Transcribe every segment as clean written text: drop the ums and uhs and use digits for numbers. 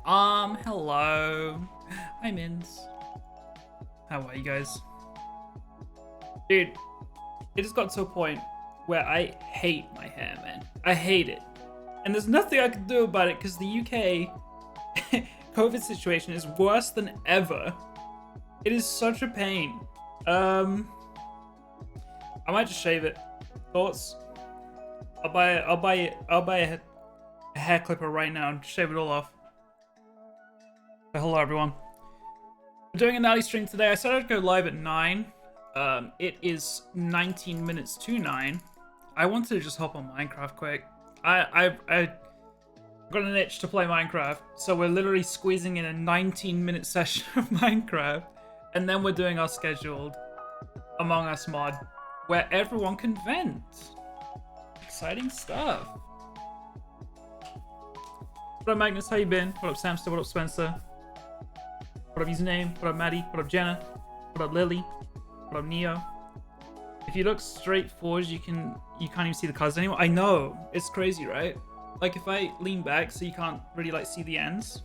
Hello. Hi, Mins. How are you guys? Dude, it just got to a point where I hate my hair, man. I hate it. And there's nothing I can do about it because the UK COVID situation is worse than ever. It is such a pain. I might just shave it. Thoughts? I'll buy a hair clipper right now and shave it all off. But hello everyone. We're doing an early stream today. I said I'd go live at 9. It is 19 minutes to 9. I wanted to just hop on Minecraft quick. I got an itch to play Minecraft, so we're literally squeezing in a 19-minute session of Minecraft, and then we're doing our scheduled Among Us mod, where everyone can vent. Exciting stuff. What up, Magnus? How you been? What up, Samster? What up, Spencer? What up, username? What up, Maddie? What up, Jenna? What up, Lily? What up, Neo? If you look straight forward, you can't even see the cards anymore. I know, it's crazy, right? Like if I lean back, so you can't really like see the ends.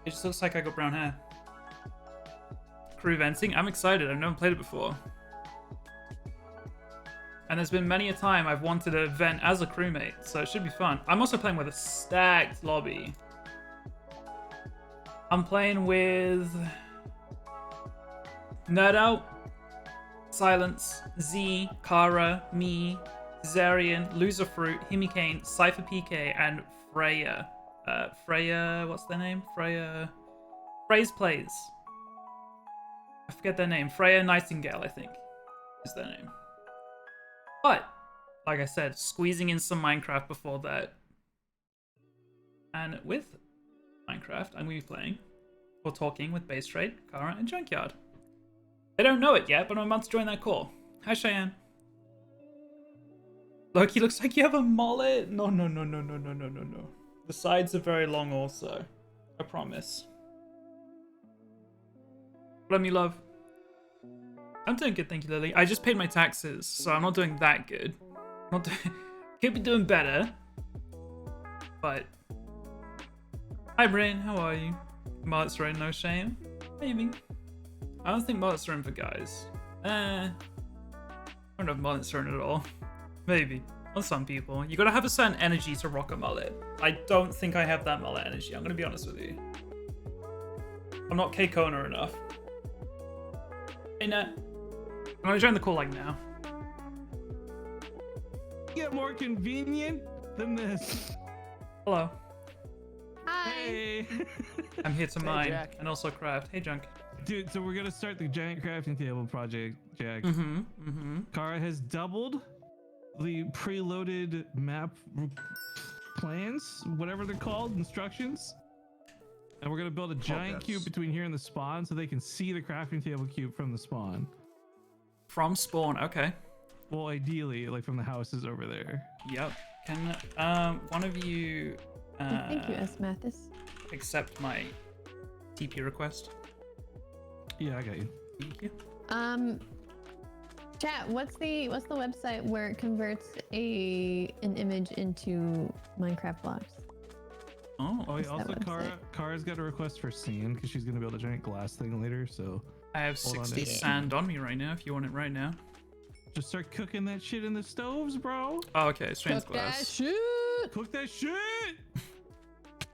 It just looks like I got brown hair. Crew venting. I'm excited. I've never played it before. And there's been many a time I've wanted to vent as a crewmate, so it should be fun. I'm also playing with a stacked lobby. I'm playing with Nerd Out, Silence, Z, Kara, me, Zarian, Loser Fruit, Himikane, jvckk, and Freya. Freya, what's their name? Frey's Plays. I forget their name. Freya Nightingale, I think, is their name. But, like I said, squeezing in some Minecraft before that. And with Minecraft, I'm going to be playing, or talking with Base Trade, Kara, and Junkyard. They don't know it yet, but I'm about to join that call. Hi, Cheyenne. Loki, looks like you have a mullet. No. The sides are very long also. I promise. Let me love. I'm doing good, thank you, Lily. I just paid my taxes, so I'm not doing that good. Could be doing better. But hi, Brain. How are you? Mullets are in, no shame. Maybe. I don't think mullets are in for guys. I don't know if mullets are in at all. Maybe. On some people. You gotta have a certain energy to rock a mullet. I don't think I have that mullet energy. I'm gonna be honest with you. I'm not K-Kona enough. Hey, Nat. I'm gonna join the call like now. Get more convenient than this. Hello. Hi. Hey. I'm here to mine Jack. and also craft. Hey, Junk. Dude, so we're gonna start the giant crafting table project, Jack. Mm-hmm. Kara has doubled the preloaded map plans, whatever they're called, instructions. And we're gonna build a giant cube between here and the spawn so they can see the crafting table cube from the spawn. From spawn, okay. Well, ideally, like from the houses over there. Yep. Can one of you Thank you, S. Mathis. accept my TP request? Yeah, I got you. Thank you. Chat, what's the website where it converts an image into Minecraft blocks? Oh, Oh, What's yeah, that also website? Kara's got a request for sand because she's gonna build a giant glass thing later. So I have Hold on 60 a second. sand on me right now if you want it right now. just start cooking that shit in the stoves, bro. Oh, okay, strange Cook that glass. shit! Cook that shit.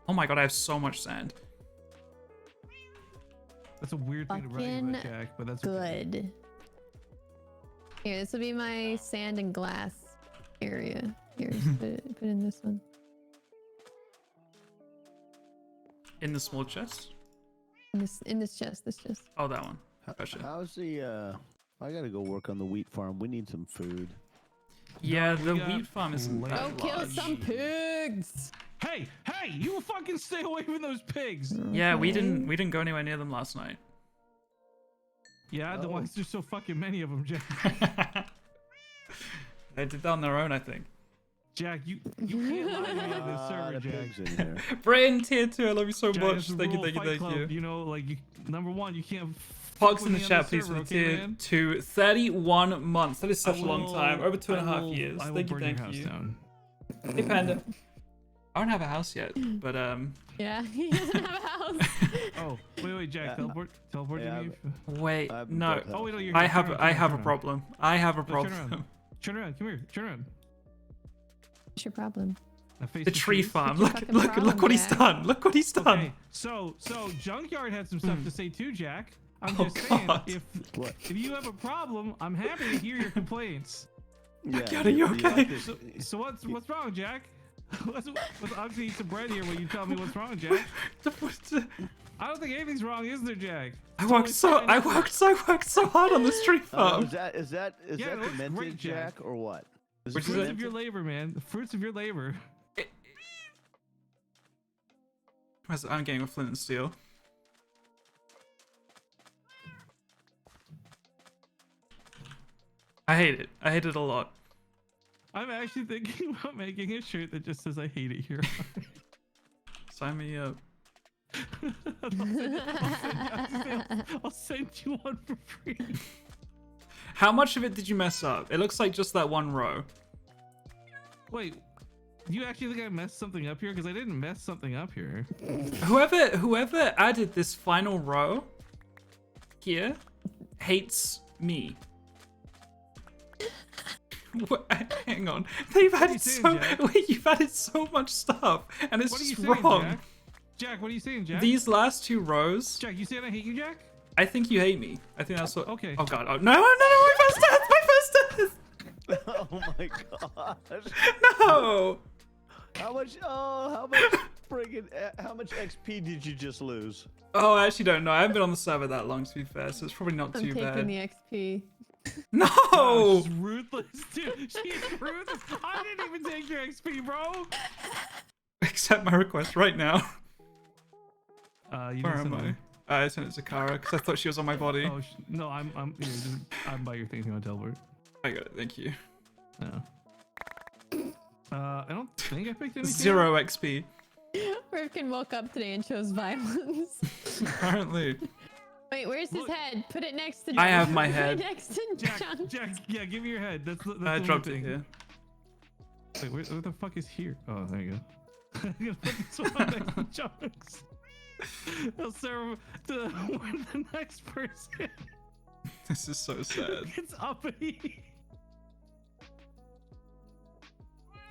Oh my god, I have so much sand. That's a weird thing to write about, Jack, but that's okay. Good. Here, this will be my sand and glass area. Here, just put in this one. In the small chest? In this chest, this chest. Oh, that one. Gotcha. How's the I gotta go work on the wheat farm. We need some food. Yeah, we the got wheat farm isn't plenty. that Go kill large. some pigs! Hey, you fucking stay away from those pigs. Yeah, we Okay. didn't go anywhere near them last night. Yeah, the Oh. ones there's so fucking many of them, Jack. They did that on their own, I think. Jack, you can't lie to me on this server, the Jack. pigs in here. Brain tier 2, I love you so Jack, much. it's the Thank you, rule of thank you, Fight thank Club. you. You know, like, number one, you can't. Pogs fuck in the with me on chat, this please, for server, the tier man? 2. 31 months. That is such I a long will- time. Over 2.5 I will- years. I will Thank you, burn your thank house you. down. Hey, Panda. I don't have a house yet, but Yeah, he doesn't have a house. Oh, wait, Jack, teleport Yeah, to me. wait, I've no. built Oh wait, no, houses. you're I good. have Turn I around, have a turn around. problem. I have a No, turn problem. around. Turn around. Come here. Turn around. What's your problem? Now face The tree trees. farm. What's Look, your fucking look, problem, look what he's Jack? done. Look what he's done. Okay, so Junkyard had some stuff to say too, Jack. I'm Oh, just saying, God. What? if you have a problem, I'm happy to hear your complaints. Yeah, God, are you do like okay? this- So what's wrong, Jack? I'm gonna eat some bread here when you tell me what's wrong, Jack. I don't think anything's wrong, is there, Jack? I worked so hard on this tree farm. is that Yeah, it looks demented, great, Jack. Jack, or what? Is Which it is Fruits it? of your labor, man. The fruits of your labor. I'm getting a flint and steel. I hate it. I hate it a lot. I'm actually thinking about making a shirt that just says "I hate it here." Sign me up. I'll send you one for free. How much of it did you mess up? It looks like just that one row. Wait, you actually think I messed something up here? Because I didn't mess something up here. Whoever added this final row here hates me. What? Hang on. They've What are you added saying, so Jack? wait, you've added so much stuff and it's What are you just saying, wrong. Jack? Jack, what are you saying, Jack? These last two rows, Jack, you saying I hate you, Jack? I think you hate me. I think that's what. Okay. Oh god. Oh no, my first death! My first death! Oh my gosh. No! How much? Oh, how much friggin'? How much XP did you just lose? Oh, I actually don't know. I haven't been on the server that long, to be fair, so it's probably not I'm too taking bad. the XP. No! Oh, she's ruthless, dude. She's ruthless. I didn't even take your XP, bro. Accept my request right now. You Where did am something. I? I sent it to Kara because I thought she was on my body. Oh no, I'm by your thing on teleport. I got it. Thank you. No. I don't think I picked anything. 0 XP. Rifkin woke up today and chose violence. Apparently. Wait, where's his Look. head? Put it next to. I have my Put it head. next to John. Jack, yeah, give me your head. That's I the dropped only it thing. here. Wait, where the fuck is here? Oh, there you go. I'm gonna put this one next to John's. It'll serve to the next person. This is so sad. It's uppity.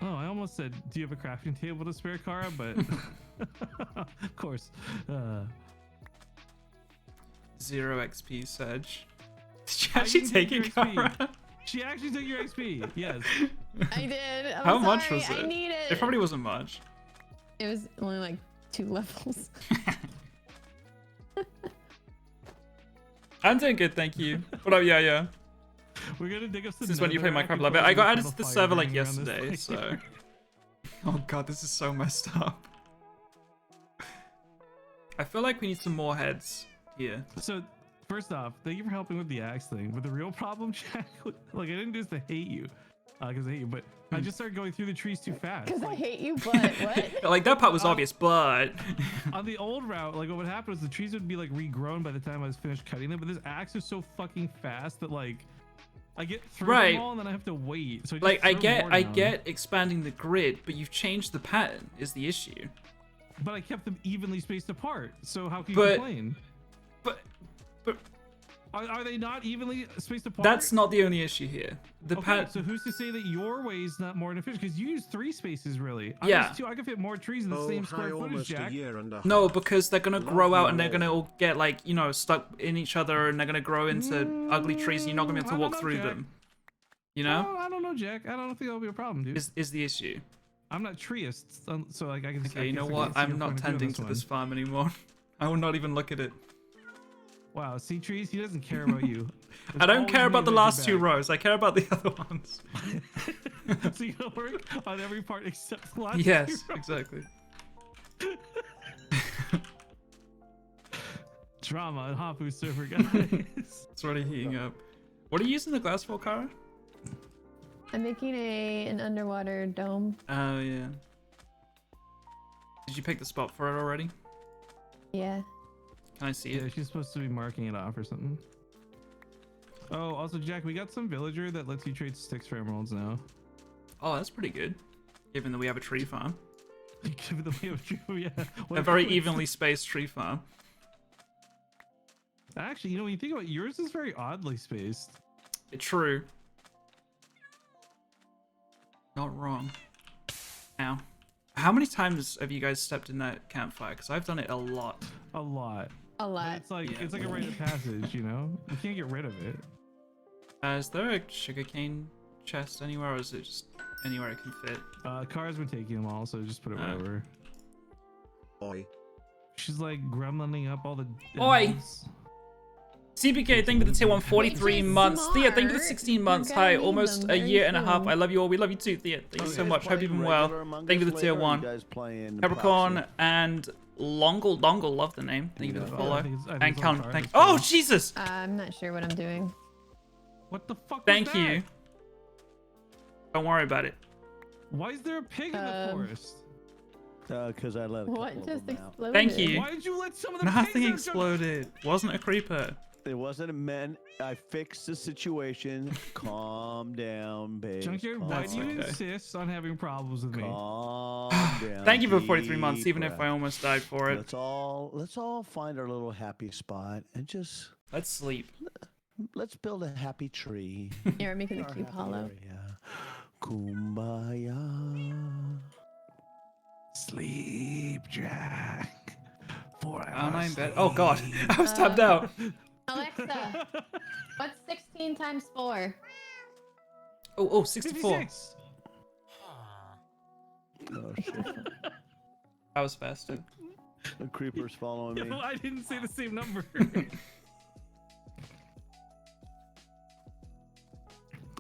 Oh, I almost said, do you have a crafting table to spare, Kara? But of course. 0 XP, Sedge. Did you How actually you take get it, your XP? Kara? She actually took your XP. Yes. I did. I'm How much sorry, was I it? need it. It probably wasn't much. It was only like 2 levels. I'm doing good, thank you. What up, yeah? We're gonna dig up some. This is when you play netherrack Minecraft and Love put It. I got a added to the fire server like ring around this yesterday, thing. so. Oh god, this is so messed up. I feel like we need some more heads here. So, first off, thank you for helping with the axe thing. But the real problem, Jack, like I didn't do this to hate you, because I hate you, but I just started going through the trees too fast. Because I Like, hate you, but what? Like that part was obvious, but on the old route, like what would happen was the trees would be like regrown by the time I was finished cutting them. But this axe is so fucking fast that like I get through Right. them all and then I have to wait. So I just like I throw get more I down. get expanding the grid, but you've changed the pattern is the issue. But I kept them evenly spaced apart. So how can you But- complain? But Are they not evenly spaced apart? that's not the only issue here. The Okay, pattern. so who's to say that your way is not more efficient? Because you use 3 spaces, really. I Yeah. use 2. I can fit more trees in the Oh, same hi, square footage, almost Jack. a year and a half. No, because they're gonna grow Love out you and they're all. gonna all get like, you know, stuck in each other and they're gonna grow into ugly trees and you're not gonna be able to I don't walk know, through Jack. them. You know? I don't know, Jack. I don't think that'll be a problem, dude. Is the issue. I'm not treeist, so like I can. Okay, you know what? I'm not tending to this farm anymore. I will not even look at it. Wow, see trees? He doesn't care about you. I don't care about the last 2 rows. rows. I care about the other ones. So you gonna work on every part except the last Yes, 2 rows? exactly. Drama and Hapu server, guys. It's already heating up. What are you using the glass for, Kara? I'm making an underwater dome. Oh, yeah. Did you pick the spot for it already? Yeah. Can I see Yeah, it? she's supposed to be marking it off or something. Oh, also, Jack, we got some villager that lets you trade sticks for emeralds now. Oh, that's pretty good. Given that we have a tree farm. Give it the way of true, yeah. A very evenly spaced tree farm. Actually, you know, when you think about it, yours is very oddly spaced. True. Not wrong. Ow. How many times have you guys stepped in that campfire? Because I've done it a lot. A lot. A But lot. it's like Yeah. it's like a rite of passage, you know? You can't get rid of it. Is there a sugarcane chest anywhere, or is it just anywhere it can fit? Car's been taking them all, so just put it wherever. Oi. She's like gremlining up all the Oi! emeralds. CBK, thank you for the tier 1, 43 Which is months. Thea, thank you for the smart. 16 months. You're gonna Hi, need almost them a very year and a half. soon. I love you all. We love you too, Thea. Thank you so much. Hope you've been well. Thank you for the tier 1. Capricorn and Longle Dongle, love the name. Thank you for the I follow. think it's And on Count, Car, thank it's Oh, cool. Jesus! I'm not sure what I'm doing. What the fuck? Thank was that? you. Don't worry about it. Why is there a pig in the forest? Because I let a couple What of just them out. exploded? Thank you. Why did you let some of the Nothing pigs out? exploded. Wasn't a creeper. It wasn't a man. I fixed the situation. Calm down, babe. Junkyard, why That's do you okay. insist on having problems with me? Calm down. Thank you for 43 months, deep even if I breath. almost died for it. Let's all find our little happy spot and just Let's sleep. let's build a happy tree. You're making in the our cube happy hollow. area. Kumbaya. Sleep, Jack. Forever. And I'm in bed. Oh god, I was tapped out. Alexa, what's 16 times 4? Oh, 64. 56. Oh shit! I was faster. The creeper's following me. No, I didn't say the same number.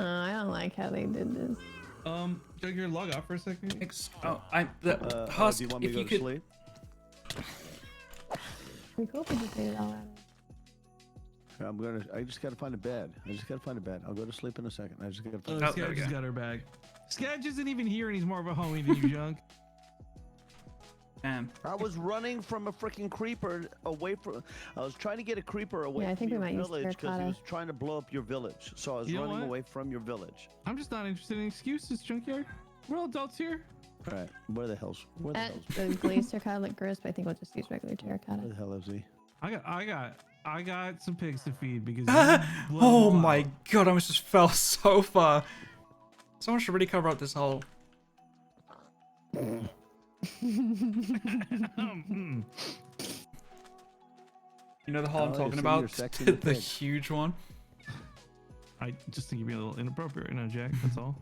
I don't like how they did this. Junkyard, log off for a second. I'm the Do Husk. you want me If to you go to could, sleep? We hope we just made it all out. I just gotta find a bed. I'll go to sleep in a second. I just gotta find. Oh, there we Sketch has go. got her bag. Sketch isn't even here and he's more of a homie than you, Junk. damn. I was running from a freaking creeper away from. I was trying to get a creeper away Yeah, I from think we your might use village because he terracotta. was trying to blow up your village. So I was You know running what? away from your village. I'm just not interested in excuses, Junkyard. We're all adults here. All right, where the hell's The glazed terracotta look gross, but I think we'll just use regular where terracotta. the hell is he? I got some pigs to feed because. you Oh blew them my up. god, I almost just fell so far. Someone should really cover up this hole. Mm. You know the hole I'm Oh, talking so about? you're sexing the The pig. huge one. I just think you're being a little inappropriate right now, Jack. That's all.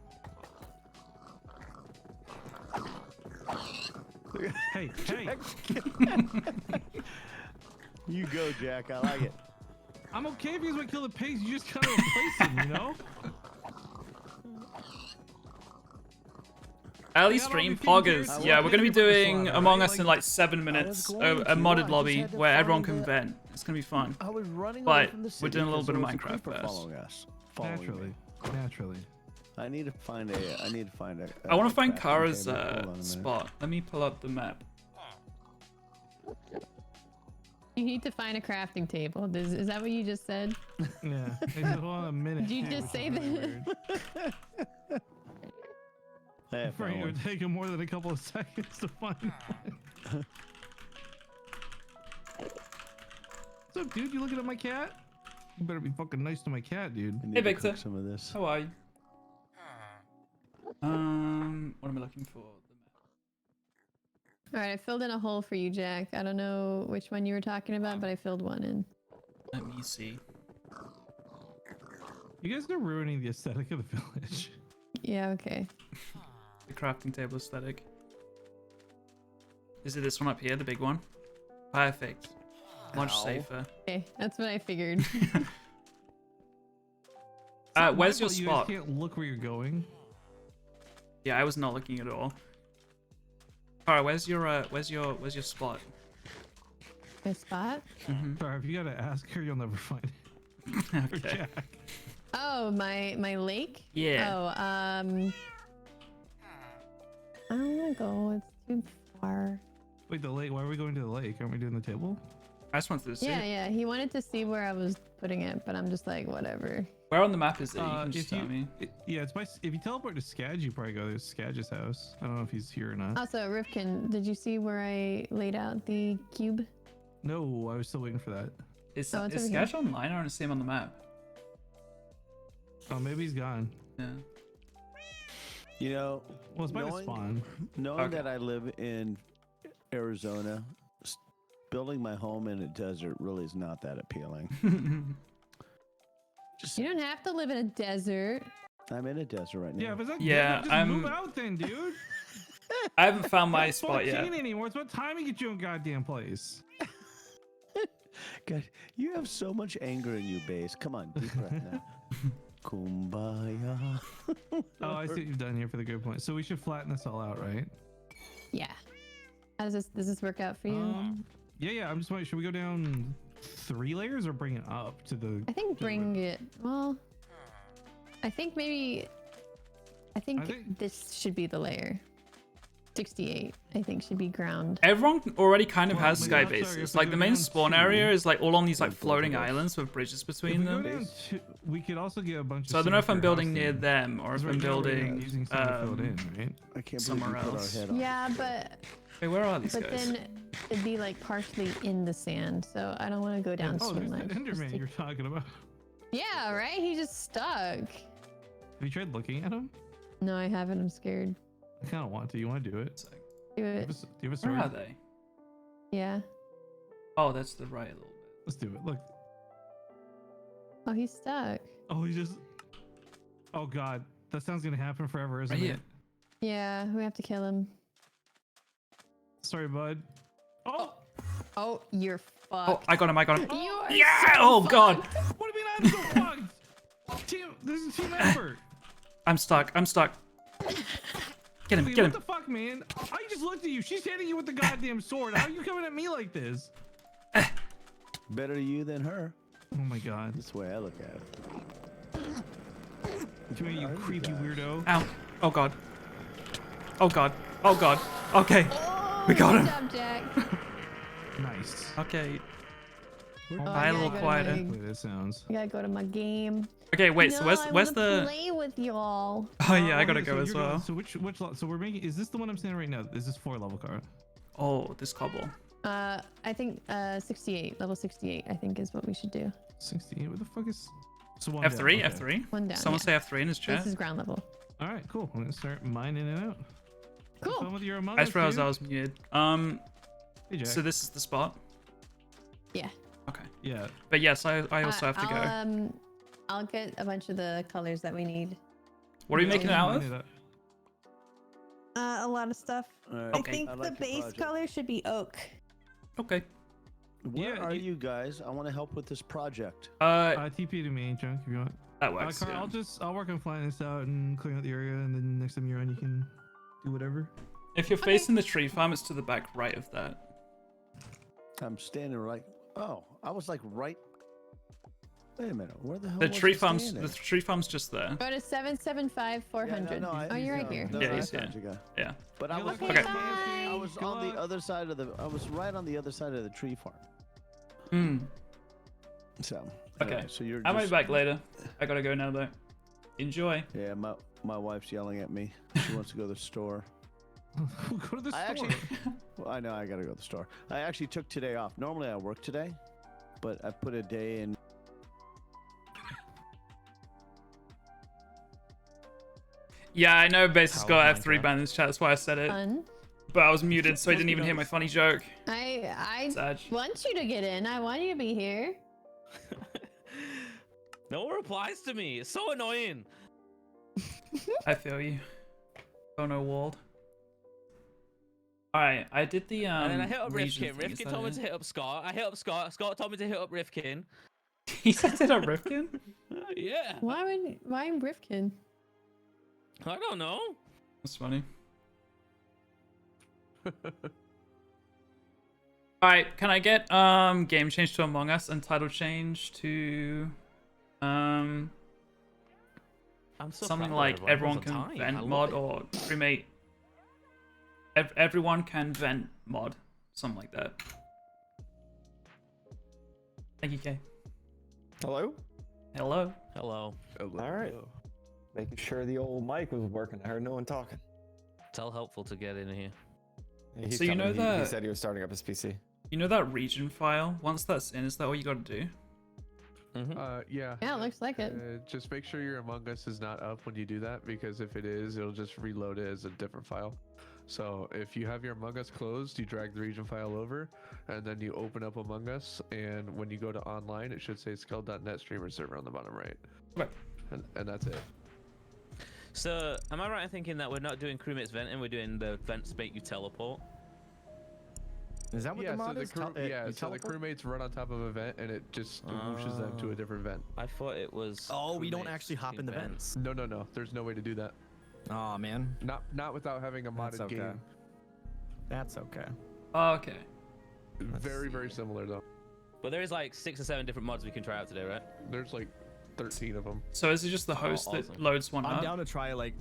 Hey, hey! You go, Jack. I like it. I'm okay if you guys want to kill the pigs. You just kind of replace them, you know? Early Yeah, I'll stream be feeding poggers. carrots. Yeah, I we're gonna be want to hear doing about the Among slaughter, Us right? in like 7 I minutes. was A going to, I modded just lobby had to where everyone find can the- vent. It's gonna be fun. I was running But away from the we're city doing a little because bit of there was a Minecraft creeper first. following us. Following Naturally. me. Naturally. I need to find a. I want to find crafting Kara's table. Hold on a minute. spot. Let me pull up the map. You need to find a crafting table. Is that what you just said? Yeah. Hey, hold on a minute. Did you too, just which say is really that? weird. Hey, I Frank, found it one. would take him more than a couple of seconds to find one. What's up, dude? You looking at my cat? You better be fucking nice to my cat, dude. I need Hey, to Victor. cook some of this. How are you? What am I looking for? All right, I filled in a hole for you, Jack. I don't know which one you were talking about, but I filled one in. Let me see. You guys are ruining the aesthetic of the village. Yeah, okay. The crafting table aesthetic. Is it this one up here, the big one? Perfect. Much Ow. safer. Okay, that's what I figured. Where's your You spot? guys can't look where you're going. Yeah, I was not looking at all. Alright, where's your spot? My spot? Sorry, if you gotta ask her, you'll never find it. Or Okay. Jack. Oh, my lake? Yeah. Oh, I don't wanna go. It's too far. Wait, the lake. Why are we going to the lake? Aren't we doing the table? I just wanted to see. Yeah, yeah. He wanted to see where I was putting it, but I'm just like, whatever. Where on the map is it? You can just tell me. Yeah, it's by. If you teleport to Skadge, you probably go to Skadge's house. I don't know if he's here or not. Also, Rifkin, did you see where I laid out the cube? No, I was still waiting for that. Is Oh, it's over Sketch online? I don't see him on the map. Oh, maybe he's gone. Yeah. You know, Well, it's by the spawn. knowing that I live in Arizona, building my home in a desert really is not that appealing. Just, You don't have to live in a desert. I'm in a desert right now. Yeah, but Yeah, just move out then, dude. I haven't found my It's spot 14 yet. anymore. It's about time you get your own goddamn place. God, you have so much anger in you, Base. Come on, deep breath now. Kumbaya. Oh, I see what you've done here for the good point. So we should flatten this all out, right? Yeah. How does this work out for you? Yeah. I'm just wondering, should we go down 3 layers or bring it up to the? I think bring it. Well, I think maybe. I think this should be the layer. 68, I think, should be ground. Everyone already kind of Well, has but sky I'm sorry, bases. if we Like go the main down spawn 2 area is like all on these like both of floating us. islands with bridges If between we go them. down 2, we could also get a bunch So I of. don't know if I'm sand for building house near then. them or if 'Cause I'm right now we're building using sand to fill it in, right? I can't Somewhere believe we put else. our head on. Yeah, but Wait, where are these but guys? then it'd be like partially in the sand, so I don't want to go down Oh, too there's much. that Enderman you're talking about. Yeah, right. He just stuck. Have you tried looking at him? No, I haven't. I'm scared. I kind of want to. You want to do it? Do Do it. you have a Where sword? are they? Yeah. Oh, that's the right a little bit. Let's do it. Look. Oh, he's stuck. Oh, he just. Oh God, that sounds gonna happen forever, isn't Right it? here. Yeah, we have to kill him. Sorry, bud. Oh. Oh, you're fucked. Oh, I got him. You are Yeah! so Oh God! fucked. What do you mean I'm so fucked? This is team effort. I'm stuck. Get him! Wait, Get what him! the fuck, man? I just looked at you. She's hitting you with the goddamn sword. How are you coming at me like this? Better you than her. Oh my God. That's the way I look at it. Come here, you creepy weirdo. Ow! Oh God! Oh God! Oh God! Okay, Oh, we got good him. job, Jack. Nice. Okay. Oh, Buy a little quieter. Wait, that sounds. I gotta go to my game. Okay, wait. So No, where's I where's wanna the? play with y'all. Oh yeah, I okay, gotta so go as you're doing- well. So which lot? So we're making. Is this the one I'm standing right now? Is this 4 level car? Oh, this cobble. I think 68, level 68. I think is what we should do. 68. What the fuck is? So one F3, down, okay. F3. One down. Someone yeah. say F3 in his chat. This is ground level. All right, cool. I'm gonna start mining it out. Have Cool. fun with your Among I Us, just realized dude. I was muted. Hey, Jack. So this is the spot. Yeah. Okay. Yeah. But yes, I also have to go. I'll get a bunch of the colors that we need. What are we yeah, making it yeah. out Mine of? it up. A lot of stuff. All right. Okay. I think I the like your base project. color should be oak. Okay. Where Yeah, are you- you guys? I want to help with this project. TP to me, Junk, if you want. That works. Carl, Yeah. I'll work on flying this out and clearing out the area, and then next time you're on, you can do whatever. If you're Okay. facing the tree farm, it's to the back right of that. I'm standing right. Oh, I was like right. Wait a minute. Where the hell The was tree I farm's standing? just there. Go to 775 400. Oh, you're right here. No, Yeah, I he's found you guys. Yeah. But I Yeah, was, look, Okay, Okay. bye. I was Good on the luck. other side of the. I was right on the other side of the tree farm. Hmm. So. Okay. alright, so you're. I might just- be back later. I gotta go now though. Enjoy. Yeah, my wife's yelling at me. She wants to go to the store. We'll go to the store. I actually. Well, I know I gotta go to the store. I actually took today off. Normally I work today, but I put a day in. Yeah, I know Basis How got is F3 Minecraft? banned in this chat, that's why I said it. Fun. But I was muted, so I didn't even hear my funny joke. I Sad. want you to get in. I want you to be here. No one replies to me. It's so annoying. I feel you. Oh no, Wald. Alright, I did the and then I hit up region Rifkin. thing, is Rifkin that told me it? to hit up Scott. I hit up Scott. Scott told me to hit up Rifkin. He said it on Rifkin? Yeah. Why Rifkin? I don't know. That's funny. Alright, can I get game change to Among Us and title change to I'm so something proud like of everyone everyone's on can time. I vent love mod it. or cremate everyone can vent mod, something like that. Thank you, Kay. Hello. Hello. Hello. All right. Making sure the old mic was working. I heard no one talking. Tell helpful to get in here. He's So you coming. know that- he said he was starting up his PC. You know that region file? Once that's in, is that all you gotta do? Yeah. Yeah, it looks like it. Just make sure your Among Us is not up when you do that, because if it is, it'll just reload it as a different file. So if you have your Among Us closed, you drag the region file over, and then you open up Among Us, and when you go to online, it should say skull.net streamer server on the bottom right. Okay. And that's it. So, am I right in thinking that we're not doing crewmates venting, we're doing the vents make you teleport? Is that what the mod is? So the crewmates run on top of a vent, and it just whooshes them to a different vent. I thought it was. Oh, we don't crewmates actually hop in the doing vents. No. There's no way to do that. Oh man. Not without having a modded That's okay. game. That's okay. Oh, okay. Very similar though. But there is like 6 or 7 different mods we can try out today, right? There's like 13 of them. So is it just the host that awesome. loads one I'm up? down to try like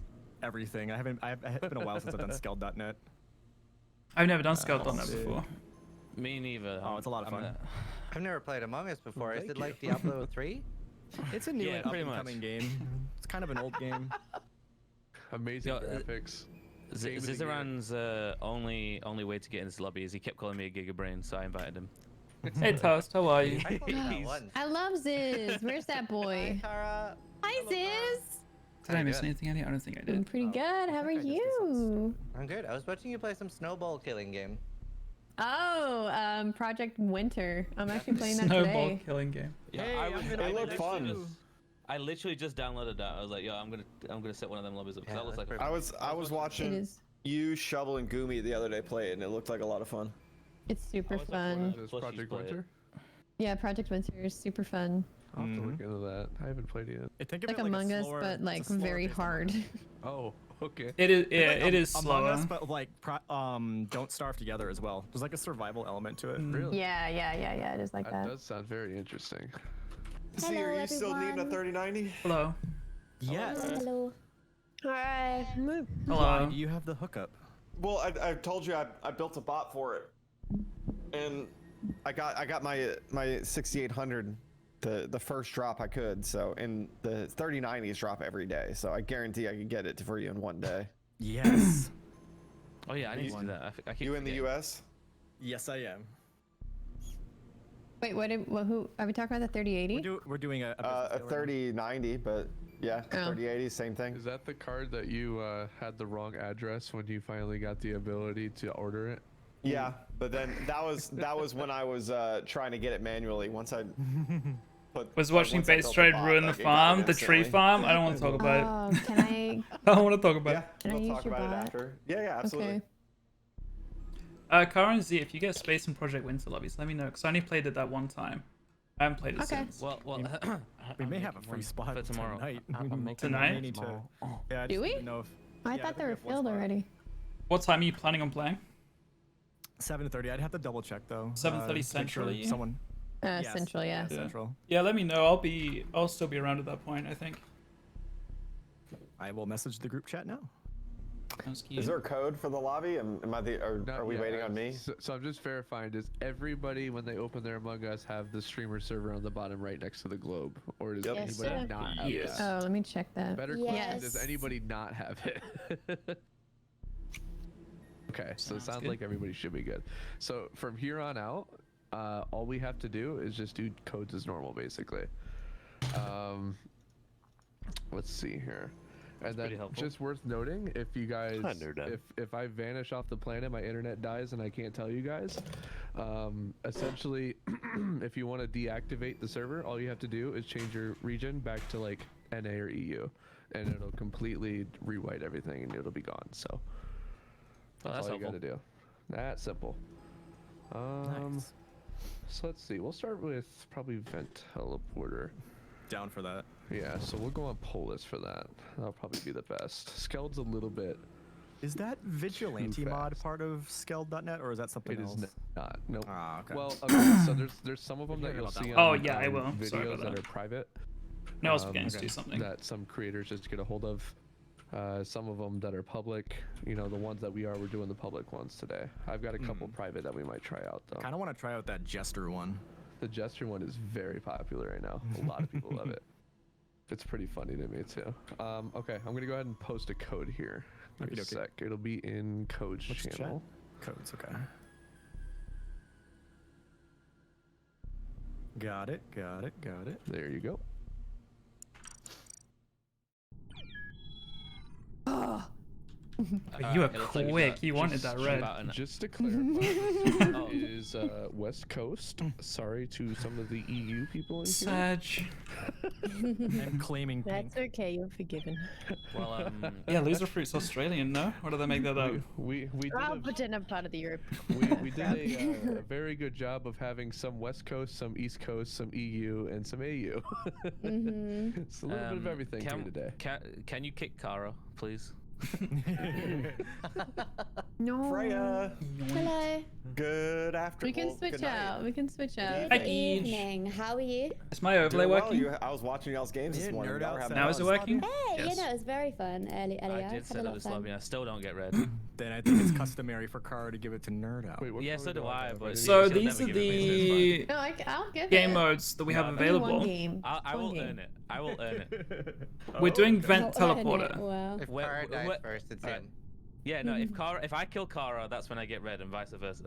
everything. It's been a while since I've done Skeld.net. I've never done Scout.net sick. before. Me neither. Oh, it's a lot of fun. I've never played Among Us before. Is Thank it you. like Diablo 3? It's a new Yeah, and up pretty and much. coming game. It's kind of an old game. Amazing Yo, graphics. Game of the year. Zizaran's only way to get in this lobby is he kept calling me a gigabrain, so I invited him. Hey Toast, how are you? I played that once. I love Ziz. Where's that Hi, boy? Tara. Hi, Hello, Ziz. Did I miss good. anything? I don't think I I'm did. pretty Oh, good. How are I just did some you? I'm good. I was watching you play some snowball killing game. Oh, Project Winter. I'm actually playing that Snowball today. killing game. Yeah, Hey, I I'm was- gonna I It looked literally fun. just- I literally just downloaded that. I was like, yo, I'm gonna set one of them lobbies up because Yeah, that looks that's like. pretty I was It watching is. you, Shovel, and Goomy the other day play it, and it looked like a lot of fun. It's super I was like, fun. what This Plus Project play it. Winter. Yeah, Project Winter is super fun. I'll have to look Mhm. into that. I haven't played it yet. I think of Like it Among a Us, slower, but it's a like slower very based Among hard. Us. Oh, okay. It is. Yeah, Like it is Among slower. Us, but like Don't Starve Together as well. There's like a survival element to it. Really? Yeah. It is like That that. does sound very interesting. See, are you still needing a everyone. 3090? Hello. Yes. Hello. Hi. Why Hello. do you have the hookup? Well, I told you I built a bot for it, and I got my 6800, the first drop I could. So, and the 3090s drop every day. So I guarantee I can get it for you in one day. Yes. Oh yeah, I need to do that. I keep You in the forgetting. U.S.? Yes, I am. Wait, who are we talking about? The 3080? We're doing a A business deal right now. 3090, but yeah, Oh. 3080, same thing. Is that the card that you had the wrong address when you finally got the ability to order it? Yeah, but then that was when I was trying to get it manually. Once I Was watching once I Base built Trade bot, ruin the like, it got farm, it the tree instantly. farm. I don't want to talk about it. Oh, can I? I don't want to talk about Yeah, it. Can I we'll use talk your about it bot? after. Yeah, absolutely. Okay. Karen Z, if you get Space and Project Winter lobbies, let me know, because I only played it that one time. I haven't played it Okay. since. Well, We may have a free spot for tomorrow. tonight. Tonight? We need to. Yeah, I Do just we? didn't know if, I Yeah, thought think they we were have one filled spot. already. What time are you planning on playing? 7:30. I'd have to double check though. 7:30 to make Central, sure you? Someone. Yes, Central, yeah. Central. Yeah, let me know. I'll still be around at that point, I think. I will message the group chat now. Sounds cute. Is there a code for the lobby? Are we waiting on me? So I'm just verifying. Does everybody, when they open their Among Us, have the streamer server on the bottom right next to the globe, or does Yep. Yes, anybody sir. not have Yes. that? Oh, let me check that. Better question: Does Yes. anybody not have it? Okay, so it sounds good. like everybody should be good. So from here on out, all we have to do is just do codes as normal, basically. Let's see here. And pretty then helpful. just worth noting, if you guys, Kinda done. if I vanish off the planet, my internet dies and I can't tell you guys. Essentially, if you want to deactivate the server, all you have to do is change your region back to like NA or EU, and it'll completely rewrite everything and it'll be gone. So that's that's all you helpful. gotta do. That simple. Nice. So let's see. We'll start with probably Vent Teleporter. Down for that. Yeah, so we'll go on Polis for that. That'll probably be the best. Skeld's a little bit. Is that vigilante Too mod fast. part of Skeld.net or is that something It else? is not. No. Ah, okay. Well, okay, so there's some of them We're that hearing you'll about that see one. on Oh, yeah, I will. Sorry videos about that that. are private. No, I was forgetting to okay. do something. That some creators just get a hold of. Some of them that are public, the ones that we're doing the public ones today. I've got a couple private that we might try out though. Kind of want to try out that Jester one. The Jester one is very popular right now. A lot of people love it. It's pretty funny to me too. Okay, I'm gonna go ahead and post a code here. Give me a sec. It'll be in codes channel. Codes, okay. Got it. There you go. You were it looks like quick. You wanted that red. Just to clarify, is West Coast. Sorry to some of the EU people in here. Sag. I'm claiming pink. That's okay. You're forgiven. Well, Yeah, loser fruit's Australian, no? Or did they make that up? We did I'll pretend I'm part of the Europe. we did a very good job of having some West Coast, some East Coast, some EU, and some AU. It's a little bit of everything here today. Can you kick Kara, please? No. Freya, Hello. good afternoon. We can switch out. We can switch out. Good evening. How are you? Is my overlay working? I was watching y'all's games this morning. Y'all were having Now is it working? Hey, Yes. it was very fun earlier. I did set up this lobby and I still don't get red. Then I think it's customary for Kara to give it to Nerd Out. Wait, what Yeah, color so do I, have? but So she'll these never are give it me, so it's fine. the No, I'll give game it. modes that we have No, Only one available. game. I will One game. earn it. I will earn it. We're doing Vent Oh, earn it. Teleporter. Wow. If Where- Kara dies where- first, it's Alright. him. Yeah, no. If I kill Kara, that's when I get red, and vice versa.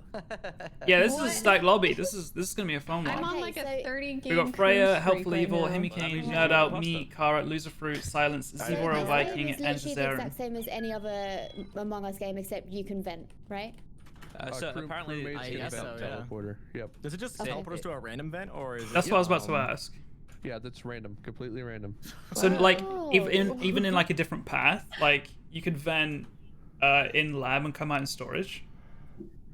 Yeah, this What? is a stacked lobby. This is gonna be a fun I'm one. on like a Okay, so 30 game. We got Freya, cruise Helpful streak Evil, right now. Himikane, Well, Nerd Out, I mean, me, Kara, Loser Fruit, Silence, So Zebra the Viking, game is and literally the Zaren. exact same as any other Among Us game, except you can vent, right? So apparently, crewmates I and guess event so, yeah. teleporter. Yep. Does it just Okay. teleport us to a random vent, or is That's it, what I was about to ask. Yeah, that's random. Completely random. So like, Oh. even in like a different path, like you could vent in lab and come out in storage.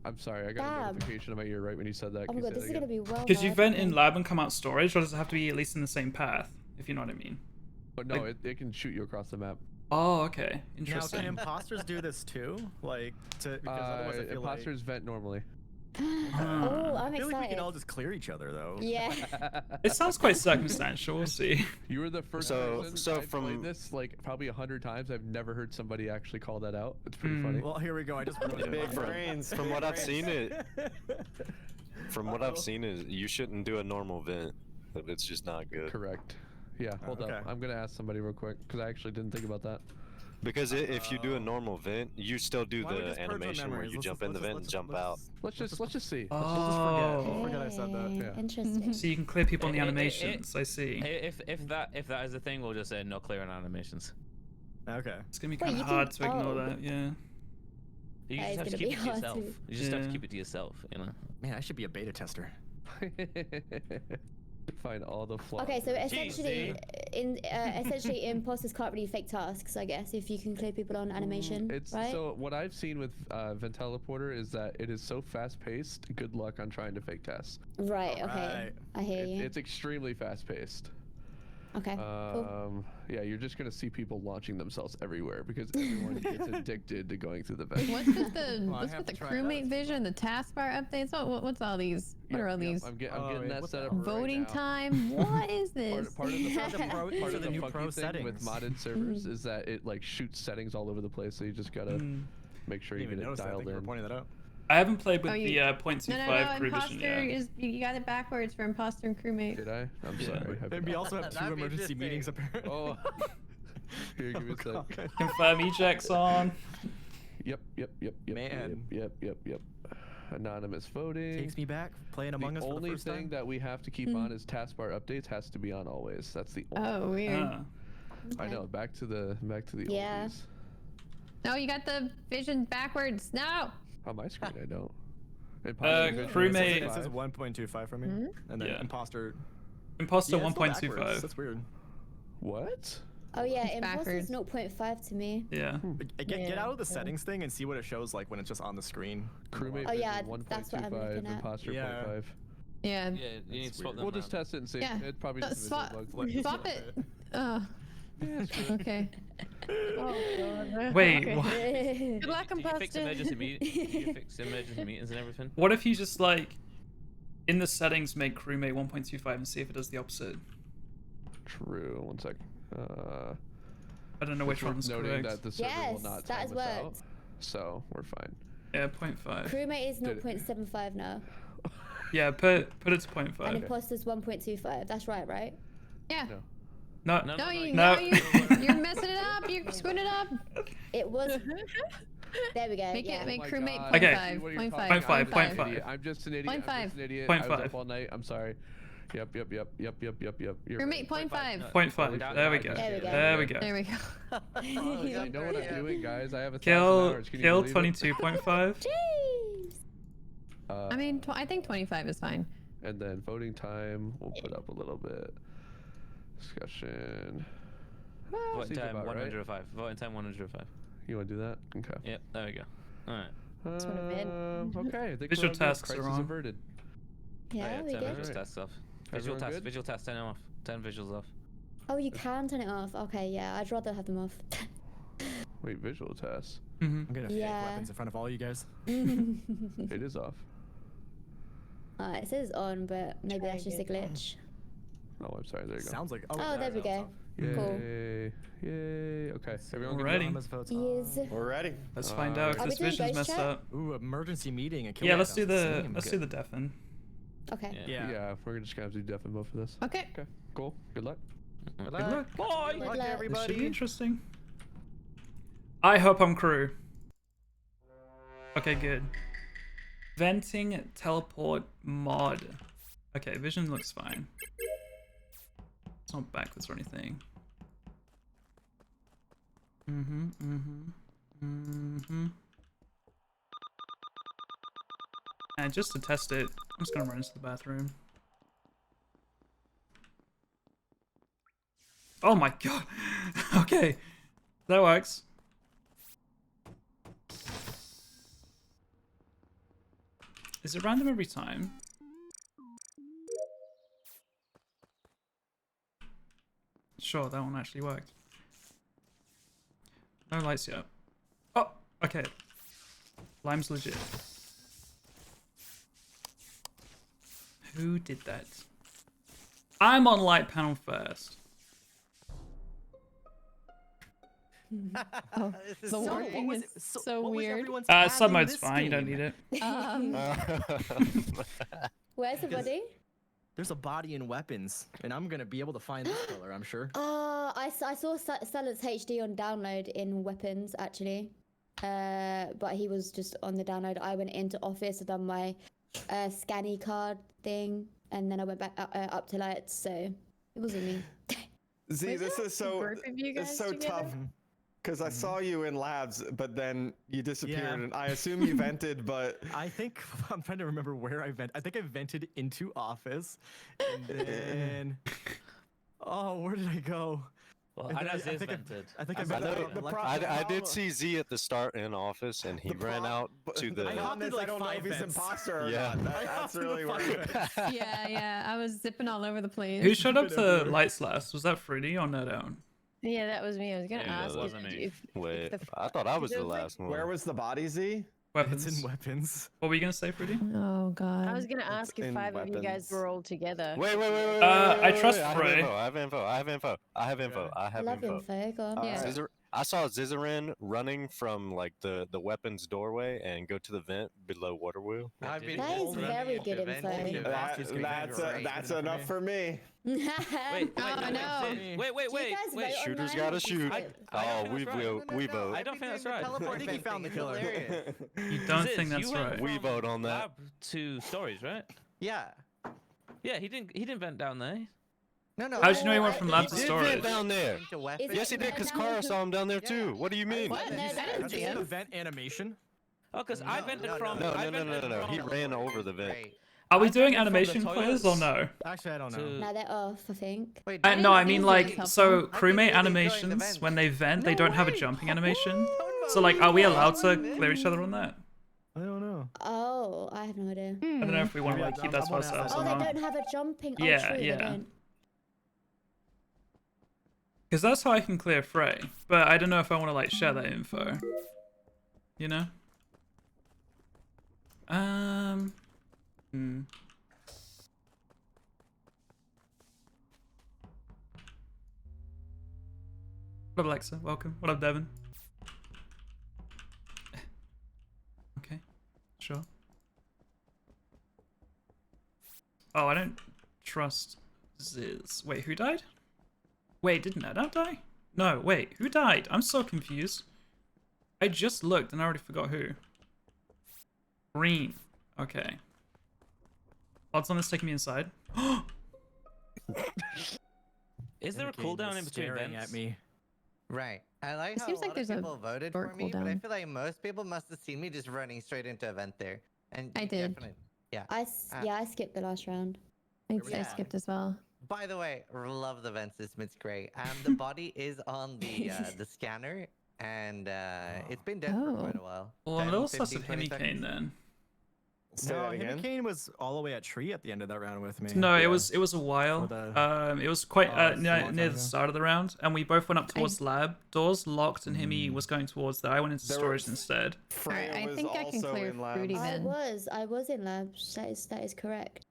I'm sorry, I got a Damn. notification in my ear right when you said that. Oh Can my you god, say this that is gonna again? be well. Because you hard. vent in lab and come out storage, or does it have to be at least in the same path? If you know what I mean. But no, like- it can shoot you across the map. Oh, okay, Now, interesting. can imposters do this too? Like, because otherwise I feel Imposters vent normally. Oh, I'm I feel like we excited. can all just clear each other, though. Yeah. It sounds quite circumstantial. We'll see. You were the first So- person. so I've from- played this like probably 100 times. I've never heard somebody actually call that out. It's pretty Hmm. funny. Well, here we go. I just ruined it. Big brains. From big what I've brains. seen, from what I've seen, is you shouldn't do a normal vent. It's just not good. Correct. Yeah. Hold okay. up. I'm gonna ask somebody real quick because I actually didn't think about that. Because if you do a normal vent, you still do Why don't we the just purge our animation where memories? you Let's jump just- in the let's vent and jump out. Let's just see. Oh, Don't forget I said that. Yay, Yeah. Interesting. so you can clear people in the Eh, eh, eh, animations. I see. If that is a thing, we'll just say no clearing animations. Okay. It's gonna be Wait, kind you of hard can- to ignore oh. that. Yeah. You That just is have to gonna keep be it to hard yourself. to- You just have to Yeah. keep it to yourself. You know. Man, I should be a beta tester. Find all the flaws. Okay, so in it. essentially, essentially, imposters can't really fake tasks. I guess if you can clear people on animation, It's right? so what I've seen with Vent Teleporter is that it is so fast paced. Good luck on trying to fake tests. Right. Okay. Alright. I hear you. It's extremely fast paced. Okay. Cool. Yeah, you're just gonna see people launching themselves everywhere because everyone gets addicted to going through the vent. What's with the Well, I what's have with the to try crewmate that. vision, the taskbar updates? What's all these? What are all these? I'm Oh, getting yeah, that what set the- up right Voting now. time? What is this? Part of the These are the pro- these part are of the the new funky pro thing with settings. modded servers is that it like shoots settings all over the place, so you just gotta make sure I you didn't even get it notice that. dialed Thank you for in. pointing that out. I haven't played with Oh, the you- 0.25 No, crew vision imposter yet. is you got it backwards for imposter and crewmate. Did I? I'm Yeah. sorry. And we also have two That'd be emergency interesting. meetings apparently. Oh. Here, give me a Oh, sec. God. Confirm ejects on. Yep. Man. Yep. Anonymous voting. Takes me back playing Among The Us for the only first thing time. that we have to keep on is taskbar updates has to be on always. That's the only. Oh, weird. Ah. I know. Back to the Yeah. oldies. No, you got the vision backwards. No. On my screen, I don't. Imposter vision, crewmate- It says 1.5. 1.25 for me, and then Yeah. imposter. Imposter Yeah, it's still backwards. 1.25. That's weird. What? Oh yeah, It's imposter's backwards. 0.5 to me. Yeah. Get out of the Yeah. settings thing and see what it shows like when it's just on the screen. Crewmate Oh, yeah, vision that's what I'm 1.25, looking at. imposter Yeah. 0.5. Yeah. Yeah, you need to swap them. We'll just test it and see. Yeah. It's probably No, just a swap, visual bug. swap it. Okay. Wait, Okay. what? Good luck, Did you fix imposter. emergency meetings? Did you fix emergency meetings and everything? What if you just like in the settings make crewmate 1.25 and see if it does the opposite? True. One sec. I don't know which It's worth one's noting correct. that the server will Yes, not that time has us out, worked. so we're fine. Yeah, 0.5. Crewmate is Did it. 0.75 now, Yeah, put it to and 0.5. imposter's 1.25. That's right? Yeah. No. No. No, you, No. no, you're messing it up. You're screwing it up. It was. There we go. Make yeah. it make Oh my crewmate God. point Okay. five. What are you Point talking five. about? Point five, I'm point an five. idiot. I'm just an idiot. Point I'm just five. an idiot. Point I was five. up all night. I'm sorry. Yep. You're Crewmate right. point five. Point five. Down, There we down, go. There we go. There we go. There we go. I know what I'm doing, guys. I have 1,000 Kill hours. Can you kill believe it? 22.5. Jeez. I mean, I think 25 is fine. And then voting time, we'll put up a little bit. Discussion. Voting Seems time about right. 105. Voting time 105. You want to do that? Okay. Yep, there we go. Alright. That's what I meant. Okay. I think Visual we're all good. tasks are Crisis on. averted. Yeah, we turn good. visual Alright. tasks off. Visual Everyone tasks, good? visual tasks, turn them off. Turn visuals off. Oh, you can turn it off. Okay, yeah, I'd rather have them off. Wait, visual tasks. Mhm. I'm gonna Yeah. fake weapons in front of all you guys. It is off. It says on, but maybe that's just a glitch. Oh, I'm sorry. There you go. Sounds like. Oh, there we go. Yay. Cool. Yay. Okay. Everyone good? Ready? Yes. We're ready. Let's find out Are if we this doing vision's ghost messed chat? up. Ooh, emergency meeting. And Yeah, let's do the deafen. Okay. Yeah. Yeah, we're just gonna have to do deaf and vote for this. Okay. Okay. Cool. Good luck. Good luck. Bye! Good Luck, luck. This should be everybody. interesting. I hope I'm crew. Okay, good. Venting teleport mod. Okay, vision looks fine. It's not backwards or anything. And just to test it, I'm just gonna run into the bathroom. Oh my god! Okay, that works. Is it random every time? Sure, that one actually worked. No lights yet. Oh, okay. Lime's legit. Who did that? I'm on light panel first. Oh, This is the so- wording what was is it- so what was weird. everyone's path in Submode's this fine, you don't game? need it. Where's the body? There's a body and weapons, and I'm gonna be able to find this color, I'm sure. I saw Silence HD on download in weapons actually, but he was just on the download. I went into office, I done my scanny card thing, and then I went back up to lights. So it wasn't me. Z, Was this it is so group of you it's guys so together? tough because I saw you in labs, but then you disappeared, Yeah. and I assume you vented, but I think I'm trying to remember where I vented. I think I vented into office, and then oh, where did I go? Well, And I then know Ziz think vented. I think I I vented. know out the left- pro- I did see Z at the start in office, and he the ran pro- out to the the. problem is I like don't know if 5 he's vents. imposter or Yeah. not. I That's hopped into really 5 weird. vents. Yeah, I was zipping all over the place. Who showed up to everywhere. lights last? Was that Fruity or no down? Yeah, that was me. I was gonna Yeah, that ask wasn't me. Wait, the I thought I was it the was like- last one. Where was the body, Z? Weapons. It's in weapons. What were you gonna say, Fruity? Oh god. I was gonna ask if in 5 of you guys weapons. were all together. Wait. I trust I have Frey. info. I have info. I have info. I have info. I have Love info. info. Go on. Yeah. I saw Zizaran running from like the weapons doorway and go to the vent below water wheel. I've been That is told very to good vent info. into Foster's computer. That's enough for me. Wait, Oh, no. wait. Shooters gotta shoot. Oh, we vote. I don't think that's right. I think he found the killer. You don't Ziz, think that's you went right? We from vote on that. Lab to stories, right? Yeah. Yeah, he didn't vent down there. No. How'd you know he went from lab He to did storage? vent down there. Into weapons. Is Yes, he did, because Kara saw him down there too. What do you mean? What? I didn't see The him. event animation. Oh, because I vented from. No. I vented from- He ran over the vent. Wait. Are we I doing vented from the animation quiz or toilets. no? Actually, I don't know. to- Now they're off, I think. Wait. I No, I didn't mean think like it was so helpful. crewmate I think they joined the animations vent. when they vent, they No don't have a way. jumping animation. What? So like, are we allowed to What? clear each other on that? I don't know. Oh, I have no idea. I don't know if we want to Yeah, like keep I'm- that to I'm gonna ourselves ask or Oh, they not. don't have a jumping. Oh, Yeah, true, yeah. They don't. Because that's how I can clear Frey, but I don't know if I want to like share that info. You know? What up, Alexa? Welcome. What up, Devin? Okay, sure. Oh, I don't trust Ziz. Wait, who died? Wait, did Neda die? No, wait, who died? I'm so confused. I just looked and I already forgot who. Green. Okay. Odds on this taking me inside. Is there a Indicating cooldown was in between staring events? at me. Right. I like It how seems a like lot there's of a people voted short for me, but I cooldown. feel like most people must have seen me just running straight into event there. And I you did. Yeah. Yeah, I skipped the last round. I Yeah. skipped as well. By the way, love the vent system. It's great. The body is on the scanner, and it's been dead for quite a while. Well, I'm a 10, little sus 15, of 20 Himikane seconds. then. Say No, that again. Himikane was all the way at tree at the end of that round with me. No, Yeah. it was a while. For It was quite Oh, it's a near, long near time the ago. start of the round, and we both went up towards the lab. Doors locked, and Himi was going towards there. I went into There storage was- instead. Freya Alright, I was think I can also clear in labs. Fruity I then. was in labs. That is correct.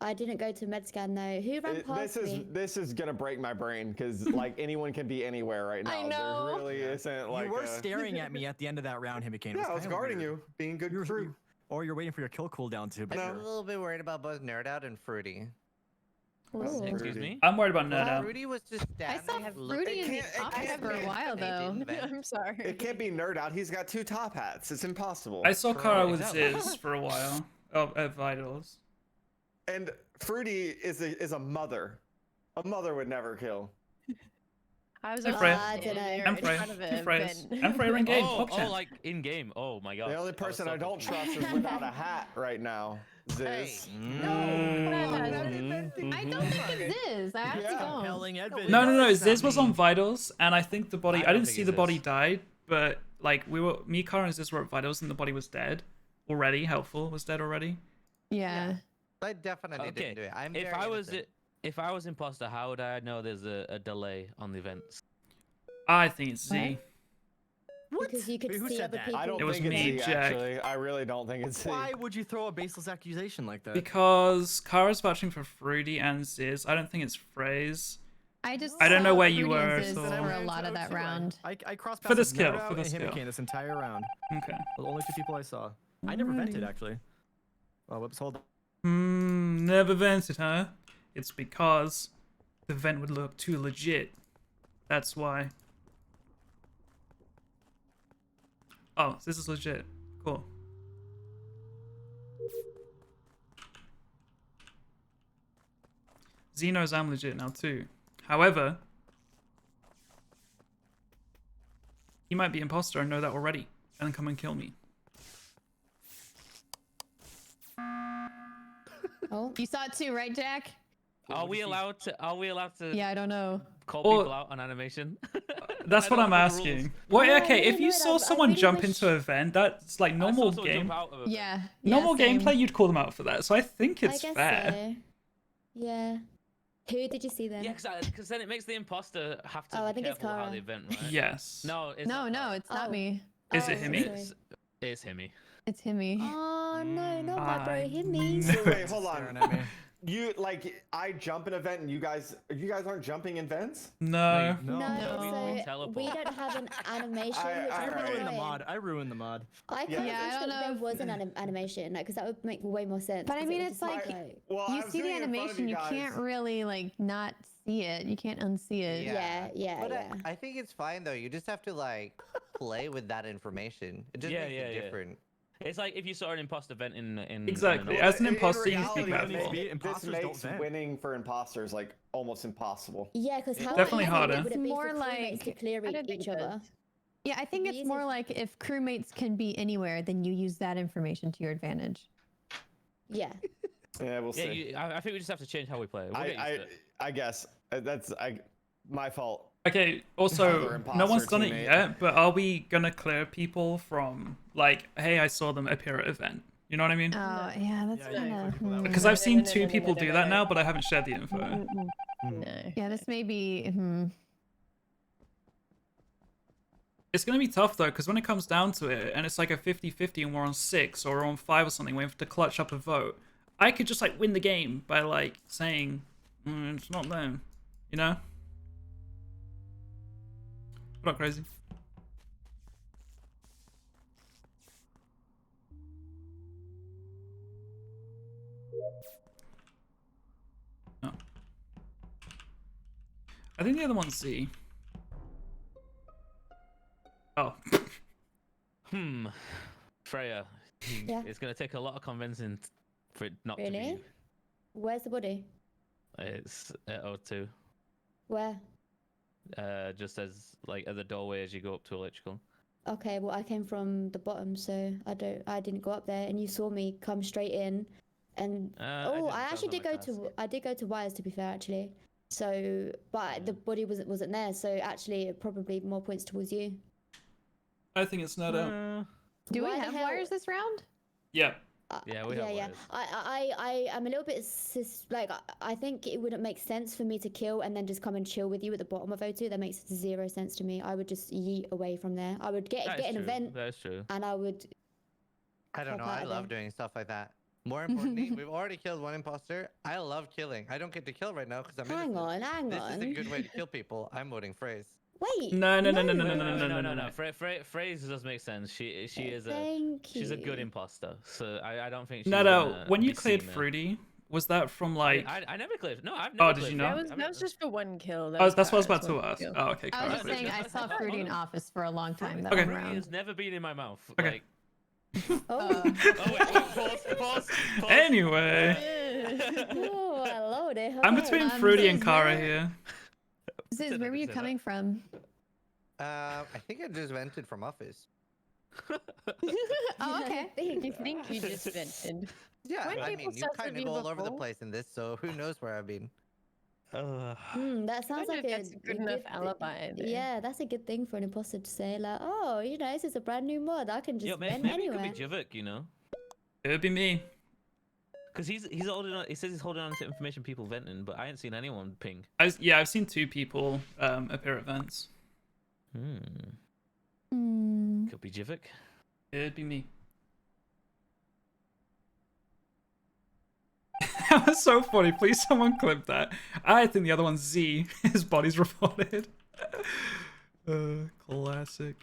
I didn't go to med scan though. Who ran past me? This is gonna break my brain because like anyone can be anywhere right now. I know. There really isn't like you were a- staring at me at the end of that round, Himikane. Yeah, I was guarding you, being good crew. Or you're waiting for your kill cooldown too. But I'm a little bit worried about both Nerd Out and Fruity. Ooh. Excuse me? I'm worried about Nerd Out. Fruity was just I standing. saw Fruity in the top hat for a while though. I'm sorry. It can't be Nerd Out. He's got 2 top hats. It's impossible. I saw Kara with Exactly. Ziz for a while. Oh, at Vitals. And Fruity is a mother. A mother would never kill. I was I'm also Freya. I don't know. there I'm in Freya. front of I'm it, Freya. but- I'm Freya in game. Oh, PogChamp. like in game. Oh my god. The only person I don't trust is without a hat right now. Ziz. I don't think it's Ziz. I actually don't. compelling evidence. No. Ziz was on Vitals, and I think the body. I don't didn't think see it's the body Ziz. died, but like me, Kara, and Ziz were at Vitals, and the body was dead already. Helpful was dead already. Yeah. I definitely Okay. didn't do it. I'm If very I was innocent. if I was imposter, how would I know there's a delay on the events? I think it's Z. Because you could Who see said other that? people. I don't It was think it's me, Z, Jack. actually. I really don't think it's Z. Why would you throw a baseless accusation like that? Because Kara's vouching for Fruity and Ziz. I don't think it's Phrase. I just I don't know saw where you Fruity and were, Ziz so- for a lot of that round. I crossed For paths this with kill, Nerd Out for this and kill. Himikane this entire round. Okay. The only 2 people I saw. I never vented actually. Oh, whoops, hold on. Never vented, huh? It's because the vent would look too legit. That's why. Oh, this is legit. Cool. Z knows I'm legit now too. However, he might be imposter and know that already, and then come and kill me. Oh, You saw it too, right, Jack? Are we allowed to? Are we allowed to Yeah, I don't know. call Or- people out on animation? That's I what don't I'm know the asking. rules. Well, Yeah, I okay, if really you know saw that. I someone really jump wish- into an event, that's like I normal saw someone jump game. out of a- Yeah. Normal same. gameplay, you'd call them out for that. So I think it's I guess fair. so. Yeah. Who did you see then? Yeah, because then it makes the imposter have to Oh, I be think it's careful how Kara. the event, right? Yes. No, it's No, not no, Kara. it's not Oh. me. Is it Oh, Himi? sorry. It's Himmy. It's Himmy. Oh no, not my bro, I Himmy. know. Wait, hold Staring on. at me. You like I jump an event and you guys aren't jumping in vents? No. No, we so teleport. we don't have an animation, I- which I is ruined Ruined the annoying. mod. I ruined the mod. I Yeah. kind Yeah, I of don't wish that there know was an animation, like, because that would make way more sense. But I 'cause it mean, would it's just be like- Well, I You was see the doing it in front of animation, you guys. can't really like not see it. You can't unsee it. Yeah, But yeah. I think it's fine though. You just have to like play with that information. It just Yeah, makes yeah, it yeah. different. It's like if you saw an imposter event in Exactly. in As an In imposter, you speak reality, about maybe it. imposters this don't makes vent. winning for imposters like almost impossible. Yeah, because how Definitely easy harder. would it be More for crewmates like- to clear I don't think each it other? is. Yeah, I think It'd be it's more easy. like if crewmates can be anywhere, then you use that information to your advantage. Yeah. Yeah, we'll Yeah, see. I think we just have to change how we play. We'll get used to it. I guess that's my fault. Okay, Other also, no one's imposter done it teammate. yet, but are we gonna clear people from, like, hey, I saw them appear at event? You know what I mean? Oh, yeah, that's Yeah, you kind include people that way. Because I've seen 2 people do that now, but I haven't shared the info. No. Yeah, this may be. It's gonna be tough, though, because when it comes down to it, and it's like a 50-50 and we're on 6 or we're on 5 or something, we have to clutch up a vote. I could just, like, win the game by, like, saying, it's not them, you know? Not crazy. Oh. I think the other one's Z. Oh. Freya. Yeah. It's gonna take a lot of convincing for it not to be Really? you. Where's the body? It's at O2. Where? Just as like at the doorway as you go up to electrical. Okay, well I came from the bottom, so I didn't go up there, and you saw me come straight in, and I actually did go to wires, to be fair, actually. So, but the body wasn't there, so actually probably more points towards you. I think it's not out. Do we Why the have hell- wires this round? Yeah. Yeah, we have wires. I'm a little bit I think it wouldn't make sense for me to kill and then just come and chill with you at the bottom of O2. That makes zero sense to me. I would just yeet away from there. I would get an event. That's true. And I would. I don't know. pop out I of love there. doing stuff like that. More importantly, we've already killed one imposter. I love killing. I don't get to kill right now because I'm Hang innocent. on. This is a good way to kill people. I'm voting phrase. Wait. No. Phrase does make sense. She is she's a good imposter. So I don't think she's No. When you be cleared seen there. Fruity, was that from like? I never cleared. No, I've never. Oh, did you not? That was just for one kill. Oh, that's what I was about to ask. Oh, okay. I was just Kara. saying I saw Fruity in office for a long time. That Okay. one Fruity round. has never been in my mouth. Okay. Like, Oh. Pause. Anyway, Oh, hello there. I'm Okay. between Fruity and Ziz, Kara here. Ziz, where were you coming from? I think I just vented from office. Oh, okay. You think you just vented? Yeah, When I people mean, you sus kind of of you go all over the before? place in this, so who knows where I've been. That sounds I like don't know if that's a good enough alibi. Then. Yeah, that's a good thing for an imposter to say. Like, oh, this is a brand new mod. I can just Yo, vent maybe anywhere. it could be jvckk, you know? It would be me. Because he's holding on. He says he's holding on to information people venting, but I ain't seen anyone ping. I've seen 2 people appear at events. Could be jvckk. It'd be me. That was so funny. Please, someone clip that. I think the other one's Z. His body's reported. Classic.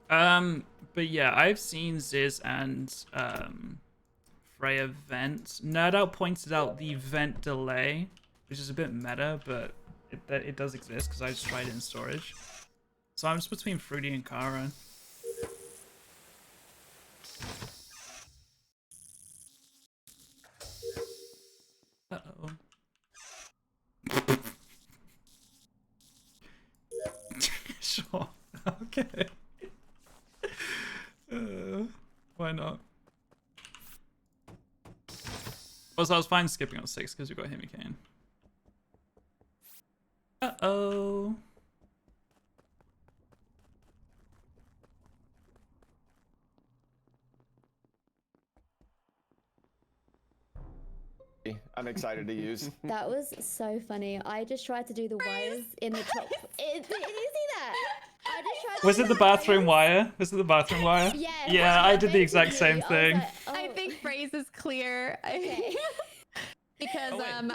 But yeah, I've seen Ziz and Freya vent. Nerdout pointed out the vent delay, which is a bit meta, but it does exist because I just tried it in storage. So I'm just between Fruity and Kara. Uh-oh. Sure. Okay. Why not? Also, I was fine skipping on 6 because we got Himmy Kane. Uh-oh. I'm excited to use. That was so funny. I just tried to do the wires in the top. Did you see that? I just tried to Was do it the bathroom wire? Was it the bathroom wire? Yeah. Yeah, I did the exact same basically, I was thing. like, I oh, think phrase is clear. Okay. Because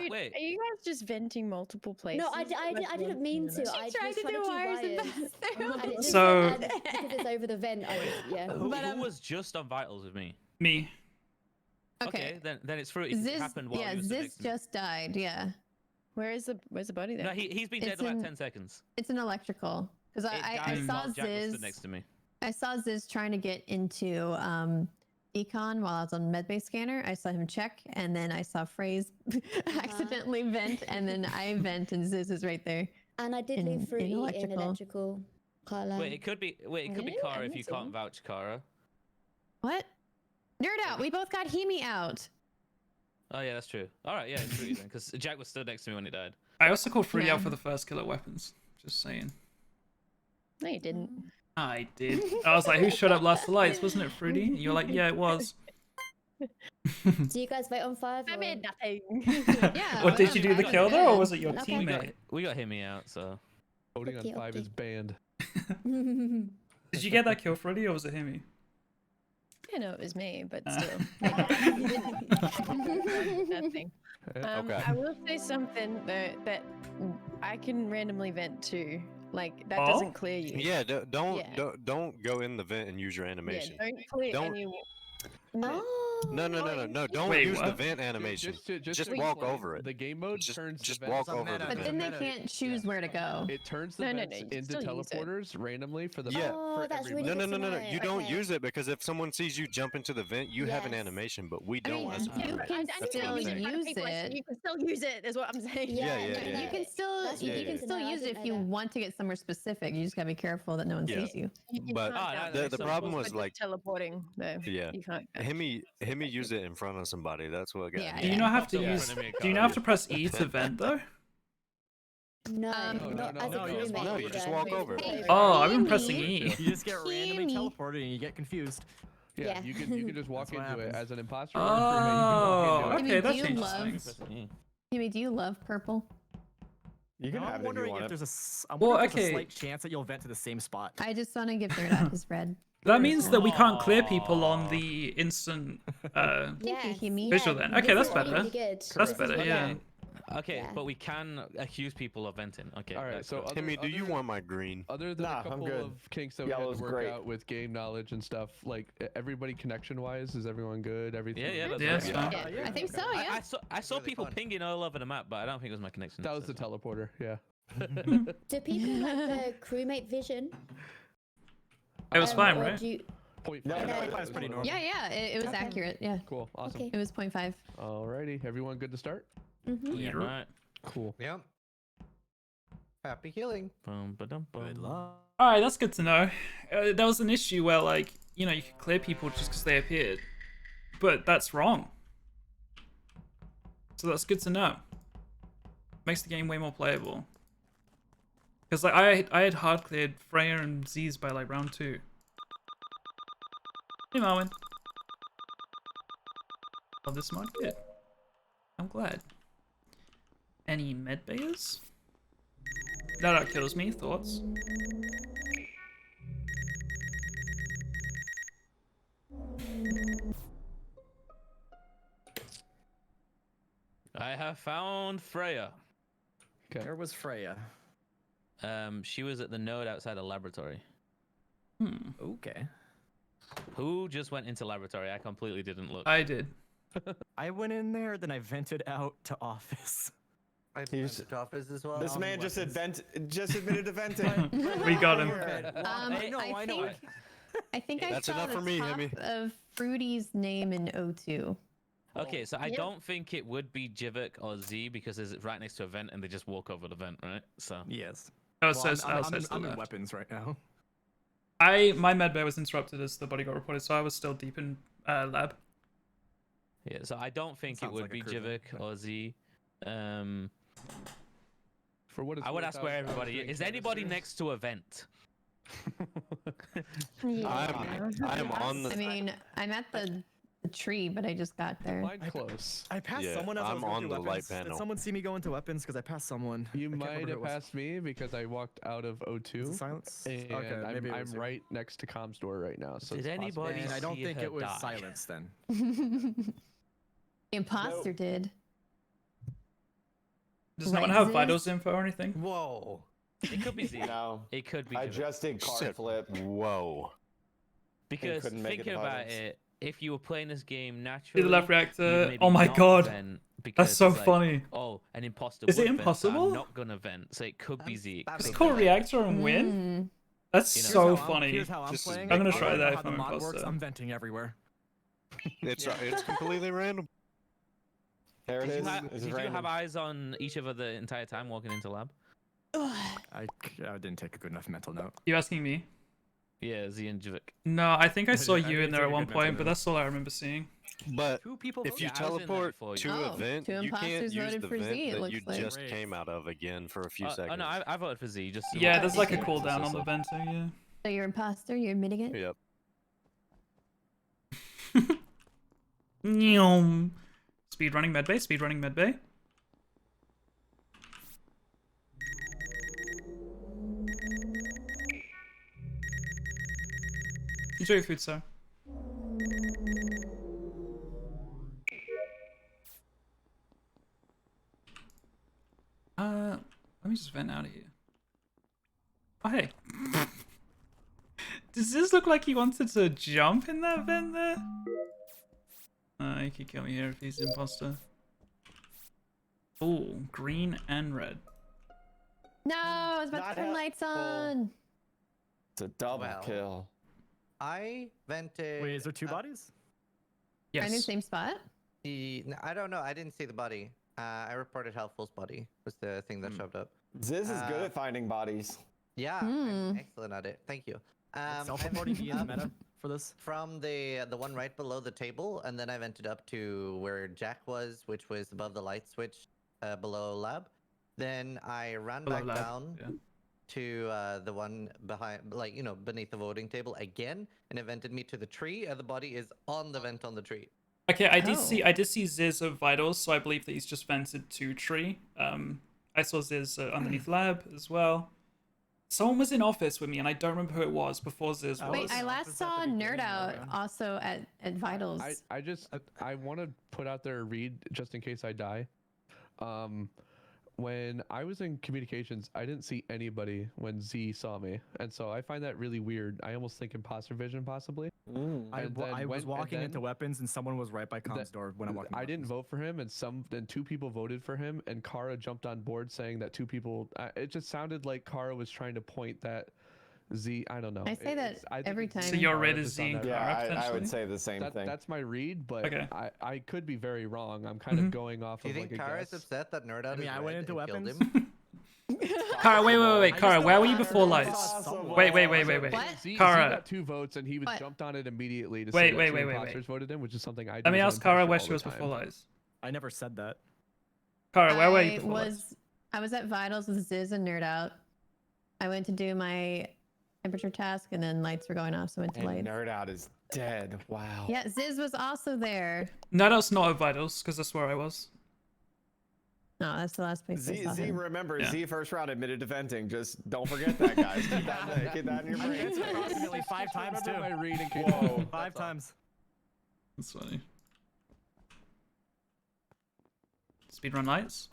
Wait. Are you guys just venting multiple places? No, I didn't mean to. I tried just to do wires in wires. bathroom. And it just So- said, because it's over the vent. Yeah. Who was just on vitals with me? Me. Okay. Then it's Fruity. It Ziz, happened while yeah, he was Ziz next to me. just died. Yeah, Where's the body then? No, he's been dead It's about in- 10 seconds. it's an electrical. Because It I died saw while Jack was Ziz. stood next to me. I saw Ziz trying to get into econ while I was on medbay scanner. I saw him check, and then I saw Phrase accidentally vent, and then I vent, and Ziz is right there. And I did In- leave in Fruity in electrical. electrical. Can't Wait, it could be Really? Kara I if you didn't see can't him. vouch Kara. What? Nerd out. We both got Hemi out. Oh yeah, that's true. All right, yeah, it's Fruity then, because Jack was stood next to me when he died. I also called Fruity Yeah. out for the first kill at weapons. Just saying. No, you didn't. I did. I was like, who showed up last to lights? Wasn't it Fruity? And you were like, yeah, it was. Do you guys vote on 5? I or- made nothing. Yeah. Or well, did you do the I kill was though, or good. was it your Okay. teammate? We got Himmy out, so. Voting on Okay, 5 is okay. banned. Did you get that kill, Fruity, or was it Himmy? I know it was me, but still. Nothing. Okay. I will say something that I can randomly vent too. Like that Oh? doesn't clear you. Yeah, don't Yeah. don't go in the vent and use your animation. Yeah, don't clear Don't- any. Oh. No! Don't Wait, use the what? vent animation. Just to walk explain, over it. The game mode Just turns the walk vents. over the But vent. then they can't choose where to go. It turns the No, vents you into still use it. teleporters randomly for the Yeah. Oh, for that's everybody. really No. good to know. You don't Okay. use it because if someone sees you jump into the vent, you have an Yes. animation, but we I don't mean, as a you player. can That's what still I'm saying. use it. You can still use it, is what I'm saying. Yeah, You can still That's you really can good to still know. I use it didn't if know you that. want to get somewhere specific. You just gotta be careful that no one Yeah. sees you. But the problem was like, teleporting though. yeah, You can't. Himmy use it in front of somebody. That's what got Yeah, me. Do you not have to Yeah. use? Front of me, Do you not have to press E to vent though? No, No, not no, as a no, you just crewmate. walk No, you just walk over. Hey, Oh, I've been Kimmy. pressing E. You just get randomly Kimmy. teleported and you get confused. Yeah, Yeah. you can just walk That's what into it happens. as an imposter or a crewmate. You can walk Oh, into it. okay, that do you changes love- things. Kimmy, do you love purple? You can No, have I'm it if you wondering want if it. there's a, s- I'm Well, wondering if there's okay. a slight chance that you'll vent to the same spot. I just want to give Third Eye his red. That means that we can't clear people on the instant. Thank you, Yes, Kimmy. Visual then. Okay, this that's is really, better. really good. That's This is better, really yeah. good. Okay, Yeah. but we can accuse people of venting. Okay. All right, that's so cool. Timmy, do you want my green? Other than Nah, a I'm couple good. of kinks that we had Yellow's to work great. out with game knowledge and stuff, like everybody connection-wise, is everyone good? Everything? Yeah, that's Yeah, it's right. fine. Yeah, I think so. I Yeah. saw Really people fun. pinging all over the map, but I don't think it was my connection. That was the teleporter. Yeah. Do people like the crewmate vision? It was fine, or right? do you- Point No, five. no, That no, was pretty no. normal. Yeah, it was Okay. accurate. Yeah, Cool. Awesome. Okay. it was 0.5. Alrighty, everyone good to start? Mhm. Yeah, right. Cool. Yep. Happy healing. Boom, ba-dum, boom. Good luck. All right, that's good to know. There was an issue where, like, you know, you could clear people just because they appeared, but that's wrong. So that's good to know. Makes the game way more playable. Because like I had hard cleared Freya and Z's by like round 2. Hey Marwin. Oh, this mod good. I'm glad. Any med bayers? That kills me. Thoughts? I have found Freya. There was Freya. She was at the node outside the laboratory. Okay. Who just went into laboratory? I completely didn't look. I did. I went in there, then I vented out to office. I He's- vented office as well. This on man just weapons. just admitted to venting. We got him. I know, I know. I think I That's saw enough the for me, top Hemi. of Fruity's name in O2. Okay, so I Yep. don't think it would be Jivok or Z because it's right next to a vent and they just walk over the vent, right? So Yes. Oh, Well, so I'm in weapons right now. my medbay was interrupted as the body got reported, so I was still deep in lab. yeah, so I don't think it Sounds would like a be crew Jivok vent. or Z. For what it's I would worth, ask where I was everybody doing is. Anybody chemistry. next to a vent? I'm on the. I mean, I'm at the tree, but I just got there. Mine close. I passed Yeah, someone as I was I'm going on through the light weapons. panel. Did someone see me go into weapons? Because I passed someone. You I can't might remember who have it was. passed me because I walked out of Was O2. it silence? And Okay, maybe it I'm was you. right next to comms door right now. So Did it's possible. anybody And I don't see think her it was die? silence then. The imposter did. Does no one have Raises? vitals info or anything? Whoa. It could be Z. No, It could be I Jivok. just did card Shit. flip. Whoa. Because couldn't make it thinking about vitals. it, if you were playing this game See naturally, the left you'd reactor. maybe Oh my not god. vent because That's so it's like, funny. Oh, an imposter. Is it would vent, so impossible? I'm not gonna vent, so it could be Z. That's Just a call good reactor and win? Mm. That's You know. so Here's how funny. Here's how I'm This is playing. I'm gonna I try don't know that how if the I'm mod works. imposter. I'm venting everywhere. It's completely random. There it Did is. you, This is did you random. have eyes on each other the entire time walking into lab? I didn't take a good enough mental note. You asking me? Yeah, Z and Jivok. No, I think I saw Yeah, I you really in there took at a one good point, mental but note. that's all I remember seeing. But Two people. if you Yeah, I was in there teleport before you. to Oh, a vent, two you can't imposters use voted the for vent Z, it that looks you like. just Great. came out of again for a few seconds. Oh no, I voted for Z. Just Yeah, there's like a Okay. cooldown on the venting, yeah. So you're imposter, you're admitting it? Yep. Nyom. Speedrunning medbay, speedrunning medbay. Enjoy your food, sir. Let me just vent out of here. Oh, hey. Does this look like he wanted to jump in that vent there? He could kill me here if he's the imposter. Oh, green and red. No, I was about Not to turn lights on. It's a double Well. kill. I vented. Wait, is there two bodies? Are in the Yes. same spot? I don't know. I didn't see the body. I reported Helpful's body was the thing that showed up. Ziz is good at finding bodies. Yeah, I'm excellent at it. Thank you. Self-reporting be in the meta for this? From the one right below the table, and then I vented up to where Jack was, which was above the light switch below lab. Then I ran Below back lab, down yeah. to the one behind, like, you know, beneath the voting table again, and it vented me to the tree, and the body is on the vent on the tree. Okay, I did see Ziz of vitals, so I believe that he's just vented to tree. I saw Ziz underneath lab as well. Someone was in office with me, and I don't remember who it was before Ziz was. Wait, I last saw Nerd Out also at Vitals. I want to put out there a read just in case I die. When I was in communications, I didn't see anybody when Z saw me, and so I find that really weird. I almost think imposter vision, possibly. I was walking into weapons, and someone was right by comms door when I'm walking. I didn't vote for him, and two people voted for him, and Kara jumped on board saying that two people. It just sounded like Kara was trying to point that Z. I don't know. I say that every time. So your red is Z and Kara, Yeah, I potentially? would say the same thing. That's my read, but Okay. I could be very wrong. I'm kind of going off Do you of think like a Kara's guess. upset that Nerd Out I mean, is I went red into and killed weapons. him? Kara, wait, Kara, where were you before lights? Possible. Wait. What? Z Kara. got 2 votes, and he was What? jumped on it immediately to Wait, say wait, that two wait, wait, imposters wait. voted him, which is something I do. Let me as an ask Kara imposter where all she the was time. before lights. I never said that. Kara, where were you before lights? I was at Vitals with Ziz and Nerd Out. I went to do my temperature task, and then lights were going off, so I went to And lights. Nerd Out is dead. Wow. Yeah, Ziz was also there. No, that's not at vitals, because that's where I was. No, that's the last place I saw Z him. remember, Yeah. Z first round admitted to venting. Just don't forget that, guys. Keep that in your brain. It's approximately 5 times too. My read in case Whoa. 5 times. That's funny. Speedrun lights?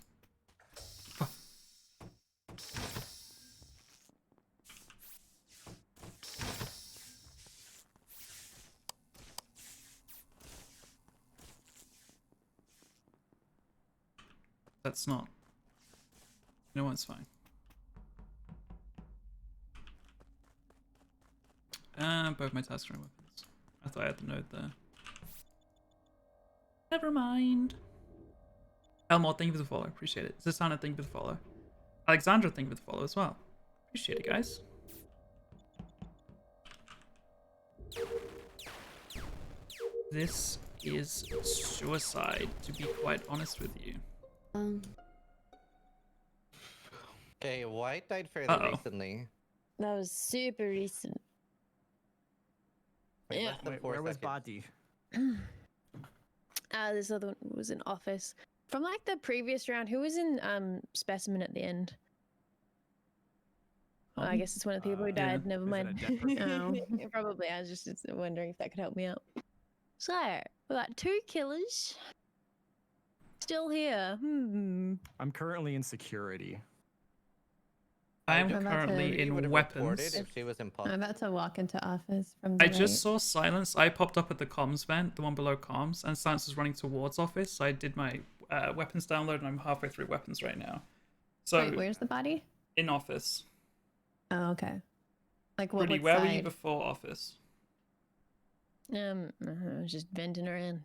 That's not. No one's fine. Both my tasks are in weapons. I thought I had the node there. Never mind. Elmore, thank you for the follow. Appreciate it. Zisana, thank you for the follow. Alexandra, thank you for the follow as well. Appreciate it, guys. This is suicide, to be quite honest with you. Okay, White died fairly recently. That was super recent. Wait, Yeah. less than Wait, 4 where was seconds. Bati? This other one was in office. From like the previous round, who was in specimen at the end? Oh, I guess it's one of the people who died. Never Is it mind. a dead person? Probably. I was just wondering if that could help me out. So we got 2 killers still here. I'm currently in security. I am I'm about currently to- You would in have reported weapons. if she was I'm imposter. about to walk into office from the I just right. saw Silence. I popped up at the comms vent, the one below comms, and Silence was running towards office. So I did my weapons download, and I'm halfway through weapons right now. So Wait, where's the body? in office. Oh, okay. Like what? Rudy, What where were you side? before office? I was just venting around.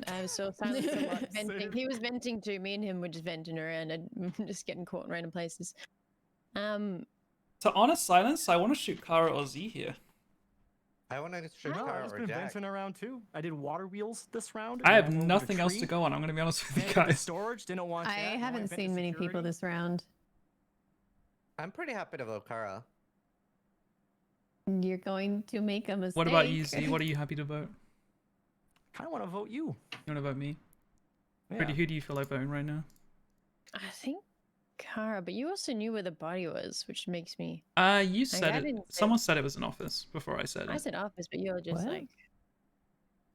I was so silent a lot. Venting. He was venting too. Me and him were just venting around and just getting caught in random places. To honest Silence, I want to shoot Kara or Z here. I want to shoot No, Kara I've or been Jack. venting around too. I did water wheels this round. I and have went over nothing the else to tree, go on. I'm going to be honest with you vented the guys. storage, didn't want I that. Now haven't vented seen many people security. this round. I'm pretty happy to vote Kara. You're going to make a mistake. What about you, Z? What are you happy to vote? Kind of want to vote you. You want to vote me? Yeah. Rudy, who do you feel like voting right now? I think Kara, but you also knew where the body was, which makes me. You said I it. didn't say- Someone said it was in office before I said I it. said office, but you're just What? like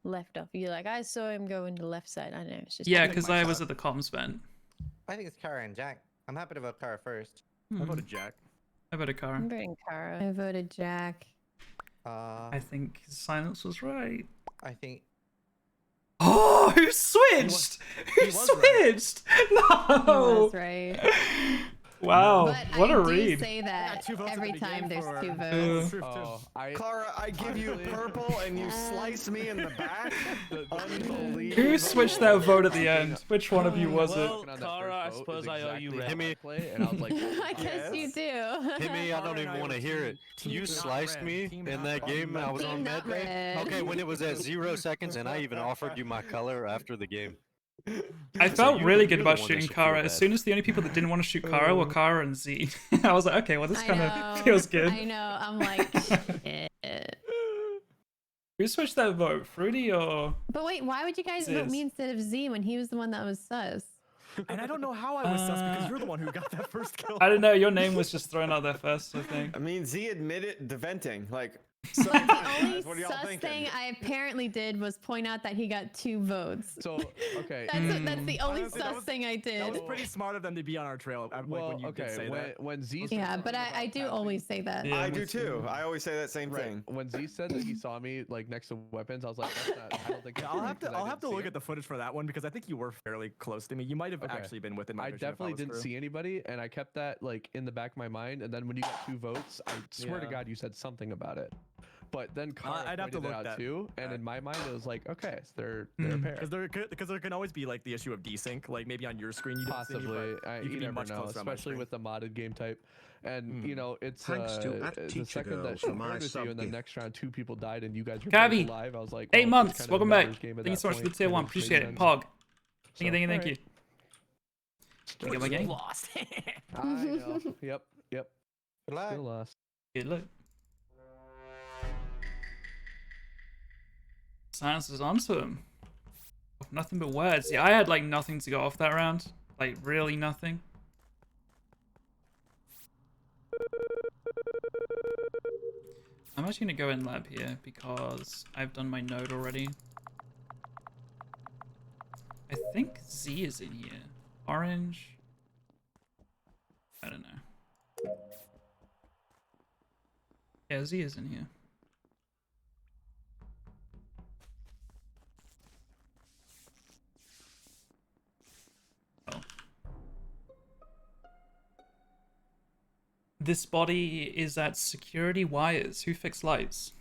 left off. You're like, I saw him go into the left side. I don't know. It's just Yeah, think because I was myself. at the comms vent. I think it's Kara and Jack. I'm happy to vote Kara first. I voted Jack. I voted Kara. I'm voting Kara. I voted Jack. I I think Silence was right. think Oh! Oh, who switched? Who he was right. switched? He No. was right. Wow, But what I a do read. say that 2 votes at every the time beginning there's for- 2 Yeah. votes. Truth, Oh, Clara, I give you honestly- purple and you slice me in the back. Unbelievable. Who switched that vote at the end? Which one of you was it? Well, Cara, I suppose I owe you red. Himmy. Play, and I was like, I guess you do. Himmy, I don't Connor and even I want to were hear it. team You not sliced red. me Team in not that red. game. I was Team on not med bay. red. Okay, when it was at 0 seconds, and I even offered you my color after the game. I So felt you're really the- good you're the about one that shooting should feel Kara. As bad. soon as the only people that didn't want to shoot Kara were Kara and Z, I was like, okay, well this I kind know. of feels good. I know. I'm like, shit. Who switched that vote? Fruity or? But wait, why would you guys vote Ziz. me instead of Z when he was the one that was sus? And I don't know how I was sus because you're the one who got that first kill. I don't know. Your name was just thrown out there first, I think. I mean, Z admitted to venting. Like, The so many times, only guys, what are y'all sus thinking? thing I apparently did was point out that he got 2 votes. so okay. That's the only Honestly, that sus was- thing I did. That was pretty smart of them to be on our trail. Like, Well, when you did say that. when Z Yeah, but I do always say that. Yeah, I do me too. I always say that same thing. when Z said that he saw me like next to weapons, I was like, that's not, I don't think. Yeah, I'll have to look at the footage for that one because I think you were fairly close to me. You might have actually been within my I vision if definitely was didn't through. see anybody, and I kept that like in the back of my mind. And then when you got 2 votes, I swear to Yeah. God, you said something about it. But then Kara I'd have to pointed it look out that- too, and that. in my mind, it was like, okay, so they're a pair. Because there can always be like the issue of desync. Like maybe on your screen you don't see me, Possibly, but you can be never much know, closer on my especially screen. with the modded game type. And you know, it's Thanks to the @teacher second girl that she for my paired with you, and then sub next round 2 people died, and you guys were Gavi, both alive. I was like, 8 oh, it's months. kind of Welcome a back. numbers game at Thank you that so much for the point, tier and 1. it made Appreciate it. sense. Pog. So, Thank you. alright. You get my game? Lost. I know. Yep. Good luck. Still lost. Good look. Silence is onto him. Nothing but words. Yeah, I had like nothing to go off that round. Like really nothing. I'm actually gonna go in lab here because I've done my node already. I think Z is in here. Orange. I don't know. Yeah, Z is in here. Oh. This body is at security wires. Who fixed lights?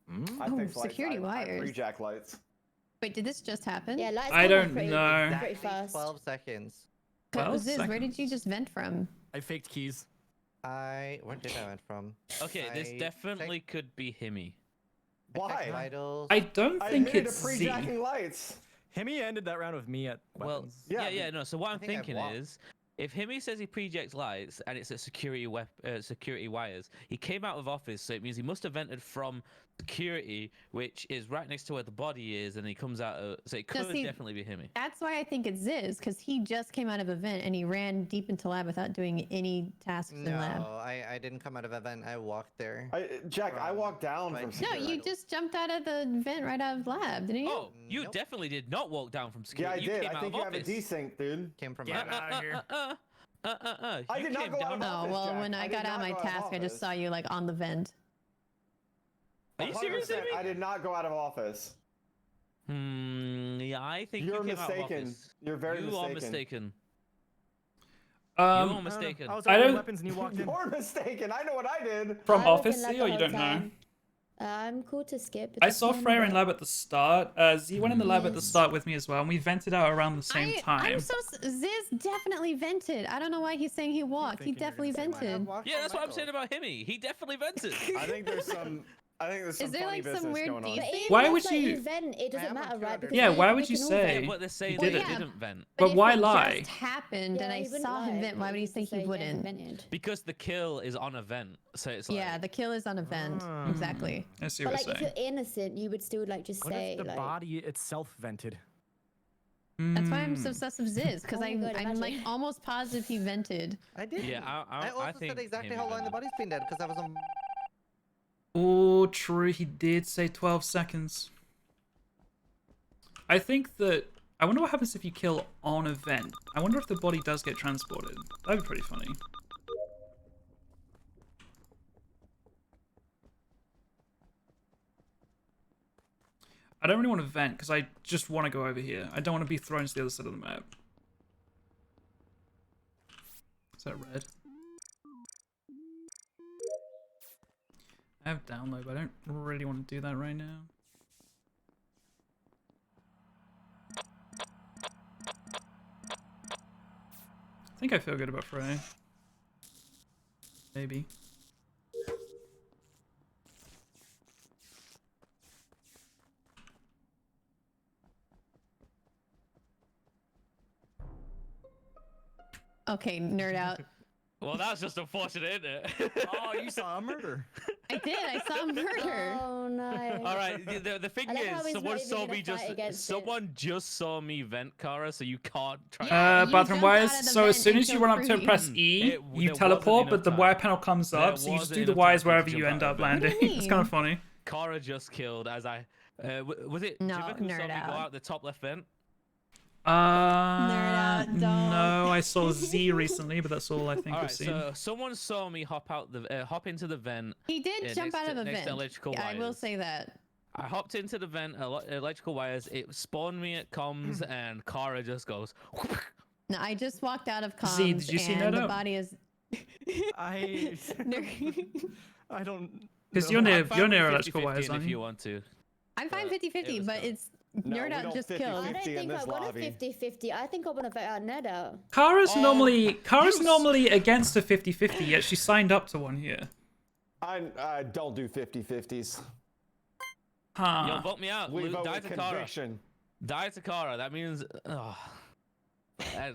I Oh, fixed lights. security I wires. pre-jack lights. Wait, did this just happen? Yeah, lights I come on don't pretty, know. pretty fast. 12 seconds. What was this? 12 Where did you seconds. just vent from? I faked keys. Where did I went from? Okay, this I definitely could be Himmy. Checked Why? vitals. I don't I think admitted it's to Z. pre-jacking lights. Himmy ended that round with me at Well, weapons. yeah, no. So what I'm think I've thinking walked. is, if Himmy says he projects lights and it's at security security wires, he came out of office, so it means he must have entered from security, which is right next to where the body is, and he comes out. So it could see, definitely be Himmy. That's why I think it's Ziz, because he just came out of a vent and he ran deep into lab without doing any tasks in No, lab. I didn't come out of a vent. I walked there. Jack, I walked down from No, security. you just jumped out of the vent right out of lab, didn't you? Oh, you Nope. definitely did not walk down from Yeah, I security. You did. came I out think of you have a office. desync, dude. Came from Get my out of here. I You did not came go out down- of Oh, office, well, Jack. when I did got out not my go of task, I just office. saw you like on the vent. Are you serious, 100%, Himmy? I did not go out of office. Yeah, I think You're you came out of mistaken. office. You're very You are mistaken. You are Um, I don't know. mistaken. I was I over don't- weapons and you walked in. You're mistaken. I know what I did. from I was office in lab Z, the or you whole don't know? time. I'm cool to skip. I it's saw fine, Freya in but- lab at the start. Z went in the lab at the Yes. start with me as well, and we vented out around the same time. I'm so Ziz definitely vented. I don't know why he's saying he walked. He thinking you're definitely gonna say vented. Yeah, that's what I'm saying about Himmy. He definitely vented. I think there's some. I think there's some Is there, funny like, some business weird going on. But even Why if, would like, you- vent? It doesn't matter, right? Because Yeah, we- why we would you can all say- vent. But they're saying did that it. he didn't vent. But why if it lie? just happened Yeah, and I he wouldn't saw him lie, vent, why but would he he's say just he saying wouldn't? vented. Because the kill is on a vent, so it's like. Yeah, the kill is on a vent. Exactly. I see But what like, you're if saying. you're innocent, you would still like just What say if the like. body itself vented? That's why I'm Mm. so obsessed with Ziz, because Oh my God, I'm like imagine. almost positive he vented. I did. Yeah, I also think said exactly Himmy how long the vented. body's been dead because I was on. Oh, true. He did say 12 seconds. I think that... I wonder what happens if you kill on a vent. I wonder if the body does get transported. That'd be pretty funny. I don't really want to vent because I just want to go over here. I don't want to be thrown to the other side of the map. Is that red? I have download, but I don't really want to do that right now. I think I feel good about Frey. Maybe. Okay, nerd out. Well, that's just unfortunate, isn't it? Oh, you saw a murder. I did. I saw a murder. Oh no. All right. The thing I like how is, he's someone not even saw gonna me fight against it. someone just saw me vent, Kara, so you can't try. Yeah, you Bathroom jumped out wires. of the So as vent soon and as you killed run up to Free. press E, There you wasn't teleport, enough but the time. wire panel comes There up, so you just wasn't do the enough wires time for you to wherever you jump end out up of the vent. landing. It's kind of funny. Kara just killed as I. Was it No, Jivik who saw nerd me go out. out the top left vent? out, don't. No, I saw Z recently, but that's all I think All I've right, seen. so someone saw me hop into the vent. He did jump next out to- of a next to vent. electrical Yeah, I will wires. say that. I hopped into the vent, electrical wires. It spawned me at comms, and Kara just goes. No, I just walked out of comms, Z, did you see and Nerd the Out? body is. I don't. Because know. you're I'm fine near with electrical 50-50 wires, if aren't you you? want to. I'm fine But 50-50, it was but done. it's No, nerd we out don't just 50-50. killed. I don't in think this I want a lobby. 50-50. I think I want to vote out Ned out. Kara's Oh, normally against a 50-50, yet she signed up to one here. I don't do 50-50s. Yo, Huh. vote me out. We vote Die with to Kara. conviction. Die to Kara. That means.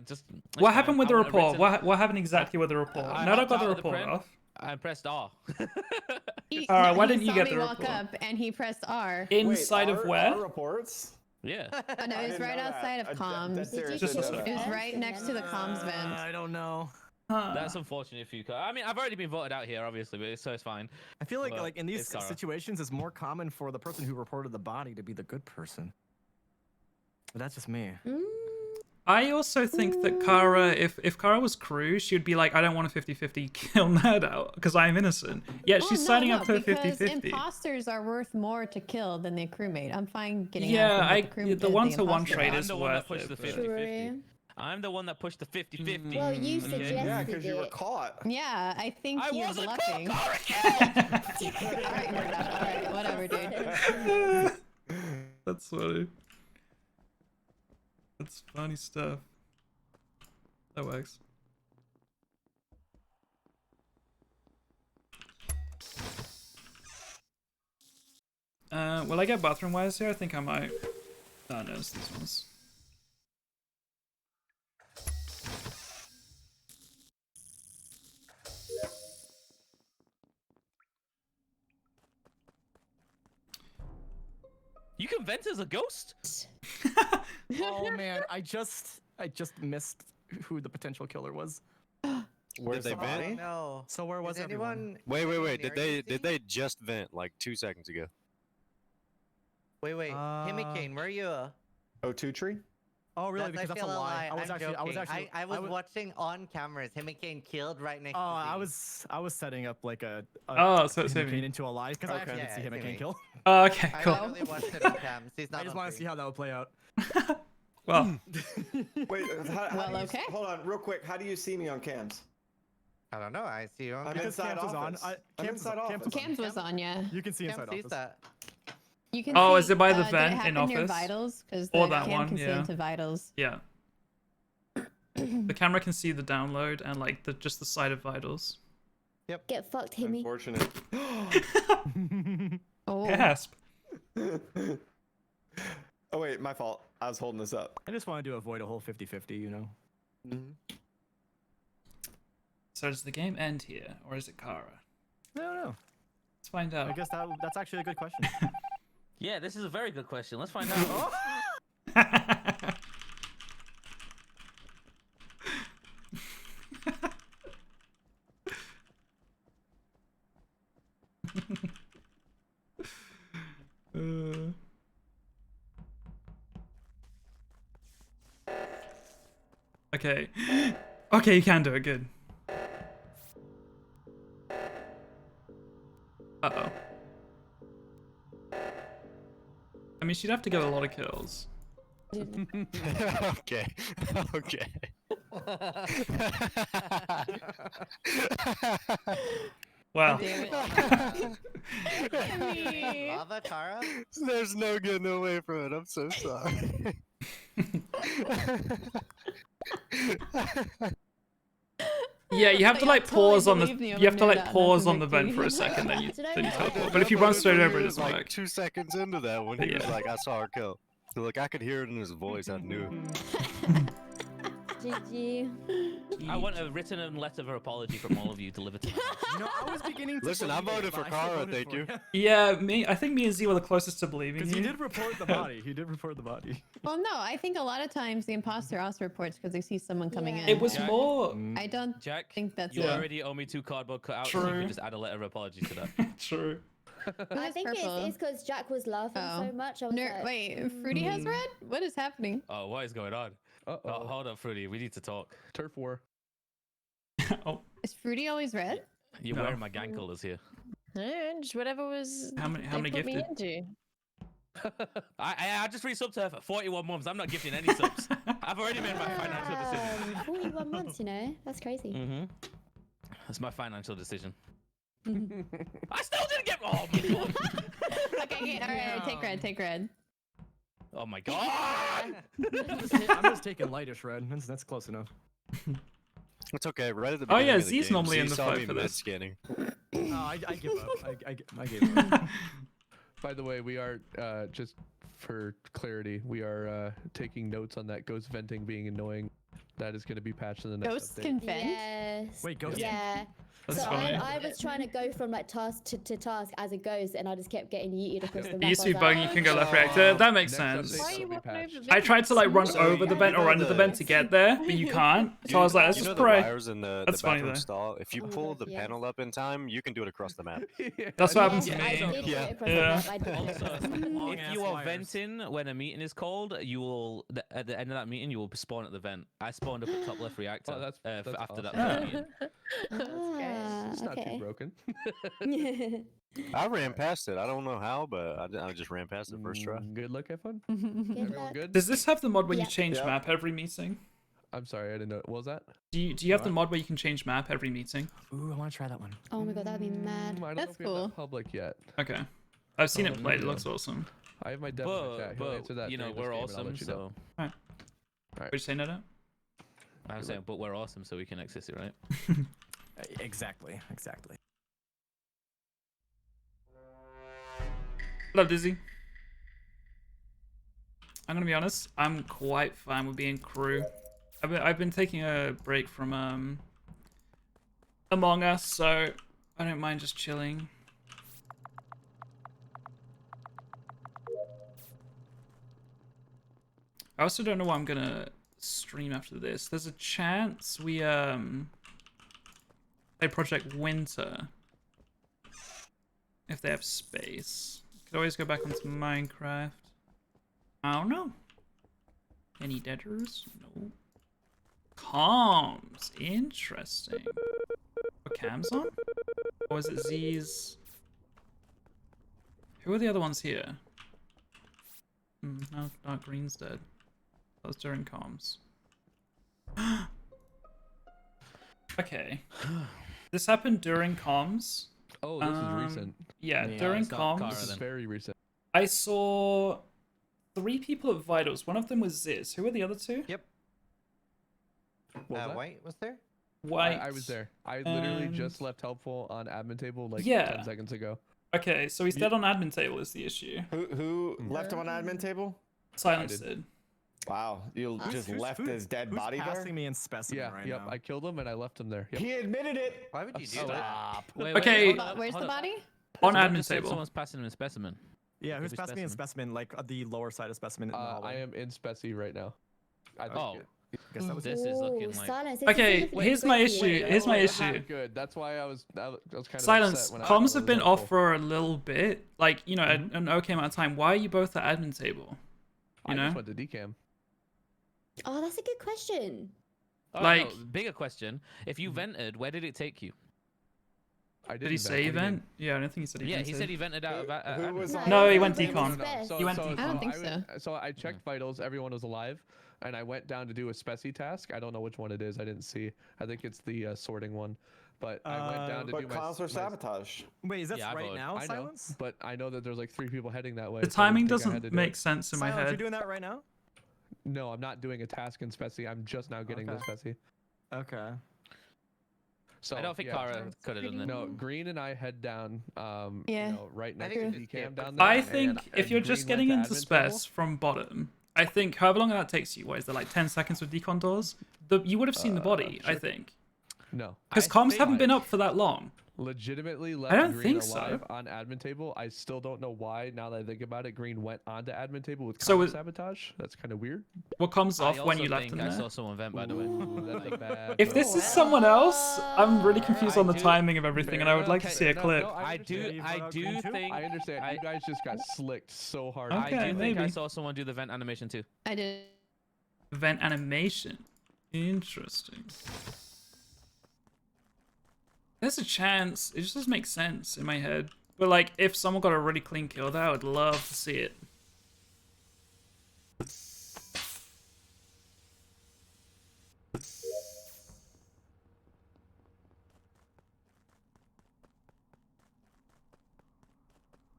Just. What happened with the I want a report? written- What happened exactly with the report? I Nerd hopped got the out of the report print. off. I pressed R. Alright, why he didn't you saw get me the walk report? up, and he pressed R. Inside Wait, of our where? reports? Yeah. Oh, no, I it was didn't right know that. outside of I comms. dead serious Just didn't a know It was that. right next to the comms vent. I don't know. Huh. That's unfortunate for you, Kara. I mean, I've already been voted out here, obviously, but so it's fine. I feel like Well, in these it's Kara. situations, it's more common for the person who reported the body to be the good person. But that's just me. I also think that Kara, if Kara was crew, she would be like, I don't want a 50-50, kill Nerd out, because I'm innocent. Yet she's signing up to a because 50-50. imposters are worth more to kill than the crewmate. I'm fine getting Yeah, out the one-to-one imposter trade out. is I'm the one that worth pushed it. the but- 50-50. I'm the one that pushed the 50-50. Well, you Okay. suggested Yeah, because you were it. caught. Yeah, I think I you're wasn't bluffing. caught, All right, nerd out. All right, whatever, dude. That's funny. That's funny stuff. That works. Will I get bathroom wires here? I think I might. Oh no, it's these ones. You can vent as a ghost? Oh man, I just missed who the potential killer was. Where's they the vent? body? No. So where was Is everyone? anyone? Wait. near Did anything? they just vent like 2 seconds ago? Wait. Himikane, where are you? O2 tree? Oh really? That's, Because that's a feel lie. I was I'm actually. joking. I was wa- watching on cameras. Himikane killed right next Oh, to Z. I was setting up like a Oh, so it's Himikane him. into a lie because I Okay. actually did see Yeah, Himikane it's kill. Oh, okay, I cool. literally watched it on cams. He's not I just on want to screen. see how that would play out. Well, Wait, how Well, do you, okay. hold on, real quick. How do you see me on cams? I don't know. I see you on I'm cams. Because inside Cams was on. office. I- I'm Cams inside was- Cams office. was on. Cams was on, yeah. You can see Cam inside sees office. that. You can Oh, see, is it by the did it vent in happen near office? vitals? Because Or the that cam one, can see yeah. into vitals. yeah. The camera can see the download and like just the side of vitals. Get fucked, Himmy. Unfortunate. Oh, Gasp. Oh wait, my fault. I was holding this up. I just wanted to avoid a whole 50-50, you know. So does the game end here, or is it Kara? I don't know. Let's find I out. guess that's actually a good question. Yeah, this is a very good question. Let's find out. Okay. Okay, you can do it. Good. Uh-oh. I mean, she'd have to get a lot of kills. Okay. Okay. Wow. Damn it. Lava, Tara? There's no getting away from it. I'm so sorry. Yeah, you have to But like y'all totally pause on the. believe me You over have to there, like that's pause a on the vent for a victory. second, then you Did I teleport. But if you run straight over, it doesn't like work. 2 seconds into that when he was Yeah. like, "I saw her kill." So, like I could hear it in his voice. I knew. GG. I want a written letter of apology from all of you delivered to my house. You know, I was beginning to Listen, I believe it, voted for but I still Kara, voted thank for you. Yeah, I think me and Z were the closest to believing Because you. he did report the body. He did report the body. Well, no, I think a lot of times the imposter also reports because they see someone coming Yeah. in. It was Jack? more. I don't Jack, think that's you it. already owe me 2 cardboard cutouts. So you True. can just add a letter of apology to that. True. I is think purple? it's because Jack was laughing so much. I was like, Wait, Fruity has red? What is happening? Oh, what is going on? Oh, hold up, Fruity. We need to talk. Turf war. Oh, Is Fruity always red? You're No. wearing my gang colours here. Just whatever was. How many put me gifted? into. I just resubbed her for 41 months. I'm not gifting any subs. I've already made my financial decision. 41 months, you know? That's crazy. Mm-hmm. That's my financial decision. I still didn't get. Oh my god. Okay, all right, take red. Oh my god. I'm just taking lightish red. That's close enough. It's okay. Right at the Oh, beginning yeah, of the Z's game, normally Z in the saw fight me for med this. scanning. Oh, I give up. I gave up. By the way, we are just for clarity, we are taking notes on that ghost venting being annoying. That is going to be patched in the next Ghosts update. can vent? Yes. Wait, ghost? Yeah. That's so funny. I was trying to go from like task to task as a ghost, and I just kept getting yeeted across the map. It used to be I was like, buggy, you can go left, right. That makes sense. update Why are will you be walking patched. over I tried to like run So, over the vent or you know under the the- vent to get there, but you can't. So I was like, let's you know just the pray. wires in the That's funny, bathroom though. stall. If you Oh my pull God, the yes. panel up in time, you can do it across the map. That's what happened yes, to I me. did do Yeah. it across Yeah. the map. I did. Also, if you are wires. venting when a meeting is called, you will at the end of that meeting you will spawn at the vent. I spawned up at top left reactor. Oh, that's after awesome. that Yeah. meeting. Ah, It's not too okay. broken. I ran past it. I don't know how, but I just ran past it first try. Good luck, have fun. Good Everyone luck. good? Does this have the mod where you Yeah. change Yep. map every meeting? I'm sorry, I didn't know. What was that? Do you have the mod where you can change map every meeting? Ooh, I want to try that one. Oh my god, that'd be mad. I don't That's know if we have cool. that public yet. Okay. I've seen Oh, it played. It yeah. looks awesome. I have my dev in the chat. He'll answer that you know during this we're game, and I'll awesome. let you know. So What'd you say, Neda? I'm saying, but we're awesome, so we can access it, right? Exactly. Hello, Dizzy. I'm gonna be honest. I'm quite fine with being crew. I've been taking a break from Among Us, so I don't mind just chilling. I also don't know what I'm gonna stream after this. There's a chance we play Project Winter if they have space. Could always go back onto Minecraft. I don't know. Any deaders? No. Comms. Interesting. Are cams on? Or is it Z's? Who are the other ones here? No, Dark Green's dead. That was during comms. Okay. This happened during comms. Oh, this is recent. Yeah, Yeah, during it's not Kara comms. This is very recent. I saw 3 people at Vitals. One of them was Ziz. Who were the other 2? Yep. What was that? White was there? White. I was there. I literally and- just left helpful on admin table like Yeah. 10 seconds ago. Okay, so he's dead on admin table is the issue. Who left him on admin table? Silence did. did. Wow, you just left his dead body who's there? passing me in specimen Yeah, right yep. now? I killed him and I left him there. Yep. He admitted it. Why would you do Oh, that? Wait, Okay. hold up, Where's hold the up. body? On Someone admin just said table. Someone's passing him a specimen. Yeah, who's Who's passing me in specimen? specimen? Like the lower side of specimen. In the I hallway. am in Speci right now. I think Oh, Guess that was this is looking Ooh, like. silence. Okay, here's my issue. Here's my That's issue. not good. That's why I was kind of Silence. upset when I Comms have was been helpful. off for a little bit. Like, you know, an okay amount of time. Why are you both at admin table? You I know? just went to decam. Oh, that's a good question. Oh, like- no, bigger question. If you vented, where did it take you? I Did he didn't say vent. What do you mean? event? Yeah, I don't think he said he Yeah, vented. he said he vented out of. Who was on No, the he went event? decon. Space. He went so, decon. I don't think so I checked vitals. Everyone was alive, and I went down to do a specie task. I don't know which one it is. I didn't see. I think it's the sorting one. But I went down to do But my. cons were sabotage. Wait, is that Yeah, I right voted. now, I know, Silence? but I know that there's like 3 people heading that way. The so I timing didn't think I had doesn't to do make it. sense in my Silence, you're head. doing that right now? No, I'm not doing a task in specie. I'm just now getting the Okay. specie. Okay. So I don't think yeah. Kara could have done that. No, Green and I head down. Yeah. You know, right next think to we DCAM just down skip there. I and- think if you're just getting into spec from bottom, I think however long that takes you, what is there like 10 seconds with decon doors? You would have seen the body, I sure. think. No. Because I comms think- haven't been up for that long. Legitimately left don't Green think so. alive on admin table. I still don't know why. Now that I think about it, Green went onto admin table with So comm sabotage. That's kind of weird. What comes off I when also you left think in I there? saw someone vent, by the way. Ooh, that's a bad. If this is someone else, I'm really confused I on the do- timing of everything, and I would like to Okay, see a no, clip. no, I do Green too? think I understand. I- You guys just got slicked so hard. Okay. I do think I maybe. saw someone do the vent animation too. I did. Event animation. Interesting. There's a chance. It just doesn't make sense in my head. But like, if someone got a really clean kill there, I would love to see it.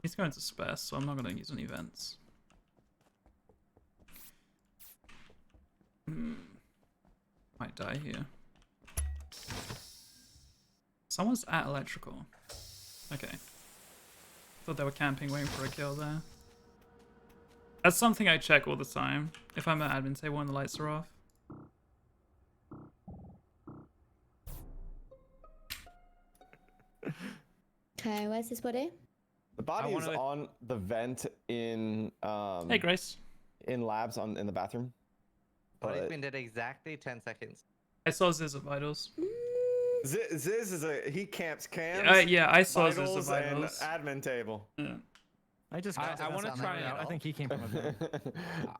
He's going to space, so I'm not going to use any events. Might die here. Someone's at electrical. Okay. Thought they were camping, waiting for a kill there. That's something I check all the time. If I'm at admin table and the lights are off. Okay, where's this body? The body is wanna- on the vent in Hey, Grace. in labs in the bathroom. Body's But been dead exactly 10 seconds. I saw Ziz at Vitals. Ziz is he camps cams. Yeah, I saw Ziz at vitals, and Vitals. admin table. Yeah. I just. I got to wanna that try out. it I think he came from a vent.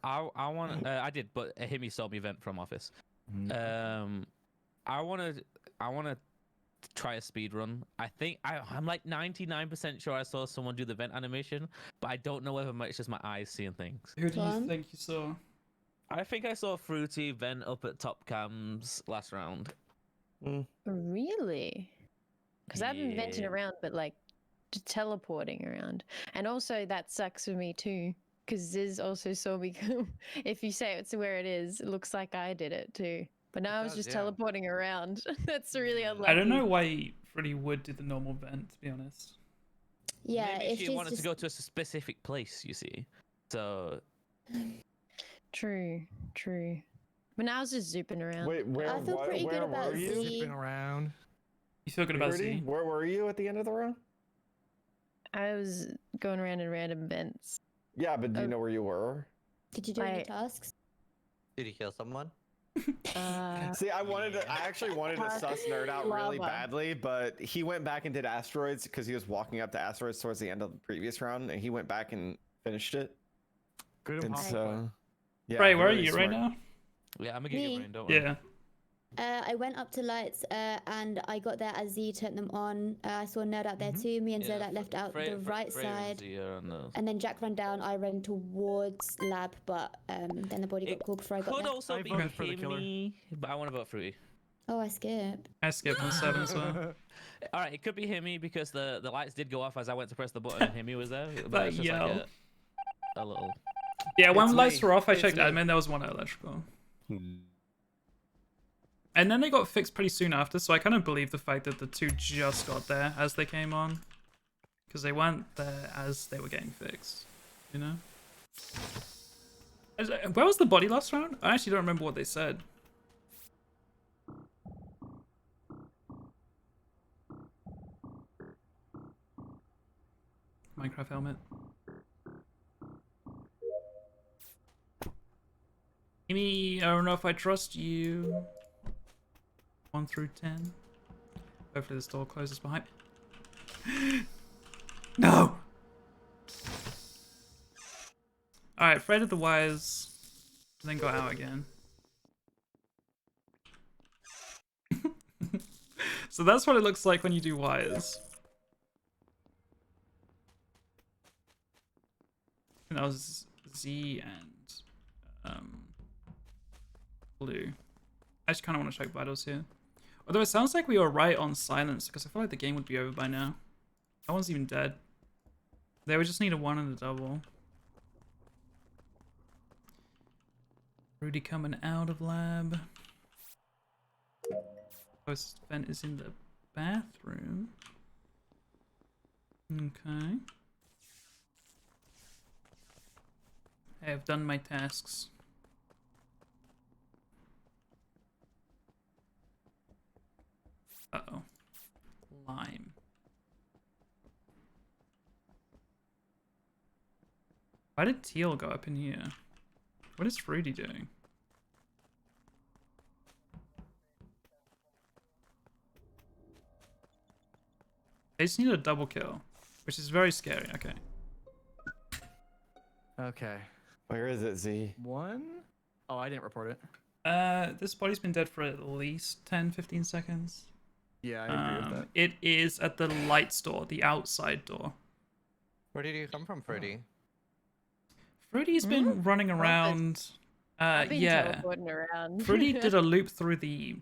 I want. I did, but Himi saw me vent from office. I want to try a speed run. I think I'm like 99% sure I saw someone do the vent animation, but I don't know whether it's just my eyes seeing things. Who do you Fun. think you saw? I think I saw Fruity vent up at top cams last round. Really? Because I've been venting Yeah. around, but like just teleporting around. And also that sucks for me too. Because Ziz also saw me come. If you say it's where it is, it looks like I did it too. But now I was does, just yeah. teleporting around. That's really unlucky. I don't know why Freddy would do the normal vent, to be honest. Yeah, Maybe if she she's wanted just... to go to a specific place, you see. So True, true. But now I was just zooping around. Wait, where? I feel what, pretty good where about were you? Z. Been around. You feel good about Purity? Z? Where were you at the end of the round? I was going around in random vents. Yeah, but do you Oh. know where you were? Did you do any I- tasks? Did he kill someone? See, I actually wanted to sus nerd out really Lava. badly, but he went back and did asteroids because he was walking up to asteroids towards the end of the previous round, and he went back and finished it. Good And impossible. so, yeah, Right, where are really you right smart. now? yeah, I'm gonna get your Me? brain. Don't worry. Yeah. I went up to lights and I got there as Z turned them on. I saw Nerd out there too. Me and Yeah, Zodak left out the right side. And then Jack ran down. I ran towards lab, but then the body got It called before I got Could there. also I be voted for the killer. Himi, but I want to vote Fruity. Oh, I skipped. I skipped on 7 as well. All right, it could be Himi because the lights did go off as I went to press the button and Himi was there. But That it's just yell. like a little. Yeah, when It's lights me. were off, I It's checked me. admin, there was one at electrical. And then they got fixed pretty soon after, so I kind of believe the fact that the two just got there as they came on. Because they weren't there as they were getting fixed, you know? Where was the body last round? I actually don't remember what they said. Minecraft helmet. Amy, I don't know if I trust you. 1 through 10. Hopefully this door closes behind me. No! Alright, threaded the wires, and then got out again. So that's what it looks like when you do wires. That was Z and Blue. I just kind of want to check vitals here. Although it sounds like we were right on silence, because I feel like the game would be over by now. No one's even dead. They would just need a 1 and a double. Rudy coming out of lab. First vent is in the bathroom. Okay. I have done my tasks. Uh-oh. Lime. Why did Teal go up in here? What is Fruity doing? They just need a double kill, which is very scary. Okay. Okay. Where is it, Z? 1? Oh, I didn't report it. This body's been dead for at least 10-15 seconds. Yeah, I agree with that. It is at the lights door, the outside door. Where did you come from, Fruity? Fruity's been running around. I've been Yeah. teleporting around. Fruity did a loop through the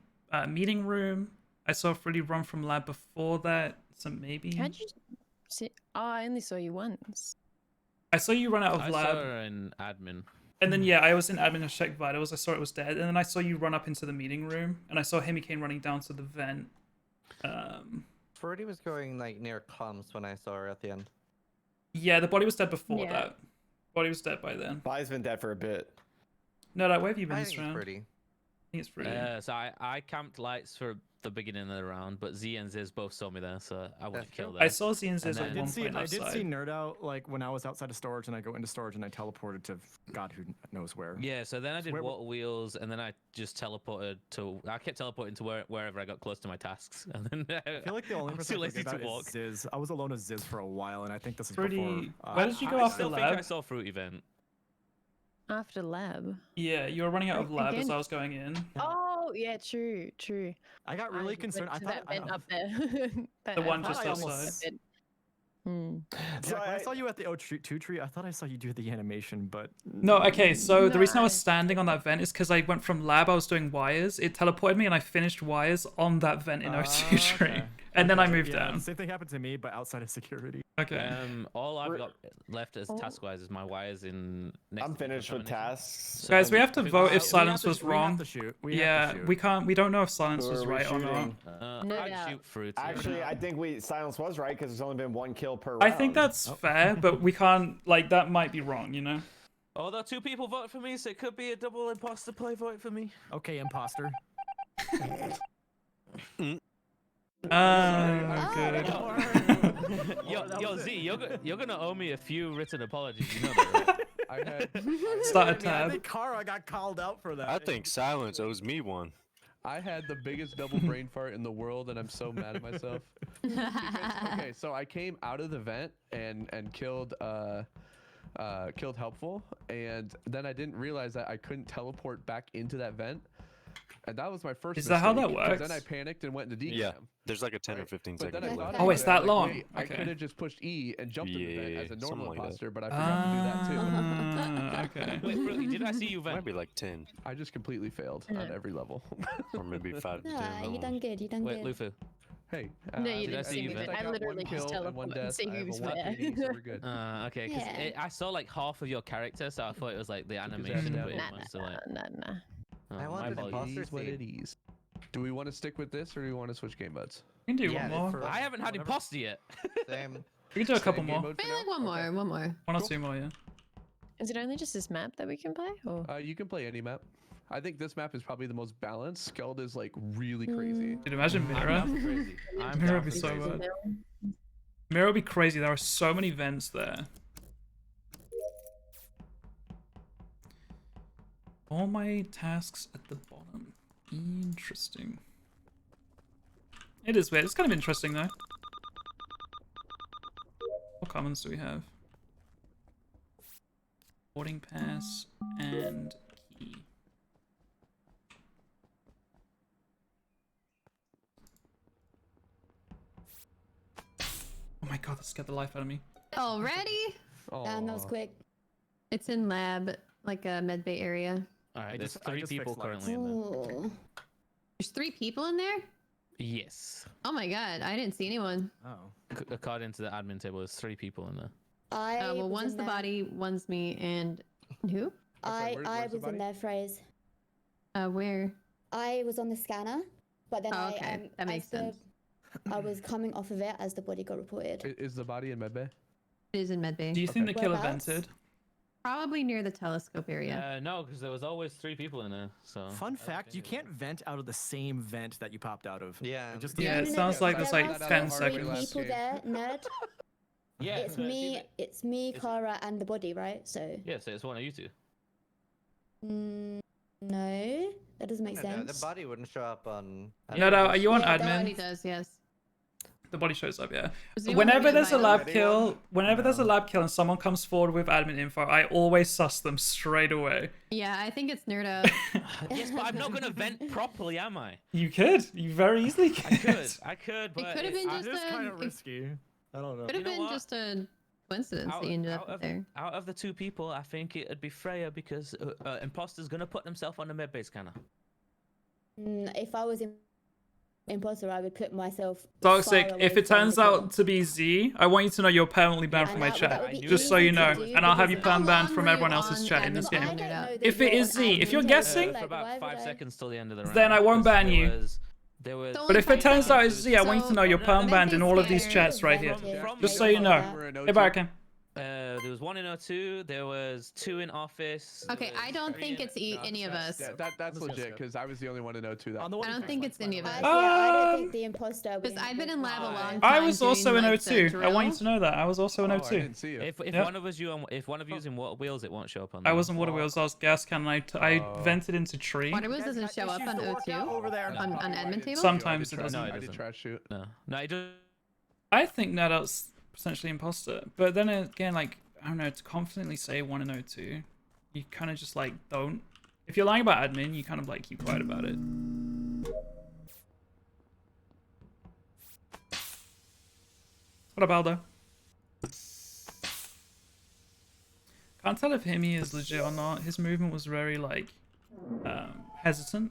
meeting room. I saw Fruity run from lab before that, so maybe. How'd you see? Oh, I only saw you once. I saw you run out of I lab. saw her in admin. And then, yeah, I was in admin to check vitals. I saw it was dead. And then I saw you run up into the meeting room. And I saw Himikane running down to the vent. Fruity was going like near comms when I saw her at the end. Yeah, the body was dead before Yeah. that. Body was dead by then. Body's been dead for a bit. No, where have you been I this think it's round? Fruity. I think it's Fruity. So I camped lights for the beginning of the round, but Z and Ziz both saw me there, so I wouldn't That's kill true. them. I saw Z and And Ziz then- at I one did see point outside. Nerd Out like when I was outside of storage, and I go into storage and I teleported to God who knows where. Yeah, so then I did where- water wheels, and then I just teleported to. I kept teleporting to wherever I got close to my tasks, and then I feel like the only I was person too I lazy forget to about walk. is Ziz. I was alone with Ziz for a while, and I think this is Fruity, before. where did you go I after still think lab? I saw Fruit event. After lab. Yeah, you were running out of lab as Again? I was going in. Oh, yeah, true. I got really concerned. I Went to thought that vent up there. The one thought just I almost- outside. Hmm. So When I I- saw you at the O2 tree, I thought I saw you do the animation, but No, okay, so the reason I was No. standing on that vent is because I went from lab, I was doing wires, it teleported me and I finished wires on that vent in O2 tree. okay. And then I Okay, moved yeah, down. The same thing happened to me, but outside of security. Okay. All I've We're- got left as task-wise is my wires in. Next I'm to finished with contamination. tasks. So Guys, we then- have to because- vote if we have silence to- was we have wrong. to shoot. We have Yeah, to shoot. we can't, we don't know if silence Who was are we right or not. shooting? No I'd doubt. shoot Fruit. Actually, I think silence was right because there's only been 1 kill per round. I think that's fair, but we can't, like, that might be wrong, you know? Although 2 people voted for me, so it could be a double imposter play vote for me. Okay, imposter. Good. Yo, Z, you're gonna owe me a few written apologies. You know that, right? I had Start a I tab. think Kara got called out for that. I think silence owes me one. I had the biggest double brain fart in the world, and I'm so mad at myself. Because, okay, so I came out of the vent and killed killed Helpful, and then I didn't realize that I couldn't teleport back into that vent, and that was my first. Is that how that mistake, 'cause works? Then I panicked and went into decam. Yeah, there's like a 10 or Right. 15 But second then I delay. thought Oh, about it's it, that like, long? wait, I Okay. could have just pushed E and jumped in the vent as a Yeah, normal something like that. imposter, but I forgot to do that too. Okay. Wait, Fruity, did I see you Might vent? be like 10 I just completely failed on every level. or maybe 5 to 10. I Nah, don't you know. done good. You done Wait, good. Lufu. Hey, No, you did I didn't see see you me. vent? I got literally one just kill and one teleported and death. see I have who's a 1 where. PD, so we're good. Okay, because Yeah. I saw like half of your character, so I thought it was like the animation. Nah, But it Nah, was still like, nah. oh, I my wanted apologies. imposter It is what seed. it is. Do we want to stick with this, or do we want to switch game modes? We can do Yeah, one more. for- I haven't had Whatever. imposter yet. Same. We can do a couple Same game more. mode for Maybe like now? one more, Okay. one more. One or two more, yeah. Is it only just this map that we can play? Or You can play any map. I think this map is probably the most balanced. Skeld is like really crazy. Dude, imagine I'm Mirror. down for crazy. I'm Mirror down would be for so crazy. bad. Mirror would be crazy. There are so many vents there. All my tasks at the bottom. Interesting. It is weird. It's kind of interesting though. What commons do we have? Boarding pass and key. Oh my god, that scared the life out of me. Already? Damn, that was Aw. quick. It's in lab, like a medbay area. All right, I there's just 3 fixed people lights. currently in there. Ooh. There's 3 people in there? Yes. Oh my god, I didn't see anyone. Oh. According to the admin table, there's 3 people in there. I Well, was one's in the there. body, one's me, and who? I where's the was in body? there, phrase. Where? I was on the scanner, but then Oh, okay. That makes sense. I was coming off of it as the body got reported. Is the body in medbay? It is in medbay. Do you think the killer Whereabouts? vented? Probably near the telescope area. No, because there was always 3 people in there. So. Fun fact: you can't vent out of the same vent that you popped out of. Yeah. It just Yeah, No, it no, sounds no, like there there's like was 10 three seconds. people there, nerd. Yeah. It's but me. It's me, it's- Kara, and the body, right? So. Yeah, so it's one of you 2. No, that doesn't make No, sense. the body wouldn't show up on. No, are you on Yeah, The body admin? does, yes. The body shows up, yeah. Was the one Whenever that there's a was lab vital? kill, whenever there's a No. lab kill and someone comes forward with admin info, I always suss them straight away. Yeah, I think it's nerd out. Yes, but I'm not gonna vent properly, am I? You could. You very easily I could. could. I could, but could have been It just is kind a. of It risky. I don't know. could have You know been what? just a coincidence Out, that you ended out up of, there. out of the 2 people, I think it'd be Freya because imposter's gonna put himself on the medbay scanner. If I was imposter, I would put myself. Toxic, far if away it from turns the kill. out to be Z, I want you to know you're permanently banned from my And that chat. would be Just so you easy know. to do And I'll have you because perm banned How from long everyone were you else's on chat in this admin? game. I Nerd don't know out. that If you're it is on Z, if admin you're table, guessing, For like, about why 5 would I- seconds till the end of the round. Then I won't because ban you. There was. So But if it turns out it's Z, I want you to So- know you're perm No, banned in all of these scared. chats right here. From Just the so you know. start, Hey, Baraka. There was 1 in O2. There was 2 in office. there Okay, was I don't 3 think in- it's any of us. That's Let's legit skip. because I was the only one to know that. On the one I who don't think fixed it's any of lights, us. by the way. Yeah, I don't Um, think the imposter. Because I've been in lab a long time. I was doing, also in like, the O2. I want you drill. to know that. I was also in Oh, I O2. didn't see it. If Yep. one of us if one of you's in water wheels, it won't show up on. I there. was in water wheels. I was gas can. I Oh. vented into tree. Water wheels Guys doesn't got show up issues on to work out O2 over there. on I admin did table. see Sometimes you. it doesn't. No, it I did doesn't. trash shoot. No, it just. I think Nadal's potentially imposter, but then again, like I don't know, to confidently say 1 in O2, you kind of just like don't. If you're lying about admin, you kind of like keep quiet about it. What about Baldo? Can't tell if Himi is legit or not. His movement was very like hesitant.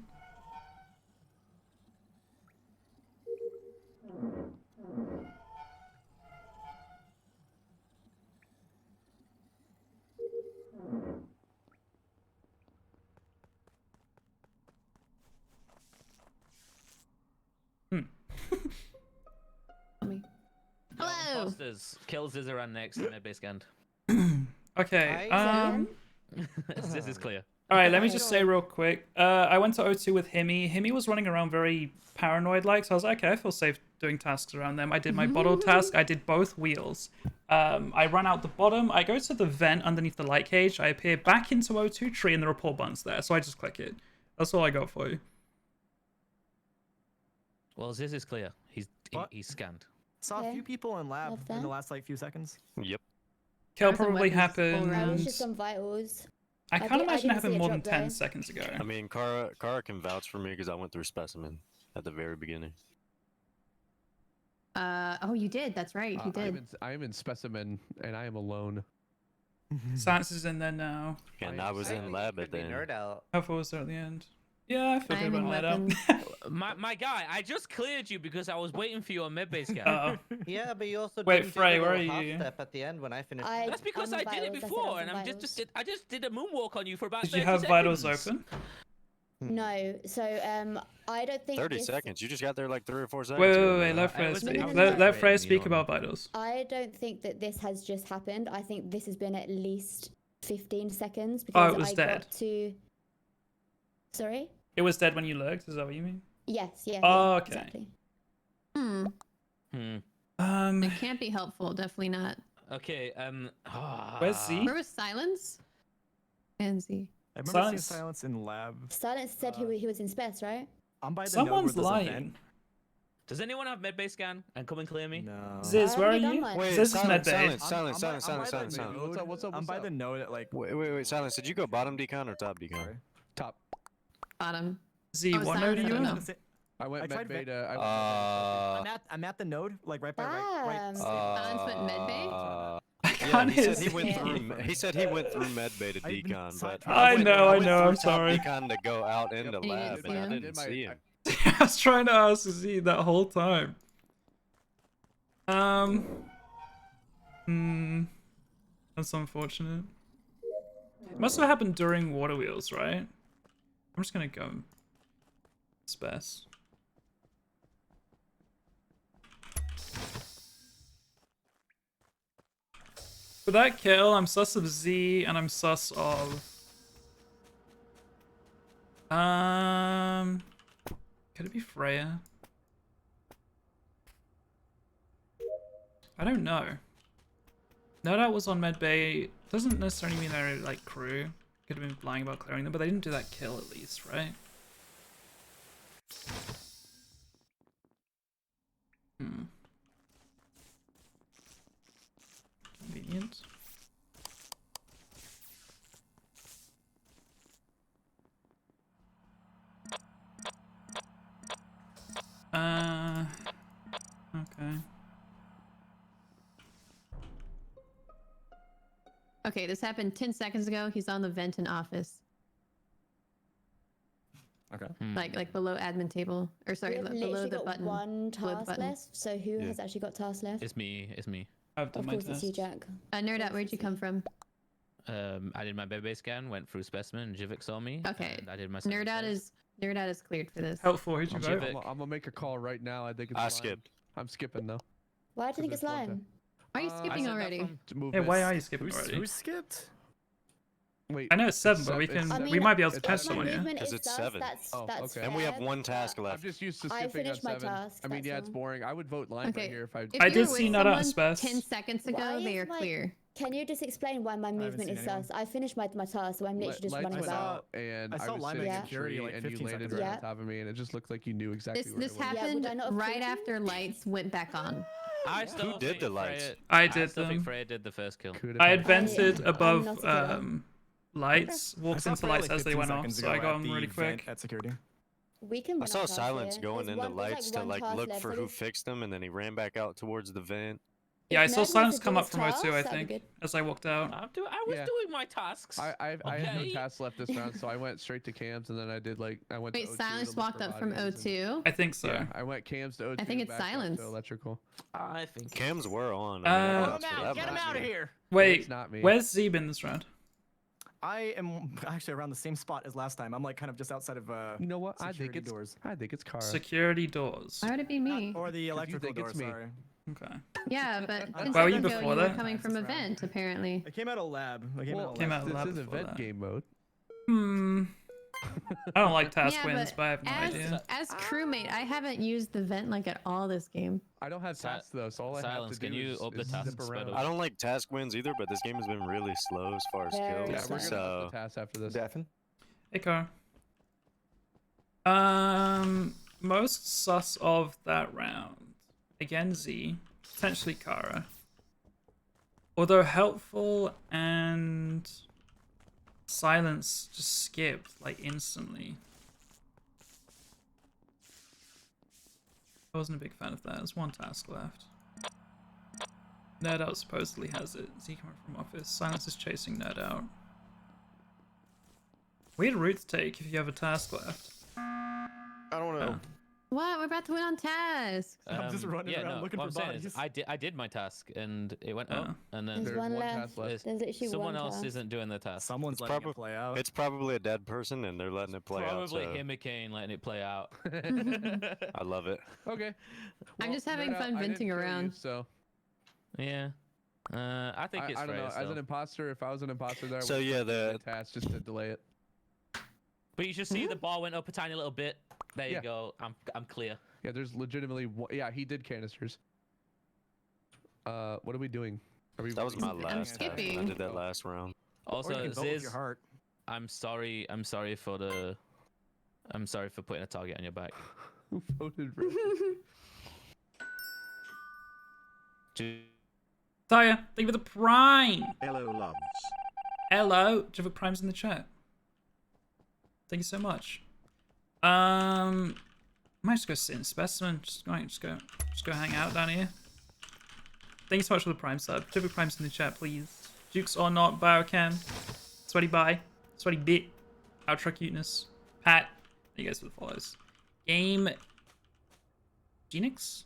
Hello. Imposters. Kills Zizaran next. Medbay scanned. Okay. This is clear. All right, let me just say real quick. I went to O2 with Himi. Himi was running around very paranoid-like, so I was like, okay, I feel safe doing tasks around them. I did my bottle task. I did both wheels. I ran out the bottom. I go to the vent underneath the light cage. I appear back into O2 tree, and the report button's there, so I just click it. That's all I got for you. Well, Ziz is clear. He's scanned. Saw a Okay. few people in lab Love in the that. last like few seconds. Yep. Kill There's some probably weapons all I was happened. just on vitals. I I can't did- I imagine it didn't see happened it more than drop 10 though. seconds ago. I mean, Kara can vouch for me because I went through specimen at the very beginning. Oh, you did. That's right. You did. I am in specimen and I am alone. Science is in there now. And I was in lab at the end. Nerd out. How far was there at the end? Yeah, I feel good I'm in about that out. weapons. My guy, I just cleared you because I was waiting for you on medbay scan. Uh-oh. Yeah, but you also Wait, didn't do Frey, the where little are half you? step at the end when I finished. That's because I'm I on did it vitals. I said I before, was and on I just did a moonwalk on you for about Did 30 you have seconds. vitals open? No, so I don't think 30 this- seconds. You just got there like 3 or 4 seconds. Wait, ago, wait, wait. man. Let I Freya was- speak. I was Let waiting, Freya you speak don't about know. vitals. I don't think that this has just happened. I think this has been at least 15 seconds Oh, because it was I dead. got to. Sorry. It was dead when you lurked. Is that what you mean? Yes. Yeah. Oh, yeah, okay. Exactly. It can't be helpful. Definitely not. Okay. Where's Z? Where was silence? And Z. I remember Silence. seeing silence in lab. Silence said he was in space, right? I'm by the Someone's node where there's a lying. vent. Does anyone have medbay scan and come and clear me? No. Ziz, I where are already done you? mine. Wait, Ziz is silence, medbay. silence, I'm silence, by- silence, I'm by silence, the silence, node. silence. What's up, I'm what's by up? the node at like. Wait, silence. Did you go bottom decon or top decon? Sorry. Top. Bottom. Z, Oh, what silence, node are I you don't in? know. I went I tried med beta. Uh, I'm at the node, like right by right. Damn. Silence went medbay? I done he his. said he went through. He said he went through medbay to I've been decon, but sidetracked. I went know, through I'm sorry. Decon to go out into You lab, didn't and see I him? didn't see him. I was trying to ask Z that whole time. That's unfortunate. It must have happened during Water Wheels, right? I'm just gonna go space. For that kill, I'm sus of Z and I'm sus of could it be Freya? I don't know. No, that was on medbay. Doesn't necessarily mean they're like crew. Could have been lying about clearing them, but they didn't do that kill at least, right? Convenient. Okay. Okay, this happened 10 seconds ago. He's on the vent in office. Okay. Like below admin table. Or sorry, We've below literally the got button. one below the task button. left. So who has actually got tasks left? It's me. It's me. I've done Of my course, it's you, test. Jack. Nerd out, where'd you come from? I did my baby scan, went through specimen, and jvckk saw me. Okay. And I did my Nerd out is cleared for this. Helpful, who'd you vote? Jvckk. I'm gonna make a call right now. I think it's I lime. skipped. I'm skipping though. Why do you think Because it's there's one lime? Are you I skipping said that already? from- To move Yeah, why this. are you skipping already? Who skipped? Wait. I know it's 7, It's but we seven- can. it's I we mean, might be able to it's catch If my someone, yeah? movement 'Cause is it's sus, 7. that's Oh, okay. And we have fair, one task but left. I'm just used to I skipping finished on my 7. task, I mean, that's yeah, it's all. boring. I would vote lime Okay. right here if I. If I you did were see with not out of someone space. 10 seconds ago, Why they is are my- clear. Can you just explain why my movement is seen anyone. sus? I finished my task, so I'm literally just Lights running went about. out, and I I saw was lime sitting at in a security, tree, like, and you 15 landed seconds right ago. on top of me, and it just looked like you knew exactly This where this it was. Yeah, would happened I not have right killed you? after lights went back on. I still Who did think the lights? Freya- I did still them. think Freya did the first kill. Coup I d'etat. had vented I'm above not a killer. lights, I walked saw into Freya, lights like, as they 15 went off, seconds so I ago got at them really the vent quick. at security. We can. I run saw our task Silence here. going There's into one- there's, lights like, to one like task look left, for so who there's- fixed them, and then he ran back out towards the vent. Yeah, I If saw Ned wants Silence to come do up his from O2, I task, that'd think, be good. as I walked out. I was Yeah. doing my tasks. I had no Okay. tasks left this round, so I went straight to cams, and then I did like I went. Wait, to O2 Silence to look walked for up from bodies, and- O2? I think so. Yeah, I went cams to O2. I think it's back up Silence. to electrical. I think Cams were on. Uh, I Get mean, him that's out! what Get him that out of was. here! Wait, It's not me. where's Z been this round? I am actually around the same spot as last time. I'm like kind of just outside of You know what? I think security it's doors. I think it's Kara. Security doors. Why would it be me? Or the electrical think it's door, me. sorry. Okay. Yeah, but 10 Why were you seconds ago before you were that? coming from a That's right. vent, apparently. I came out of lab. I came Well, out of Came lab. out of lab this is before event that. game mode. I don't like task Yeah, wins, but I have no as, idea. as crewmate, I haven't used the vent like at all this game. I don't have Si- tasks though, so all I have Silence, to do can you is, up the is tasks zip spread around. out? I don't like task wins either, but this game has been really slow as far as Very kills. Yeah, we're gonna so up the tasks after this. Deafin. Hey, Car. Most sus of that round. Again, Z. Potentially Kara. Although helpful and Silence just skipped like instantly. I wasn't a big fan of that. There's one task left. Nerd Out supposedly has it. Z coming from office. Silence is chasing Nerd Out. Weird route to take if you have a task left. I don't know. What? We're about to win on tasks. I'm just running around looking what for I'm saying is bodies. I did my task and it went up, and then There's one left. task left. There's literally someone one else task. isn't doing the task. Someone's It's letting it play out. It's probably a dead person, and they're letting it play out. Probably So him and Kane letting it play out. I love it. Okay. I'm just having Nerd Out, fun I didn't venting kill you, around. so Yeah. I think it's I don't know. Freya As an still. imposter, if I was an imposter there, I So, would yeah, do the- task just to delay it. But you should see the bar went up a tiny little bit. There you Yeah. go. I'm clear. Yeah, there's legitimately. Yeah, he did canisters. What are we doing? Are we? That was my I'm last task. I skipping. did that last round. Or you Also, can vote with Ziz, your heart. I'm sorry for putting a target on your back. Who voted for? Taya, thank you for the prime. Hello, loves. Hello, jvckk Prime's in the chat. Thank you so much. I might just go sit in specimen. Just go hang out down here. Thanks so much for the Prime sub. Triple Primes in the chat, please. Jukes or not, Biocam. Sweaty Bye. Sweaty Bit. Outro Cuteness. Pat. Thank you guys for the follows. Game. Genix?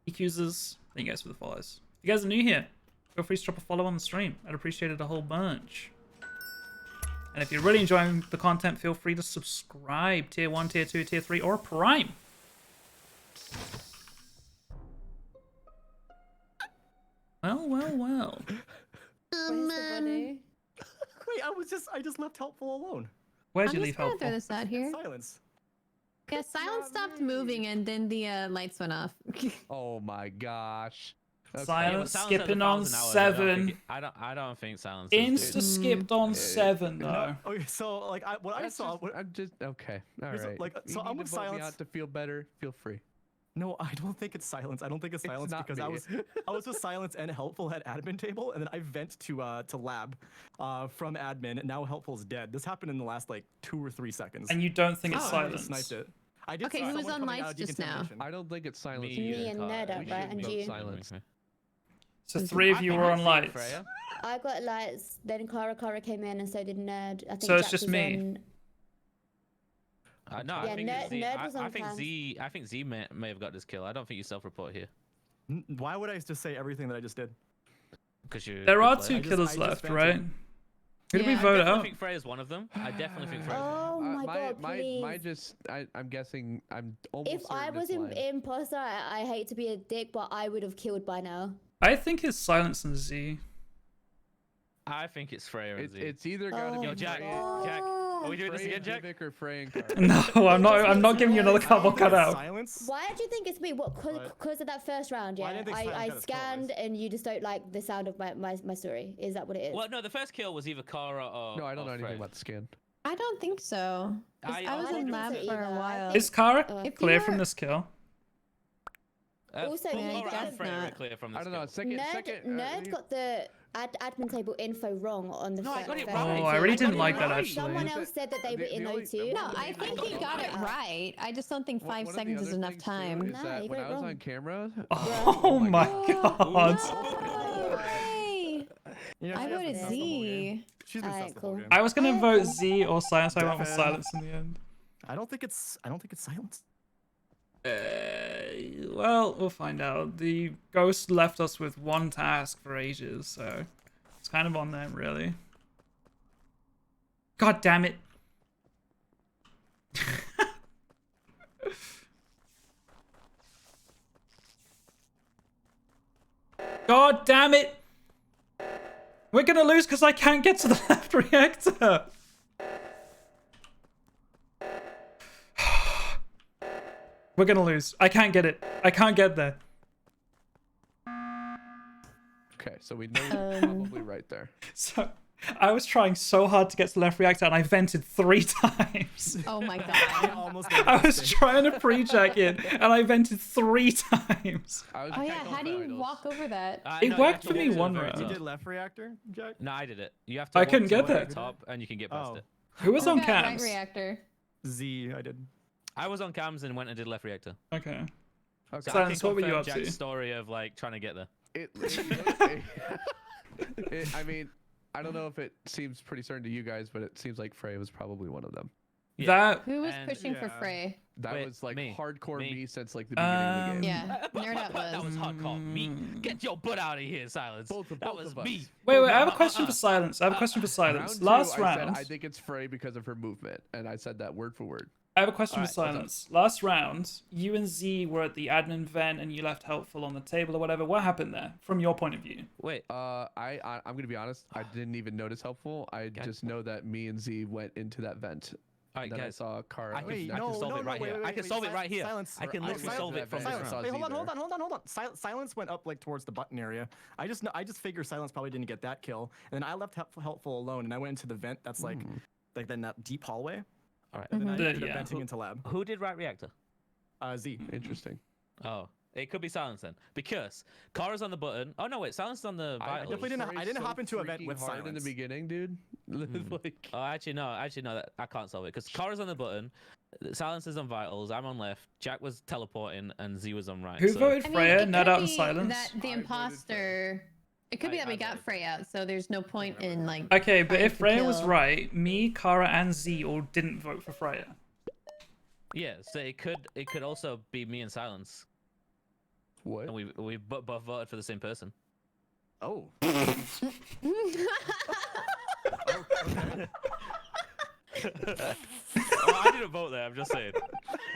Accusers. Thank you guys for the follows. If you guys are new here, feel free to drop a follow on the stream. I'd appreciate it a whole bunch. And if you're really enjoying the content, feel free to subscribe. Tier 1, Tier 2, Tier 3, or Prime. Well. Where's the bunny? Wait, I just left helpful alone. Where'd I'm you just leave gonna helpful? throw this out here. Silence. Yeah, silence stopped moving and then the lights went off. Oh my gosh. Okay. Silence Silence skipping at on 1,000 hours, 7. I don't think silence is Insta good. skipped on 7 though. Okay, so like I saw. I'm just okay. All Here's a- right. like, You so need I'm to with vote me silence. out to feel better. Feel free. No, I don't think it's silence. I don't think it's silence not because me. I was with silence and helpful at admin table, and then I vent to lab from admin, and now helpful's dead. This happened in the last like 2 or 3 seconds. And you don't think it's Oh. I just silence? sniped it. I did. Okay, see who was someone on coming out lights of just now? decontamination. I don't think it's silence. Me and Ned, We right? should And vote you. silence. So 3 of you were on lights. Freya? I got lights. Then Kara came in, and so did Ned. I think So it's Jack just was me. on- No, Yeah, I think it's Z. Ned was I on think cams. Z. I think Z may have got this kill. I don't think you self-report here Why would I just say everything that I just did? because you. There are I 2 just- killers I just left, vented. right? Who did we Yeah. vote I definitely out? think Freya's one of them. I definitely think Freya's one. Oh my god, please. my just. I'm guessing. I'm almost. If I certain was it's an Lion. imposter, I hate to be a dick, but I would have killed by now. I think it's silence and Z. I think it's Freya and Z. It's either gotta Oh be Yo, Jack. my Jack. Are we doing this Frey again, Jack? Jvck or Frey and Kara. No, I'm not giving you another cardboard cutout. Silence. Why do you think it's me? What? Because of that first round, Why yeah? didn't they silence I that as scanned colors? and you just don't like the sound of my story. Is that what it is? Well, no, the first kill was either Kara or. No, I don't know or anything Freya. about the scan. I don't think so. 'Cause I I was don't in think lab so for a either. I while. think- Is Kara If clear you from were- this kill? Also, Kara yeah, and guess Freya are not. clear from this I don't know. kill. Second. Nerd got the admin table info wrong on the No, I first got it first right. round. Oh, I really I got didn't it like that, right. actually. Someone else said that they The- were in the only- O2. No, I think he got it right. I just don't think 5 One of the seconds is other enough things, too, time. Is No, that you when got I it was wrong. on camera? Oh my god. Hey, You know, I she voted hasn't sussed the whole game. Z. She's been Alright, sussed the whole cool. game. I was gonna I vote have Z or silence. I went with Devin. silence in the end. I don't think it's silence. Well, we'll find out. The ghost left us with 1 task for ages, so it's kind of on them, really. God damn it. God damn it. We're gonna lose because I can't get to the left reactor. We're gonna lose. I can't get it. I can't get there. Okay, so we know you're probably right there. So I was trying so hard to get to the left reactor and I vented 3 times. Oh my I god. almost. I was trying to pre-jack in and I vented 3 times. I was Oh yeah, checking how do you vitals. walk over that? It No, you worked have to for me walk to the one very round. You top. did left reactor, Jack? No, I did it. You have to. I walk couldn't to get the there. very top, and you can get past Oh. it. Who was on Who got right cams? reactor? Z, I did. I was on cams and went and did left reactor. Okay. Okay. So Silence, I what were can you confirm up to? Jack's story of like trying to get there. I mean, I don't know if it seems pretty certain to you guys, but it seems like Frey was probably one of them. Yeah. That Who was And- pushing for Yeah. Frey? That Wait, was like me. hardcore Me. me since like the beginning of the game. Yeah, Nerd Out That was was. hardcore. Me. Get your butt out of here, Silence. Both that both was of us. me. Wait, I have a question for silence. I have a question for Round silence. two, Last I round. said I think it's Frey because of her movement, and I said that word for word. I have a question Alright, for what's up? silence. Last round, you and Z were at the admin vent and you left helpful on the table or whatever. What happened there from your point of view? Wait. I'm gonna be honest. I didn't even notice helpful. I just know that me and Z went into that vent. All right, Then I guys. saw Kara. I can, Wait, I can no, solve no, it no, right wait, here. wait, I can wait, solve it right here. silence. I can I literally went solve to it that from vent. this I round. Wait, saw hold Z on. there. Silence went up like towards the button area. I just figured silence probably didn't get that kill, and then I left helpful alone, and I went into the vent that's like then that deep hallway, All right. and then I Mhm. ended up Yeah. venting into lab. Who did right reactor? Z. Interesting. Oh, It could be Silence then, because Kara's on the button. Oh no, wait, Silence is on the I vitals. definitely didn't hop into event with hard silence in the beginning, dude. Like, Oh, actually no, that I can't solve it because Kara's on the button, Silence is on vitals. I'm on left. Jack was teleporting, and Z was on right. Who so- voted I mean, Freya? it Nut could out and be silence. that the imposter. It could be that we got Freya, so there's no point in like. Okay, but trying if to Freya was kill. right, me, Kara, and Z all didn't vote for Freya. Yeah, so it could also be me and Silence, what? and we both voted for the same person. Oh. Oh, I didn't vote there. I'm just saying.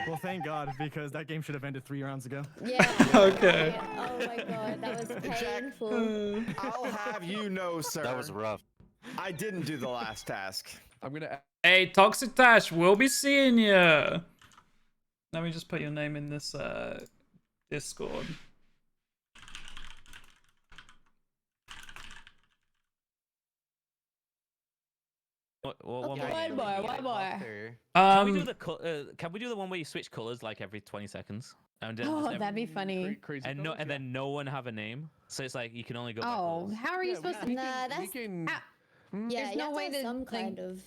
Well, thank God, because that game should have ended 3 rounds ago. Yeah. Okay. Oh my god, that was painful. I'll have you know, sir. That was rough. I didn't do the last task. I'm gonna. Hey, Toxic Tash, we'll be seeing you. Let me just put your name in this Discord. One Okay, more. one more. Can we do the one where you switch colors like every 20 seconds? And then Oh, just that'd be funny. Crazy and colors, yeah. then no one have a name, so it's like you can only go. by Oh, colors. how are you supposed to? Nah, that's can. Ah, yeah. There's You no have to way have to, some like- kind of.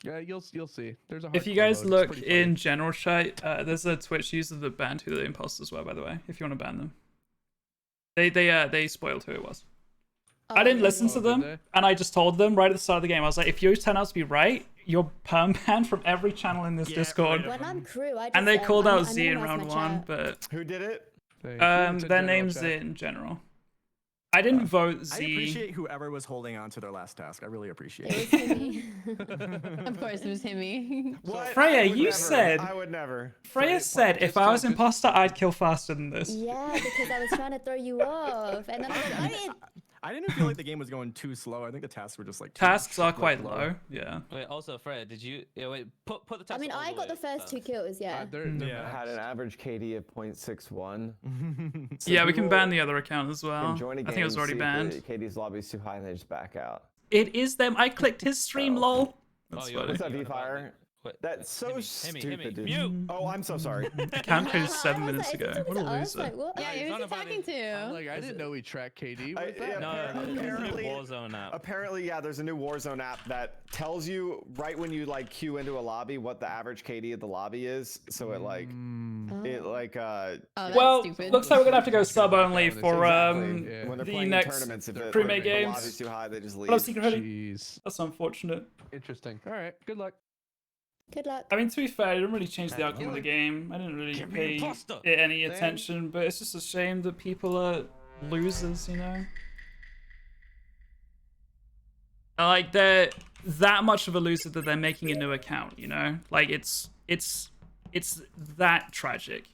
Yeah, you'll see. There's a. If you hardcore guys mode, it's look pretty funny. in general chat, there's a Twitch user that banned who the imposters were, by the way, if you want to ban them. They spoiled who it was. I didn't listen to did them, they? and I just told them right at the start of the game, I was like, if you turn out to be right, you're perm banned from every channel in this Discord. When I'm crew, I just, And they called I out Z in minimize round my 1, chat. but Who did it? Thank you. It's a their general names chat. in general. I didn't vote Z. I appreciate whoever was holding on to their last task. I really appreciate It it. was me. Of course, it was Himmy. What? Freya, I would you never. said- I would never. Freya said, if I was imposter, I'd kill faster than this. Yeah, because I was trying to throw you off, and then I was like, "Wait." I didn't feel like the game was going too slow. I think the tasks were just like Tasks are quite low, yeah. Wait, also, Fred, did you? Yeah, wait, put the. I task mean, all I got the way first up. 2 kills. Yeah. They're I had an average KD of 0.61. So Yeah, we can people ban the other account as well. can join a I think it game, was already see if banned. the KD's lobby's too high and they just back out. It is them. I clicked his stream, lol. That's you're- funny. What's up, You're gonna ban V-Fire? it. Wait, That's so Himmy, stupid, dude. mute. Oh, I'm so sorry. Account created 7 I was minutes like, ago. is it What a to us? loser. Like, what? Yeah, he's who's on he about talking it. to? I'm like, I didn't know we tracked KD. I- What's that? No, there's a new Apparently- Warzone app. Apparently, yeah, there's a new Warzone app that tells you right when you like queue into a lobby what the average KD of the lobby is. So it like, it like, Oh, that's Well, stupid. looks like we're gonna have to go sub only for exactly. yeah. when they're the playing in next tournaments, if it, pre-made if the games. lobby's too high, they just leave. What up, Secret Hoodie? Jeez. That's unfortunate. Interesting. All right. Good luck. Good luck. I mean, to be fair, it didn't really change the outcome of the game. I didn't really Give me pay imposter. it any attention, but it's just a shame that people are losers, you know? Like, they're that much of a loser that they're making a new account, you know? Like, it's that tragic,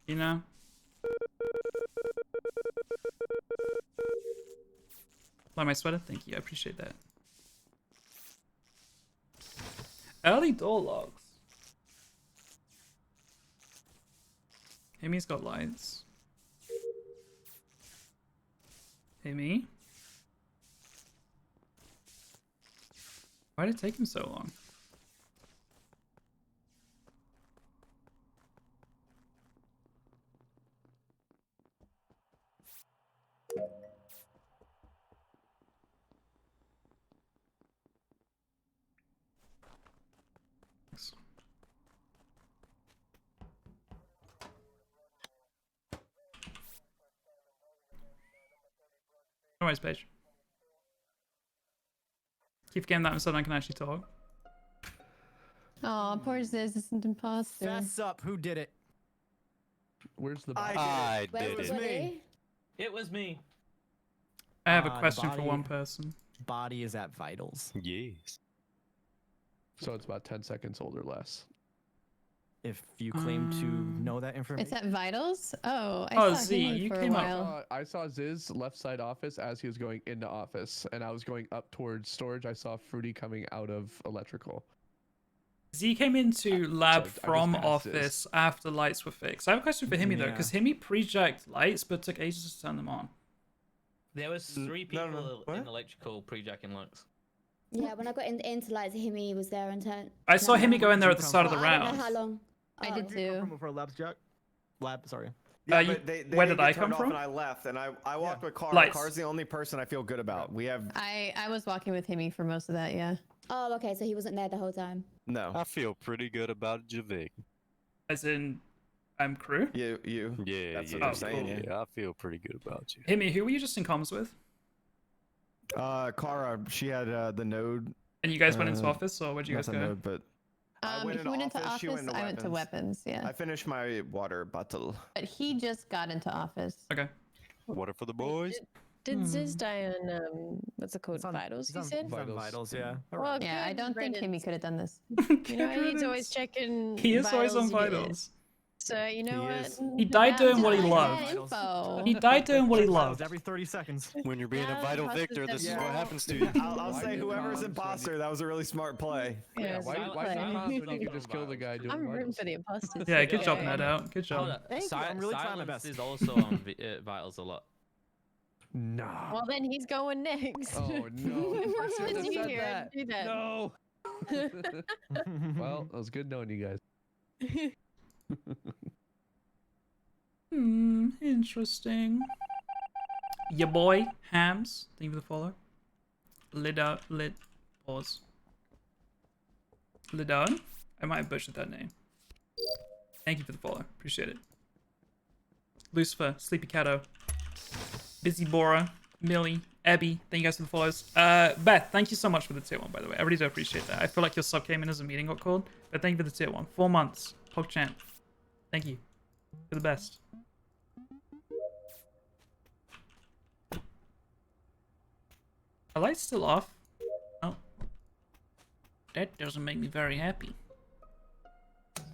you know? Like my sweater? Thank you, I appreciate that. Early door logs. Himmy's got lights. Himmy? Why did it take him so long? No worries, Paige. Keep getting that so I can actually talk. Oh, poor Ziz isn't imposter. Fess up. Who did it? Where's the? I Wait, did was it. me? It was me. I have a the question for body- one person. Body is at vitals. Yes. So it's about 10 seconds old or less. If you claim to know that information. It's at Vitals? Oh, I Oh, saw Z, him you for a came up- while. I saw Ziz left side office as he was going into office, and I was going up towards storage. I saw Fruity coming out of electrical. Z came into lab I just from passed office after lights were fixed. I have a question for Himmy though, Yeah. because Himmy pre-jacked lights but took ages to turn them on. There was 3 people no. in What? electrical pre-jacking lights. Yeah, when I got into lights, Himmy was there and turned. I saw turned Himmy on. go in there at Did the you start of But the I don't round. know how long. I Oh. did Did you come too. from before labs, Jack? Lab, sorry. Yeah, you- but they where didn't did I get turned come off from? And I left, and I walked with Carr. Lights. Carr's the only person I feel good about. We have I was walking with Himmy for most of that. Yeah. Oh, okay. So he wasn't there the whole time. no. I feel pretty good about jvckk. As in, I'm crew. You. Yeah, That's yeah, what I'm Oh, saying. cool. yeah. I feel pretty good about you. Himmy, who were you just in comms with? Kara, she had the node. And you guys went into Uh, office, or where'd you Not guys the go? node, but I went He went into office. office. She went into I went to weapons. Yeah. I finished my water bottle. But he just got into office. Okay. Water for the boys. Did Ziz die on what's it called? It's on- Vitals, he's you on- said? he's on Vitals, yeah. Well, Yeah, I good don't think riddance. Himmy could have done this. You know, he's always checking. He is always on vitals, you get- vitals. So you know He what? is. He died doing what he Just loved. like info. He died doing what he Vitals loved. every 30 seconds. When you're being Yeah, a vital hostage victor, this is doesn't what know. happens to you. I'll Why say do whoever's cons when imposter. That was a really smart play. Yeah, it's why not why play. cons when you can just kill the guy doing I'm rooting vitals? for the imposters. Yeah, good job, Okay. Ned Out. Good Hold job. up. Thank you, I'm really trying my Silence best. is also on vitals a lot. Nah. Well, then he's going next. Oh no. I As shouldn't have you said hear that. him do that. No. Well, it was good knowing you guys. Interesting. Your boy, Hams. Thank you for the follow. Pause. Lidon? I might have butchered that name. Thank you for the follow. Appreciate it. Lucifer, Sleepy Cato, Busy Bora, Millie, Abby, thank you guys for the follows. Beth, thank you so much for the tier 1, by the way. I really do appreciate that. I feel like your sub came in as a meeting got called, but thank you for the tier 1. 4 months. PogChamp. Thank you. You're the best. Are lights still off? Oh. That doesn't make me very happy.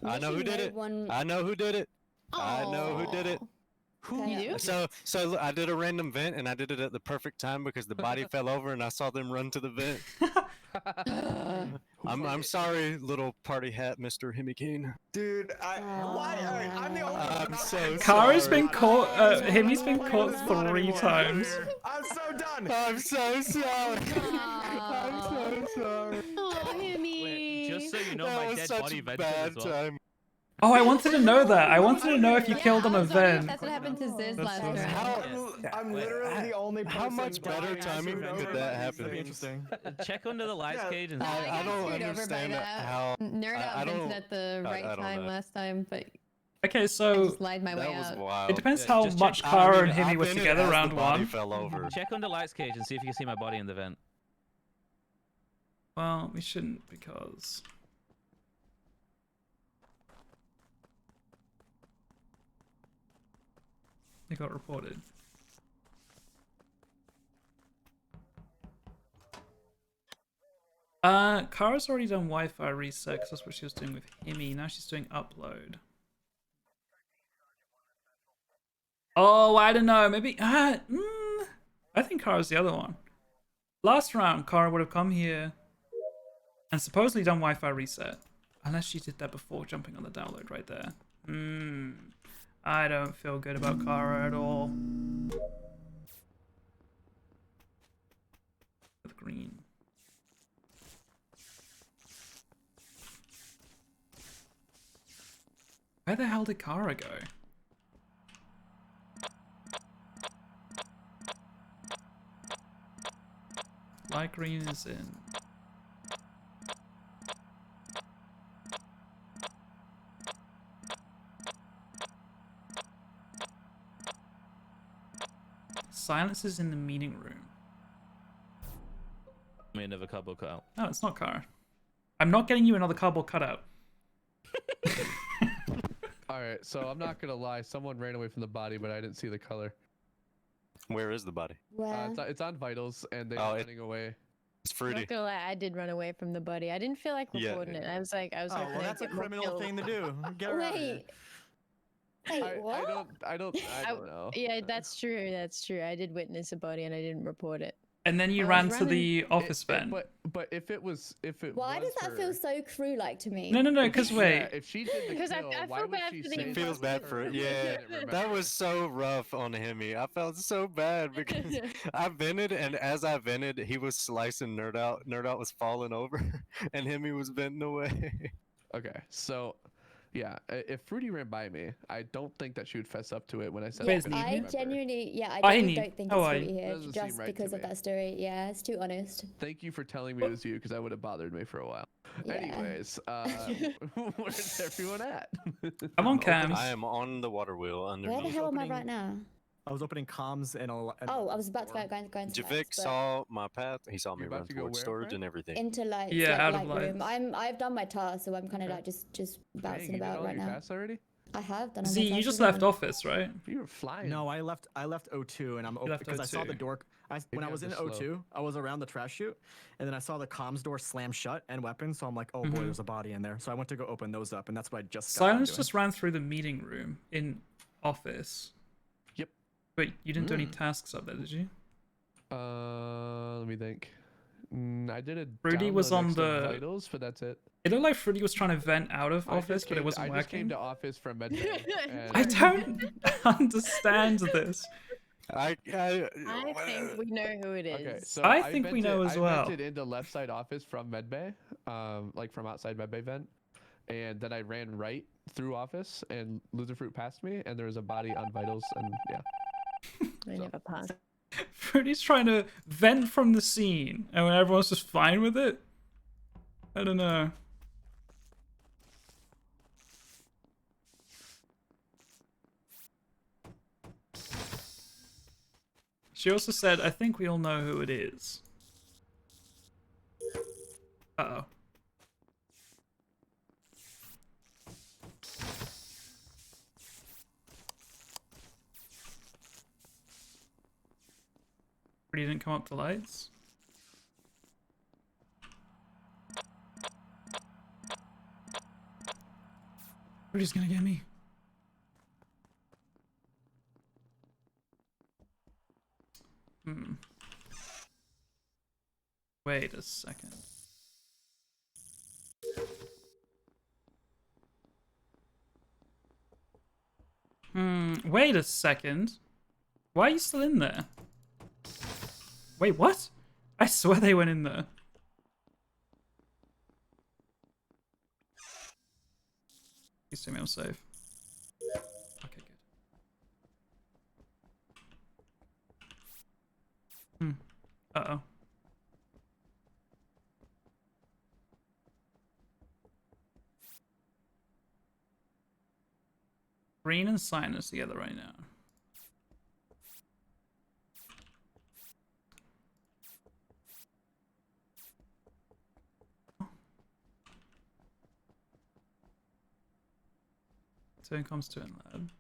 I know who Literally did no it. one- I know who did it. I know who did it. Who Okay. you do? So look, I did a random vent, and I did it at the perfect time because the body fell over, and I saw them run to the vent. I'm sorry, little party hat, Mr. Himikeen. Dude, why? I'm the only one. I'm so Kara's sorry. been caught. Himmy's been Playing caught this mod 3 anymore. times. I'm so done. I'm so sorry. I'm so sorry. Oh, Himmy. Wait, just so you know, That my was dead such body a vented bad as well. time. Oh, I wanted to know that. I wanted to know if you killed on I a was wondering if vent. That's what happened to Ziz That's last so round. I'm literally the only person. How much better dying timing screwed could over that by these happen? That'd be things. interesting. Check under the lights Yeah. cage and I I got don't screwed over by understand that. how. Nerd I out don't- vented at the I right don't time know. last time, but Okay, I so just lied my way That was out. wild. it depends Yeah, how just much check- Kara I and mean, Himmy I've were been it together as the round body 1. fell over. check under lights cage and see if you can see my body in the vent. Well, we shouldn't because. It got reported. Kara's already done Wi-Fi reset 'cause that's what she was doing with Himmy. Now she's doing upload. Oh, I don't know. Maybe. I think Kara's the other one. Last round, Kara would have come here and supposedly done Wi-Fi reset. Unless she did that before jumping on the download right there. I don't feel good about Kara at all. With green. Where the hell did Kara go? Light green is in. Silence is in the meeting room. Me another cardboard cutout. No, it's not Kara. I'm not getting you another cardboard cutout. All right, so I'm not gonna lie. Someone ran away from the body, but I didn't see the color. Where is the body? Where? It's on vitals, and they're Oh, running away. It's I'm fruity. not gonna lie, I did run away from the body. I didn't feel like Yeah. reporting it. I was Oh, hoping well, I'd that's a get more criminal kills. thing to do. Get her out of here. Wait. Wait, what? I don't know. Yeah, that's true. That's true. I did witness a body and I didn't report it. And then you I was ran to running. the office vent. But if it was Why does that her- feel so crew-like to me? No, because wait. Yeah, if she did the Because I kill, feel why would bad she for the say Feels that bad was for her it. if she Yeah, didn't remember? that was so rough on Himmy. I felt so bad because I vented, and as I vented, he was slicing Nerd Out. Nerd Out was falling over, and Himmy was venting away. Okay, so Yeah, if Fruity ran by me, I don't think that she would fess up to it when I said. Where's I couldn't Neve? I remember. genuinely, yeah, I Hi, genuinely Neve. don't think How it's are Fruity you? here Doesn't seem just right to because of me. that story. Yeah, it's too honest. Thank you for telling me it was you, because that would have bothered me for a while. Yeah. Anyways, where's everyone at? I'm on I cams. am on the water wheel underneath. Where the hell am I opening- right now? I was opening comms and Oh, I was about to go into Javik labs, but saw my path. He saw me You're about run to go towards where, storage Frank? and everything. into lights, Yeah, like out of light room. lights. I've done my task, so I'm kind of Okay. like just Dang, bouncing you did about all right your now. tasks already? I have done all Z, my you tasks just already. left office, right? You were flying. No, I left O2 and I'm open left because I saw the O2. door. When Maybe I I'm was in just slow. O2, I was around the trash chute, and then I saw the comms door slam shut and weapons. So I'm like, oh boy, Mhm. there's a body in there. So I went to go open those up, and that's what I just got done Silence doing. just ran through the meeting room in office. Yep. Wait, you didn't do any tasks up there, did you? Let me think. I did a Fruity was download on next to the- vitals, but that's it. It looked like Fruity was trying to vent out of I office, just but it came- wasn't I just came working. to office from medbay. and I don't understand this. I think we know who it is. Okay, so I think we know as well. I vented into left side office from medbay, like from outside medbay vent, and then I ran right through office, and Loser Fruit passed me, and there was a body on vitals, and yeah. I never passed. Fruity's trying to vent from the scene, and when everyone's just fine with it. I don't know. She also said, I think we all know who it is. Uh-oh. Fruity didn't come up to lights? Fruity's gonna get me. Wait a second. Wait a second. Why are you still in there? Wait, what? I swear they went in there. Please tell me I'm safe. Okay, good. Uh-oh. Green and Sinus together right now. Turn comes to in lab.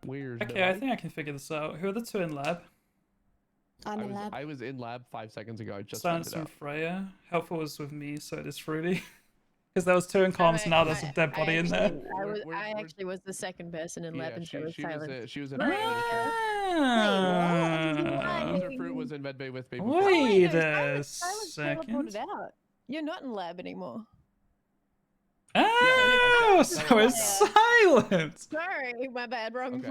Weird. Okay, I think I can figure this out. Who are the two in lab? I'm in lab. I was in lab 5 seconds ago. I just Silence sent it and out. Freya. Helpful was with me, so it is Fruity. Because there was two in comms, now there's a dead body in there. I actually was the second person in lab, and so was silent. She was in Ah. Loser Fruit was in medbay with me. before. Wait a Silence second. teleported out. You're not in lab anymore. Oh, so it's silent. Sorry, my bad. Wrong Okay.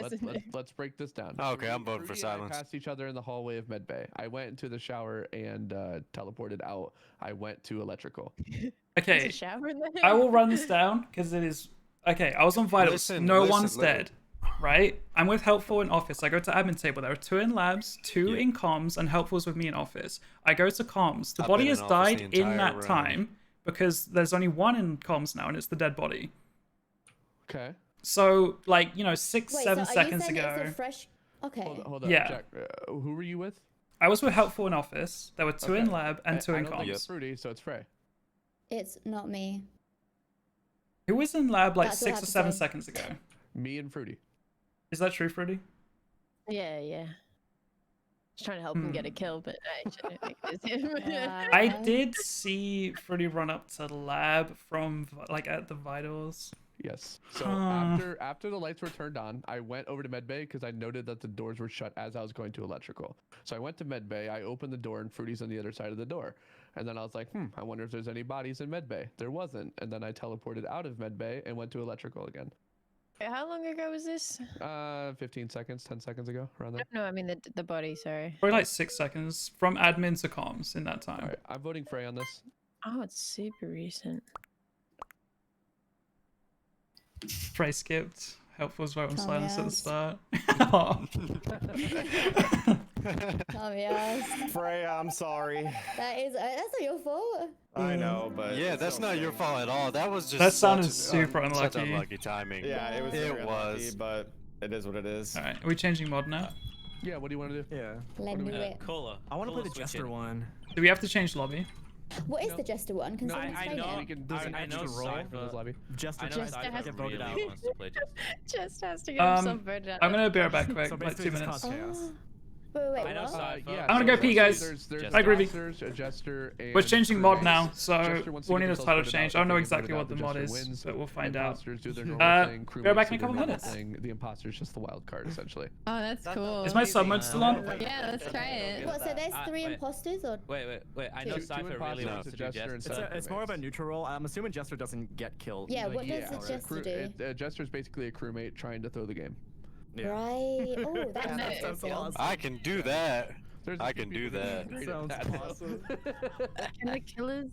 person. Let's break this down. Okay, I'm voting for Fruity and I silence. passed each other in the hallway of medbay. I went into the shower and teleported out. I went to electrical. Okay, There's a shower in there? I will run this down because it is okay. I was on vitals. Listen, no listen, one's listen. dead, right? I'm with helpful in office. I go to admin table. There are two in labs, two in comms, and helpful's with me in office. I go to comms. The I've body been has in office died the in entire that round. time because there's only one in comms now, and it's the dead body. Okay. So, like, you know, 6, Wait, 7 so are you seconds saying ago. it's a fresh? Okay. Hold up. Yeah. Jack, who were you with? I was with helpful in office. There were two in Okay. lab and two I in don't think comms. it's Fruity, so it's Frey. It's not me. Who was in lab like That's what I 6 have or to 7 say. seconds ago? Me and Fruity. Is that true, Fruity? Yeah. Just trying to help him get a kill, but I actually don't think it's him. I did see Fruity run up to the lab from like at the vitals. Yes. So Huh. after the lights were turned on, I went over to medbay because I noted that the doors were shut as I was going to electrical. So I went to medbay. I opened the door and Fruity's on the other side of the door. And then I was like, I wonder if there's any bodies in medbay. There wasn't. And then I teleported out of medbay and went to electrical again. How long ago was this? 15 seconds, 10 seconds ago, around there. No, I mean the body. Sorry. Probably like 6 seconds from admin to comms in that time. All right, I'm voting Frey on this. Oh, it's super recent. Frey skipped. Helpful's vote on Oh, silence at the yes. start. Yes. Freya, I'm sorry. That's not your fault. I know, but Yeah, it's that's not your okay. fault at all. That was just That sounded such, super such unlucky. unlucky timing. Yeah, it was. It very unlucky, was. but it is what it is. Alright, are we changing mod now? Yeah, what do you want to do? Yeah. Let me do it. Cola. I want to play Cola the Jester switching. one. Do we have to change lobby? What is the Jester one? Can No, someone I explain know. it? We can, there's an I know extra role Cypher- for this lobby. Jester I know Just Cypher has get to voted really out. wants to play Jester. Just has to get himself voted out. I'm gonna be right back quick, So like 2 basically, just minutes. cause chaos. Wait, I know what? Cypher. Yeah, I'm gonna go so pee, guys. There's Bye, Groovy. Masters, a Jester, and We're changing mod crewmates. now, so Jester, once they we'll get need a themselves title voted change. out, I don't know if they get exactly voted what out, the the mod Jester is, wins. but we'll find out. Imposters do their normal Uh, thing. be right back in a crewmates do couple their normal minutes. thing. The imposter's just the wild card, essentially. Oh, that's cool. Is my sub mode still on? Yeah, let's try it. What, so there's three wait. imposters or? Wait. I know Two Cypher really imposters, wants a to do Jester, and Jester. It's more of a neutral role. I'm assuming Jester doesn't get killed. Yeah, Like, what does the alright. Jester do? Jester's basically a crewmate trying to throw the game. Yeah. Right. Oh, that's Yeah, that nice. sounds awesome. I can do that. There's a I few can do people who are that. great at Sounds that. awesome. Can the killers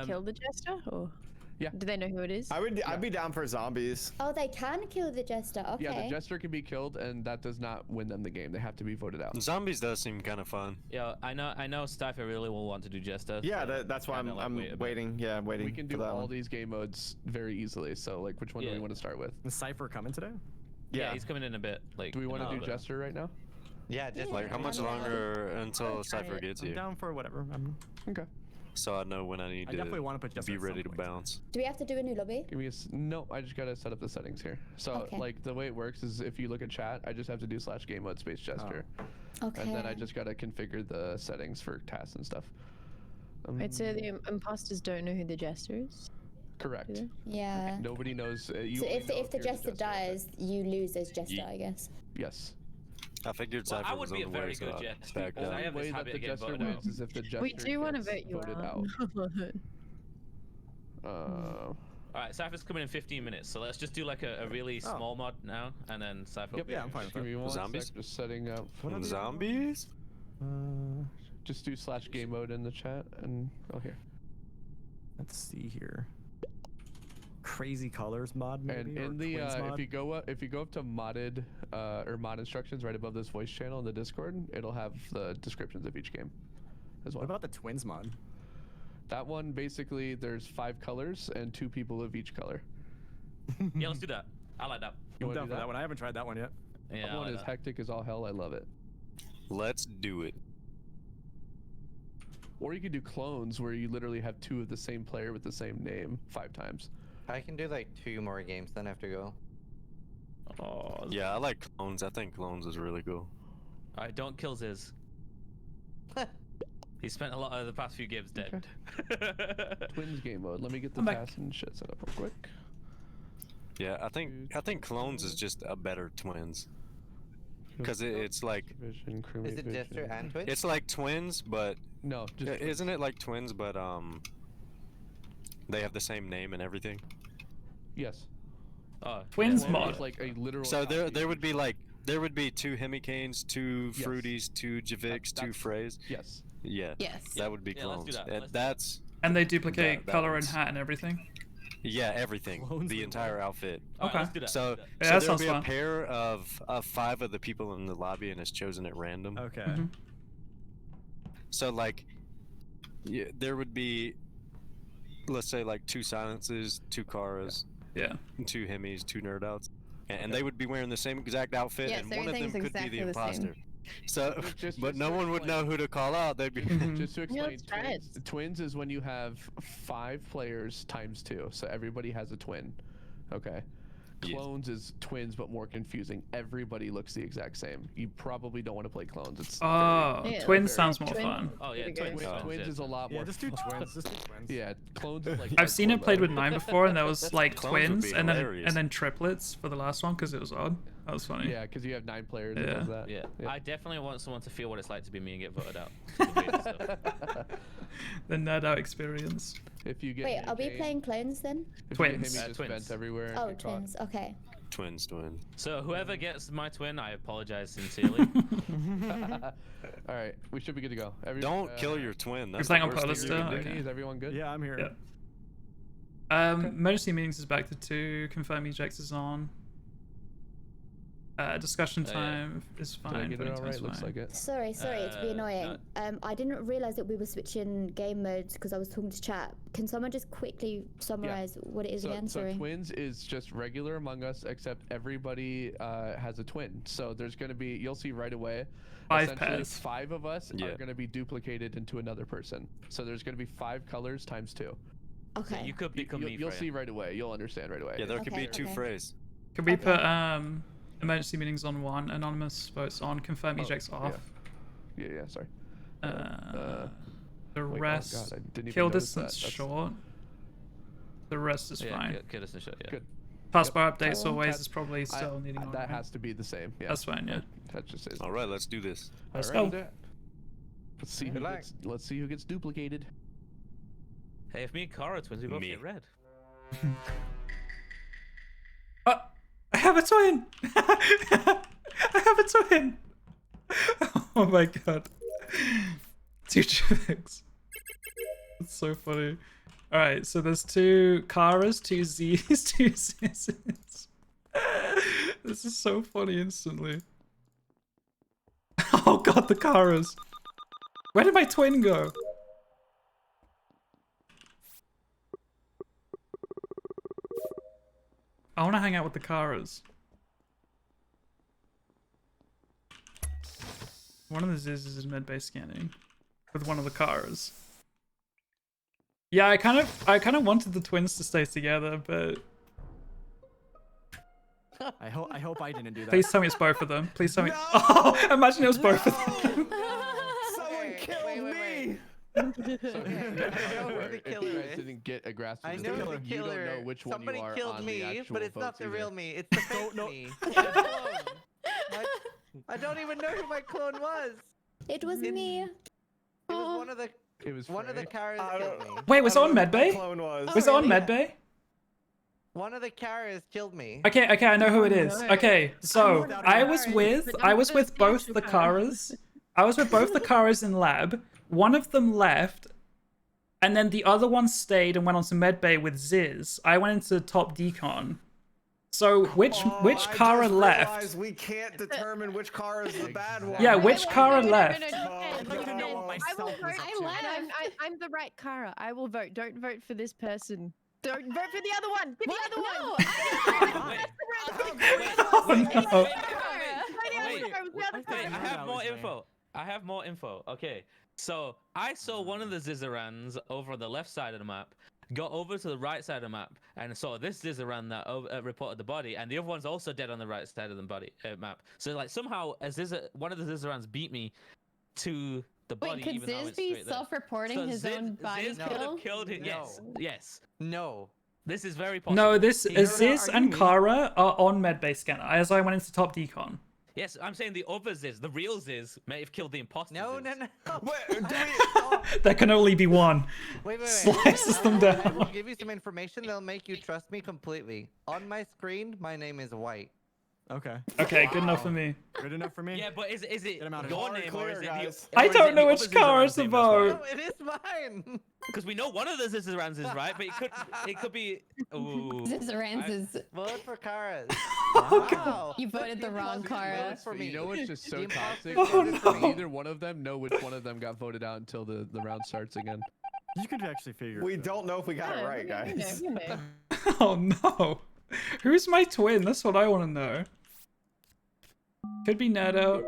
kill the Jester, or Yeah. do they know who it is? I'd be down for zombies. Oh, they can kill the Jester. Okay. Yeah, the Jester can be killed, and that does not win them the game. They have to be voted out. Zombies does seem kind of fun. Yeah, I know Cypher really will want to do Jester. Yeah, so that's why kinda, like, I'm wait a bit. waiting. Yeah, waiting. We can for do that all one. these game modes very easily. So, like, which one do Yeah. we want to start with? Is Cypher coming today? Yeah, he's coming in a bit. Like, Do we in want a to do little bit. Jester right now? Yeah, just Like, how much longer until Cypher gets I'm here? down for whatever. Okay. So I know when I need I definitely to want to put Jester be at some ready to point. bounce. Do we have to do a new lobby? Give me a no. I just gotta set up the settings here. So, Okay. like, the way it works is if you look at chat, I just have to do /game mode space Jester, Okay. and then I just gotta configure the settings for tasks and stuff. Wait, so the imposters don't know who the Jester is? Correct. Do Yeah. Nobody knows. You So only if know the you're Jester dies, you lose as Jester, I guess. Yes. I figured Well, I Cypher would was be on a the very way, so good I Jester, backed because out. I have The way this that habit the of getting Jester voted out. wins is if the Jester We do want to gets vote you voted out. Alright, Cypher's coming in 15 minutes, so let's just do like a really small mod now, and then Cypher. Yep. Yeah, I'm fine with Give that. me one Zombies? sec, just setting up. Zombies? Just do /game mode in the chat, and here. Let's see here. Crazy colors mod maybe. And or in the Twins mod? if you go up to modded or mod instructions right above this voice channel in the Discord, it'll have the descriptions of each game as well. What about the Twins mod? That one basically there's 5 colors and 2 people of each color. Yeah, let's do that. I like that. You I'm wanna down do for that one. I haven't tried that one yet. Yeah, That I one like is that. hectic as all hell. I love it. Let's do it. Or you could do clones where you literally have 2 of the same player with the same name 5 times. I can do like 2 more games, then I have to go. Oh, Yeah, I like clones. I think clones is really cool. Alright, don't kill Ziz. He spent a lot of the past few games dead. Twins game mode. Let me get the I'm back. tasks and shit set up real quick. Yeah, I think clones is just a better twins. Because it's like Vision, Is it Jester and Twins? it's like twins, but no, just isn't it like twins, but they have the same name and everything. yes. Oh, Twins Clone mod. is like a literal. So there copy. would be like 2 Hemicanes, 2 Yes. Fruities, 2 Javix, 2 That's- Freys. Yes. Yeah. Yes. That would be Yeah, let's clones. do that. And Let's do that's And they duplicate That color and one's- hat and everything. yeah, everything. Clones the would entire work. outfit. Alright, Okay. let's do that. So, let's do that. Yeah, so that there'll sounds be fun. a pair of 5 of the people in the lobby, and it's chosen at random. Okay. Mhm. So like, there would be, let's say like 2 silences, 2 Karas, Yeah. 2 Hemis, 2 nerd outs, and they would be wearing the same exact outfit, Yes, and one of them everything's could be the exactly the same. imposter. So, Just but no to one would explain- know who to call out. They'd be. Mhm. Just to explain, let's try it. twins is when you have 5 players times 2, so everybody has a twin. Okay. Yes. Clones is twins, but more confusing. Everybody looks the exact same. You probably don't want to play clones. It's Oh, Yeah, twins very- sounds more Twin- fun. Oh yeah, Pretty good. twins. Oh. twins is a lot Yeah, more. just do fun. Twins. Just do Twins. Yeah, clones is like. I've seen it hardcore played with mode. 9 before, and there was like Clones would twins be and hilarious. then triplets for the last one because it was odd. That was funny. Yeah, because you have 9 players. Yeah. It does that. Yeah. Yeah. I definitely want someone to feel what it's like to be me and get voted out. for the weird stuff. The nerd out experience. If you get Wait, are we hit, playing clones then? if you get hit, Twins. you just Twins. vent everywhere. and Oh, get caught. twins. Okay. Twins. So whoever gets my twin, I apologize sincerely. All right, we should be good to go. Don't kill your twin. That's playing the on worst thing you Polistar? can do. Okay. Is everyone good? Yeah, I'm here. Yeah. Emergency meetings is back to 2. Confirm ejects is on. Discussion Yeah. time is Did I fine. get it voting all time's right? Looks fine. like it. Sorry to be annoying. I didn't realize that we were switching game modes because I was talking to chat. Can someone just quickly summarize what it is again? So Sorry. twins is just regular Among Us, except everybody has a twin. So there's going to be, you'll see right away, 5 essentially pairs. 5 of us Yeah. are going to be duplicated into another person. So there's going to be 5 colors times 2. Okay. You could become me. You'll Freya. see right away. You'll understand right away. Yeah, there could be Okay, 2 okay. Freys. Could we Okay. put emergency meetings on 1, anonymous votes on, confirm ejects off. Yeah, sorry. The Wait, oh rest, God, I didn't even kill notice distance that. That's- short. The rest is Yeah, fine. kill us and shit. Yeah. Good. Taskbar updates Cool. always is probably still needing on. That right? has to be the same. Yeah. That's fine, yeah. That just is. All right, let's do this. Let's Alright. go. Let's see. Good luck. Let's see who gets duplicated. Hey, if me and Kara are twins, we both Me. get red. I have a twin! I have a twin! Oh my god. 2 chicks. That's so funny. Alright, so there's 2 Karas, 2 Z's, 2 Z's. This is so funny instantly. Oh god, the Karas. Where did my twin go? I want to hang out with the Karas. One of the Zizzes is med-based scanning with one of the Karas. Yeah, I kind of wanted the twins to stay together, but I hope I didn't do that. please tell me it's both of them. Please tell me. Oh, imagine it was both of them. Someone killed me. I know who the If killer you guys is. didn't get aggressive, I with know it, who the you don't killer. know which one Somebody you are killed on me, the actual but it's not votes the either. real me. It's the fake no. me. It's the clone. I don't even know who my clone was. It was me. It was one of the It was one of the Frey. carriers I killed don't- me. Wait, was it on My medbay? clone was. Was it on really? medbay? One of the carriers killed me. Okay, I know who it is. no. Okay, so without I a was Karas, with but I'm both the substantial Karas. I was with both the Karas in lab. One of them left, and then the other one stayed and went on to medbay with Ziz. I went into top decon. So which I Kara just left? realized we can't determine which Kara is the bad one. Yeah, which Kara left? I'd like to know what Oh, myself I will was vote. up I to. left. I'm the right Kara. I will vote. Don't vote for this person. Don't vote for the other one. For the other one. Oh, no. Wait, I have more info. I have more info. Okay, so I saw one of the Zizarans over on the left side of the map, got over to the right side of the map, and saw this Zizaran that reported the body, and the other one's also dead on the right side of the body map. So like somehow, one of the Zizarans beat me to the body. Wait, could even though I Ziz went be straight there. self-reporting So his own body Ziz could kill? have killed it. Yes, yes. No. This is very possible. No, this He heard Ziz our and argument. Kara are on medbay scanner as I went into top decon. Yes, I'm saying the other Ziz, the real Ziz, may have killed the imposter. No, Ziz. no. Wait, do There can only be one. Wait. Slices them I will down. give you some information that'll make you trust me completely. On my screen, my name is White. Okay. Okay, good enough for me. Good enough for me. Yeah, but is it Get him out of your here. name or is it Guys. the? I or is don't it know the which other Kara Zizzaran's to name that's right? vote. No, it is mine. Because we know one of the Zizarans is right, but it could be. Ooh. Zizarans is. Vote for Kara. Oh, Wow. You voted the wrong Kara. Vote for But me. you know what's just so The toxic? imposter Oh, voted for me. Neither one of them know which one of them got voted out until the round starts again. You could actually figure. we it out. don't know if we got it right, guys. Oh no. Who's my twin? That's what I want to know. Could be Nerd Out.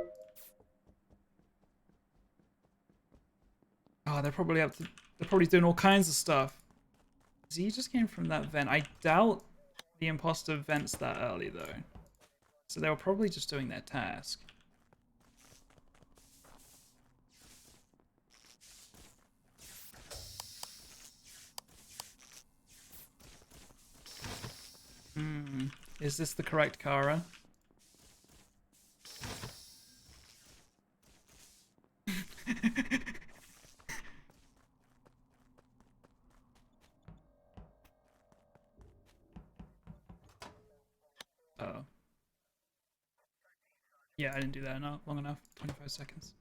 Oh, they're probably doing all kinds of stuff. Z just came from that vent. I doubt the imposter vents that early though. So they were probably just doing their task. Is this the correct Kara? Oh. Yeah, I didn't do that not long enough. 25 seconds.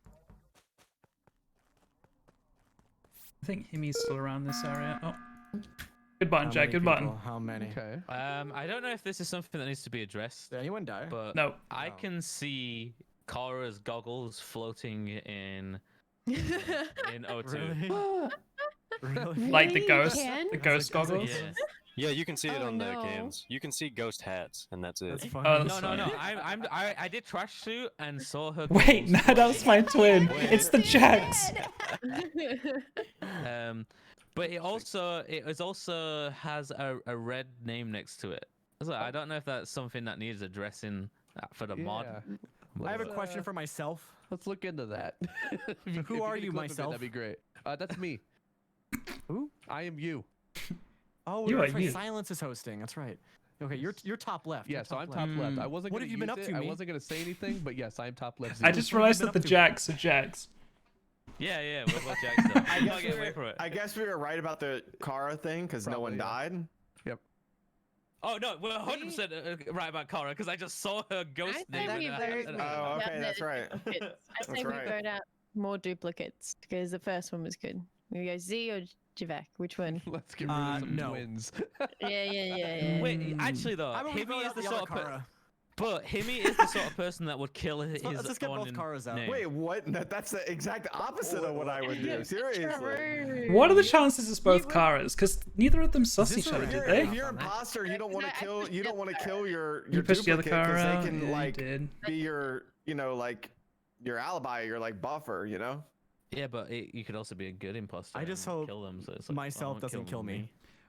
I think Himmy's still around this area. Oh. Good button, Jack. Good button. How many? Okay. I don't know if this is something that needs to be addressed. Did anyone die? But No. I can see Cora's goggles floating in O2. Really? Really? Like the You ghost, can? the ghost As a goggles. Yeah. Yeah, you can see it Oh, on the no. games. You can see ghost hats, and that's it. That's funny. Oh, No, that's no, no. funny. I did trash suit and saw her. Wait, no, goggles that was my twin. It's the Jacks. But it also has a red name next to it. So I don't know if that's something that needs addressing for the mod. I have a but- question for myself. Let's look into that. If Who you are get a you, clip of it, myself? That'd be great. That's me. Who? I am you. Oh, You that's are right. you. Silence is hosting. That's right. Okay, you're top left. Yeah, You're so I'm left. top left. I Mm. wasn't. What gonna have you been use up it. to, I me? wasn't gonna say anything, but yes, I'm top left. I just realized that the Jacks are Jacks. Yeah, we're both Jacks though. I You guess, can't get away from it. I guess we were right about the Kara thing because no one Probably, yeah. died. Oh no, we're 100% right about Kara because I just saw her ghost I name. think we and vote. Oh, okay, that's right. I think right. we vote out more duplicates because the first one was good. We go Z or Jvck. Which one? Let's get rid of some no. twins. Yeah. Wait, actually though, I would Himmy vote is out the the sort other of Kara. but Himmy is the sort of person that would kill his Let's just get own both Karas out. name. Wait, what? No, that's the exact opposite of what I would do. Seriously. What are the chances it's both Karas? Because neither of them sus Is each this other, a did weird- they? If you're imposter, you don't want to I kill. pushed You the don't want to other kill your You pushed the other duplicate Kara because out. they can Yeah, you like did. be your, like your alibi, your like buffer. You know. Yeah, but you could also be a good imposter. I just and hope kill them, so it's like, myself won't doesn't kill me.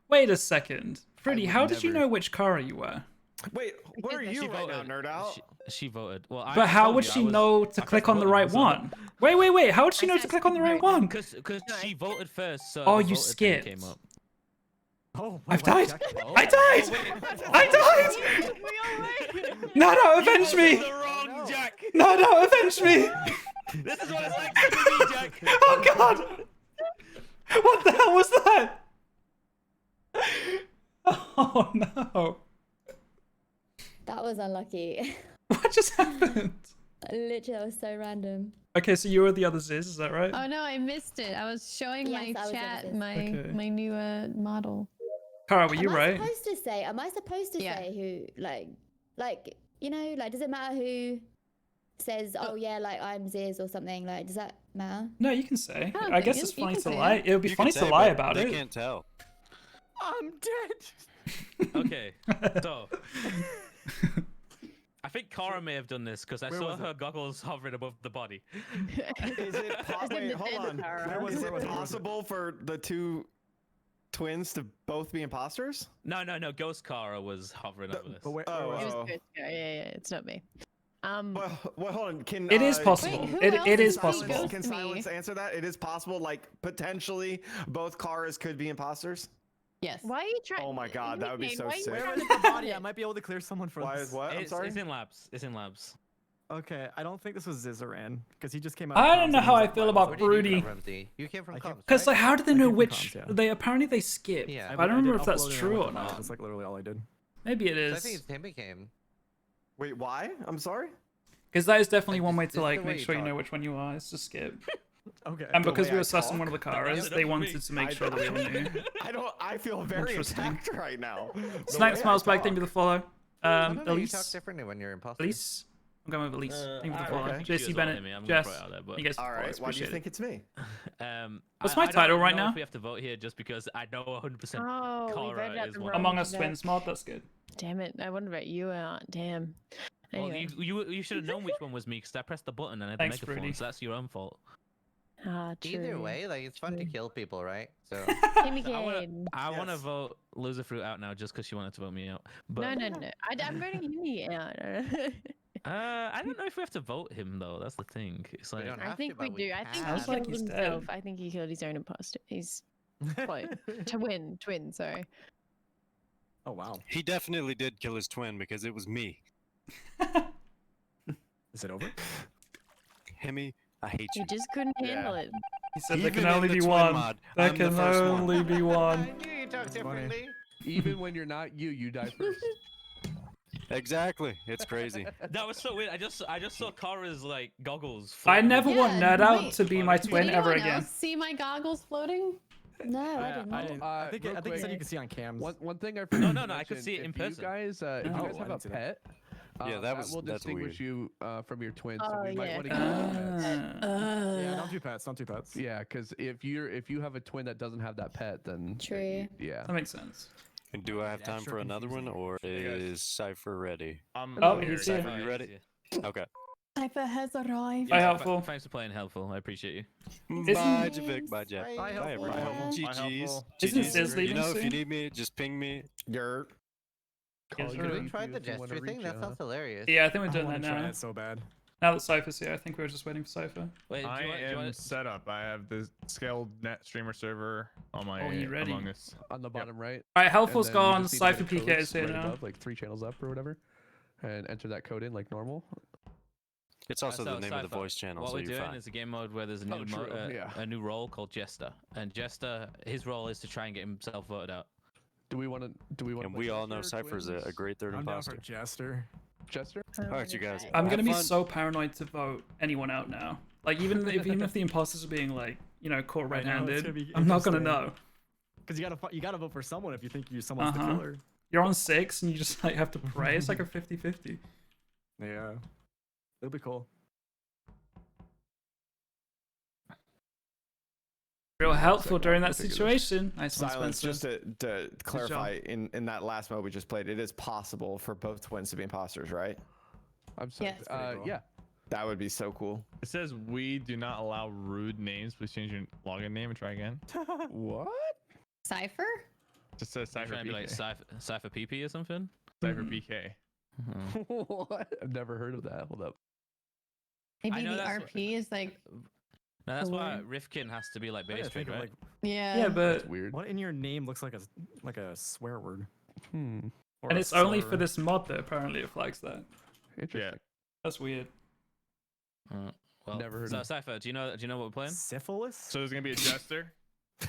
Wait a second. Freddy, would how did you never- know which Kara you were? Wait, where are Because you She right now, voted. nerd out? She voted. Well, But how would she know to click on the right one? Wait. How would she know to click on the right one? Because she voted first. So Oh, the you voted thing skipped. Came up. Oh, I've wait, died. Jack- Oh. I died. Oh, I died. No, avenge me. The wrong Jack. No, avenge me. This is what it's like to be me, Jack. Oh God. What the hell was that? Oh no. That was unlucky. What just happened? Literally, that was so random. Okay, so you were the other Ziz, is that right? Oh no, I missed it. I was showing Yes, I my was chat overseas. my Okay. my new model. Kara, were you Am I right? supposed to say? Am I supposed to Yeah. say who? Like you know, like does it matter who says? Oh yeah, like I'm Ziz or something. Like does that matter? No, you can say. I don't I think guess you- it's you funny can to say lie. it. It would be You funny can to say, lie but about they it. can't tell. I'm dead. Okay, so I think Kara may have done this because I Where saw was it? her goggles hovering above the body. Is it wait, hold on. Where Is was it it? possible for the two twins to both be imposters? No, Ghost Kara was hovering over this. But where Oh, was It was Oh. good. Yeah, it's not me. Well, hold on. Can It is uh, possible. Wait, who It else is is possible. Ghost Can me? Silence answer that? It is possible. Like potentially, both Karas could be imposters. Yes. Why are you trying? Oh my God, that would be so sick. Where was the body? I might be able to clear someone for Why this. is what? I'm It's, sorry. it's in labs. It's in labs. Okay, I don't think this was Zizaran because he just came out. I of don't comms know and how he was I like, feel "Why about was Where it?" did you Broody. come from, Z? You came from I came- comms, Because right? like, how did they I know came from which? comms, yeah. They apparently they skipped. Yeah. I don't remember if did that's upload it and I true went or to mine. not. That's like literally all I did. Maybe it So I is. think it's him came. Wait, why? I'm sorry. Because that is definitely Like, one way this to is like the way make you sure you know talk. which one you are. Is to skip. Okay. And The because way we I were sussing talk? one of the That's Karas, enough they for wanted me. to make sure that we all knew. I feel very Interesting. attacked right now. The Snipe way smiles I back. Thank you for talk. the follow. I don't know, you talk Elise. differently when you're imposter. Elise. I'm going with Elise. Thank you for the follow. okay. JC Bennett. I'm gonna Jess. throw it out there, but You guys. All follow right. us, Why do you appreciate think it's me? What's I my don't title right know now? If we have to vote here, just because I know 100%. Oh, we Kara voted out is the one. wrong Among Us Jvck. Twins mod. That's good. Damn it! I wonder about you out. Damn. Well, Anyway. you should have known which one was me because I pressed the button and I had Thanks, the megaphone, Rudy. so that's your own fault. Ah, true. Either way, like it's fun to True. kill people, right? So Timmy So Kane. I want to Yes. vote Loser Fruit out now just because she wanted to vote me out. But No. I'm voting Timmy out. I don't know if we have to vote him though. That's the thing. It's We like don't I have think to, we but do. I think Sounds he like killed he's himself. dead. I think he killed his own imposter. He's close to win. Twin. Sorry. Oh wow. He definitely did kill his twin because it was me. Is it over? Himmy, I hate He you. just couldn't handle it. He said there Even can in only the be twin one. mod, There I'm the can first one. only be I one. knew you talk That's funny. differently. Even when you're not you, you die first. Exactly. It's crazy. That was so weird. I just saw Kara's like goggles. I floating. never want Yeah, Nerd Out wait. to be my Did twin ever anyone again. else see my goggles floating? No, I did not. I think real I think you said quick, you could see on cams. One thing I No, forgot no, to I could mention, see it in if you person. guys, if you Oh, guys have I a didn't see pet, Yeah, that will that's distinguish weird. you from your twin. So Oh, we might yeah. want to get pets. Yeah, don't do pets. Don't do pets. Yeah, because if you have a twin that doesn't have that pet, then True. yeah. That makes sense. And do I have time Extra for another one, confusing. or Hey, guys. is Cypher ready? Oh, he's here. Cypher, you ready? Okay. Cypher has arrived. Bye, helpful. Thanks for playing helpful. I appreciate you. Bye, Javik. Bye, Jack. Bye, Bye, helpful. everyone. Bye, GG's. helpful. Isn't GG's. Sis You leaving know, if soon? you need me, just ping me. You're Call Yes, you really? if Tried the if you wanna gesture thing. reach That you, sounds hilarious. Yeah, I think we're I doing want that to try now. it so bad. Now that Cypher's here, I think we were just waiting for Cypher. Wait, I do you am want set up. I have the scaled net streamer server on my Oh, you ready? Among Us. on the bottom right. Alright, and Helpful's then you gone. just need to get Cypher a PK code is here right now. above, like 3 channels up or whatever, and enter that code in like normal. It's also So, the name of the Cypher, voice channel, What so we're you're doing fine. is a game mode where there's a new, Oh, true, yeah. a new role called Jester, and Jester, his role is to try and get himself voted out. Do we want to? Do we want? And we all know Cypher's a great third I'm down imposter. for Jester. Jester. Alright, you guys. I'm have gonna be fun. so paranoid to vote anyone out now. Like even if the imposters are being like, you know, caught I know, it's red-handed, gonna be I'm not gonna interesting. know. Because you gotta vote for someone if you think someone's the Uh-huh. killer. You're on 6 and you just like have to pray. It's like a 50-50. Yeah, it'll be cool. Real helpful during that We'll figure this. situation. Nice one, silence. Spencer. Just to clarify, in that last mode we just played, it is possible for both twins to be imposters, right? I'm sorry. Yes. Pretty cool. Yeah. That would be so cool. It says we do not allow rude names. Please change your login name and try again. What? Cypher? Just says You're Cypher trying to be like PK. Cypher PP or something? Cypher PK. What? I've never heard of that. Hold up. Maybe know the that's what- RP is like, No, that's why Cool. Rifkin has to be like I base gotta think trade, of, right? yeah. Yeah, That's but weird. What in your name looks like a swear word? Hmm. Or and a it's only slur. for this mod that apparently it flags that. Interesting. That's weird. Well, Never heard so of- Cypher, do you know what we're playing? Syphilis. So there's gonna be a jester.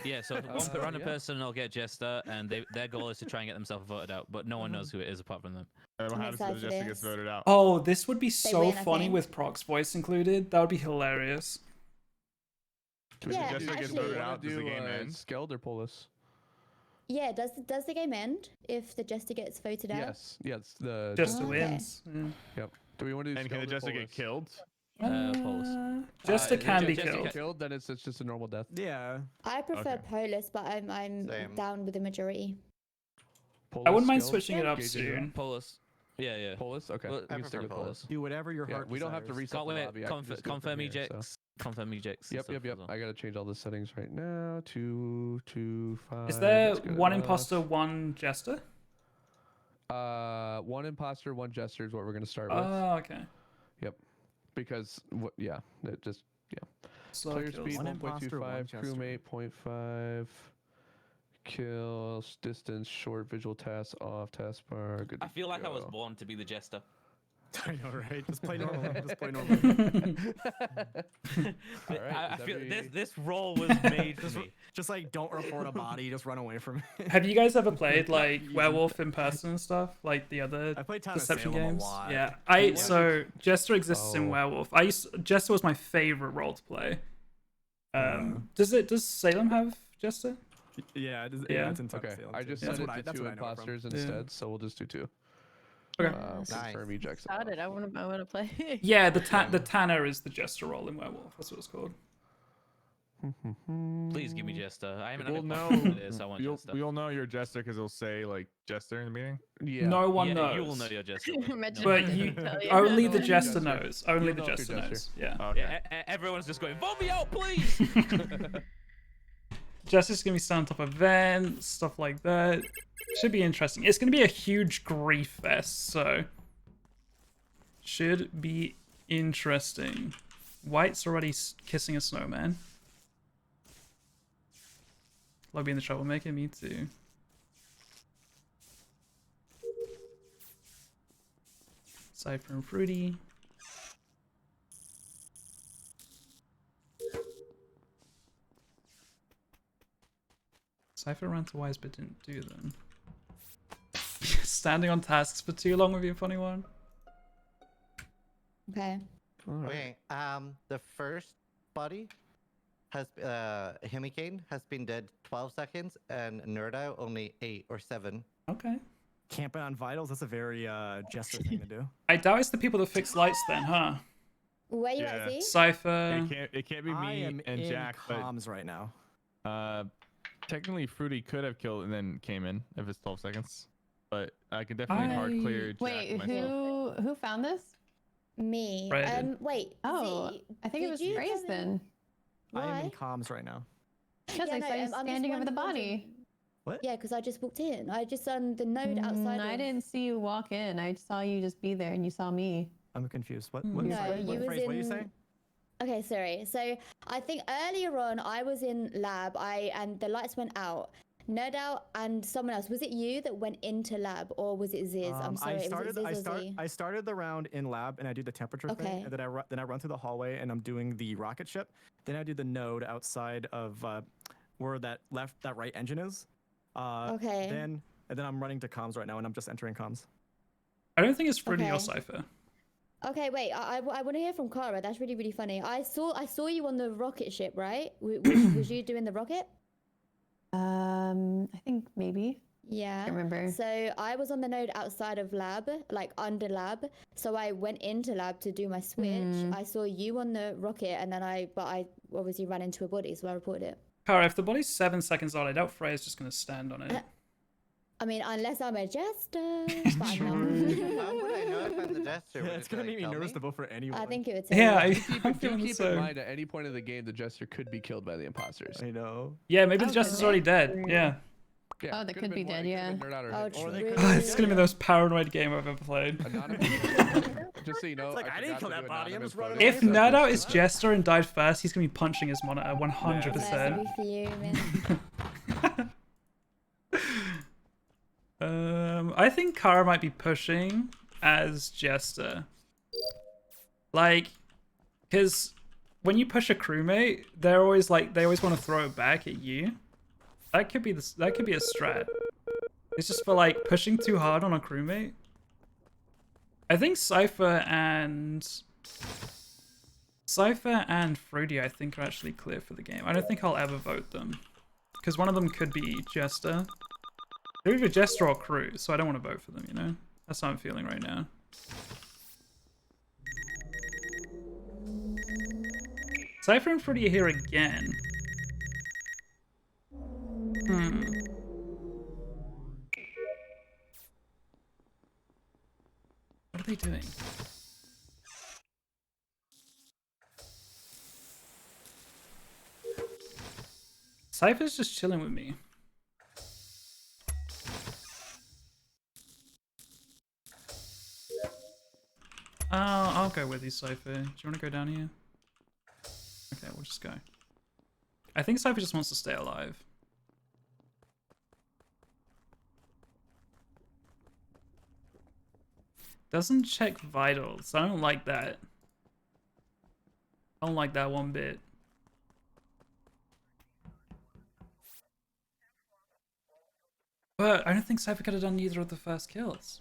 Yeah, so one random yeah. person will get Jester, and their goal is to try and get themselves voted out, but no one knows who it is apart from them. And what I'm happens if the excited for jester gets this. voted out? Oh, this would be so win, I funny think. with Proc's voice included. That would be hilarious. If the Yeah, jester gets actually- voted Wanna out, does the game end? Skeld or Polis? Yeah, does the game end if the jester gets voted out? Yes. Yes. The Just okay. wins. Yep. Do we want to do And can the Skeld or jester get Polis? killed? Polis. Jester Uh, can be Jester killed. can- Killed, then it's just a normal death. Yeah. I prefer Okay. Polis, but I'm Same. down with the majority. I wouldn't mind Skeld, switching it up Gage, soon. Polis. Yeah, yeah. Polis. Okay. Well, we I can stick prefer with Polis. Polis. Do whatever your Yeah, heart. we don't have to desires. reset Can't the wait. lobby. I can just do it from Confirm here, so. ejects. Confirm ejects. and Yep, stuff yep, as yep. well. I gotta change all the settings right now. 2, 2, 5. Is there That's good one enough. imposter, one jester? One imposter, one jester is what we're gonna start with. Oh, okay. Because yeah, it just Slow player kills. speed One imposter, one 1.25, jester. crewmate 0.5, kills, distance, short, visual tasks off, taskbar. Good. I feel like I was go. born to be the Jester. I know, right? Just play normal. Just play normal. All right, I is feel every- this role was made for me. Just like don't report a body. Just run away from it. Have you guys ever played like Easy. Werewolf in person and stuff? Like the other I played Town of deception Salem games? a lot. Yeah. So Jester exists in Oh. Werewolf. Jester was my favorite role to play. Does Salem have Jester? Yeah, it is, Yeah. yeah, it's in Town of Okay, Salem, I too. just That's set it what to that's 2 what I know it from. imposters instead, so we'll just do 2. Okay. Nice. Confirm ejects. Started. I want to play. Yeah, the Tanner is the Jester role in Werewolf. That's what it's called. Please give me Jester. I haven't We'll had a know. clue what it is. I want You'll, Jester. we'll know you're a jester because it'll say like jester in the meeting. Yeah. No one Yeah, knows. you will know you're Jester. Imagine But if they you, tell you. only the Jester. Jester knows. Only You'll the know if Jester you're knows. Jester. Yeah. Okay. Yeah, everyone's just going, vote me out, please. Jester's gonna be set on top of events, stuff like that. Should be interesting. It's gonna be a huge grief fest, so should be interesting. White's already kissing a snowman. Love being the troublemaker, me too. Cypher and Fruity. Cypher ran to Wise but didn't do them. Yes. standing on tasks for too long would be a funny one. Okay. Okay. The first body has Himikane has been dead 12 seconds, and Nerdow only 8 or 7. Okay. Camping on vitals. That's a very Jester thing to do. I doubt it's the people that fix lights then, huh? Where you at, Z? Cypher. It can't be I me am and in Jack, comms right now. but technically Fruity could have killed and then came in if it's 12 seconds. But I could definitely hard clear Jack Wait, myself. who found this? Me. Brandon. Wait. Oh, Z, I think it did was you Fraze come in- then. I am in Why? comms right now. Because Yeah, I no, saw you I'm just standing over the wondering- body. What? Yeah, because I just walked in. I just on the node outside. I of- didn't see you walk in. I saw you just be there, and you saw me. I'm confused. What? No, sorry, you was Fraze, what are you in- saying? Okay, sorry. So I think earlier on I was in lab. And the lights went out. Nerdow and someone else. Was it you that went into lab, or was it Ziz? I'm sorry. I started the round in lab, and I do the temperature Okay. thing, and then I run through the hallway, and I'm doing the rocket ship. Then I do the node outside of where that right engine is. Okay. And then I'm running to comms right now, and I'm just entering comms. I don't think it's Fruity or Okay. Cypher. Okay, wait. I want to hear from Kara. That's really, really funny. I saw you on the rocket ship, right? Was you doing the rocket? I think maybe. Yeah. Can't remember. So I was on the node outside of lab, like under lab. So I went into lab to do my switch. I saw you on the rocket, and then I obviously ran into a body, so I reported it. Kara, if the body's 7 seconds on, I doubt Freya's just going to stand on it. I mean, unless I'm a jester. But I'm How not. would I know if I'm the Jester? Yeah, Would it's it, gonna like, make me tell nervous to vote for anyone. I think it would. Tell Yeah, you. I'm Do feeling the keep in same. mind at any point of the game, the Jester could be killed by the imposters. I know. Yeah, maybe the Oh, Jester's could already they? dead. Yeah. Yeah, Oh, they could've could be been dead, one. It yeah. could've been Nerd Out or Oh, Hit. Or they true. could- It's going to be the most paranoid game I've ever played. Anonymous. Just so you know, It's like, I didn't forgot kill to that do body, I'm anonymous just running voting. If away. Nerdout is Jester and died first, he's going to be punching his monitor 100%. That's for you, man. I think Kara might be pushing as Jester. Like, because when you push a crewmate, they're always like, they always want to throw it back at you. That could be a strat. It's just for like pushing too hard on a crewmate. I think Cypher and Fruity, I think, are actually clear for the game. I don't think I'll ever vote them. Because one of them could be Jester. They're either Jester or Crew, so I don't want to vote for them, you know? That's how I'm feeling right now. Cypher and Fruity are here again. What are they doing? Cypher's just chilling with me. I'll go with you, Cypher. Do you want to go down here? Okay, we'll just go. I think Cypher just wants to stay alive. Doesn't check vitals. I don't like that. I don't like that one bit. But I don't think Cypher could have done either of the first kills.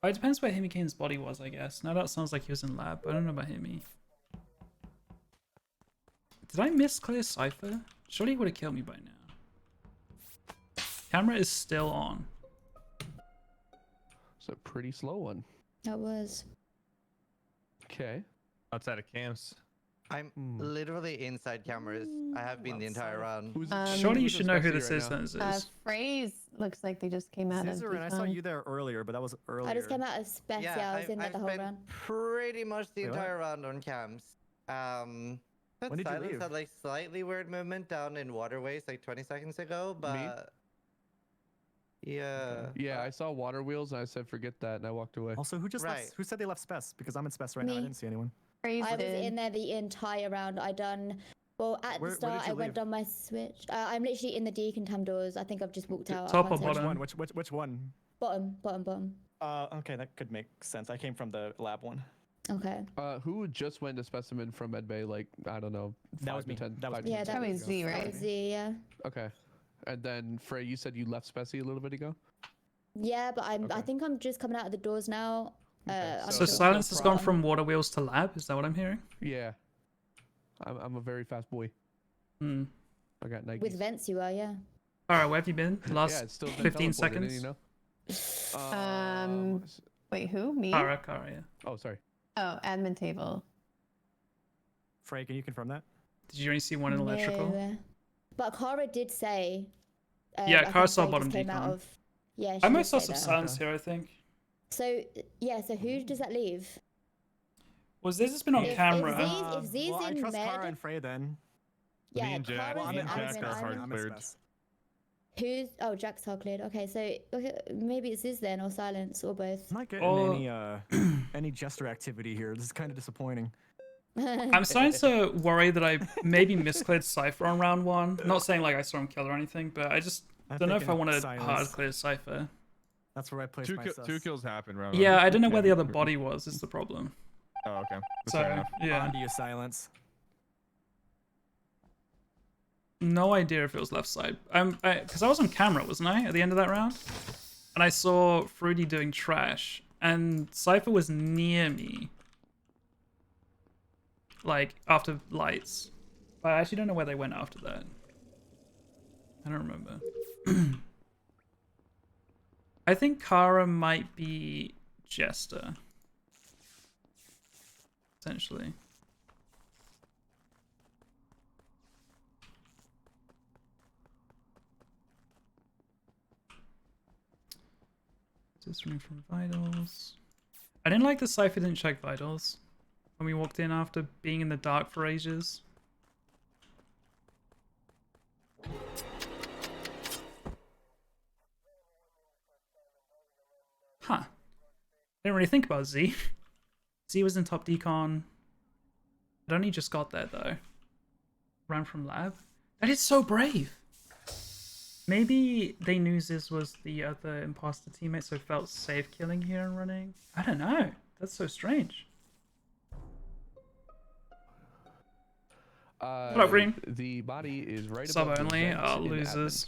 Well, it depends where Himikane's body was, I guess. Now that sounds like he was in lab. I don't know about Himi. Did I miss clear Cypher? Surely he would have killed me by now. Camera is still on. It's a pretty slow one. That was. Okay. Outside of camps. I'm literally inside cameras. I have been the entire round. Surely you who's should know who especially this right is, now? then, Ziz. Fraze looks like they just came out Scissor, of and I saw decon. you there earlier, but that was earlier. I just came out of Spec. Yeah, I was in there I've the whole spent round. pretty much the Wait, what? entire round on cams. When did you Silence leave? had like slightly weird movement down in waterways like 20 seconds ago, but yeah. Yeah, I saw water wheels and I said forget that and I walked away. Also, who just Right. left? Who said they left Spec? Because I'm in Spec right now. I Me. didn't see anyone. Fraze I was did. in there the entire round. Well, at Where the did start, you I went leave? down my switch. I'm literally in the decontam doors. I think I've just walked out. I Top can't or see. Which bottom? one? Which one? Bottom. Okay, that could make sense. I came from the lab one. Okay. Who just went to specimen from medbay like I don't know. That 5 was to me. 10, That was 5 me. to Yeah, 10 that Probably seconds Z, ago. That right? was the, yeah. Okay. And then Frey, you said you left Speci a little bit ago. Yeah, but I Okay. think I'm just coming out of the doors now. I'm So still Silence has gone on. from water wheels to lab. Is that what I'm hearing? Yeah. I'm a very fast boy. Hmm. I got Nike. With vents, you are, yeah. All right, where have you been? The Yeah, last it's still been 15 teleported, seconds. You know? Wait, who? Me? Kara, yeah. Oh, sorry. Oh, admin table. Frey, can you confirm that? Did you only see one in electrical? No. But Kara did say. Yeah, I Kara think saw Frey bottom just came out decon. of. Yeah, I she might did saw say some that. silence here, I think. So yeah, so who does that leave? Was this has been on If camera? Z's well, I in trust med, Kara and Frey then. yeah, Me and Jack, Kara's me in and Jack admin, are hard I'm in- cleared. Who's Jack's hard cleared. Okay, so maybe it's Ziz then or Silence or both. I'm not getting Or- any jester activity here. This is kind of disappointing. I'm starting to worry that I maybe miscleared Cypher on round 1. Not saying like I saw him kill or anything, but I just don't know if I want to hard clear Cypher. That's where I place my sus. Two kills happened round Yeah, one. I don't know where the other body was. Is the problem. Oh, okay. That's So fair enough. yeah, On to you, Silence. no idea if it was left side. Because I was on camera, wasn't I, at the end of that round? And I saw Fruity doing trash, and Cypher was near me. Like, after lights. But I actually don't know where they went after that. I don't remember. I think Kara might be Jester. Essentially. Just running from vitals. I didn't like the Cypher didn't check vitals when we walked in after being in the dark for ages. Huh. I didn't really think about Z. Z was in top decon. It only just got there though. Ran from lab. That is so brave. Maybe they knew Ziz was the other imposter teammate, so felt safe killing here and running. I don't know. That's so strange. What up, Green? The body is right Sub above the only. vents Oh, in admin. losers.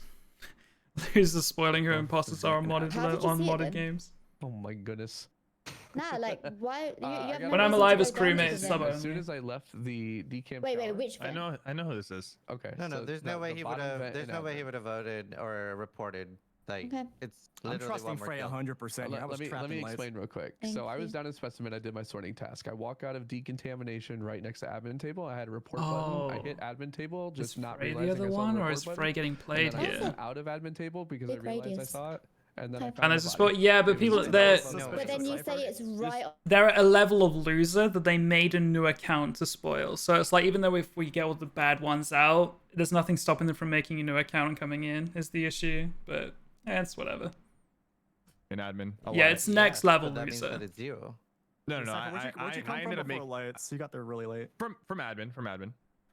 Losers spoiling who imposters are on How did you modded see it then? games. Oh my goodness. Nah, like why you I have got no When I'm reason alive to as go down crewmate, to sub them. As soon only. as I left the decam Wait, shower, which I vent? know who this is. Okay. No, so there's no way he would bottom have. vent There's in no way he admin. would have voted or reported. Like Okay. it's I'm literally trusting one more Frey kill. 100%. Yeah, I was trapped Let me in lights. explain real quick. Thank So I was you. down in specimen. I did my sorting task. I walk out of decontamination right next to admin table. I had a report Oh. button. I hit admin table, Is just not Frey the realizing other I saw one, the or report is button. Frey getting And played then I here? got out of admin table because I Big realized I radius. saw it, and then I Okay. found And the there's a body. spot. Yeah, but It people was they're No, But then you Cypher. say it's right. they're at a level of loser that they made a new account to spoil. So it's like even though if we get all the bad ones out, there's nothing stopping them from making a new account and coming in. Is the issue, but it's whatever. In admin. Yeah, it's next level But that means loser. that it's zero. No, Cypher, where'd you come I from ended up before making lights? You got there really late. from admin. From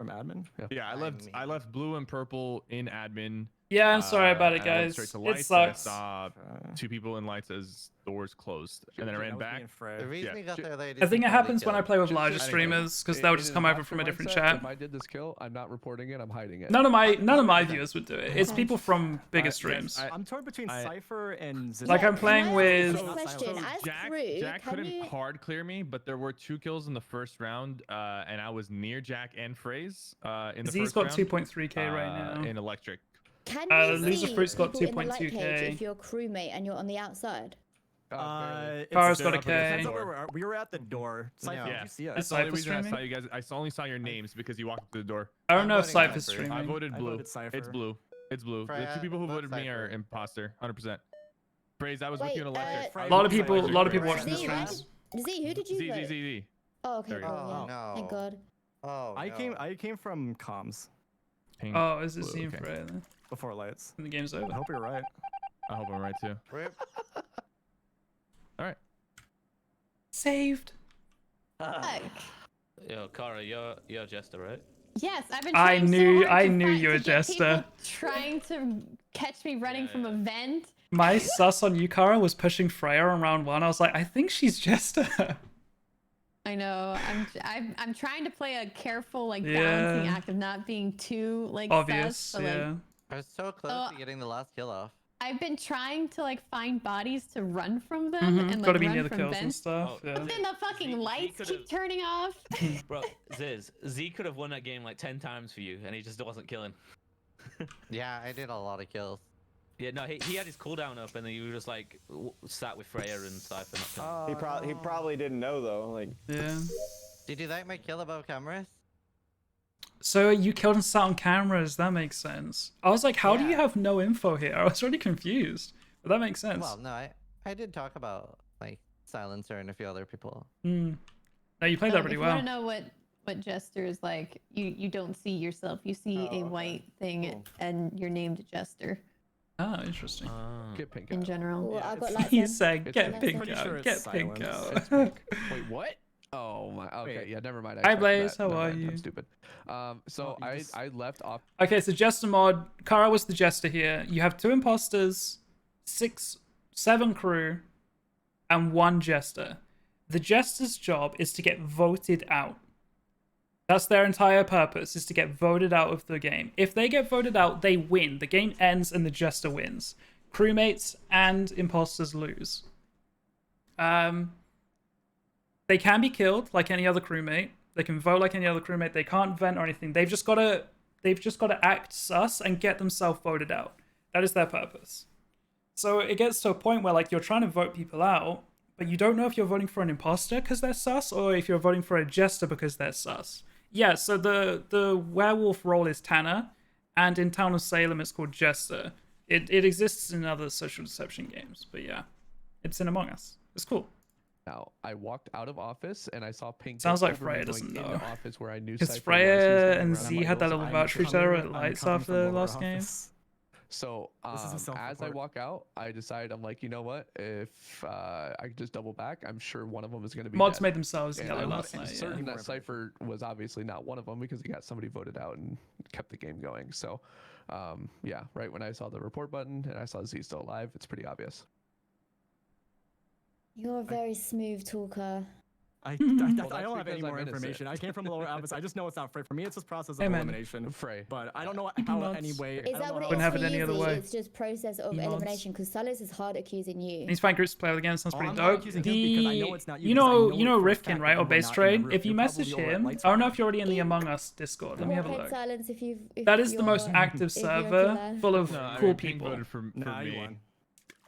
admin? Yeah, I left blue and purple in admin. Yeah, I'm sorry about it, and I went guys. straight to It lights, and I sucks. saw two people in lights as doors closed, and then I ran back. The reason he got there late I is think he it probably happens when I killed. play with Just- larger just- streamers because in- they'll in just an come over from a imposter different mindset, chat. If I did this kill, I'm not reporting it. I'm hiding it. None of my viewers would do it. It's people from bigger streams. I'm torn between Cypher and Ziz. Like I'm Can playing I ask with. you a question? As crew, Jack can couldn't you? hard clear me, but there were 2 kills in the first round, and I was near Jack and Fraze in the Z's first got round. 2.3k right now. In electric. Can Loser you see Fruit's got people in the light 2.2k. cage if you're a crewmate and you're on the outside? Kara's got a Depends K. on where we are. We were at the door. Cypher, Yeah. did you see us? That's the only Cypher reason I saw streaming? you guys. I only saw your names because you walked through the door. I don't know if voting Cypher's Cypher. streaming. I voted I blue. voted Cypher. It's blue. It's blue. The Freya, 2 people who vote voted me are Cypher. imposter, 100%. Fraze, I was with Wait, you in electric. Freya, A lot of vote people Cypher. watching the Z, streams. Z, who did you vote? Z. Oh, okay, There we cool. go. Yeah. Oh, Thank no. God. Oh, I came from comms Pink, Oh, is it blue, seen okay. for it? before lights. And the game's I over. hope you're right. I hope I'm right too. Rip. All right. Saved. Yo, Kara, you're Jester, right? Yes, I've been. I trying knew- So hard I to knew find- you were to get people Jester. Trying to catch me running from a vent. My sus on Yukara was pushing Freya on round 1. I was like, I think she's Jester. I know. I'm trying to play a careful like balancing Yeah. act of not being too like Obvious, sus, but, like, yeah. I was so close to getting the last kill off. I've been trying to like find bodies to run from them Mm-hmm. and like Gotta be run near the from kills and vents. stuff. Oh, Yeah. But then the fucking Z lights could've- keep turning off. Bro, Z could have won that game like 10 times for you, and he just wasn't killing. Yeah, I did a lot of kills. Yeah, no, he had his cooldown up, and then you were just like sat with Freya and Cypher. Not killing. He probably didn't know though. Like, Yeah. Did you like my kill above cameras? So you killed and sat on cameras. That makes sense. I was like, how do you Yeah. have no info here? I was really confused. But that makes sense. Well, no, I did talk about like Silencer and a few other people. No, you played So that pretty if well. you want to know what Jester is like, you don't see yourself. You see Oh, a okay. white thing, Cool. and you're named Jester Oh, interesting. Get pink in out. general. Well, I got it's- like He them. said, It's "Get like- pink Pretty out, sure it's get pink silence. out." It's pink. Wait, what? Oh my. Okay, Wait. yeah, never mind. Hi, checked Blaze, that. how Never are mind, you? I'm stupid. So Oh, you just- I left off. Okay, so Jester mod. Kara was the Jester here. You have 2 imposters, 7 crew, and 1 Jester. The Jester's job is to get voted out. That's their entire purpose, is to get voted out of the game. If they get voted out, they win. The game ends and the Jester wins. Crewmates and imposters lose. They can be killed like any other crewmate. They can vote like any other crewmate. They can't vent or anything. They've just got to act sus and get themselves voted out. That is their purpose. So it gets to a point where like you're trying to vote people out, but you don't know if you're voting for an imposter because they're sus or if you're voting for a jester because they're sus. Yeah, so the werewolf role is Tanner, and in Town of Salem it's called Jester. It exists in other social deception games, but yeah, it's in Among Us. It's cool. Now I walked out of office and I saw pink. Sounds go like over me Freya going doesn't into know. office where I knew Because Cypher was, Freya who's and running Z around. had that little I'm voucher each other with I'm lights coming after from the lower last game. office. So This is a as I self-report. walk out, I decide I'm like, you know what? If I could just double back, I'm sure one of them is going to be Mods dead. made themselves And yellow I'm last night. certain Yeah. that Cypher was obviously not one of them because he got somebody voted out and kept the game going. So, yeah, right when I saw the report button and I saw Z still alive, it's pretty obvious. You're a very smooth talker. I Well, don't that's have any because more I'm innocent. information. I came from the lower office. I just know it's not Frey. For me, it's just process of Hey, man. elimination. Frey. But I don't know Keep how mods. any way. Is that what it Wouldn't is have for it any you, other Z? way. It's just process of Emods. elimination because Salas is hard accusing you. He's finding groups to play with again. Sounds Oh, pretty I'm not dope. accusing him because I know it's not you, because I you know know for a Rifkin, fact right? that Or you were Base not in Trade. the room. If you You're message probably over at him, lights I don't right know now. if you're already in the Among Us Discord. Let me have a Well, look. Silence if you. If That is the most you're- active if you're a server killer. full of No, I cool mean, Pink people. voted for Nah, you me. won.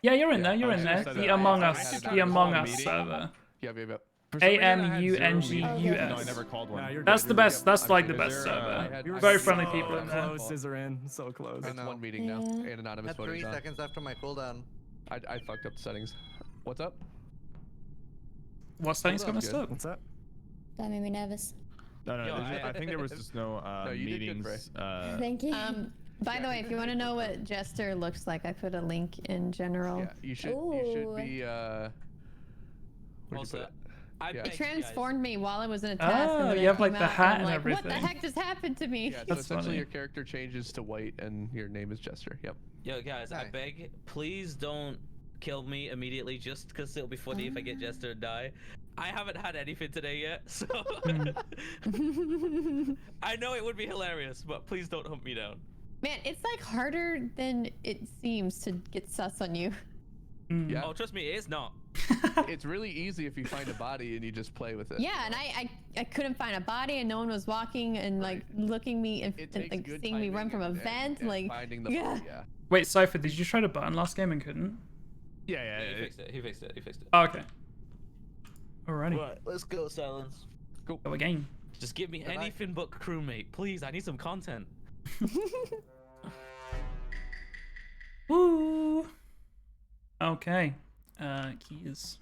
Yeah, you're in there. I You're in should've there. said The that. Among I Us, had the that Among whole Us meeting. server. Yep. For some reason, I had AMUNGUS. zero meetings. No, I never called one. Nah, you're That's good, the you're best. good. That's I'm like the kidding. best Is there, server. I had- We were Very so friendly people in there. close, Scissor in, so close. It's one meeting now. Yeah. And anonymous At voting 3 on. seconds after my cooldown. I fucked up the settings. What's up? What settings Hold got on, messed good. up? What's that? That made me nervous. No, Yo, I think there was just no, No, you did good, meetings. Thank you. By the way, if you want to know what Jester looks like, I put a link in general. Yeah, you should Ooh. be where'd you Also, put it? I Yeah. It beg you guys- transformed me while I was in a task. Oh, and then you I have, like, came the out hat I'm and like, What the everything. heck just happened to me? Yeah, so That's essentially funny. your character changes to white and your name is Jester. Yep. Yo, guys, I Nice. beg, please don't kill me immediately just because it'll be funny if I get Jester and die. I haven't had anything today yet, so I know it would be hilarious, but please don't hunt me down. Man, it's like harder than it seems to get sus on you. Yeah. Oh, trust me, it is not. It's really easy if you find a body and you just play with it. Yeah, and I couldn't find a body, and no one was walking and like looking me and, It and takes like good seeing me run timing from a and- vent. and Like, finding the yeah. body, yeah. Wait, Cypher, did you try to button last game and couldn't? Yeah, Yeah, he yeah. fixed it. He fixed it. He fixed it. Oh, okay. Alrighty. Right, let's go, Silence. Go again. Just give me Goodbye. anything but crewmate, please. I need some content. Woo. Okay. Keys.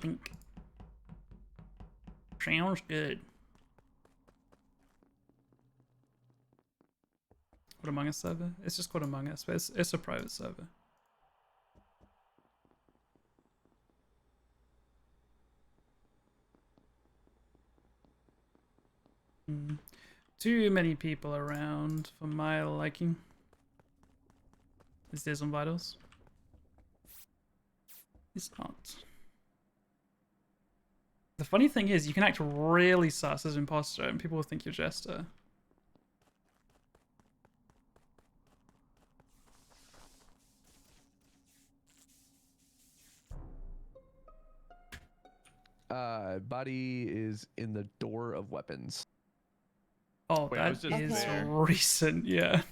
Blink. Sounds good. What Among Us server? It's just called Among Us, but it's a private server. Too many people around for my liking. Is this on vitals? It's not. The funny thing is, you can act really sus as imposter, and people will think you're Jester. Body is in the door of weapons. Oh, Wait, I was that just is there. recent. Yeah.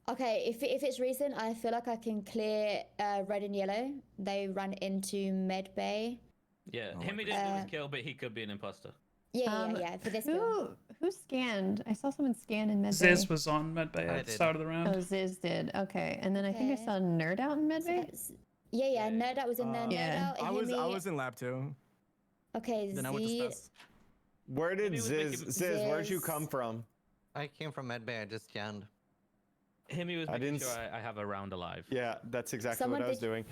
Okay, if it's recent, I feel like I can clear red and yellow. They run into med bay. Yeah, Oh, him he wait. didn't do his kill, but he could be an imposter. Yeah, for this kill. Who scanned? I saw someone scan in medbay. Ziz was on medbay I at the did. start of the round. Oh, Ziz did. Okay, and then I think I Okay. saw Nerd out in medbay. Yeah, Nerd Out was in there. Yeah. Nerd Out, I was in lab too. Okay, Then I went to Z. stas. Where did Maybe it was Ziz? making- Ziz, where'd you Ziz. come from? I came from medbay. I just scanned. Him he was I making didn't sure I have a round alive. Yeah, that's exactly Someone what I was did- doing.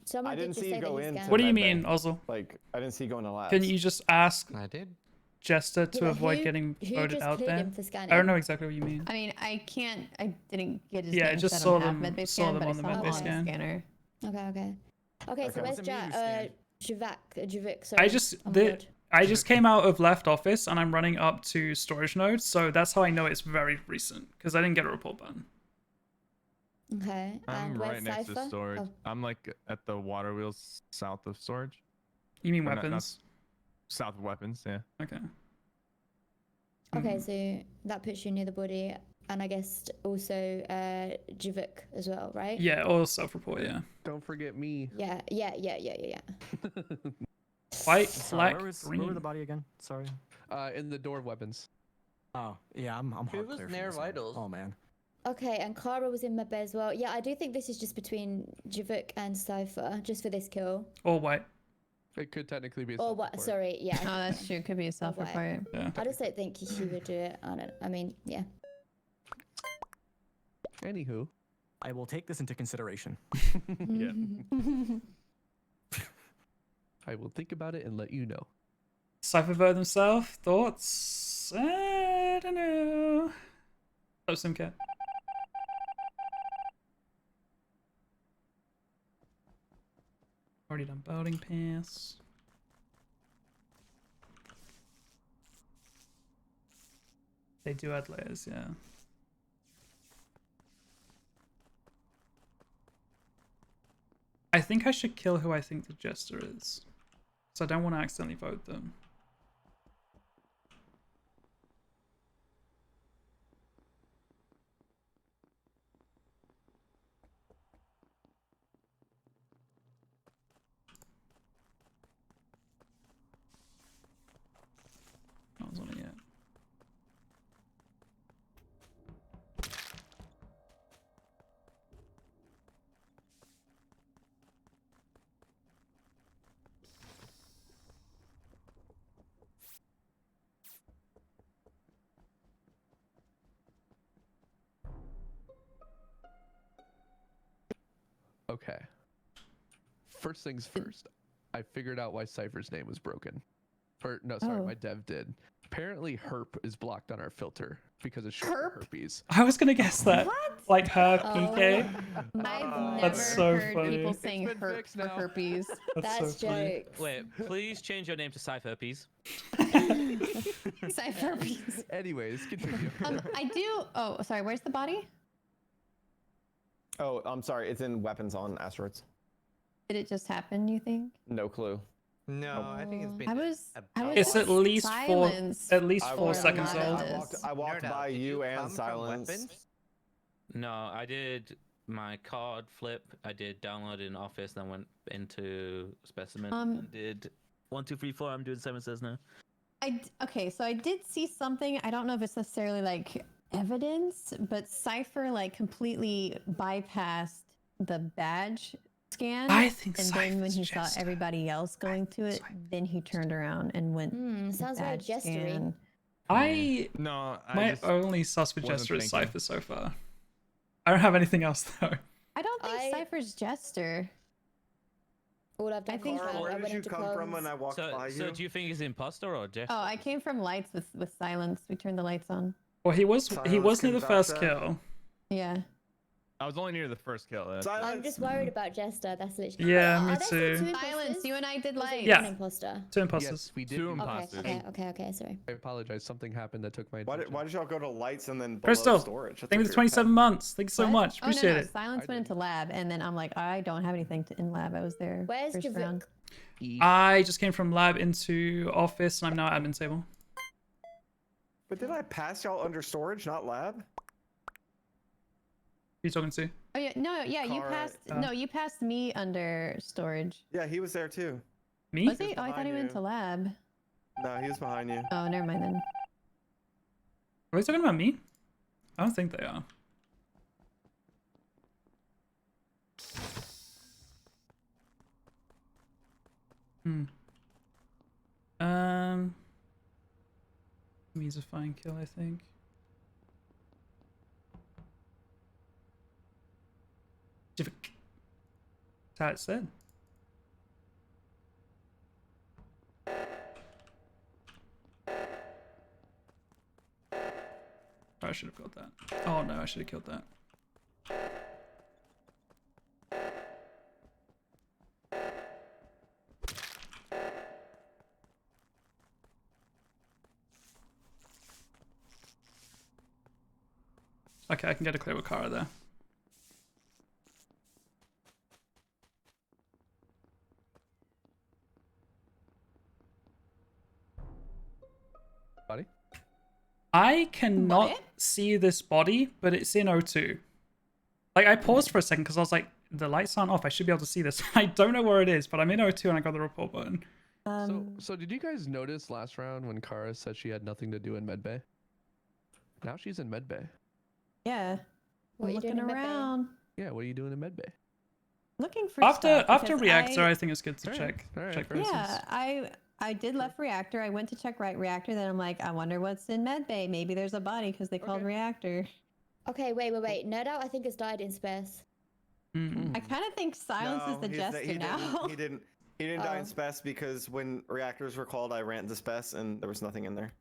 someone I did didn't just see say you that go he in. scanned. What do you med mean, bay. Ozzel? Like, I didn't see you go in the labs. Can you just ask I did. Jester to Yeah, avoid who- getting who voted just out cleared there? him for scanning? I don't know exactly what you mean. I mean, I didn't get his Yeah, I name. just 'cause saw I don't have them- medbay saw scan, them but I on the saw him medbay on scan. the scanner. Okay, so Okay. where's Wasn't me who scanned. Jvck, sorry. I just came out of left office and I'm running up to storage nodes, so that's how I know it's very recent because I didn't get a report button. Okay, I'm and right where's next Cypher? to storage. Oh, I'm like at the water wheels south of storage. You mean Or not- weapons? South of weapons, yeah. Okay. okay, so that puts you near the body, and I guess also Jvck as well, right? Yeah, or self-report, yeah. Don't forget me. Yeah. White, Sorry, black, where was green. the body again? Sorry. In the door of weapons. Oh, yeah, I'm Who hard was clear from near this one. vitals? Oh man. Okay, and Kara was in medbay as well. Yeah, I do think this is just between Jvck and Cypher, just for this kill. Or white. It could technically be a Or what? self-report. Sorry, yeah. Oh, that's true. Could be a self-report. Yeah. I just don't think he would do it. I mean, yeah. Anywho. I will take this into consideration. Yeah. I will think about it and let you know. Cypher vote himself. Thoughts? I don't know. Oh, Simcat. Already done boating pass. They do add layers, yeah. I think I should kill who I think the Jester is. So I don't want to accidentally vote them. Not was on it yet. Okay. First things first. I figured out why Cypher's name was broken. Or no, sorry, Oh. my dev did. Apparently, herp is blocked on our filter because it's short for herpes. I was gonna guess that. Like her, Oh. PK. I've never That's so heard funny. people It's saying been herp fixed for now. herpes. That's so funny. jokes. Wait, please change your name to Cypher, please. Cypher herpes. Anyways, continue. I do. Oh, sorry. Where's the body? Oh, I'm sorry. It's in weapons on asteroids. Did it just happen? You think? No clue. No, I think it's been. I was. It's at least silenced at least I 4 walked- seconds I old. walked- I walked Nerd out, by did you come and from Silence. weapons? No, I did my card flip. I did download in Office, then went into Specimen and did 1, 2, 3, 4. I'm doing 7 says now. Okay, so I did see something. I don't know if it's necessarily like evidence, but Cypher like completely bypassed the badge scan. I think and then when Cypher's he saw Jester. everybody else going to it, then he turned around and went. Sounds very badge jestery. scan. No, I My just only sus for wasn't Jester is thinking. Cypher so far. I don't have anything else though. I don't think Cypher's Jester. All I've done I think- is Where I did went you into come from when comms. I walked by So you? do you think he's imposter or Jeff? Oh, I came from lights with silence. We turned the lights on. Well, he was Silence near can the vouch first that. kill. Yeah. I was only near the first kill. That's Silence. I'm just worried about Jester. That's literally. Yeah, Are me there still too. two Silence. imposters? You and I did Or is it lights. Yeah. one imposter. 2 imposters. Yes, we did. Two do that. imposters. Okay, sorry. I apologize. Something happened that took my Why attention. did y'all go to lights and then below Crystal, storage? That's thank you a for weird 27 months. Thank you so What? much. Oh, no, Appreciate no. it. Silence I went into lab, and then I'm like, I don't have anything in lab. I was there Where's first Jvck? round. I just came from lab into office, and I'm now at admin table. But did I pass y'all under storage, not lab? Who are you talking to? Oh yeah, no, yeah, you Kara, passed. No, you passed me under storage. Yeah, he was there too. Me? Was he? Oh, I thought he went to lab. No, he was behind you. Oh, never mind then. Are they talking about me? I don't think they are. Me's a fine kill, I think. Jvckk. That's how it said. I should have got that. Oh no, I should have killed that. Okay, I can get a clear with Kara there. Body? I cannot see this body, but it's in O2. Like, I paused for a second because I was like, the lights aren't off. I should be able to see this. I don't know where it is, but I'm in O2 and I got the report button. So did you guys notice last round when Kara said she had nothing to do in medbay? Now she's in medbay. Yeah. What are you looking doing in medbay? around. Yeah, what are you doing in medbay? Looking for After stuff because reactor, I think it's good to Alright, check. alright, Check fair enough. places. Yeah, I did left reactor. I went to check right reactor. Then I'm like, I wonder what's in medbay. Maybe there's a body because they called reactor. Okay, wait. Nerd out, I think, has died in space. I kind of think Silence is the jester now. He didn't die in Oh. spec because when reactors were called, I ran into spec and there was nothing in there.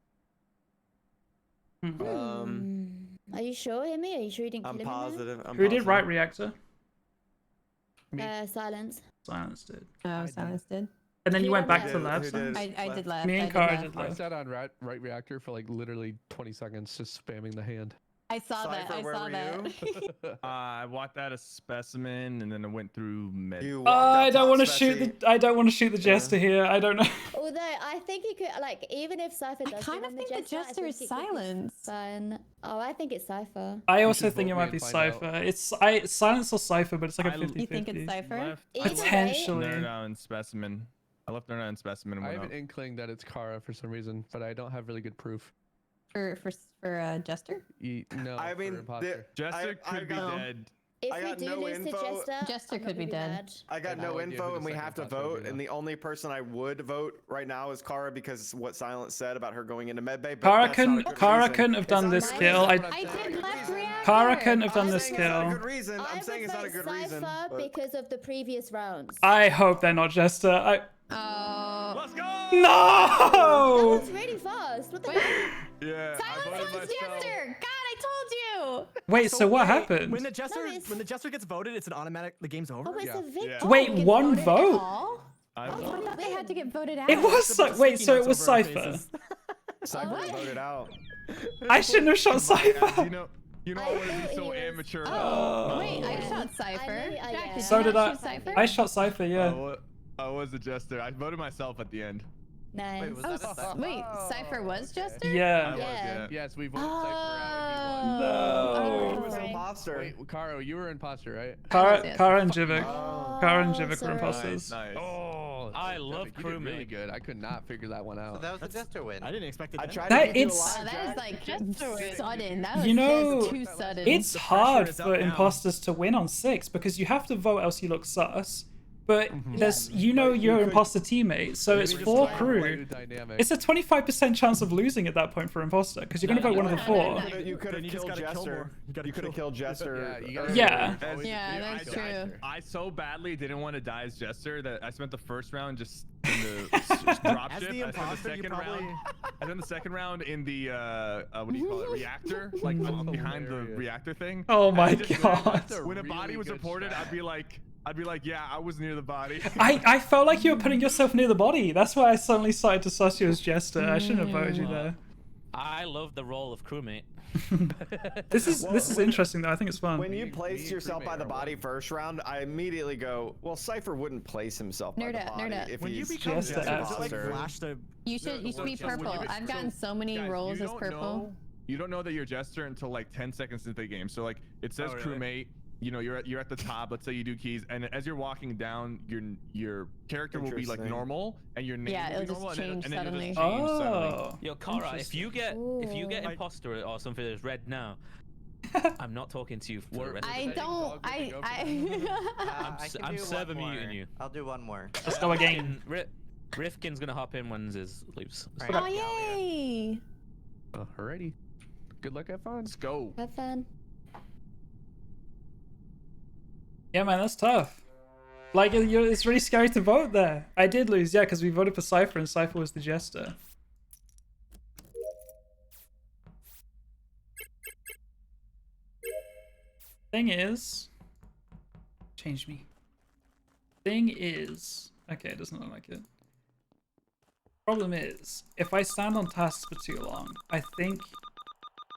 Are you sure, Himmy? Are you sure you didn't kill I'm him? positive. I'm Who did positive. right reactor? Silence. Silence did. Oh, Silence did. And then you Who went done back that? to lab. Who Silence? did? I did left. Me I and did Kara left. did I left. sat on right reactor for like literally 20 seconds just spamming the hand. I saw that. Cypher, I where saw were that. I walked out a specimen and then I went through med. You walked I out don't top want to spec, shoot the. I don't want to shoot the jester here. I don't know. Although I think he could, like, even if Cypher I does kind go of on think the Jester, I jester is think it could be Silence. Fine. Oh, I think it's Cypher. I You also should think it vote might me be and find out. Cypher. It's Silence or Cypher, but it's like a 50-50. You think it's Cypher? Left Either way- Potentially. nerd out and specimen. I left nerd out and specimen and I went have up. an inkling that it's Kara for some reason, but I don't have really good proof. For Jester? No, I mean, for imposter. Jester I could be got- dead. If I we got do no lose info. to Jester, Jester I'm not could be gonna dead. mad. I got I have no no idea who info the and we second have to imposter would vote, be, and though. the only person I would vote right now is Kara because what Silence said about her going into medbay. Kara couldn't have done this It's not a kill. good I reason. I did left reactor. Kara couldn't have done I'm this saying it's not a kill. good reason. I'm saying it's not a good reason. Cypher but- because of the previous rounds. I hope they're not jester. Oh. Let's go! That No! was really fast. What the Wait. heck? Yeah. I Silence voted was myself. Jester. God, I told you. Wait, so what wait, happened? When the jester it's- when the jester gets voted, it's an automatic. The game's over. Oh, it's Yeah. a victory. Yeah. Wait, Get one voted at vote? all? I I voted. thought they had to get voted out. It was Put the wait, sticky so it notes was over our Cypher. faces. Cypher What? voted out. I shouldn't have shot Cypher. You know I I wouldn't thought be so he was- amateur. Oh, wait, I shot I Cypher. knew- Jack, yeah. did So you did not I. shoot Cypher? I shot Cypher, yeah. I was a jester. I voted myself at the end. Nice. Wait, was Oh, that a wait, Cypher was Jester? Yeah. I was, Yeah. Yes, we voted Cypher out and No. Who was Right. imposter? you won. Wait, Karo, you were imposter, right? Kara and Jvckk. Oh, Kara and Jvckk were sorry. imposters. Nice. Oh, I love you did really crewmate. good. I could not figure that one So out. that was a jester win. I didn't expect it. I to tried end. That to keep you it's- Oh, alive, that is Jack. like sudden. That was, You know, that is too sudden. It's The pressure hard is for up now. imposters to win on 6 because you have to vote else you look sus. But Mm-hmm. there's your imposter teammate, so it's Maybe just 4 find a crew. new dynamic. It's a 25% chance of losing at that point for imposter because you're gonna vote one of the 4. You could Then have you just killed gotta kill Jester. more. You gotta You could have kill. killed Jester. Yeah, you gotta- Yeah. Yeah, that's true. I so badly didn't want to die as jester that I spent the first round just in the dropship. As the I spent the imposter, you second probably. round. I spent the second round in the what do you call it? Reactor, like behind the hilarious. reactor thing. Oh And my I just- god. That's a When a body really was good reported, strat. I'd be like, yeah, I was near the body. I felt like you were putting yourself near the body. That's why I suddenly started to suss you as Jester. I shouldn't have voted you there. I love the role of crewmate. This is interesting though. I think it's fun. When you place yourself by the body first round, I immediately go, well, Cypher wouldn't place himself by the body if When you he's become just Jester, an does it like imposter. flash the? You should be purple. I've gotten so many Guys, roles you as don't purple. You don't know that you're Jester until like 10 seconds into the game. So like it says Oh, really? crewmate. You know, you're at the top. Let's say you do keys, and as you're walking down, your character will be like Interesting. normal, and your name Yeah, will be it'll just normal, change and then it'll suddenly. just change suddenly. Oh. Yo, Kara, if you get Ooh. imposter or something that's red now, I'm not talking to you for the rest of I the day. don't. I I'm can do server one more. muting you. I'll do one more. Let's go again. Rifkin's gonna hop in when Ziz leaves. Right. Oh yay! Alrighty. Good luck, have fun. Let's go. Have fun. Yeah, man, that's tough. Like, it's really scary to vote there. I did lose, yeah, because we voted for Cypher, and Cypher was the Jester. Thing is... Change me. Thing is... Okay, it doesn't look like it. Problem is, if I stand on tasks for too long, I think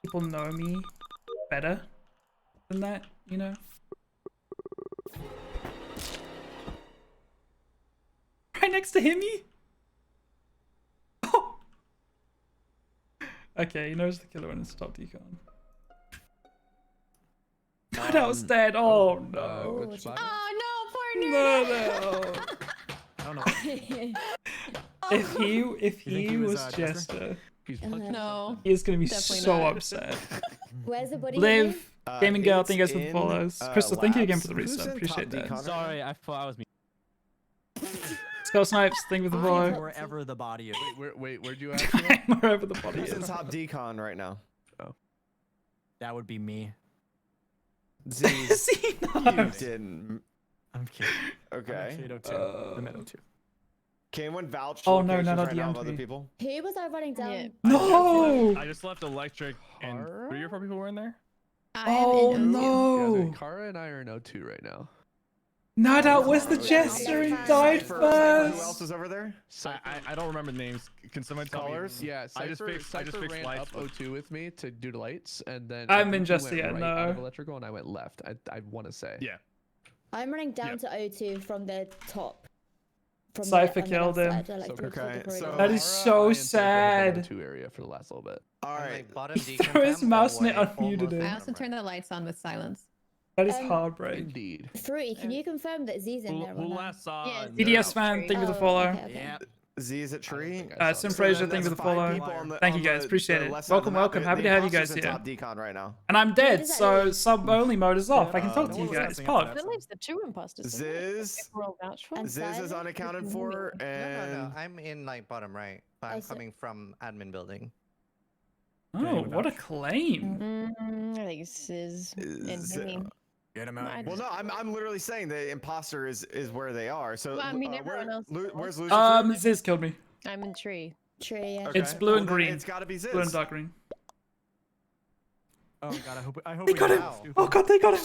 people know me better than that, you know? Right next to Himmy? Oh. Okay, he knows the killer when it's top decon. No, that was dead. Oh no. Which spot? Oh no, poor No, nerd. no. I don't know. If he think he was was, Jester? Jester, He's punching No. he is gonna be Definitely so not. upset. Where's the body? Liv, Gaming Girl, It's thank you guys for the in, follows. Crystal, thank you again for the labs. Who's resub. in Appreciate top that. decon? Sorry, I thought I was me. Skull Snipes, thank you for the follow. Wherever the body is. Where'd you ask? Wherever the body Who's in is. top decon right now? That would be me. Z. See, You no. didn't. I'm kidding. Okay. I'm actually at O2. I'm at O2. Can anyone vouch Oh, no, locations no, right now of DMT. other people? Who was I running down? Yeah. No! I just left electric, and 3 or 4 people were in there. I am Oh in O2. no! Kara and I are in O2 right now. No, that was the Jester and died Cypher, who else first. is over there? I don't remember names. Can someone tell me? Callers? Yeah, I just fixed ran lights. up O2 with me to do the lights, and then I haven't think been you just went yet, right out of no. electrical, and I went left. I want to say. Yeah. I'm running down to O2 from the top. From Cypher on the killed left him. side, like, towards the Okay, corridor. so- That is Kara, so I, and Cypher have been in sad. O2 area for the last little bit. All I'm, right. like, bottom Throw his decon mouse and it away, unmuted almost it. I bottom also right. turned the lights on with silence. That is Um, heartbreak. Indeed. Fruity, can you confirm that Z's in there? Who or not? last saw? Yeah, Nerd BDS out? fan, thank you for the Oh, follow. okay, okay. Yeah. Z is at tree. Sim So Fraser, then thank you for that's the 5 follow. people on the- Thank you on guys, the- appreciate the it. left side of the Welcome, map. welcome. The Happy to have you imposter's guys in here. top decon right now. And I'm dead, does that so mean? sub only mode is off. I can talk to no you one's guys. messing up Pod. that. That leaves the 2 imposters. doesn't it? Ziz. If we're all vouched for. And Ziz is silent? unaccounted for, No, and I'm in like bottom right, but I I'm see. coming from admin building. Oh, what a claim. I think it's Sis and Is- Himmy. Get him Well, out. well, no, I'm literally saying the imposter is where they are. So Well, I mean, everyone else is where's Lucifer? Ziz killed me. I'm in tree. Tree, yeah. Okay. It's blue and Well, then green. It's got to be Ziz. Blue and dark green. Oh god, I hope They we got don't him. get stupid. Oh god, they got him.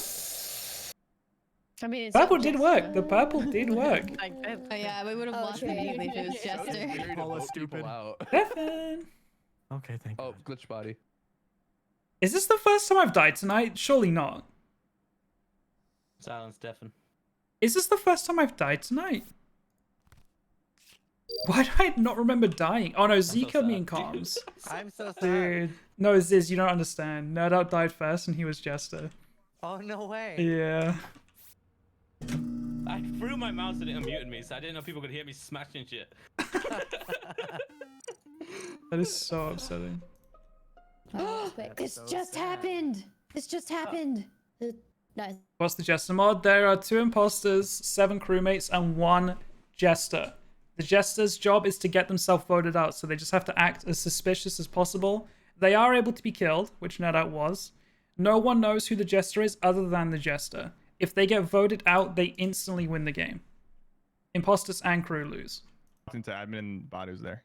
I mean, it's Purple not did just, work. The purple did work. Oh yeah, we would have Oh, lost true. immediately if it was I was Jester. scared to Paula's vote people stupid. out. Stefan. Okay, thank you. Oh, glitch body. Is this the first time I've died tonight? Surely not. Silence, Stefan. Is this the first time I've died tonight? Why do I not remember dying? Oh no, Z so killed me sad. in comms. I'm so sad. Dude. No, Ziz, you don't understand. Nerd Out died first and he was Jester. Oh no way. Yeah. I threw my mouse and it unmuted me, so I didn't know people could hear me smashing shit. That is so upsetting. Oh, quick. This just happened. This just happened. No, What's the Jester mod? There are 2 imposters, 7 crewmates, and 1 Jester. The Jester's job is to get themselves voted out, so they just have to act as suspicious as possible. They are able to be killed, which no doubt was. No one knows who the Jester is other than the Jester. If they get voted out, they instantly win the game. Imposters and crew lose. Into admin and bot who's there.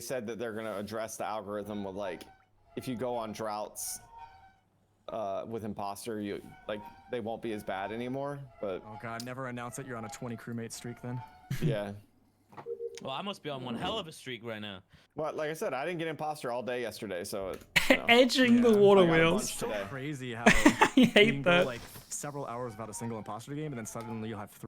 said that they're gonna address the algorithm with like, if you go on droughts, with imposter, you like they won't be as bad anymore. But Oh god, never announce that you're on a 20 crewmate streak then. yeah. Well, I must be on one hell of a streak right now. Well, like I said, I didn't get imposter all day yesterday, so Edging the water I got a wheels. bunch So today. crazy how I you hate can go that. like several hours without a single imposter game, and then suddenly you'll have 3.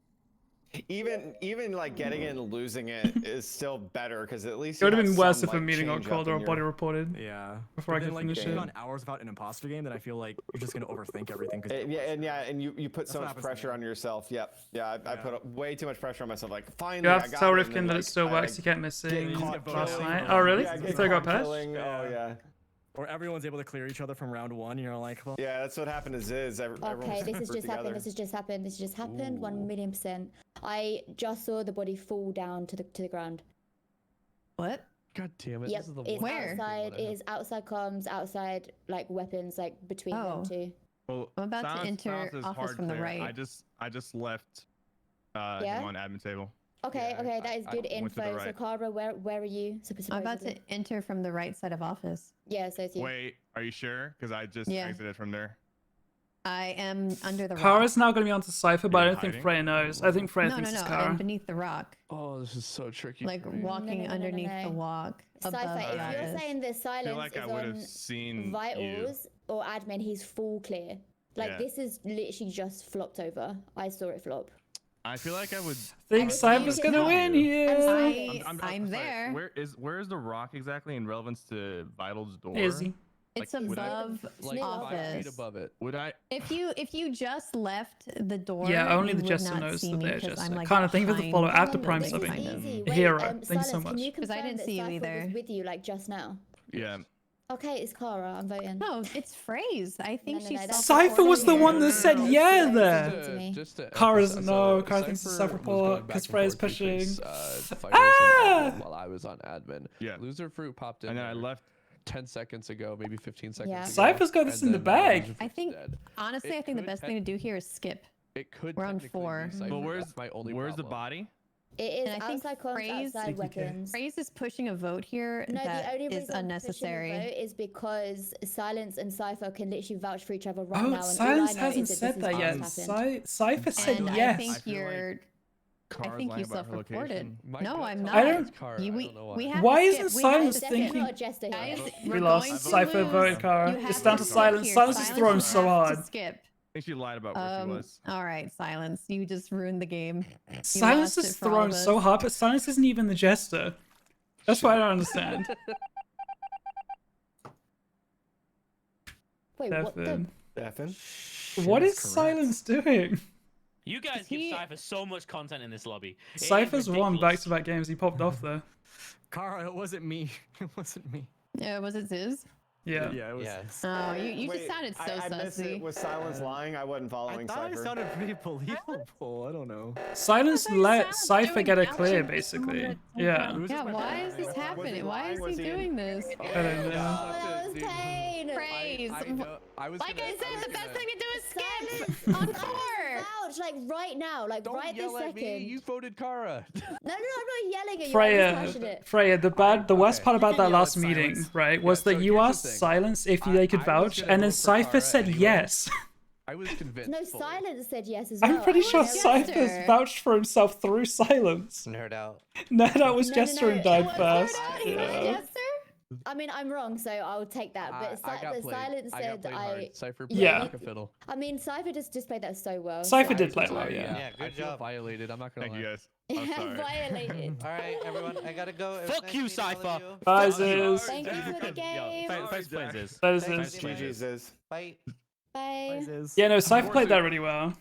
Even like getting it and losing it is still better because at least It would you have have been worse some, if a like, meeting got change called up or in a body your- reported. Yeah. Before I But could then, finish like, it. on hours without an imposter game, then I feel like you're just gonna overthink everything. and you put so what much happens to pressure me. on yourself. Yep. Yeah, I put way too much pressure on myself. Like finally, You I have to got tell it, and Rifkin then, that like, it still I, works. like, You kept missing you just caught get last killing night. them. Oh really? Yeah, I You get still got caught patched? killing. Oh yeah. Or everyone's able to clear each other from round 1. You're like, well, Yeah, that's what happened to Ziz. Okay, this has just happened. This has just happened. This has just happened. 1,000,000%. I just saw the body fall down to the ground. What? God damn it. Yep, This is the it's Where? outside. It is outside comms, outside like weapons, like between them two. Well, I'm about to silence- enter silence is office hard from the clear. right. I just left Yeah? him on admin table. Okay, Yeah, okay, that is I good went to the info. So, right. Cara, where are you? I'm about Supposedly. to enter from the right side of office. Yeah, so it's you. Wait, are you sure? Because I just Yeah. exited from there. I am under the rock. Kara's now going to be onto Cypher, but I You're don't think hiding? Freya knows. I think Freya No, thinks no, it's no. I'm Kara. beneath the rock, Oh, this is so tricky. like for me. walking no, underneath no. the walk above Cypher, the if you're office. saying the I feel silence like I is would have on seen you. vitals or admin, he's full clear. Like Yeah. this is literally just flopped over. I saw it flop. I feel like I would. Think you Cypher's can going to help. win here. I'm sorry, there. Where is the rock exactly in relevance to Vital's door? Is he? It's like, would I- above Like 5 feet office. above it. Would I? If you just left the door, Yeah, only you the would Jester not knows see that me they're 'cause Jester. I'm like Kinda think of the behind follow the after building Prime This is subbing. behind him. easy. Hero, Wait, thank you so Silence, can much. you 'Cause I confirm didn't that see you Cypher either. was with you like just now? Yeah. Okay, it's Cara. I'm voting. No, it's Phrase. I think No, she's that's Cypher was the one that No, said no, yeah it's there. visible to me. Just to Cara doesn't emphasize, know. so Cara thinks it's Cypher was self-report going back because and Freya's forth between, pushing. Fighters Ah! and admin while I was on admin. Yeah. Loser Fruit popped in. And then I there left. 10 seconds ago, maybe 15 seconds Yeah. ago. Cypher's got this and in the then bag. Loser I Fruit's think dead. honestly, It I think the could best thing to do here is skip. It could We're on technically 4. be Cypher. But That's my only where's the problem. body? It is And I think outside comms, Phrase, outside weapons. Phrase is pushing a vote here No, the that only is reason I'm pushing the unnecessary. vote is because Silence and Cypher can literally vouch for each other right Oh, now. And Silence all I know hasn't is said this that is yet. what's happened. Cypher said And yes. I think feel like you're. I Kara's think you lying about her self-reported. location. My No, gut I'm tells not. me I don't- it's Kara. You, I we, don't know we why. have Why to isn't skip. Silence It's to definitely thinking- not a jester here. Guys, We we're lost. going to Cypher lose. voted Kara. You It's have down to skip Silence. here. Silence is throwing so you have hard. to skip. I think she lied about where she was. All right, Silence. You just ruined the game. Silence lost is it for all thrown of so us. hard, but Silence isn't even the Jester. That's what I don't understand. Wait, what the? Devin. Devin? What is correct. Silence doing? You guys he- give Cypher so much content in this lobby. It is Cypher's won ridiculous. back-to-back games. He popped off there. Cara, it wasn't me. It wasn't me. Was it Ziz? Yeah. Yeah, it was. Yeah. Oh, you Wait, just sounded so I missed it. sussy. Was Silence lying? I wasn't I following thought Cypher. it sounded pretty believable. I don't know. Silence That's what let Silence Cypher doing get a action clear, for basically. someone Yeah. It was Yeah, just my why bad. is this Was he happening? Why lying? is Was he he in- doing this? I don't know. Oh, that was pain. Praise. I know. I was Like gonna, I said, was the best gonna- thing to do is Silence. skip on Silence is 4. Ouch, like right now, like Don't right this yell at second. me. You voted Kara. No, I'm not yelling at you. I'm Freya, just passionate. Freya, the worst okay. part You about can that yell last at meeting, Silence. right, was Yeah, that so you here's the asked thing. Silence if I they could was vouch, gonna and then vote for Cypher Kara said anyway. yes. I was convinced. No, fully. Silence said yes as well. I'm pretty sure was Cypher's Jester. vouched for himself through Silence. Nerd out. No, that was No, no, Jester no, and died it was first. It was Yeah. Jester? I mean, I'm wrong, so I'll take that. But I got the played. Silence I got said played I. hard. Cypher played Yeah. like a fiddle. I mean, Cypher just played that so well. Cypher so- did play well, yeah. Yeah, I good feel job. violated. I'm not gonna Thank lie. you guys. I'm sorry. Violated. All right, everyone, I gotta go. It was Fuck nice you, meeting all of Cypher. you. Bye, Fuck you. Ziz. Thank you for the game. Thanks, Plains. That is Thanks, Ziz. Ziz. GG's is. Bye. Bye. Yeah, no, Cypher played that really well.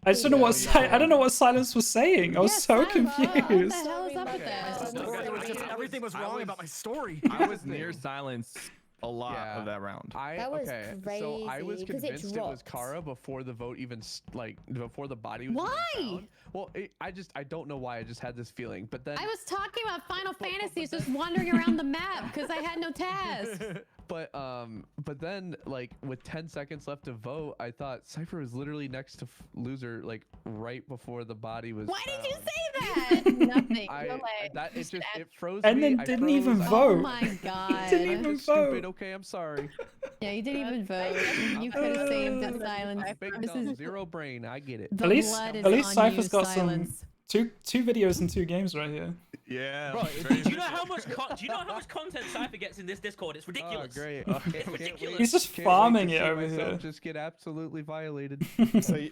I just don't know what I don't know what Silence was saying. I was so confused. What the hell is up with that? It was just everything was wrong about my story. I was near Silence a lot Yeah. of that round. That was okay. So I was crazy, 'cause it convinced it was dropped. Kara before the vote even before the body was. Why? Even found. Well, I don't know why. I just had this feeling, but then I was talking about Final Fantasy, just wandering around the map because I had no task. But then like with 10 seconds left to vote, I thought Cypher was literally next to loser, like right before the body was. Why did you found. say that? Nothing. I You're like, that it just it froze And me. then I didn't froze, even I vote. Oh froze. my god. Didn't I'm even just stupid. vote. Okay, I'm sorry. Yeah, you didn't even vote. I'm You could have saved Uh, that silence. Big This dumb, is zero brain. I get it. the At least- blood is at least on Cypher's you, got some- silence. Two videos and 2 games right here. Yeah. Bro, very do you know how much do you know how much content Cypher gets in this Discord? It's ridiculous. Oh, great. It's ridiculous. He's just Can't wait farming to it see over myself here. Just get absolutely violated. So you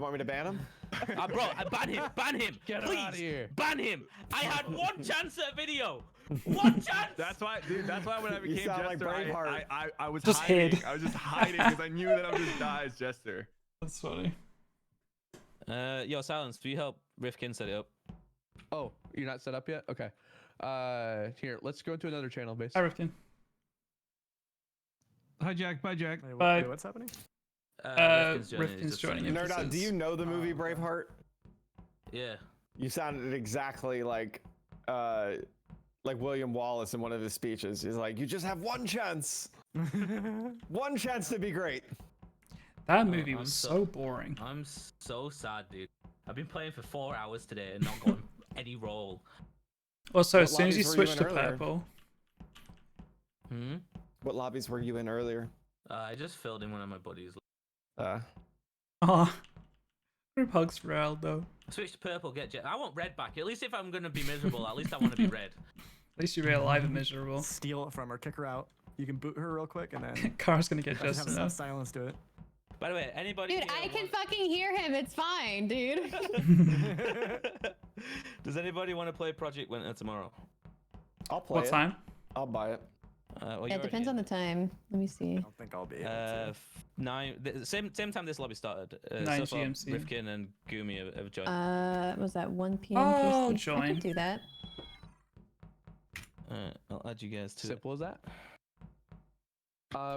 want me to ban him? Bro, ban him, Get please, out of here. ban him. I had one chance at video, one chance. That's why, dude. That's why when I became sound like Jester, Braveheart. I was Just hiding. hid. I was just hiding because I knew that I would just die as Jester. That's funny. Yo, Silence, will you help Rifkin set it up? Oh, you're not set up yet? Okay. Here, let's go into another channel base. Hi, Rifkin. Hi, Jack. Bye, Jack. Bye. Wait, what's happening? Rifkin's joining. Nerd out. Do you know the movie Braveheart? Yeah. You sounded exactly like William Wallace in one of his speeches. He's like, "You just have one chance, one chance to be great." That movie I'm was so boring. I'm so sad, dude. I've been playing for 4 hours today and not gotten any role. Also, as What soon as you lobbies were you switch in to earlier? purple, What lobbies were you in earlier? I just filled in one of my buddies. aw, group hugs for Aldo. Switch to purple, get jet. I want red back. At least if I'm gonna be miserable, at least I want to be red. At least you're alive and miserable. Steal it from her, kick her out. You can boot her real quick, and then Car's gonna get just just have enough. silence do it. By the way, anybody? Dude, here I can want- fucking hear him. It's fine, dude. Does anybody want to play Project Winter tomorrow? I'll play What it. time? I'll buy it. Well, It depends on the time. Let me see. I don't think I'll be able to. Same time this lobby started. 9 so far, GMC. Rifkin and Gumi have joined. Was that 1 p.m. Oh, PST? I join. can do that. I'll add you guys to Simple as that.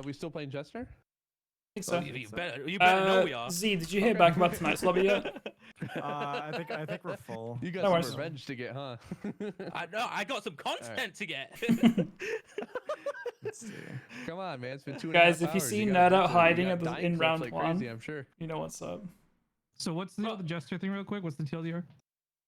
We still playing Jester? I think so. You better know we are. Z, did you hear back about tonight's lobby yet? I think we're full. You got No some worries. revenge to get, huh? I know. I got some content to get. Let's see. Come on, man. It's been 2.5 Guys, if you hours. see gotta Nerd get out to- hiding you at got the- dying in clips round like 1, crazy, I'm sure. you know what's up. So what's the Jester thing real quick? What's the TLDR?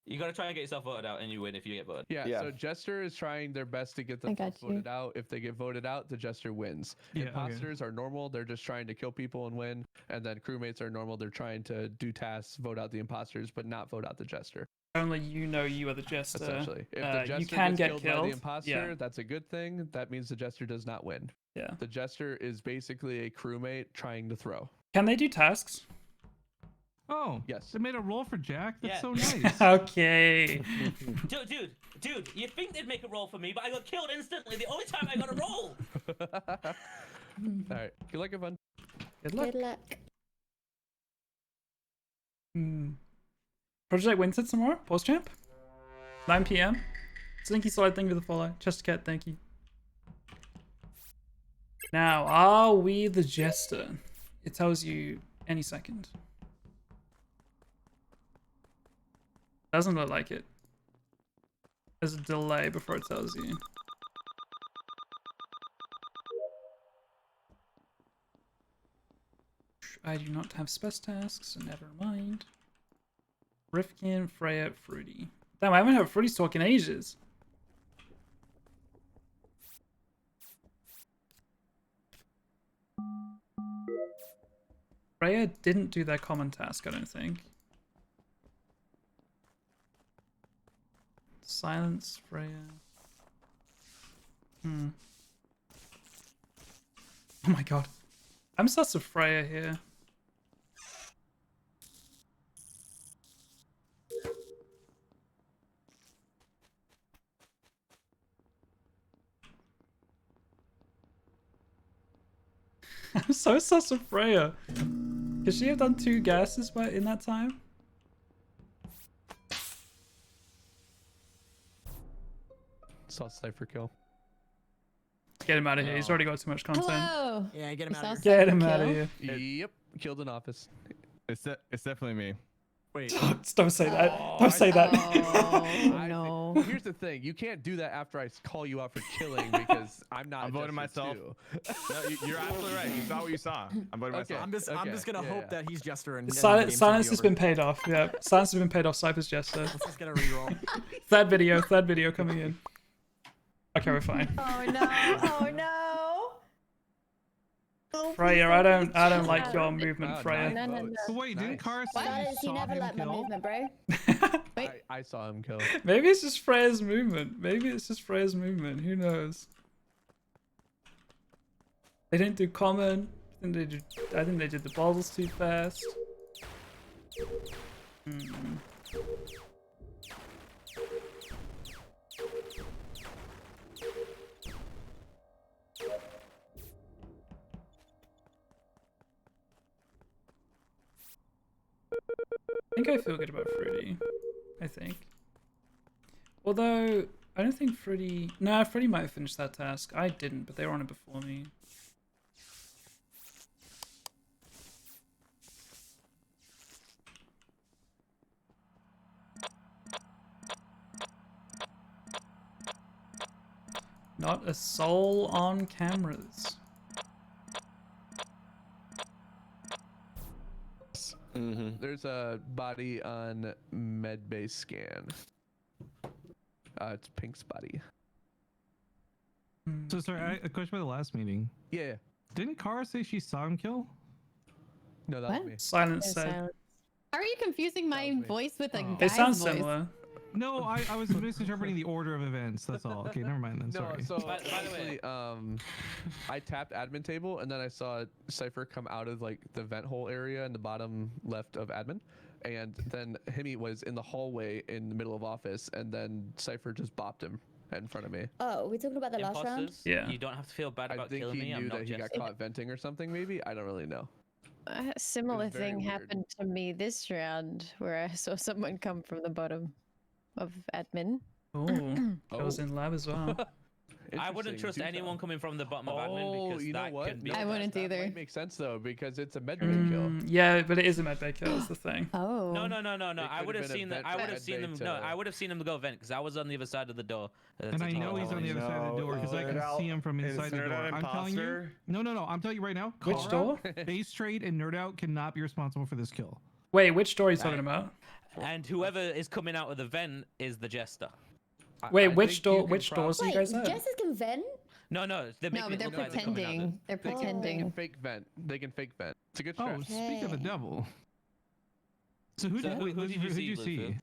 You gotta try and get yourself voted out, and you win if you get voted. Yeah, Yeah. so Jester is trying their best to get I them got you. voted out. If they get voted out, the Jester wins. Yeah, okay. Imposters are normal. They're just trying to kill people and win. And then crewmates are normal. They're trying to do tasks, vote out the imposters, but not vote out the Jester. Only you know you are the Jester. Essentially. If the Jester you can gets get killed by killed. the imposter, Yeah. that's a good thing. That means the Jester does not win. Yeah. The Jester is basically a crewmate trying to throw. Can they do tasks? Oh, Yes. They made a roll for Jack. That's Yeah. so nice. Okay. Dude, you think they'd make a roll for me, but I got killed instantly the only time I got a roll. All right. Good luck, everyone. Good luck. Good luck. Project Winter tomorrow? Post champ? 9 p.m. Slinky Slide, thank you for the follow. Chestercat, thank you. Now, are we the Jester? It tells you any second. Doesn't look like it. There's a delay before it tells you. I do not have spec tasks, so never mind. Rifkin, Freya, Fruity. Damn, I haven't heard Fruity's talk in ages. Freya didn't do their common task, I don't think. Silence, Freya. Oh my god. I'm sus of Freya here. I'm so sus of Freya. Could she have done 2 gases in that time? Saw Cypher kill. Get him out of here. He's already got too much content. Hello. Yeah, get him You out of saw here. Get him Cypher out of kill? here. Yep. Killed in office. It's definitely me. Wait. Don't say that. Don't say that. Oh no. No. Well, here's the thing. You can't do that after I call you out for killing because I'm not. I'm voting Jester myself. too. No, you're absolutely right. You saw what you saw. I'm voting Okay. myself. I'm just gonna yeah, hope yeah. that he's Jester and Silence, silence has over. been paid off. Yeah, silence has been paid off. Cypher's Jester. Let's just get a reroll. Third video coming in. Okay, we're fine. Oh no! Oh no! Oh, Freya, please I don't please like don't. your movement, Wow, Freya. nice No, no, votes. no. Wait, didn't Nice. Kara say Silence, you you saw never him like my kill? movement, bro. I saw him kill. Maybe it's just Freya's movement. Maybe it's just Freya's movement. Who knows? They didn't do common. I think they did the balls too fast. Hmm. I think I feel good about Fruity. I think. Although, I don't think Fruity... Nah, Fruity might have finished that task. I didn't, but they were on it before me. Not a soul on cameras. There's a body on medbase scan. It's Pink's body. So sorry, a question about the last meeting. Yeah. Didn't Kara say she saw him kill? No, that What? was me. Silence Yeah, said. silence. Are you confusing my was me. voice with a Oh. They guy's sound voice? similar. No, I was misinterpreting the order of events. That's all. Okay, never mind then. No, Sorry. so By the way- actually, I tapped admin table and then I saw Cypher come out of like the vent hole area in the bottom left of admin, and then Himi was in the hallway in the middle of office, and then Cypher just bopped him in front of me. Oh, we're talking about the last round? Imposters, Yeah. you don't have to feel bad I about think killing he me. I'm knew not that he got Jester. caught venting or something. Maybe I don't really know. A similar very thing weird. happened to me this round where I saw someone come from the bottom of admin. Oh, I was in lab as well. I wouldn't Interesting. trust Do anyone tell. coming from the bottom of admin because you know that what? can be. I wouldn't that either. Might make sense though because it's a medbay kill. Yeah, but it is a medbay kill. That's the thing. Oh. No. I could've would have been a seen them. vent I from would have seen them. medbay No, to- I would have seen them go vent because I was on the other side of the door. And I know he's on the other side of the door because I can see him from inside the door. I'm telling you. No. I'm telling you right now. Which Kara, door? Base Trade and Nerd Out cannot be responsible for this kill. Wait, which door are you talking about? And whoever is coming out of the vent is the jester. Wait, I which think you door? can Which doors are you Wait, guys at? Jesters can vent? No, they're No, making but they're it look like they're coming out of pretending. They're They can pretending. fake vent. They can fake vent. It's a good Oh, strat. speak of the Okay. devil. So who So did, who wait, did you who'd see, you Blue see? Food?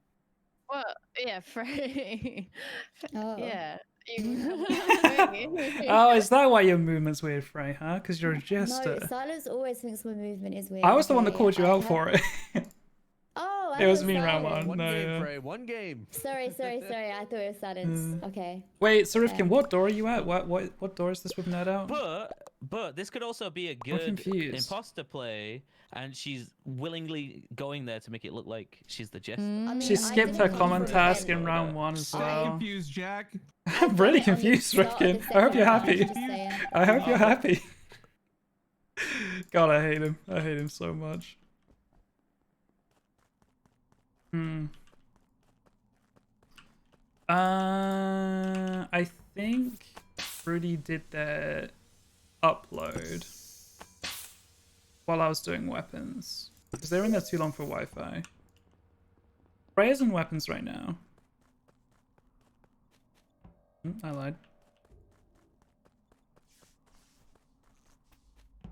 Well, yeah, Frey. Oh. Yeah. Oh, is that why your movement's weird, Frey? Huh? Because you're a No, jester. Silence always thinks my movement is weird. I was the one that okay? called you I out have- for it. Oh, I It was thought me in round Silence. one. One No, game, yeah. Frey. One game. Sorry. I thought it was Silence. Okay. Wait, Sarifkin, Okay. what door are you at? What door is this with Nerd Out? But this could also be a good confused. imposter play, and she's willingly going there to make it look like she's the jester. I mean, She I skipped didn't her come common for task event. in round one as I'm well. confused, Jack. I'm really done it on the confused, start of the Rifkin. I hope you're second round, happy. just saying. I hope you're Oh. happy. God, I hate him. I hate him so much. I think Rudy did their upload while I was doing weapons. Because they were in there too long for Wi-Fi. Freya's in weapons right now. I lied.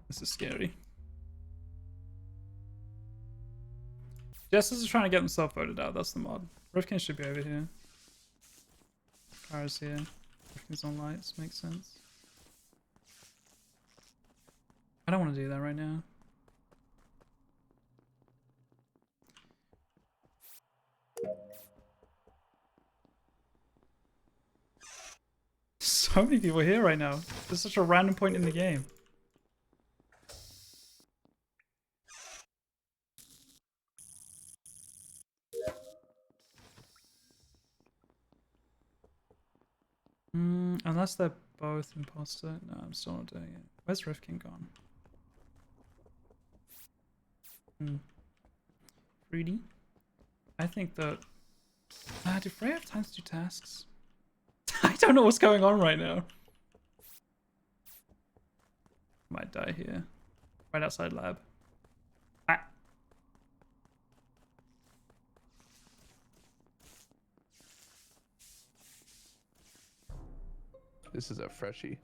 This is scary. Jesters are trying to get themselves voted out. That's the mod. Rifkin should be over here. Kara's here. Rifkin's on lights. Makes sense. I don't want to do that right now. So many people here right now. There's such a random point in the game. Unless they're both imposter. No, I'm still not doing it. Where's Rifkin gone? Rudy? I think that Do Freya have time to do tasks? I don't know what's going on right now. Might die here. Right outside lab. Ah. This is a freshie.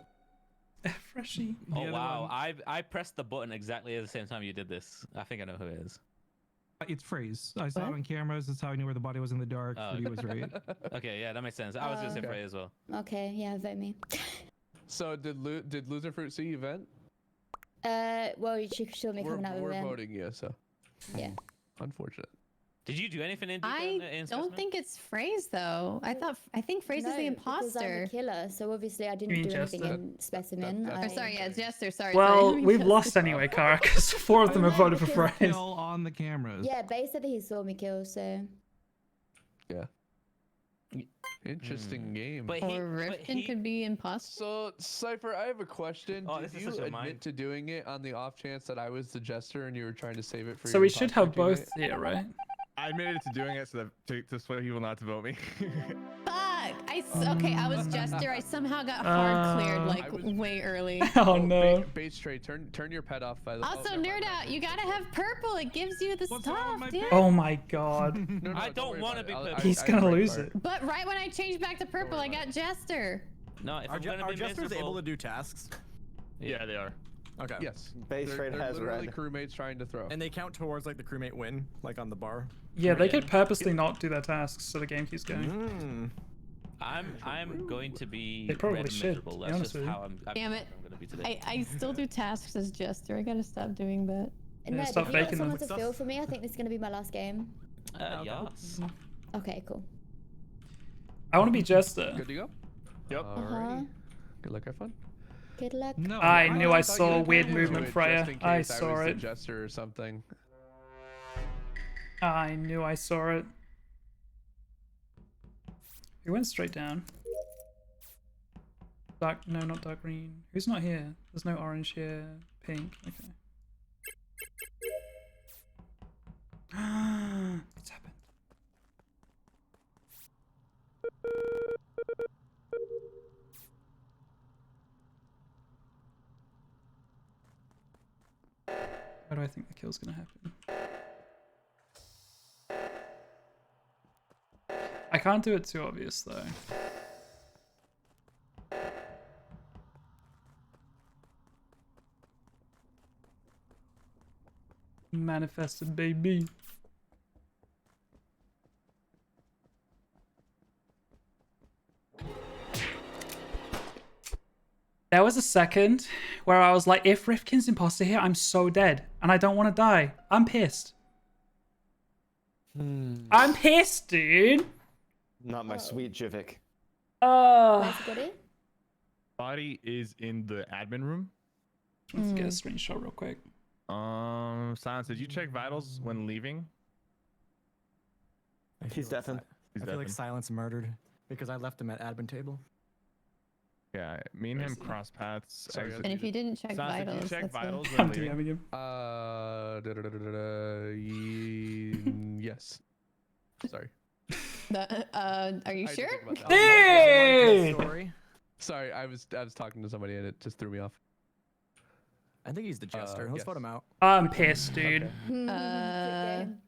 Freshie. Oh other wow, one- I pressed the button exactly at the same time you did this. I think I know who it is. It's Phrase. I saw it What? on cameras. That's how I knew where the body was in the dark. Oh, Fruity was right. Okay, yeah, that makes sense. I was gonna say Okay. Frey as well. Okay, yeah, vote me. So did Loser Fruit see you vent? Well, she saw me coming out of We're the vent. voting you, so. Yeah. Unfortunate. Did you do anything in I don't Specimen? think it's Phrase though. I think Phrase is the Because I'm imposter. a killer, so obviously I didn't mean do anything Jester? in Specimen. That- Or that's- sorry, yeah, Jester. Sorry. Well, sorry. we've lost anyway, Kara, because 4 of them have no, voted for because- Freya. Kill on the cameras. Yeah, Bay said that he saw me kill, so. Yeah. Interesting game. But Or Rifkin could be imposter. So, Cypher, I have a question. Oh, Did this is you such a admit mine. to doing it on the off chance that I was the jester and you were trying to save it for So your we should imposter have both teammate? here, right? I admitted to doing it so that to sway people not to vote me. Fuck! Okay, I was Jester. I somehow got hard cleared like I was- way early. Oh no. Bait Stray, turn your pet off by the Also, nerd out. You gotta have purple. It gives you the What's wrong stuff, with my dude. Oh my god. No, I don't don't worry want to about be it. I'll- purple. He's I gonna read lose part. it. But right when I changed back to purple, I got Jester. No, if Are, I'm gonna are be jesters miserable, able to do tasks? Yeah, they are. Okay. Yes. Base They're trade has literally red. crewmates trying to throw. And they count towards like the crewmate win, like on the bar. Yeah, they could purposely not do their tasks so the game keeps going. Mm. I'm going to be They probably red and should, miserable. to be That's honest just with you. how I'm Damn it. gonna be today. I still do tasks as Jester. I gotta stop doing that. No, stop if you want faking someone them. to fill for me, I think this is going to be my last game. Yes. Okay, cool. I want to be Jester. Good to go? Yep. Uh-huh. Good luck, have fun. Good luck. No. I knew I thought you saw would weird do movement, it Freya. just in I case saw was the it. jester or something. I knew I saw it. He went straight down. Dark, no, not dark green. Who's not here? There's no orange here. Pink, okay. What's happened? How do I think the kill's gonna happen? I can't do it too obvious though. Manifested, baby. There was a second where I was like, if Rifkin's imposter here, I'm so dead. And I don't want to die. I'm pissed. I'm pissed, dude. Not my sweet Jivik. Where's the body? Body is in the admin room. Let's get a screenshot real quick. Silence, did you check vitals when leaving? He's deafened. He's I feel like deafened. Silence murdered because I left him at admin table. Yeah, me and him Where's he? cross paths. Sorry, exit- And if you didn't check Silence, vitals, did you check that's a- vitals I'm when leaving? DMing him. Yes. Sorry. Are you I had to sure? think about that. Dude! Story. Sorry, I was talking to somebody and it just threw me off. I think he's the jester. Let's yes. vote him out. I'm pissed, dude. Okay. Good game.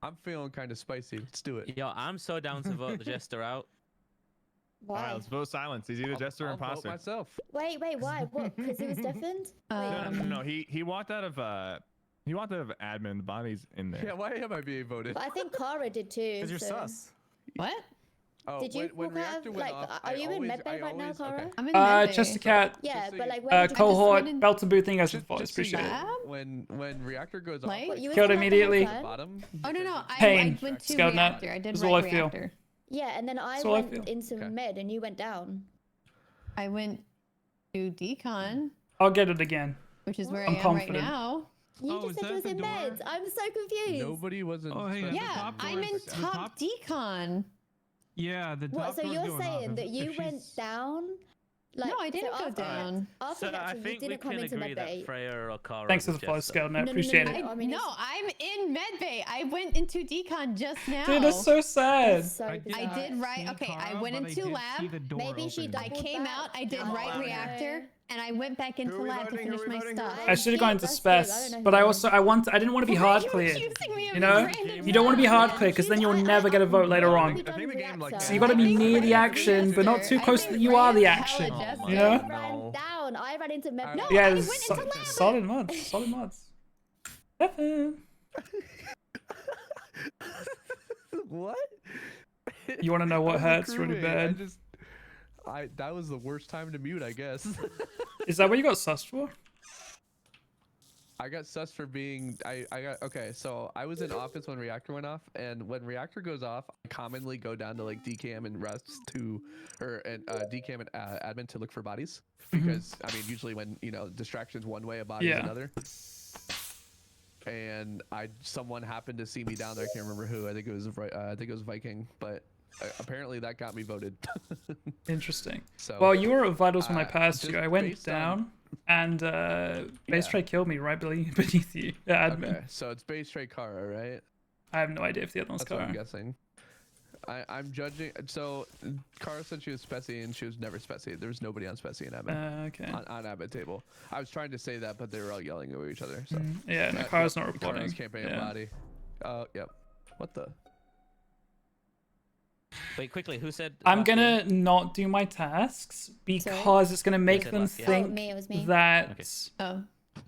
I'm feeling kind of spicy. Let's do it. Yo, I'm so down to vote the jester out. All right, Why? let's vote Silence. He's either Jester or I'll vote Imposter. myself. Wait, why? What? Because he was deafened? No. He walked out of admin. The body's in there. Yeah, why am I being voted? But I think Kara did too. Because you're so. sus. What? Oh, Did you when walk out reactor of, went like, off, are you in medbay right now, Kara? Okay. I'm in medbay. Just a cat. Yeah, so but you- like, where did you Cohort, went in- belt and boot thing as Just- voice. just so you Appreciate it. know, when reactor goes Like? off, What, you were Killed in medbay the whole immediately. time? bottom. Oh no, I Pain. went to Scaled nut. reactor. I did This is all right I feel. reactor. Yeah, and then I That's all I went feel. into Okay. med and you went down. I went to decon, I'll get it again. which is where I'm I am confident. right now. You Oh, just is said you that was the in door? meds. I'm so confused. Nobody wasn't. Oh, hey, special. Yeah, top I'm door in is- the top top- decon. Yeah, the top What? So door's you're going off. saying that If you went she's- down Like, No, I didn't go after down. After So the I action, he think we didn't come can into agree that medbay. Freya or Kara. Thanks for was the flow, Jester. Skelnet. No, Appreciate no, it. I mean, No, I'm in medbay. I went into decon just now. Dude, that's so sad. That's so I bizarre. I did right. see Okay, I Kara, went but into did see lab. the door Maybe she open. I doubled came back. out. I did Oh, right no. reactor, and I went back into Who are we lab to voting? Who finish are we my voting? stuff. I should have gone into That's good. I Spec, don't know but who I it also is. I didn't want to be Why are hard you cleared. accusing me of You know, random you don't want to be hard stuff? cleared because then you'll never get a vote later on. I think the game, like, So you got to be I think near the Freya's action, but not too Jester. close I that think you are the Freya's action. hella You Jester. know? Ran down. I ran into medbay. No, Yeah, I it's went into lab. solid mods. Solid mods. FM. What? You want to know what As a hurts really crewmate, bad? that was the worst time to mute, I guess. Is that what you got sussed for? I got sus for being okay, so I was in office when reactor went off, and when reactor goes off, I commonly go down to like DCAM and rest DCAM and admin to look for bodies, because I mean usually when distractions one way, a body is another. And someone happened to see me down there. I can't remember who. I think it was Viking, but apparently that got me voted. Interesting. So well, you were at Vitals when I passed just you. I went based down, and Base Tray killed me right beneath you. Yeah, admin. Okay, so it's base trade Kara, right? I have no idea if the other one's That's what I'm Kara. guessing. I'm judging. So Kara said she was Specie, and she was never Specie. There was nobody on Specie and admin. Okay. On admin table. I was trying to say that, but they were all yelling over each other. So Yeah, no, Kara's not reporting. Kara's campaign Yeah. body. Yep. What the? Wait, quickly, who said? I'm last gonna game? not do my tasks because it's gonna make said them last game? think Oh, me, it was me. that Okay. Oh.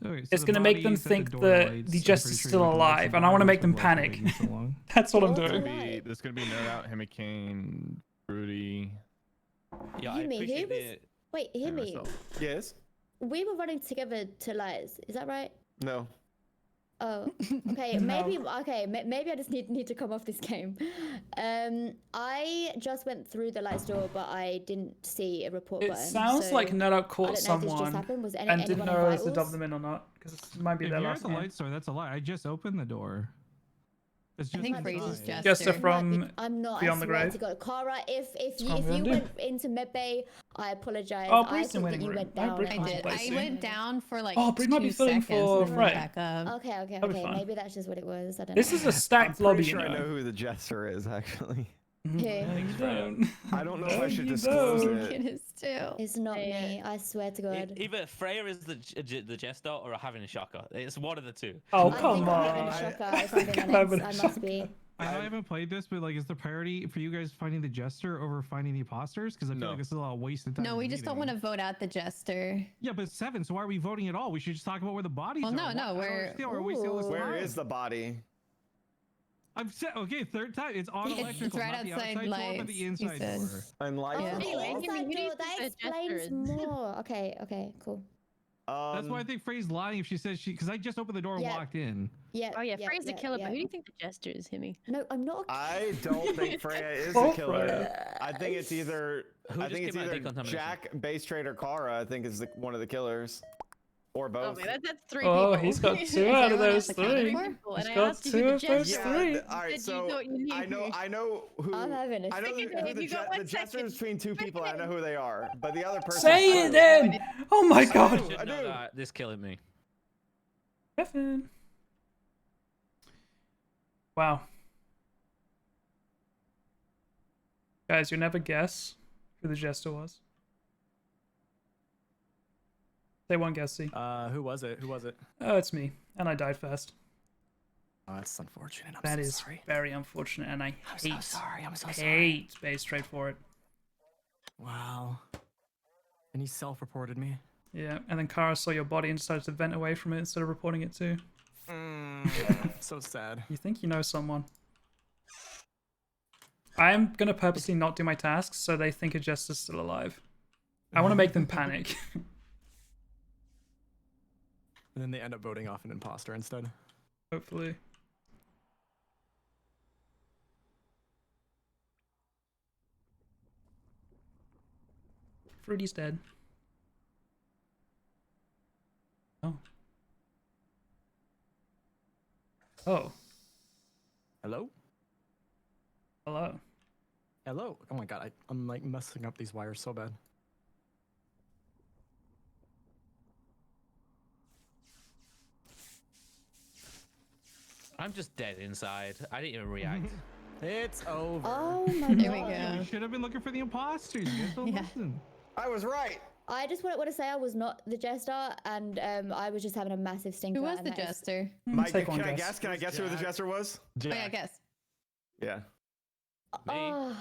Okay, so it's the gonna make them body's at think door that lights. the I'm Jester's pretty sure still you can light alive, the and I want to body make them with, like, panic. taking so long. That's what I'm What's doing. alive? There's gonna be nerd out, Himikane, Broody. Yeah, I Hear me, appreciate who the. Wait, hear and me. myself. Yes. We were running together to lights. Is that right? No. Oh, okay. Maybe maybe I just need to come off this game. I just went through the lights door, but I didn't see a report It button. sounds so like Nerd Out I caught don't know if this just someone happened. Was and didn't anyone know on if to dub vitals? them in or not, because it might be If their you're at last the game. light store, that's a lie. I just opened the door. It's I just think outside. Freeze is Jester Jester. from I'm not. Beyond I the swear Grave. to God, Kara, if you what I'm gonna do. went into medbay, I apologize. Oh, I Bree's in thought that waiting you room. went No, down. Bree I comes did. to play I soon. went down for like Oh, Bree might be 2 filling seconds for and then went Frey. back up. Okay, That'll be fine. Maybe that's just what it was. I don't This know. is a stacked I'm lobby, pretty sure you I know know. who the jester is, actually. Who? No, you don't. I don't know if No, I should you disclose don't. it. It is too. It's not me. I swear to God. Either Freya is the Jester or having a shocker. It's one of the two. Oh, I come think I'm having on. a shocker. If I'm being I'm having honest. a I must be. I know I haven't played this, but like, is the priority for you guys finding the Jester over finding the imposters? Because I feel No. like this is a lot of wasted time. No, in we the just don't want meeting. to vote out the Jester. Yeah, but it's 7, so why are we voting at all? We should just talk about where the bodies Well, are. no, Why- no, I don't we're- understand why we're wasting all this Where time. is the body? I'm set. Okay, third time. It's on It's electrical. right not the outside outside door, but lights, the he inside said. door. And light. Yeah. Anyway, Oh, give me- inside who do you door. That think the Jester explains is? more. Okay, cool. That's why I think Frey's lying if she says because I just opened the door and Yeah. walked in. Yeah. Oh yeah, Freya's the killer, but who do you think the Jester is, Himmy? No, I'm not. I don't think Freya is Oh, the killer. Freya. I think it's either Who I just think it's came out of either decontamination? Jack, Base Trader, Kara. I think is one of the killers, or Oh both. man, that's 3 Oh, people. he's got Is 2 out of everyone those else accounted 3. for? People, He's and I got asked you 2 who the of those Jester 3. is. All right, said you so thought you knew I know who. I'm having a I know second. who Have you got the 1 Jester second? is between 2 people. And I know who they are, but the other person. Say it then! Oh my I god. do. Should know that. This killing me. Kevin. Wow. Guys, you'll never guess who the Jester was. Say one guess, see. Who was it? Who was it? Oh, it's me. And I died first. Oh, that's unfortunate. I'm That so is sorry. very unfortunate, and I I'm hate, so sorry. I'm so sorry. hate Base Trade for it. Wow. And he self-reported me. Yeah, and then Kara saw your body and decided to vent away from it instead of reporting it too. So sad. You think you know someone. I'm gonna purposely not do my tasks so they think a Jester's still alive. I want to make them panic. And then they end up voting off an imposter instead. Hopefully. Fruity's dead. Oh. Oh. Hello? Hello. Hello? Oh my god, I'm like messing up these wires so bad. I'm just dead inside. I didn't even react. It's over. Oh my There we god. go. You should have been looking for the imposters. You guys don't Yeah. listen. I was right. I just want to say I was not the jester, and I was just having a massive stinker. Who was and the that is- jester? Mike, take can one I guess. guess? Can I guess who the jester was? Oh yeah, guess. Yeah. Oh,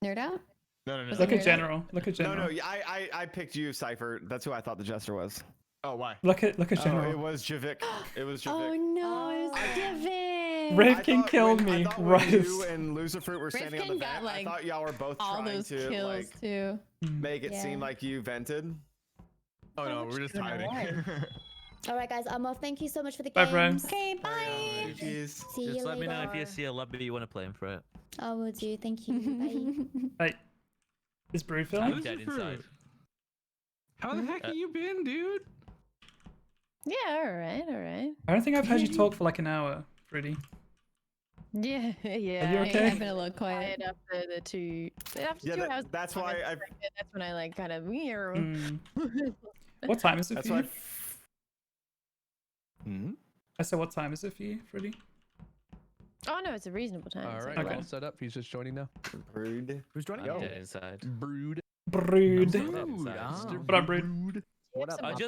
Nerd out? No. Look at Nerd out? general. Look at No, general. no. I picked you, Cypher. That's who I thought the jester was. Oh, why? Look at Oh, general. it was Javik. It was Javik. Oh no, it was Devin. Rifkin thought killed when- me. I thought when Right. you and Lucifer were standing on the Rifkin got, vent, like, I thought y'all were both All trying those to kills like too. make it seem Yeah. like you vented. Oh, no, we're just going on? hiding. all right, guys. I'm off. Thank you so much for the Bye, games. friends. Okay, bye. Jeez. See you Just let me later. know if you see a lobby you want to play him for it. I will do. Thank you. Bye. Hey, is Brood I'm filming? dead Lucifer. inside. How the heck have you been, dude? Yeah, all right. I don't think I've heard you talk for like an hour, Fruity. Yeah, yeah. Are you Yeah, okay? I've been a little quiet. After the two, after Yeah, 2 hours. that's why I. That's when I like kind of. Mm. What time is it That's for why. you? I said, what time is it for you, Fruity? Oh no, it's a reasonable time. All It's right, like Okay. all set up. He's just joining now. Brood. Who's joining? I'm dead inside. Brood. Brood. I'm dead inside. What up, Brood? What up,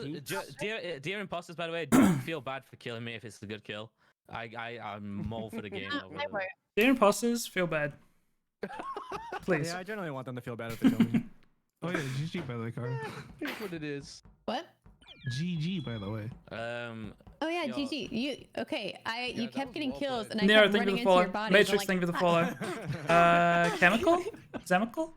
Dear imposters, by the way, don't feel bad for killing me if it's a good kill. I'm all for the game. I over won't. Dear imposters, feel bad. Please. Yeah, I generally want them to feel bad if they kill me. Oh yeah, GG by the way, Carter. Here's what it is. What? GG by the way. Oh yeah, Yo. GG. You okay? You that kept was getting well kills, played. and I Nero, kept thank you running for the into your follow. body. Matrix, thank you for the follow. Chemical? Chemical?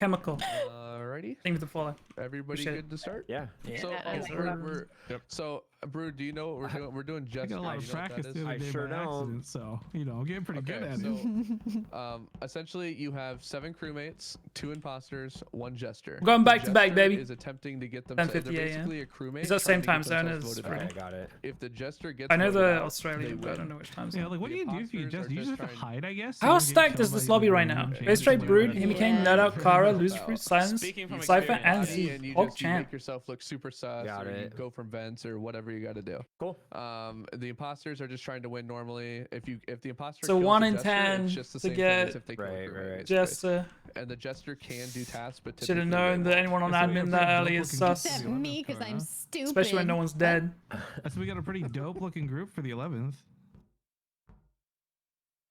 Chemical. Alrighty. Thank you for the follow. Everybody Appreciate good to start? Yeah. So Yeah, yes, we're so Brood, do you know what we're doing? We're doing I just. got a lot of practice the other I day sure by don't. accident, so you know I'm getting pretty good at it. So essentially, you have 7 crewmates, 2 imposters, 1 jester. We're going The back to back, jester baby. Is attempting to get them. 10:50 They're basically a crewmate. Is that same trying time to get zone themselves as voted out. Okay, got it. If the jester gets I know voted the out, Australian, they but I don't win. know which time Yeah, zone. like what The do you do if you imposters just are you just just have to trying- hide? I guess. How and get stacked is killed this by lobby the right now? random It's straight changes Brood, or Himi whatever. King, Yeah. Nutout, Kara, So, Lucifer, Silence, Speaking from Cypher, experience, and yeah. Z. And you Hulk just you make Champ. yourself look super sus, Got or you it. go from vents or whatever you got to do. Cool. The imposters are just trying to win normally. If the imposter So kills 1 the in jester, 10 it's just the to same thing as get if they kill a Right, crewmate, right. basically. Jester. And the jester can do tasks, but Should have typically known they that won't. anyone on That's what admin you're that pretty early dope is looking sus. dude. Except me, because I'm stupid. Especially when no one's dead. So we got a pretty dope looking group for the 11th.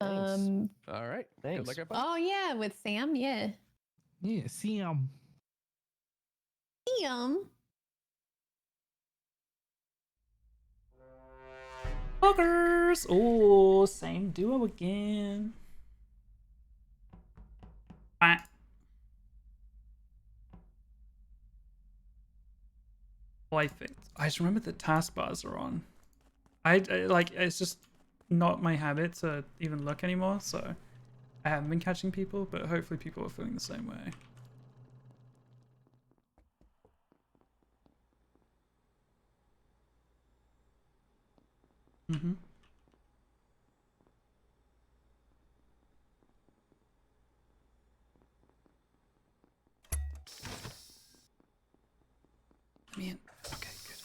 Um. All right. Thanks. Good luck, everyone. Oh yeah, with Sam. Yeah. Yeah, see Sam. Fuckers! Oh, same duo again. Ah. Perfect. I just remember the taskbars are on. I like it's just not my habit to even look anymore, so I haven't been catching people, but hopefully people are feeling the same way. Mm-hmm. Man, okay, good.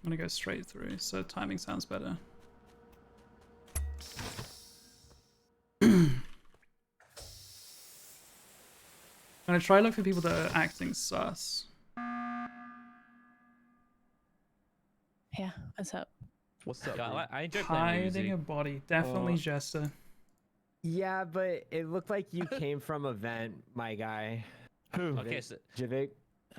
I'm gonna go straight through, so timing sounds better. I'm gonna try look for people that are acting sus. Yeah, what's up? What's up? Yeah, Brood? I enjoy playing Hiding Uzi. a body, definitely Jester. Yeah, but it looked like you came from a vent, my guy. Who? Okay, so Jvckk.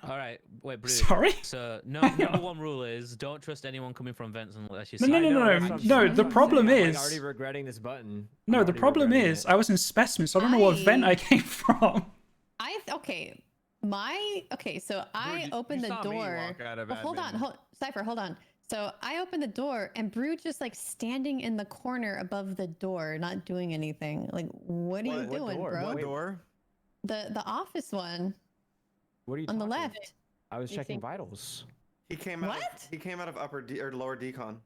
all right, wait, Brood. Sorry? So number 1 rule is don't trust anyone coming from vents unless you see. No, I know, no. that's what I'm No, saying. the problem I'm, like, is- already regretting this button. No, I'm the already problem regretting is it. I was in specimen, so I don't know what vent I came from. Okay. So I you opened the saw me door. walk out of Well, hold on, admin. Cypher, hold on. So I opened the door, and Brood just like standing in the corner above the door, not doing anything. Like, what are you What doing, door? bro? What Wait. door? The office one What are you on the talking? left. I was You checking think- vitals. He came out. What? He came out of upper D or lower decon.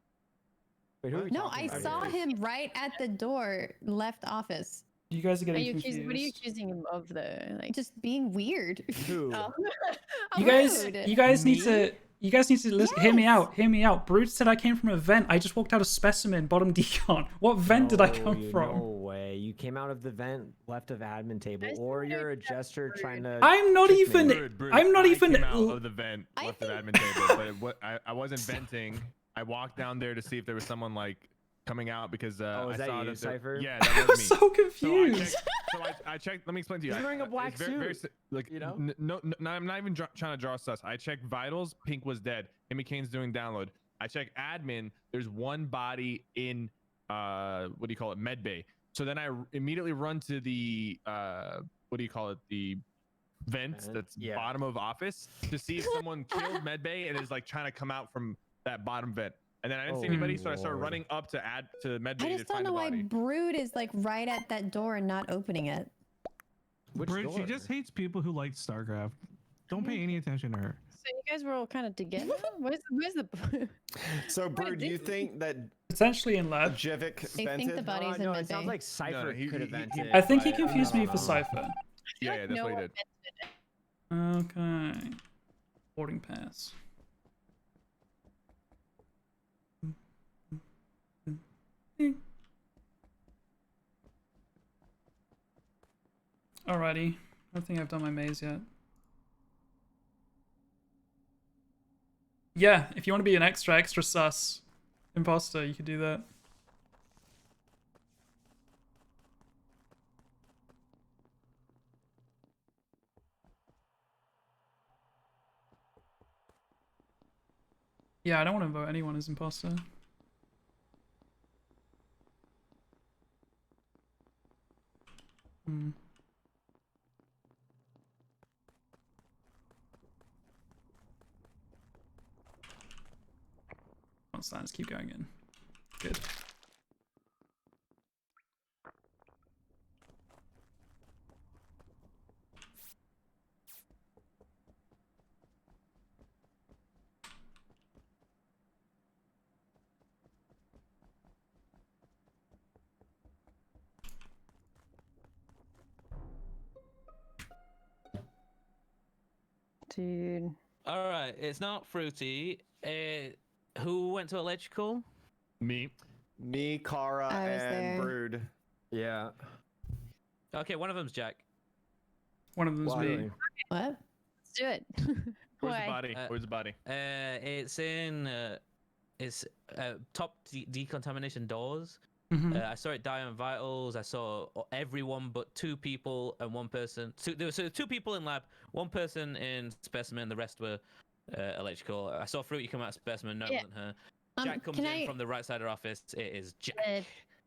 Wait, who are we No, talking I about saw here? him right at the door, left office. You guys are Are getting you confused. accusing, what are you accusing him of though? Like, Just being weird. Who? oh. You guys, Rude. you guys need Me? to. You guys need to listen. Hear me Yes. out. Hear me out. Brood said I came from a vent. I just walked out of specimen, bottom decon. What vent did I come from? No way. You came out of the vent left of admin table, or you're a jester trying to. I'm not trick me. even. I'm not I even. came out of the vent I left of think- admin table, but I wasn't venting. I walked down there to see if there was someone like coming out because Oh, is I that saw you, that there- Cypher? Yeah, that I'm was me. so confused. I checked. Let me explain to you. He's wearing a black it's very, suit, like, you know? No, I'm not even trying to draw sus. I checked vitals. Pink was dead. Himmy Kane's doing download. I checked admin. There's one body in what do you call it? Med bay. So then I immediately run to the what do you call it? The vents that's bottom of office to see if someone killed med bay and is like trying to come out from that bottom vent. And then I didn't see anybody, so I started running up to med bay I to just don't find the know why body. Brood is like right at that door and not opening it. Brood, she just hates people who like StarCraft. Don't pay any attention to her. So you guys were all kind of together. Where's the? So, Brood, do you think that Potentially in lab. Jivik They think the vented? body's in No, med it sounds bay. like Cypher he- could have he- vented. I think he but confused me don't for know. Cypher. Yeah, that's no what he one did. Okay. Boarding pass. Alrighty. I don't think I've done my maze yet. Yeah, if you want to be an extra sus imposter, you could do that. Yeah, I don't want to vote anyone as imposter. Hmm. Let's keep going in. Good. Dude. All right, it's not fruity. Who went to electrical? Me. Me, Kara, I was and there. Brood. Yeah. Okay, one of them's Jack. One of them's me. What? Let's do it. Where's Why? the body? Where's the body? It's in it's top decontamination doors. Mhm. I saw it die on vitals. I saw everyone but two people and one person. There were two people in lab, one person in specimen. The rest were electrical. I saw Fruity come out of specimen. No, it wasn't her. Jack comes can in I- from the right side of office. It is Jack.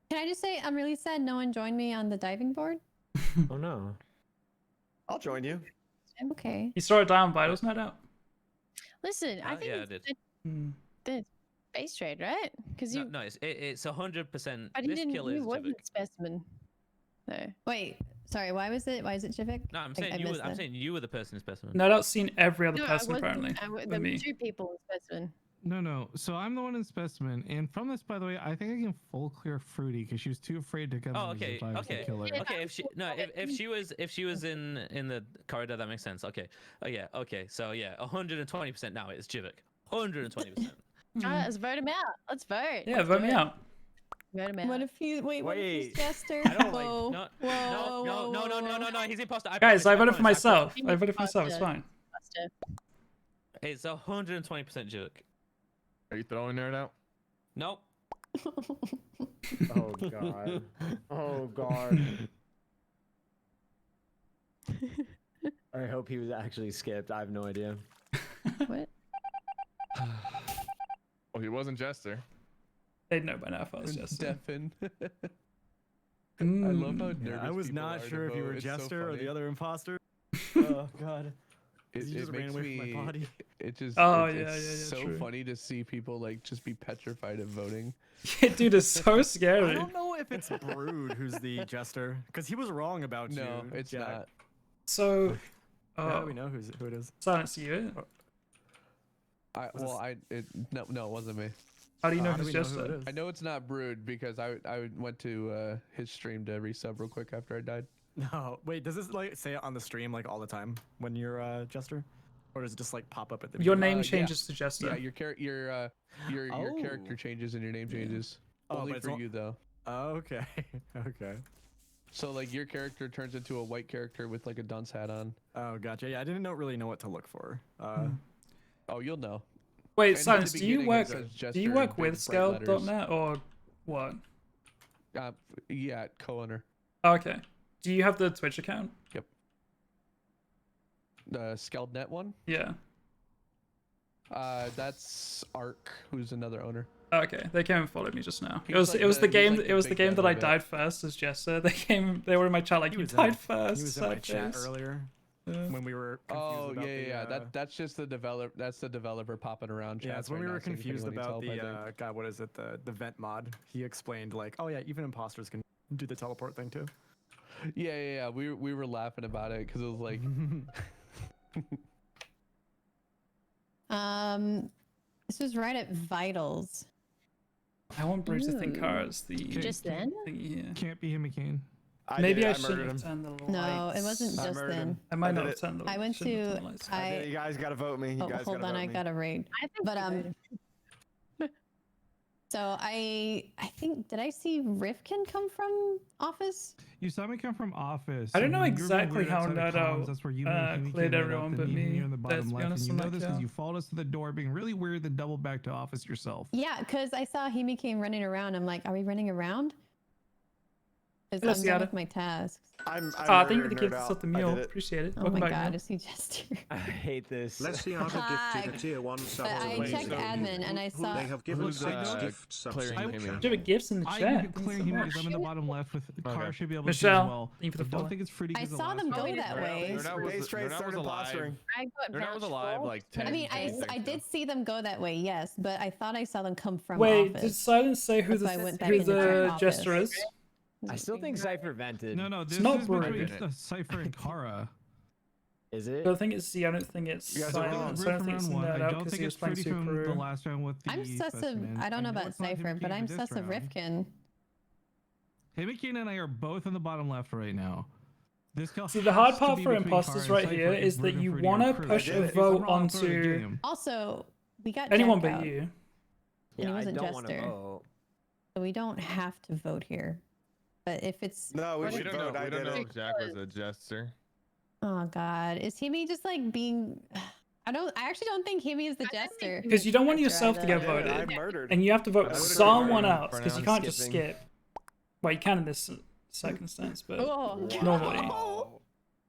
Can I just say I'm really sad no one joined me on the diving board? Oh no. I'll join you. Okay. You saw it down vitals, no doubt. Listen, I think yeah, I it's did. the space trade, right? Because No, you, no, it's 100%. but he This didn't. kill He is wasn't Jivik. specimen. No. Wait, sorry. Why is it Jivik? No, I'm I saying you. missed I'm that. saying you were the person in specimen. No doubt's seen every other No, I person wasn't. apparently. There Than were me. two people in specimen. No. So I'm the one in specimen, and from this, by the way, I think I can full clear Fruity because she was too afraid to come Oh, to okay, if I was okay, to kill her. okay. If she was in the corridor, that makes sense. Okay. Oh yeah. Okay. So yeah, 120% now. It's Jivik. 120%. Let's vote him out. Let's vote. Yeah, Let's vote do me it. out. Vote him out. What if he? Wait, what if he's Wait, Jester? I don't like- Whoa. No, Whoa, whoa, no. He's imposter. Guys, I voted for promise, I myself. promise. I voted for myself. It's fine. It's 120% Jivik. Are you throwing nerd out? Nope. Oh god. Oh god. I hope he was actually skipped. I have no idea. What? Well, he wasn't Jester. They'd know by now if I was Jester. Stefan. I love how Mm. nervous I was people not are to sure if you vote. were It's so Jester or the funny. other imposter. Oh god. It, He just it ran makes away me. from my body. It just. Oh, it's, yeah, it's yeah, so true. funny to see people like just be petrified of voting. Dude, it's so I scary. don't know if it's Brood who's the Jester, because he was wrong about you. No, it's Jack. not. So, Now we know who it is. Silence you. No, it wasn't me. How do you know How do who's we know who Jester? it is? I know it's not Brood because I went to his stream to resub real quick after I died. No, wait. Does this like say it on the stream like all the time when you're Jester, or does it just like pop up at the Your beginning? name Yeah. changes to Jester. Yeah, your character Oh. changes and your name changes. Oh, Only but it's for all- you though. Okay. Okay. So like your character turns into a white character with like a dunce hat on. Oh, gotcha. Yeah, I didn't really know what to look for. Oh, you'll know. Wait, And in the Silence, do you beginning, it work says do Jester you in work big, with bright letters. Scale.net or what? Yeah, co-owner. Oh, okay. Do you have the Twitch account? Yep. The SkeldNet one? Yeah. That's Ark, who's another owner. Okay, they came and followed me just now. He It was was like it was the the- he was game like the it was the big game dev that I of it. died first as Jester. They were in my chat like He you was died in- first. He was in my sad chat face. earlier Yeah. when we were confused Oh about yeah. the, That's just the developer. That's the developer popping around. Yeah, chats it's when right we were now, seeing if confused anyone needs about help, I the think. God, what is it? The vent mod. He explained like, oh yeah, even imposters can do the teleport thing too. Yeah. We were laughing about it because it was like. This was right at Vitals. I want Bruce to think Ooh. Kara's the Just then? thingy here. Can't be him again. Maybe I murdered shouldn't him. have turned the lights. No, it wasn't I just murdered then. him. I might I not did have it. turned the I went shouldn't have to. turned the lights. I did it. You guys gotta vote me. You Oh, guys hold gotta on, vote I me. got a raid. I think But we voted. so I think did I see Rifkin come from office? You saw me come from office. I don't know and you were being exactly weird how outside of comms. Nerdao, That's where you and Kimmy cleared came right up, everyone then but me and me. you're in the bottom Let's be left, honest and you on know that this because count. you followed us to the door, being really weird, then doubled back to office yourself. Yeah, because I saw Himi came running around. I'm like, are we running around? Because Hello, I'm done Seattle. with my tasks. I Thank you for murdered the gift Nerd of Out. the I meal. did it. Appreciate it. Oh Welcome my back, god, Neil. is he just here? I hate this. Leslie Arda gifted a tier 1 sub. But I to checked Wayne. admin and I saw. They have given Who's, 6 gift subs clearing in the him? chat. Do you have gifts in the I'm chat? clearing him because I'm in the bottom left with Car should be able to Michelle, do as well. thank you for the I follow. don't think it's fruity. I saw them go that way. Base trade started impostering. I got Nerdao was vouched alive for. like 10. I mean, I did see them go that way, yes, but I thought I saw them come from Wait, office. did Silence say who That's why I the went back who in to the check Jester office. is? I still think Cypher vented. No, this not is Brood. between Cypher and Kara. Is it? I don't think it's C. I don't think it's You guys are wrong. Silence. I don't think it's round one. I Nerdao don't because think he it's was playing fruity from the Super. last round with the I'm sus of. specimen. I don't know know about it's not Cypher, but Himikine I'm this sus of round. Rifkin. Himikine and I are both in the bottom left right now. This kill See, the has hard to part be for between imposters Kara and right here Cypher is if that Brood and you Fruity want are to crew. push If a I'm vote wrong, throw it at onto game. Also, we got anyone Jack but out, you. and he Yeah, I wasn't don't want to Jester, vote. so we don't have to vote here. But if it's No, we We should don't know. vote. I We don't did know it. if Jack was a jester. oh god, is Himi just like being? I actually don't think Himi is the Jester. Because you don't want yourself to get I voted, murdered. and you have to vote I would've someone voted else for because you now, can't just skipping. skip. Well, you can in this circumstance, but Oh. normally. Wow.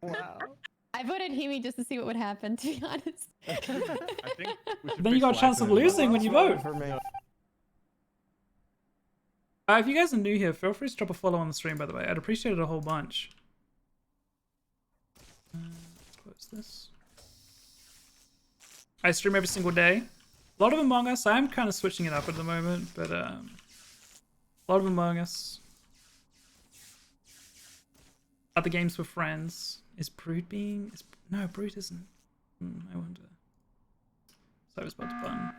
Wow. I voted Himi just to see what would happen. To be honest. I think we should Then you fix got a chance of life in losing when you vote. For me. If you guys are new here, feel free to drop a follow on the stream, by the way. I'd appreciate it a whole bunch. Let's close this. I stream every single day. A lot of Among Us. I'm kind of switching it up at the moment, but a lot of Among Us. Other games with friends. Is Brood being? No, Brood isn't. I wonder. So I was about to button.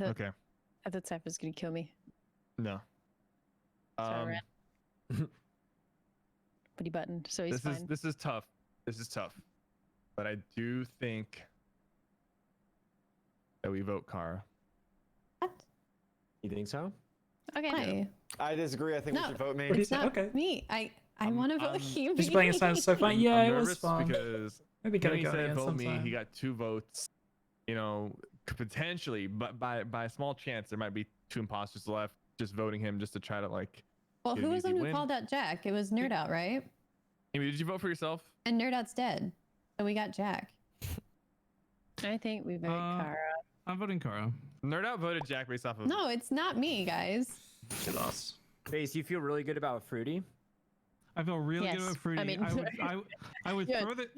Okay. I thought Cypher was gonna kill me. No. Sorry, But he buttoned, so he's fine. This is tough. This is tough. But I do think that we vote Kara. You think so? Okay. Why? I disagree. I think we No, should vote me. it's not Okay. me. I want to vote Himi. Just playing a sounds so fun. Yeah, I'm it was nervous fun. because Maybe gotta he go said again vote me. sometime. He got 2 votes. You know, potentially, but by a small chance, there might be 2 imposters left. Just voting him just to try to like. Well, get who an was the easy one who win. called out Jack? It was Nerd Out, right? Amy, did you vote for yourself? And Nerd Out's dead, so we got Jack. I think we vote Kara. I'm voting Kara. Nerd Out voted Jack based off of. No, it's not me, guys. She lost. Base, you feel really good about Fruity? I feel really Yes. good about Fruity. I mean- I would Yes. throw the.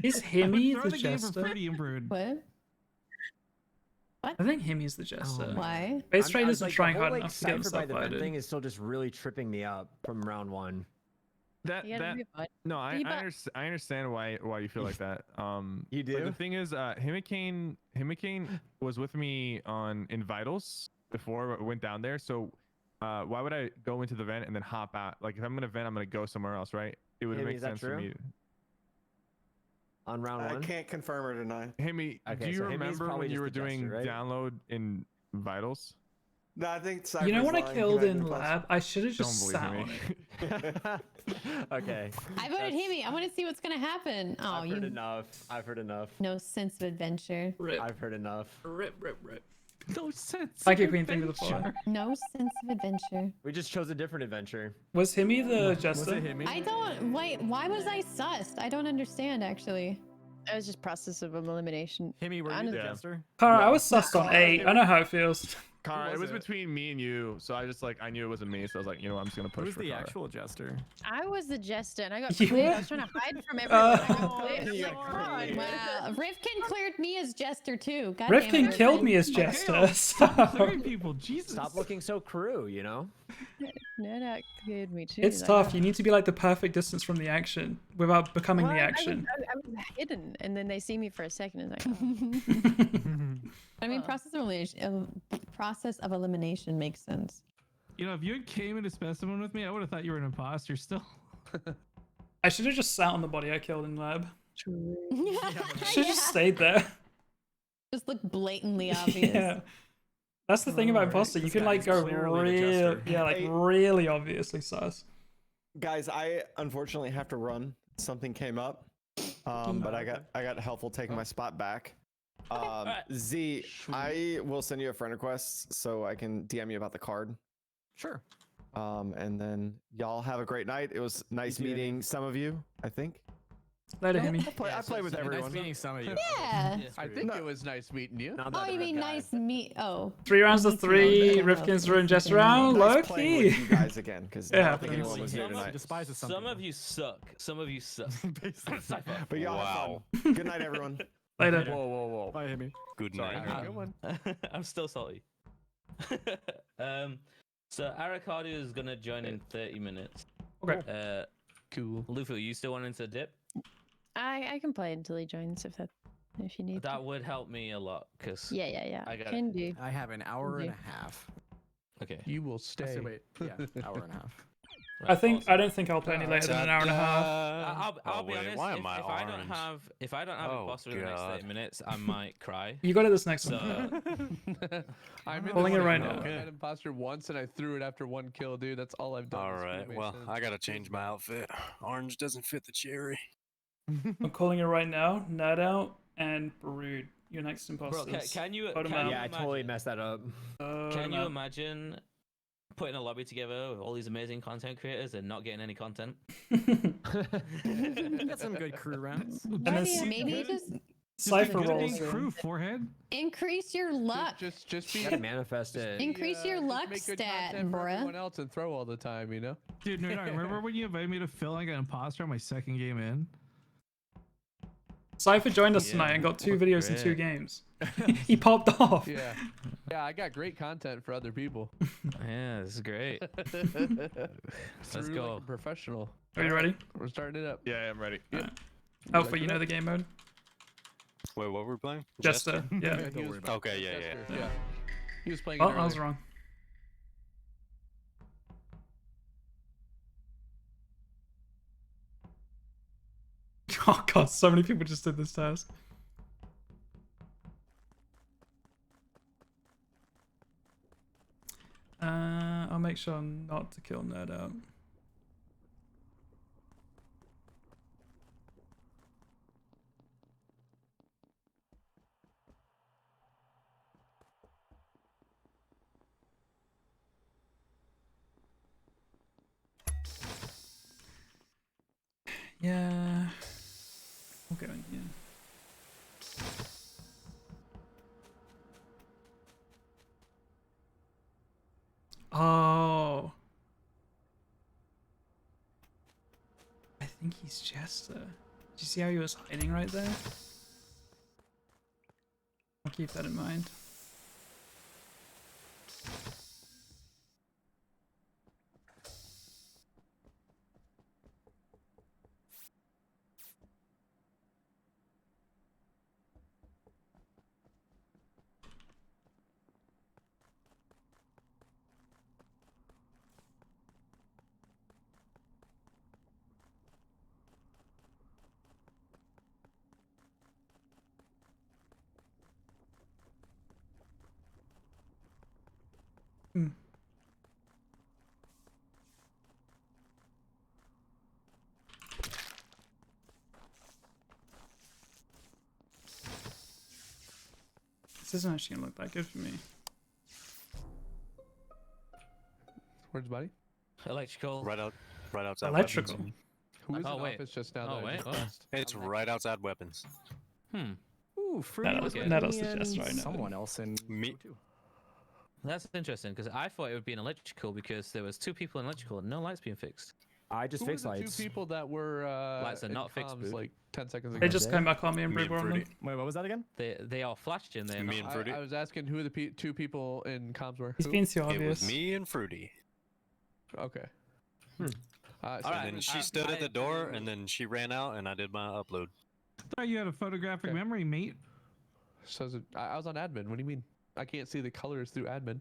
Is I would Himi throw the the game for Jester? Fruity and Brood. What? I think Himi's the Jester. Why? Base Trade isn't like, trying the whole, hard like, enough to get Cypher by himself the vent voted. thing is still just really tripping me up from round 1. That You gotta that move on. no, I Debug. I understand why you feel like that. You But the do? thing is, Himikane was with me in Vitals before I went down there. So, why would I go into the vent and then hop out? Like if I'm gonna vent, I'm gonna go somewhere else, right? It would Himi, make is that sense for true? me. On round I one? can't confirm or deny. Himi, Okay, do you so Himi's remember probably when you just were the jester, doing right? download in Vitals? No, I think You know Cypher's what I lying. He killed might be in imposter. lab? I should have Don't just believe sat me. on it. Okay. I voted Himi. I want to see what's gonna happen. Oh, I've heard you enough. I've heard enough. no sense of adventure. Rip, I've heard enough. rip, rip, rip. No sense. Thank you, of Queen. Thank you for the adventure. follow. No sense of adventure. We just chose a different adventure. Was Himi the Was jester? it Himi? I don't wait. Why was I sussed? I don't understand actually. It was just process of elimination. Himi, were you Honest- the Yeah. jester? Kara, I was sussed on Kara, 8. I know how it feels. Kara, Who it was was it? between me and you, so I just I knew it wasn't me, so I was like, you know what, I'm just gonna push Who's for the Kara. actual jester? I was the jester and I got You cleared. were? I was trying to hide from everyone. I got cleared. you I'm got like, cleared. Wow, Rifkin cleared me as jester too. God Rifkin damn it, killed me Rifkin. as Okay, jester. I'll So clear people. Jesus. Stop looking so crew, you know? No, that cleared me too. it's like, tough. You need to be like the perfect distance from the action without becoming well, the action. I was hidden, and then they see me for a second, and it's like, oh. I mean, process of elimination makes sense. You know, if you had came into specimen with me, I would have thought you were an imposter still. I should have just sat on the body I killed in lab. Yeah. Should have just stayed there. Just look blatantly obvious. Yeah. That's the thing about Alright, imposter. You this can guy like is go clearly the real, jester. yeah, like Hey. really obviously sus. Guys, I unfortunately have to run. Something came up, but I got helpful taking my spot back. Z, I will send you a friend request so I can DM you about the card. Sure. And then y'all have a great night. It was nice too, meeting some of you, I think. Later, Himi. I play with everyone. Nice meeting some of you. Yeah. I think it was nice meeting you. Not Oh, that you mean guy. nice meet? Oh. 3 rounds to Me too. 3. Yeah, Rifkin's okay. ruined jester round. Nice Low playing key. with you guys again, because I Yeah. don't think anyone was here He tonight. despises some Some people. of you suck. Some of you suck. Basically. But y'all Wow. have fun. Good night, everyone. Later. Whoa, whoa, whoa. Bye, Himi. Good Sorry, night. have a good one. I'm still salty. So Arakadu is gonna join in 30 minutes. Okay. Cool. Luffy, you still wanting to dip? I can play until he joins if you need. That would help me a lot, cause Yeah. I got Can do. I have an hour and Yeah. a half. Okay. You will I stay. say, wait, yeah, hour and a half. I don't think I'll play any later than an hour and a half. I'll be wait, honest. why If, am I if I don't orange? have Oh, imposter in the next 30 God. minutes, I might cry. You got it this next So one. I'm in Pulling the it right fight. now. I had imposter once and I threw it after 1 kill, dude. That's all I've done. All this right. game, Well, Mason. I gotta change my outfit. Orange doesn't fit the cherry. I'm calling it right now. Nerd out and Brood. Your next Bro, imposters. can you Vote 'em can out. you Yeah, I totally imagine- messed that up. Can you imagine putting a lobby together with all these amazing content creators and not getting any content? You got some good crew rounds. And then Maybe just Cypher Good rolls. being crew forehead. increase your luck. Just be Gotta manifest it. Increase your just luck make good stat, content for bruh. everyone else and throw all the time, you know? Dude, no, remember when you invited me to fill like an imposter on my second game in? Cypher joined us Yeah, tonight and got 2 looked videos in 2 great. games. He popped off. Yeah. Yeah, I got great content for other people. Yeah, this is great. Let's Through, go. Like a professional. Are you ready? We're starting it up. Yeah, I'm ready. Alpha, you know the game mode? Wait, what were we playing? Jester. Yeah. He Don't was worry about Okay, yeah, yeah. Jester, yeah. He was playing. Oh, it I was earlier. wrong. Oh god, so many people just did this task. I'll make sure not to kill Nerd Out. Yeah. We'll go in here. Oh. I think he's Jester. Did you see how he was hiding right there? I'll keep that in mind. Hmm. This isn't actually gonna look that good for me. Where's body? Electrical. Right outside. Electrical. Weapons. Who was Oh, in wait. office just now? Oh, that I wait, just what? passed? It's right outside weapons. Ooh, Fruity That was was- with that me was the and gesture I know. someone else in Me. O2. That's interesting because I thought it would be an electrical because there was 2 people in electrical and no lights being fixed. I just Who were fixed the lights. 2 people that were Lights are in not fixed, comms Boo. like 10 seconds ago? They just came back on me and Me and Brew Fruity. Wait, what was that again? They are flashing. They're Me not. and Fruity. I was asking who the 2 people in comms were. He's Who? being too It obvious. was me and Fruity. Okay. All And right, then she stood at the door, and then she ran out, and I did my upload. Thought you had a photographic Okay. memory, mate. Says it, I was on admin. What do you mean? I can't see the colors through admin.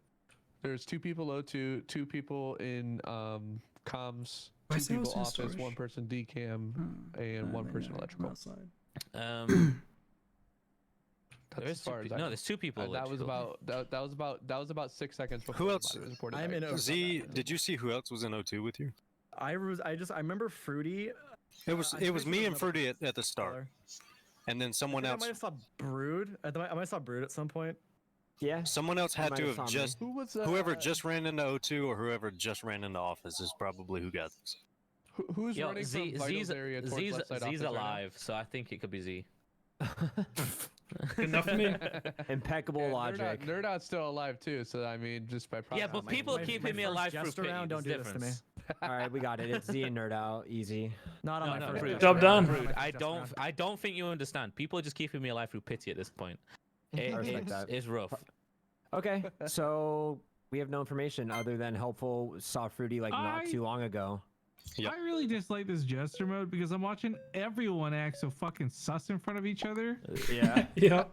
There's 2 people O2, 2 people in comms, Why 2 is there people also office, storage? 1 person decam, and 1 person electrical. Outside. There is as far 2 as I no, know. there's 2 people. That was electrical. that was about 6 seconds before Who the else? body was reported I'm back. in O2. Z, did you see who else was in O2 with you? I remember Fruity. It was I'm it was pretty me sure and Fruity at the start, color. and then someone I else. might have saw Brood. I might have saw Brood at some point. Yeah. Someone else had might to have have saw me. just. Who was Whoever just ran into O2 or whoever just ran into office is probably who got this. Who's Yo, running Z, from Vitals Z's, area towards Z's, left side Z's office right now? alive, so I think it could be Z. Good enough for me. Impeccable Yeah, logic. Nerd Out's still alive too, so I mean, just by proxy. Yeah, but people my keeping me first alive through jest pity. around, don't There's do this to me. difference. All right, we got it. It's Z and Nerd Out. Easy. Not on No, my no, first Brood, jest Job around, done. not on my Brood, first I jest don't, around. I don't think you understand. People are just keeping me alive through pity at this point. I respect It's, that. it's rough. Okay, so we have no information other than helpful saw Fruity like not too long ago. Yep. I really dislike this jester mode because I'm watching everyone act so fucking sus in front of each other. Yeah. Yeah.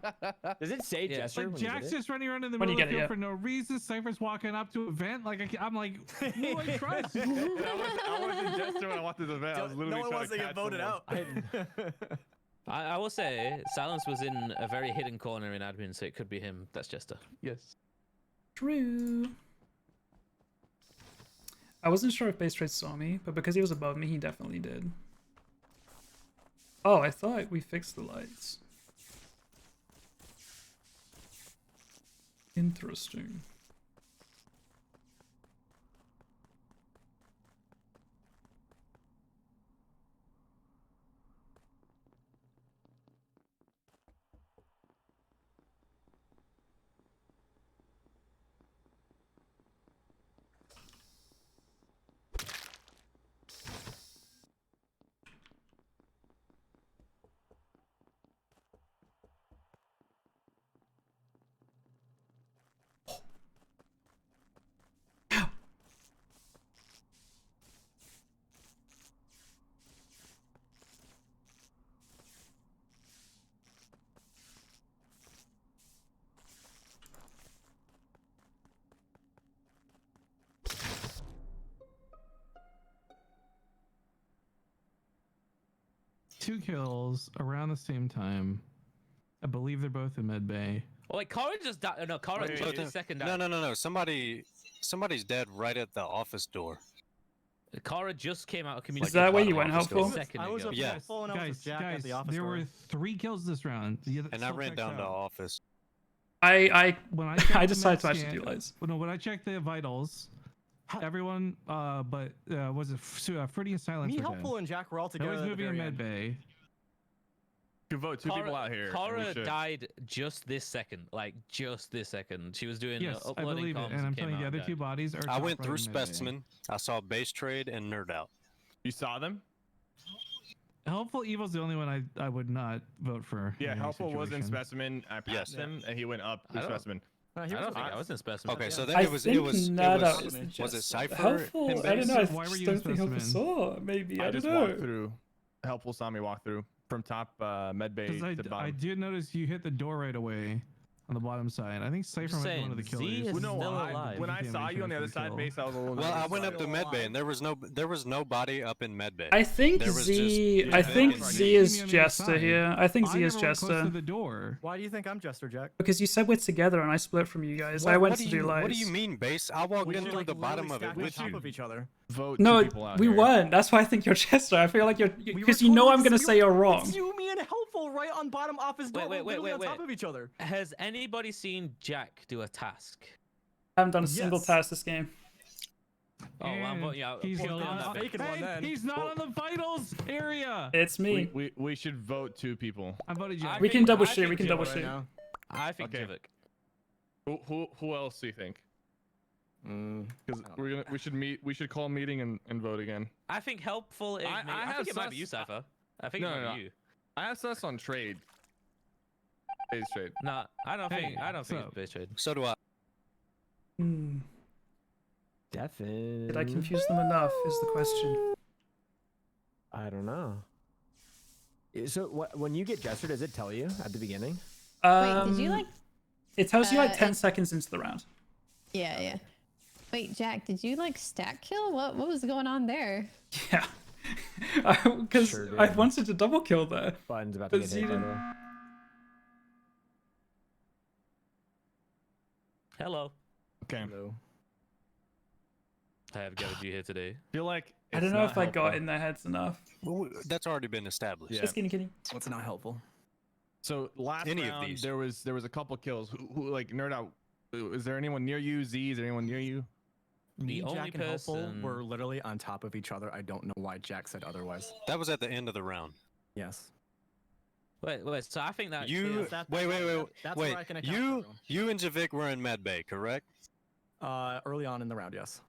Does it say Yeah, jester? Like Like when you Jack's get it? just running around in the When you middle of the get it, field for no reason. Cypher's walking up to a vent. Like I'm like, who do I trust? I wasn't jester when I walked to the event. I was No literally one trying wants to catch get voted someone. out. I will say, Silence was in a very hidden corner in admin, so it could be him. That's Jester. Yes. True. I wasn't sure if Base Trade saw me, but because he was above me, he definitely did. Oh, I thought we fixed the lights. Interesting. Two kills around the same time. I believe they're both in med bay. Oh wait, Cora just died. No, Cora Wait, just no, second no, died. no. Somebody's dead right at the office door. Cora just came out of community. Is that where you went, went, Helpful? Second I was ago. a Yeah. Helpful and I was Guys, with Jack at guys, the office there door. were 3 kills this round. The other And I still ran checks down to out. office. When I checked I the decided med to actually scan- do lights. Well, no, when I checked the vitals, everyone, was it Fruity and Silence? Me, were dead. Helpful, and Jack were all together. Nobody's at the moving in very med end. bay. You can vote 2 people out here. and we Cora should. died just this second. Like, just this second. She was doing Yes, I uploading believe it. comms And I'm came telling you, the out other and 2 died. bodies are. I top went right through in med bay. specimen. I saw base trade and nerd out. You saw them? Helpful Evil's the only one I would not vote for. Yeah, in any Helpful was in situation. specimen. I passed Yes. him, and he went up I to don't- specimen. No, I he was don't think with I us. was in specimen. Okay, so then I it was think Nada is the was Jester. it Cypher Helpful. in I don't base? know. I Why were just you don't in think Helpful specimen? saw. Maybe I I don't just know. walked through. Helpful saw me walk through from top med bay Because to I bottom. did notice you hit the door right away. on the bottom side. I think Cypher might be one of the saying, Z killers. is Well, no, still I- alive. when I saw you on the other side base, I was a little. Well, I nervous went about up to it. medbay and there was no body up in medbay. I think There was Z. just I Jvck think and Z me. is Me on the other Jester side. here. I think I Z is never went close to Jester the door. Why do you think I'm Jester, Jack? because you said we're together and I split from you guys. What, I went what to do do you, lights. What do you mean, base? I walked in through the bottom of it with on top you. of each other. Vote No, two people out we here. weren't. That's why I think you're Jester. I feel like you're We were because you know totally I'm gonna just- say you're wrong. It's you, me, and Helpful right on bottom office door. Wait, We're literally on top wait. of each other. Has anybody seen Jack do a task? I haven't done a single Yes. task this game. Oh, well, I'm voting out. He's Voting not, out that faking one then. he's not on the vitals area. It's me. We should vote two people. I voted Jack. We can double shoot. think We can Jvck double right shoot. now. I think Okay. Jvck. Who else do you think? Because we should call a meeting and vote again. I think helpful is me. I think it might be you, Cypher. I think it might be you. I have sus on trade. Base trade. Nah, I don't think what's it's up? base trade. So do I. Definitely. Did I confuse them enough? Is the question. I don't know. So when you get Jester, does it tell you at the beginning? Wait, did you like? It tells you like 10 it- seconds into the round. Yeah, yeah. Wait, Jack, did you like stack kill? What was going on there? Yeah. Because Sure I did. wanted to double kill there. Button's about to But get Z hit. by the didn't. way. Hello. Okay. I have gathered you here today. Feel like I don't know if I got in their heads enough. Well, that's already been established. Yeah. Just kidding. What's not helpful? So last Any of round these. there was a couple kills. Who like nerd out? Is there anyone near you? Z? Is there anyone near you? Me, only Jack, and Helpful person- were literally on top of each other. I don't know why Jack said otherwise. That was at the end of the round. Yes. Wait. So I think that You that's wait. that's where I can account for them. You and Jvck were in medbay, correct? Early on in the round, yes.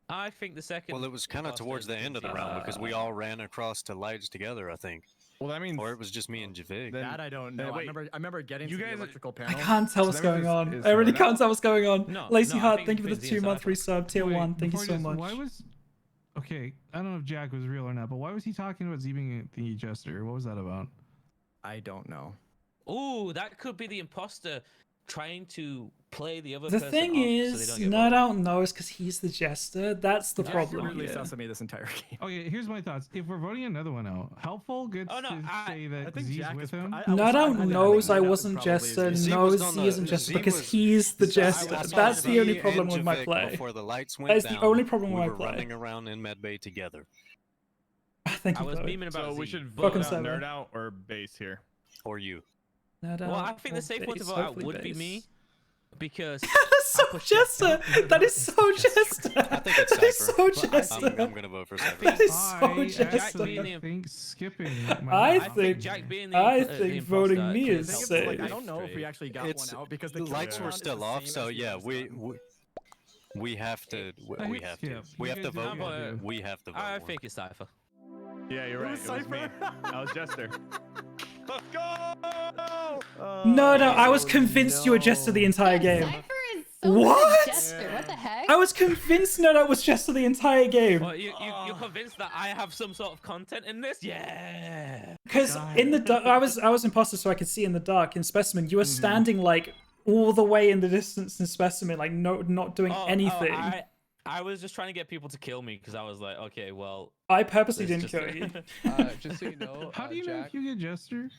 I think the second. Well, it was kind of imposter towards the end of the round because we all ran across to lights together, I think. Well, that means Or it was just me and Jvck. Then- That I don't know. wait, I remember getting you to the guys- electrical I panel. can't tell So what's that means going on. it's I really nerd out? can't tell what's going on. No, Lazy I Heart, think thank you for the it's the 2-month Cypher. resub. Tier Wait, 1, thank you before so this, much. Why was? Okay, I don't know if Jack was real or not, but why was he talking about Z being the Jester? What was that about? I don't know. Ooh, that could be the imposter trying to play the other The person thing off so they is, don't get Nerd voted. Out knows because he's the Jester. That's the Jack problem really here. sus at me this entire game. Okay, here's my thoughts. If we're voting another one out, helpful gets Oh, no, to say I that think Z's Jack with is. him. Nerd Out knows I wasn't Jester, Z knows was on Z the- isn't Jester Z because was- he's the So I Jester. saw That's the Z only problem and with my Jvck play. Before the lights went That is the down, only problem with we my were play. running around in medbay together. Thank I you, was Chloe. beaming about So we Z, should but- vote Fucking out seven. nerd out or base here. Or you. Nerd Well, Out I think the or safe one to base, vote out hopefully would be base. me because That's so Jester. That is so Jester. I think it's That is Cypher. so I'm Jester. gonna vote for Cypher. That is so I Jester. actually think skipping. I might think Jack being the I the think imposter voting me could is help safe. Like, I don't know if we actually got It's one out because the the kill lights were count is still the off, same so as the yeah, last we one. we have to I we hit have to skip. we You have to guys do vote. what you do. We have to vote. I one. think it's Cypher. Yeah, you're right. It was me. I was Jester. Let's go! No, I was convinced you were Jester the entire game. Cypher is so What? Jester. What the heck? I was convinced Nerd Out was Jester the entire game. Well, you're convinced that I have some sort of content in this? Yeah. Because in the dark, I was imposter, so I could see in the dark. In Specimen, you were standing like all the way in the distance in Specimen, like not doing anything. I was just trying to get people to kill me because I was like, okay, well. I purposely let's didn't just- kill you. Just so you know, How do you know Jack, if you get Jester?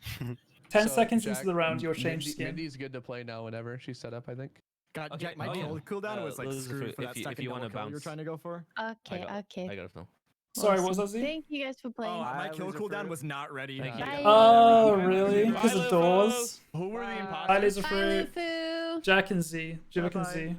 10 so seconds Jack, into the round, you'll change skin. Mindy's good to play now whenever she's set up, I think. God, Okay, Jack, my oh, yeah. cooldown was like Elizabeth, screwed for if that you- if second you wanna double kill you were bounce. trying to go for. Okay, okay. I got it now. Sorry, what was that, Awesome. Z? Thank you guys for playing. Oh, my I kill was cooldown referring- was not ready. Thank you. Bye. Oh, Yeah. really? Because of doors? Who were the Hi, imposters? Laser Bye, Fruit. Lufu. Jack and Z. Jivik and Bye-bye. Z.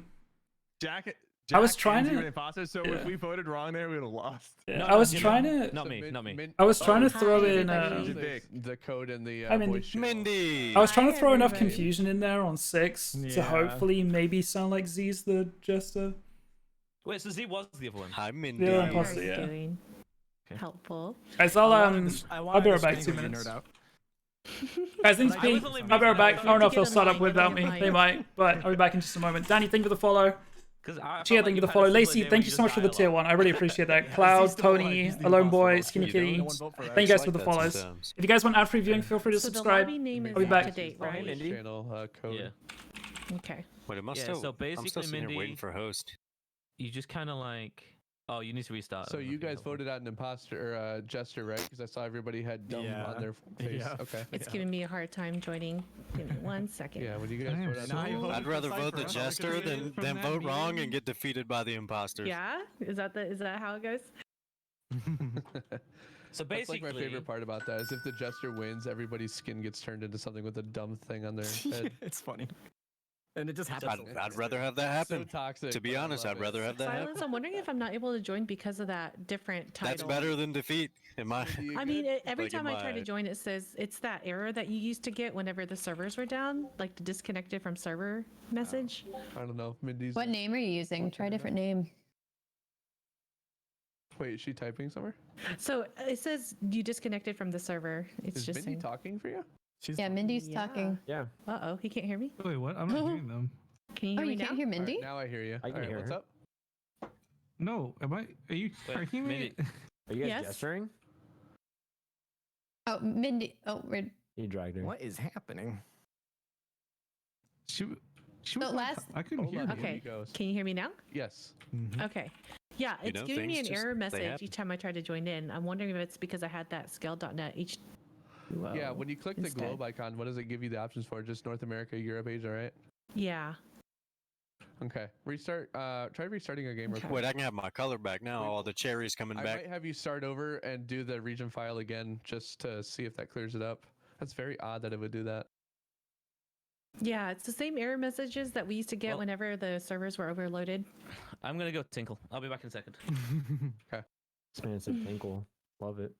Jack. I was Jack trying and to- you were the imposters, so yeah. if we voted wrong there, we would have lost. Yeah, No, I was no, trying to. Not me, not me. I was trying to Hi, throw in. everybody. The code in the Hi, Mindy. voice channel. Mindy. I was trying to Hi, throw enough everybody. confusion in there on 6 to Yeah. hopefully maybe sound like Z's the Jester. Wait, so Z was the other one. Hi, Mindy. Yeah, How are imposter, you yeah. doing? Helpful. Guys, I'll be right back 2 minutes. Guys, thanks for I was being. only I'll be right back. I don't know if they'll Give them start a up mic, without give me. them a They mic. might, but I'll be back in just a moment. Danny, thank you for the follow. Because I Chia, felt thank you you for the had a follow. similar Lacey, day where thank you just so much for the die a tier lot. 1. I really appreciate that. Yeah, Cloud, he's the one, Tony, he's the Alone imposter Boy, one. Skinny You Kitty. don't? No one vote for that. Thank you guys It's for like the that follows. sometimes. If you guys want ad-free viewing, feel free to So the subscribe. lobby name is I'll be up back. to date, Follow right? this Mindy? channel code. Yeah. Okay. Wait, am I Yeah, still? so I'm basically, still sitting here waiting Mindy- for host. You just kind of like, oh, you need to restart. So you guys voted out an imposter or jester, right? Because I saw everybody had dumb on their face. Yeah. Okay. It's giving me a hard time joining. Give me 1 second. Yeah, when you guys I am vote out, Now you so- voted I'd for rather Cypher. vote the That's all I can jester say. than From that vote wrong meeting? and get defeated by the imposters. Yeah? Is that how it goes? So that's basically, like my favorite part about that is if the jester wins, everybody's skin gets turned into something with a dumb thing on their head. It's funny. And it just happens. I'd rather have that happen. So toxic. To be but I honest, love I'd it. rather have that happen. Silence, I'm wondering if I'm not able to join because of that different title. That's better than defeat, in my. I mean, every Like in time I try to my- join, it says it's that error that you used to get whenever the servers were down, like the disconnected from server message. I don't know. Mindy's. What name are you using? Try a different name. Wait, is she typing somewhere? So it says you disconnected from the server. It's Is just Mindy saying. talking for you? Yeah, Mindy's talking. Yeah. Uh-oh, he can't hear me? Wait, what? I'm not hearing them. Can you Oh, hear me you now? can't hear Mindy? Alright, now I hear you. I can Alright, hear what's her. up? No, am I? Are you Wait, tracking me? Mindy- Are you guys Yes. gesturing? Oh, Mindy. Oh, we're. You dragged her. What is happening? She was So on last- top. I couldn't Hold hear on, you. here Okay. he goes. Can you hear me now? Yes. Okay. Yeah, You it's know, giving me things an just- error they message happen. each time I try to join in. I'm wondering if it's because I had that scale.net each. Yeah, when you click the instead. globe icon, what does it give you the options for? Just North America, Europe, Asia, right? Yeah. Okay. Restart. Try restarting your game real quick. Wait, I can have my color back now. All the cherries coming I back. might have you start over and do the region file again just to see if that clears it up. That's very odd that it would do that. Yeah, it's the same error messages that we used to get Well- whenever the servers were overloaded. I'm gonna go tinkle. I'll be back in a second. This man said tinkle. Love it.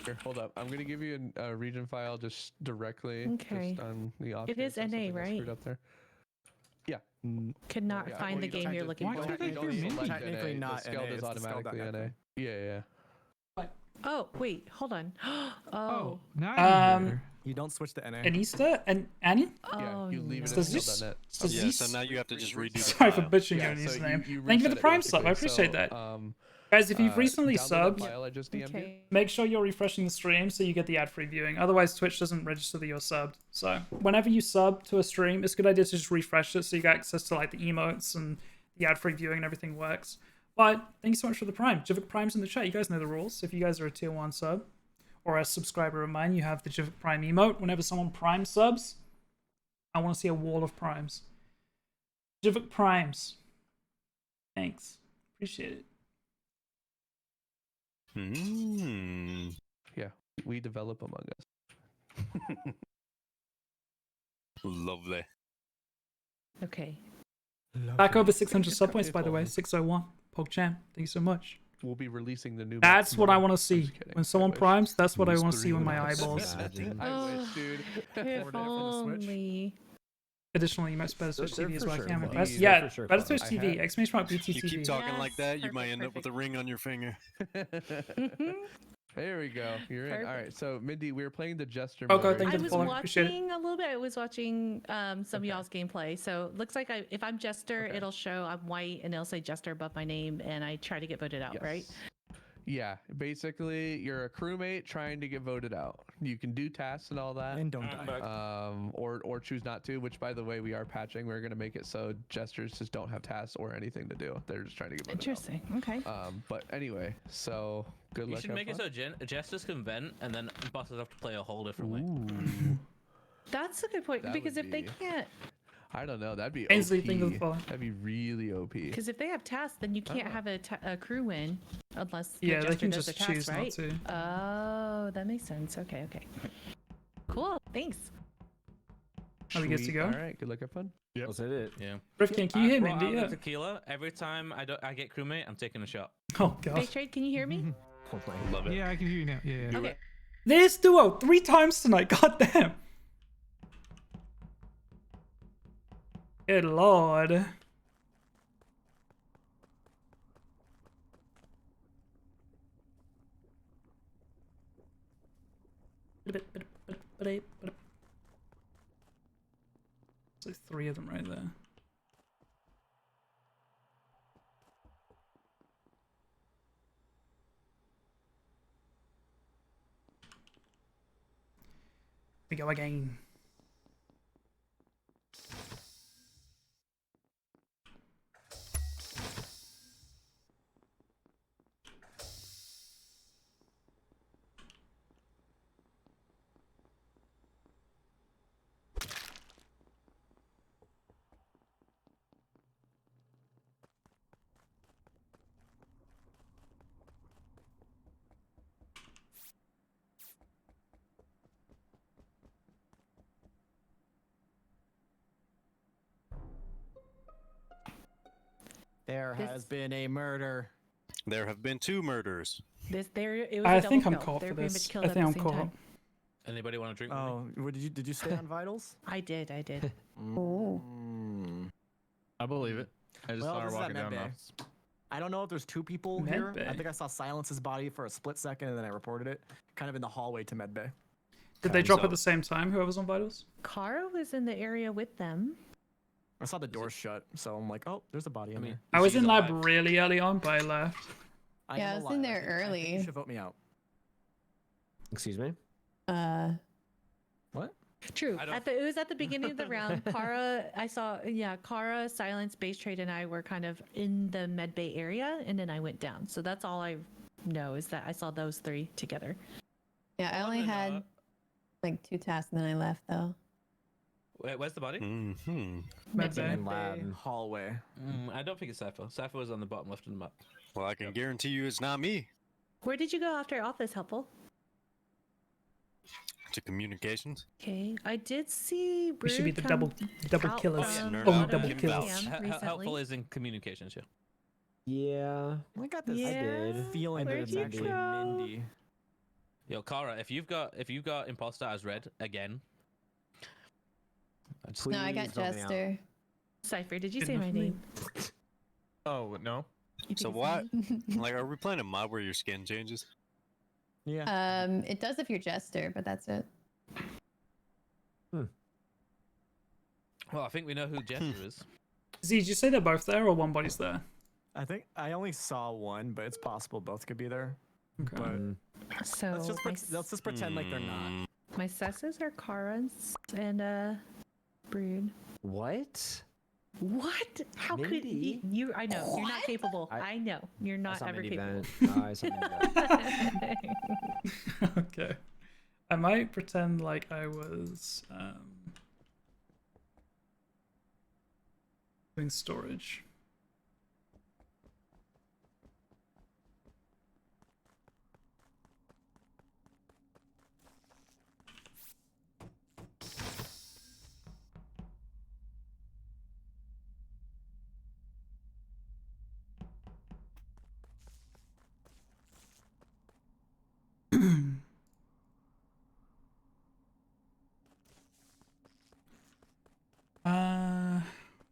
Here, hold up. I'm gonna give you a region file just directly. Okay. Just on the off It chance is that NA, something got right? screwed up there. Yeah. Could not Yeah, find well, the you don't game have you're to- looking Why for. can't I You don't hear Mindy? select Technically NA, not the scale NA, does it's the automatically scale.net NA. thing. Yeah. Oh, wait, hold on. Oh, Oh. now I can hear her. You don't switch to NA. Anista and Annie? Yeah, you leave it no. in Does this- scale.net. does Yeah, this- so now you have to just redo the Sorry for file. butchering Yeah, your so name. you Thank you for the reset it Prime sub. I basically. appreciate So, that. Guys, if you've recently download the subbed, file I just DM'd you. Okay. make sure you're refreshing the stream so you get the ad-free viewing. Otherwise, Twitch doesn't register that you're subbed. So whenever you sub to a stream, it's a good idea to just refresh it so you get access to like the emotes and the ad-free viewing and everything works. But thank you so much for the Prime. Jvckk Prime's in the chat. You guys know the rules. If you guys are a tier 1 sub or a subscriber of mine, you have the Jvckk Prime emote. Whenever someone Prime subs, I want to see a wall of Primes. Jvckk Primes. Thanks. Appreciate it. Yeah, we develop Among Us. Lovely. Okay. Back over 600 sub points, by the way. 601. PogChamp. Thank you so much. We'll be releasing the new. That's what I want to I'm see. just kidding. When someone I wish. primes, that's what I want to see with Mystery my box. eyeballs. Imagine. I wish, dude. If Order it for the Switch. only. Additionally, you must better Switch They're TV as for well. sure I can't close. press. They're Yeah, for sure better close. Switch TV. Exclamation mark You BTTV. keep talking like Yes, that, you might perfect, end up with a perfect. ring on your finger. There we go. You're in. All right. Perfect. So Mindy, we were playing the Jester. Oh, mode, God, right? thank I you for was the follow. Appreciate it. watching a little bit. I was watching some of y'all's gameplay. So looks like if I'm Jester, Okay. it'll show I'm white and it'll say Jester above my name, and I try to get voted out, right? Yes. Yeah, basically, you're a crewmate trying to get voted out. You can do tasks and all that, And don't die. or choose not to. Which, by the way, we are patching. We're gonna make it so jesters just don't have tasks or anything to do. They're just trying to get voted Interesting. Okay. out. But anyway, so good You luck. should have make it fun. so jesters can vent, and then bosses have to play a whole different way. Ooh, That's a good point That because would if they be- can't, I don't know. That'd be Ainsley, OP. thank you for the follow. That'd be really OP. because if they have tasks, then you can't Oh. have a crew win unless the Yeah, they Jester can does just the task, choose not right? to. Oh, that makes sense. Okay. Cool. Thanks. Are we good to Sweet. go? All right. Good luck. Have fun. Let's hit it. Yeah. Rifkin, can you hear brought Mindy? out the Yeah. tequila. Every time I get crewmate, I'm taking a shot. Oh, Big God. Trade, can you hear me? Oh my. Love it. Yeah, I can hear you now. Yeah. Okay. This duo 3 times tonight. God damn. Good lord. There's like 3 of them right there. We go again. There has been a murder. There have been 2 murders. It was I a think double I'm kill. caught They for were pretty this. much killed I at think the I'm same caught. time. Anybody want to drink? with me? Oh, did you stay on vitals? I did. Ooh. I believe it. I just Well, saw her this is at walking down. Medbay. now. I don't know if there's 2 people here. I Medbay. think I saw Silence's body for a split second and then I reported it, kind of in the hallway to Medbay. Did they drop so- at the same time? Whoever's on vitals? Kara was in the area with them. I saw the door shut, so I'm like, oh, there's a body in there. I was She's in lab alive. really early on, but I left. Yeah, I was in there early. You should vote me out. Excuse me? What? True. I don't- It was at the beginning of the round. Kara, Kara, Silence, Base Trade, and I were kind of in the Med Bay area, and then I went down. So that's all I know is that I saw those 3 together. Yeah, I only had like 2 tasks and then I left though. Wait, where's the body? Mm-hmm. Med Bay. In lab. Hallway. I don't think it's Cypher. Cypher was on the bottom left of the map. Well, I can guarantee you it's not me. Where did you go after Office, Helpful? To communications. Okay, I did see. We should be the Brood double out killers. from nerd Oh, out. double Kim kills. vouch. Helpful recently. is in communications, yeah. Yeah. I got this Yeah. did. feeling that Where'd it's you actually go? Mindy. Yo, Kara, if you've got imposter as red again, No, I got Please vote me out. Jester. Cypher, did you Good say enough my for me. name? Oh no. You think So it's what? me? Like, are we playing a mod where your skin changes? Yeah. It does if you're Jester, but that's it. well, I think we know who Jester is. Z, did you say they're both there or one body's there? I think I only saw one, but it's possible both could be there. Okay. But So let's just pretend like they're not. my sesses are Kara and Brood. What? What? How could Mindy? you? I know you're not capable. I know you're I not saw ever Mindy capable. vent. No, I saw Mindy vent. Okay. I might pretend like I was doing storage.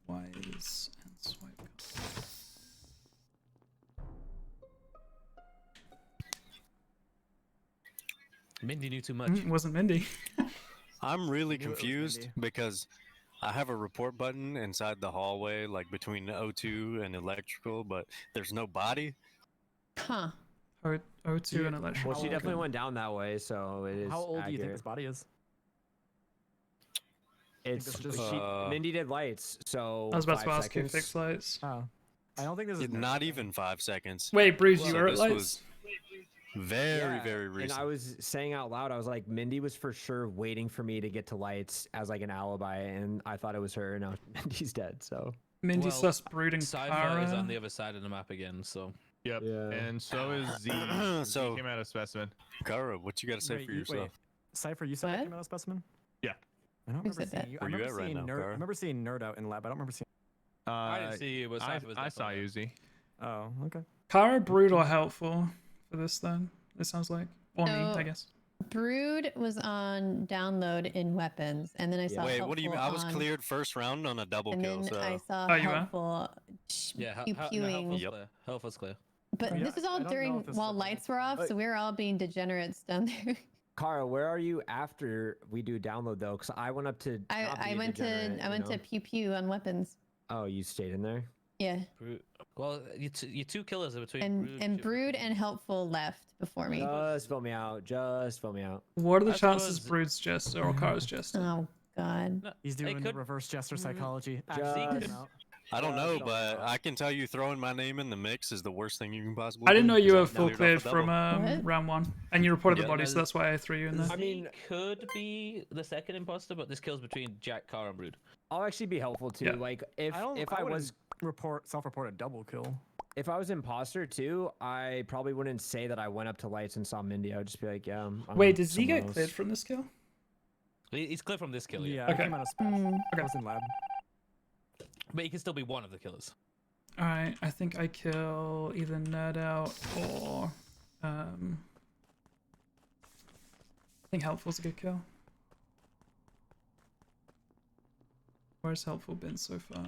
Why is and swipe? Mindy knew too much. It wasn't Mindy. I'm really knew it was confused Mindy. because I have a report button inside the hallway, like between O2 and electrical, but there's no body. Huh. O2 and electrical. Well, she definitely went down that way, so it is How old do you think accurate. this body is? It's this is just- Mindy did lights, so I was about to 5 ask you seconds. fix lights. Oh, I don't think this is Not even 5 seconds. Wait, Bruce, you So were at this lights? was very, Yeah, very and recent. I was saying out loud, I was like, Mindy was for sure waiting for me to get to lights as like an alibi, and I thought it was her, and now Mindy's dead. So Mindy Well, sus brooding Cypher is Kara. on the other side of the map again, so. Yep. Yeah. And so is Z. So- Z came out of specimen. Kara, what you got to say Wait, for you- yourself? wait. Cypher, you said that What? came out of specimen? Yeah. I don't Who remember said that? seeing you. I Where you remember at right seeing now, nerd. I Kara? remember seeing nerd out in lab. I don't remember seeing. I didn't see you, but Cypher was I saw definitely you, Z. Oh, okay. Kara, brood, or helpful for this then? It sounds like. Or me, So- I guess. Brood was on download in weapons, and then I saw Wait, what do you mean? Helpful I was on- cleared first round on a double and kill, then so. I saw Oh, you were? Helpful Yeah, pew pewing. clear. Health was clear. But Oh, yeah, this is I all don't know during if this is while the right- lights were off, so we were all being degenerates down there. Kara, where are you after we do download though? Because I went up to. not be I a went to degenerate, I went you to know? pew pew on weapons. Oh, you stayed in there. Yeah. Well, your two killers are between And Brood and Helpful left before me. Just fill me out. Just fill me out. What are the I chances suppose- Brood's Jester or Kara's Jester? Oh God. No, He's it doing the could- reverse Jester psychology. Just- Actually, no. I don't Yeah, know, so- but I can tell you throwing my name in the mix is the worst thing you can possibly I didn't do, know you 'cause were I full cleared off cleared a from double. What? round 1, and you reported the Yeah. body, so that's why I threw you in there. I mean, could be the second imposter, but this kills between Jack, Kara, and Brood. I'll actually be helpful too. Yeah. Like if I was self-report a double kill. if I was imposter too, I probably wouldn't say that I went up to lights and saw Mindy. I would just be like, yeah. I'm Wait, did Z somewhere get else. cleared from this kill? He's clear from this kill, yeah. Yeah, Okay. I came out of space. I was in lab. But he can still be one of the killers. Alright, I think I kill either Nerd Out or I think Helpful's a good kill. Where's Helpful been so far?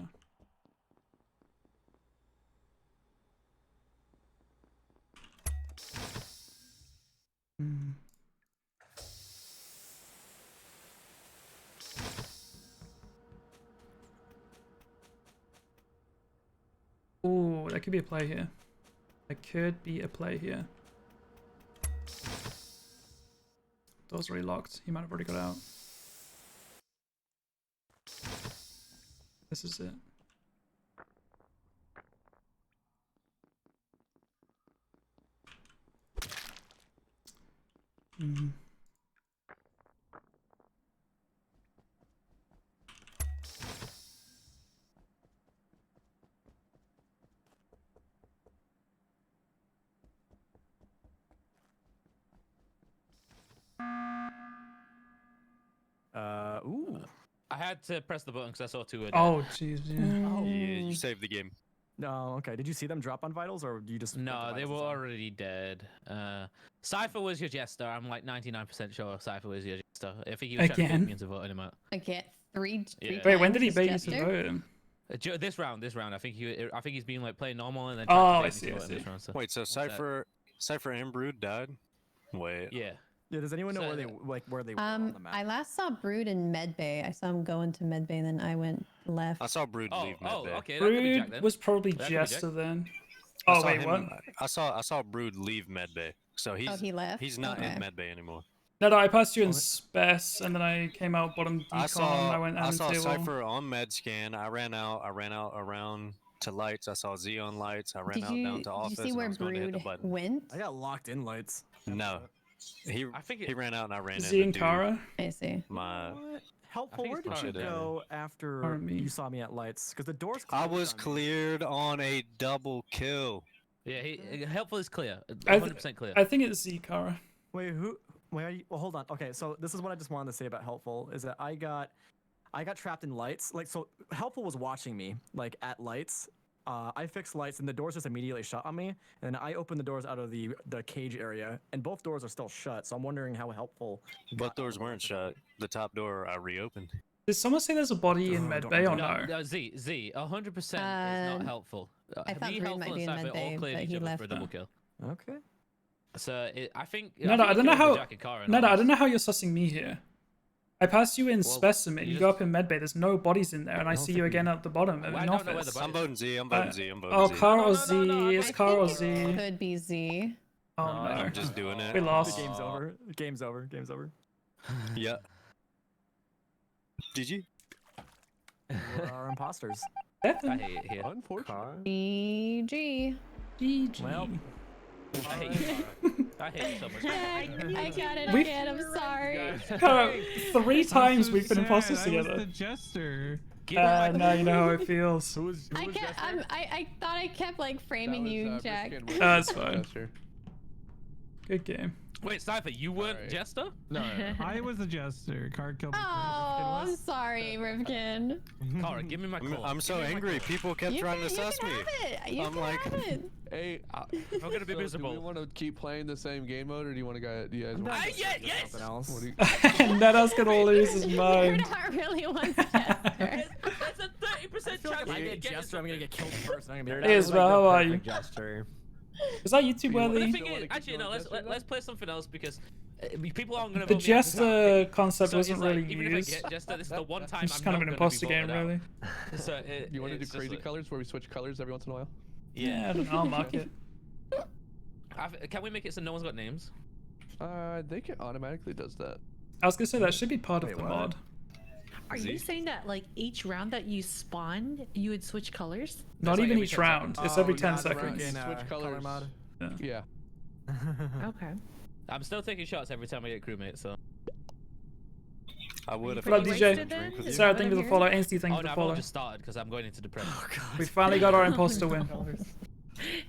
Hmm. Ooh, that could be a play here. That could be a play here. Door's already locked. He might have already got out. This is it. Hmm. Ooh. I had to press the button because I saw two. Oh, jeez. Yeah. Oh. Yeah, you saved the game. No, okay. Did you see them drop on vitals, or you just? No, they were already dead. Cypher was your jester. I'm like 99% sure Cypher was your jester. I think he was trying to Again? get me into voting him out. I get three Yeah. Wait, when times did he as bait you to Jester? vote him? This round. I think he's been like playing normal and then. Oh, tried to I bait me see, to I vote in see. this round, so Wait, so that's that. Cypher and Brood died? Wait. Yeah. Yeah. Does anyone know So- where they where they were on the map? I last saw Brood in Medbay. I saw him go into Medbay, and then I went left. I saw Brood Oh, leave oh, Medbay. okay. That could be Jack Brood then. was probably That could be Jester Jack. then. I Oh, saw wait, him- what? I saw Brood leave Medbay. So he's he left? he's not Okay. in Medbay anymore. No, I passed you in Spess, and then I came out bottom decon, I saw I went I admin saw table. Cypher on med scan. I ran out around to lights. I saw Z on lights. I ran Did out you, down to did office. you see and I where was going to hit the Brood button. went? I got locked in lights. No. He think he ran out and I ran Z and into Kara? I see. my Helpful. think Where it's did you probably Kara. go after Pardon me. you saw me at lights? Because the doors. I closed was on me. cleared on a double kill. Yeah, helpful is clear. I 100% clear. I think it's Z Kara. Wait, who? Wait, well, hold on. Okay, so this is what I just wanted to say about helpful is that I got trapped in lights. Like, so helpful was watching me like at lights. I fixed lights and the doors just immediately shut on me. And then I opened the doors out of the cage area, and both doors are still shut. So I'm wondering how helpful. Both doors weren't shut. The top door I reopened. Did someone say there's a body in Oh, I don't Medbay or remember. no? No, Z, 100% is not helpful. I thought Me, Brood helpful, might and be in Cypher all Medbay, cleared but each he other left. for a double kill. Okay. So I think. No, I don't know how. Jack and Kara, No, I honest. don't know how you're sussing me here. I passed you in Well, Specimen. you You go up in Medbay. There's no bodies in there, and I see you again at the bottom of I an don't know where office. the I'm voting Z. I'm Uh, voting Z. I'm voting Oh, Z. Kara or No, Z? no, no, It's I Kara or think Z? it could be Z. Oh No, I no. I'm just doing it. We lost. The game's over. Game's over. Game's over. Yeah. GG. We are imposters. I hate it here. Unfortunately. GG. GG. Well, I hate you. I hate you so much. I got it We've- again. I'm sorry. Kara, 3 times so we've been sad. imposters I was together. the jester. Now you know how it feels. Who was I kept. I thought I kept like framing you, Jack. That's fine. Good game. Wait, Cypher, you weren't Alright. Jester? No, I was the jester. Card killed me. Oh, I'm sorry, Rivkin. Kara, give me my call. I'm so angry. People kept You trying can, to you suss can me. have it. You I'm can like- have it. Hey, If I'm gonna be so do miserable. we want to keep playing the same game mode, or do you want to go? Do you guys I'm want? done. yes, yes. Something else. What do you, Neta's gonna lose his mind. Nerdart really wants Jester. That's a 30% I feel like chance if I of get getting Jester, I'm gonna get killed first. And I'm gonna be It is, well, how are you? Jester. Is that YouTube Well, the worthy? thing wanna is, keep actually, no. going Let's Jester let's play something else because people aren't gonna. The vote me out for Jester that. concept So it's wasn't like, really even used. if I get Jester, this is the one time It's I'm kind of not an gonna be imposter game, voted out. really. So you want to do it's just crazy like- colors where we switch colors every once in a while? Yeah, I don't know. I'll mark it. Can we make it so no one's got names? They can automatically does that. I was gonna say that should be part of the what? mod. Are you saying that like each round that you spawn, you would switch colors? Not like even every each 10 round. seconds. It's every Oh, 10 yeah, the seconds. freaking, Switch color colors. mod. Yeah. Okay. I'm still taking shots every time I get crewmate, so. I would if What up, I DJ? didn't drink with you. Sarah, what thank I'm you for the hearing? follow. Ainsley, thank Oh you for no, the I've follow. only just started because I'm going into depression. We finally got our imposter win.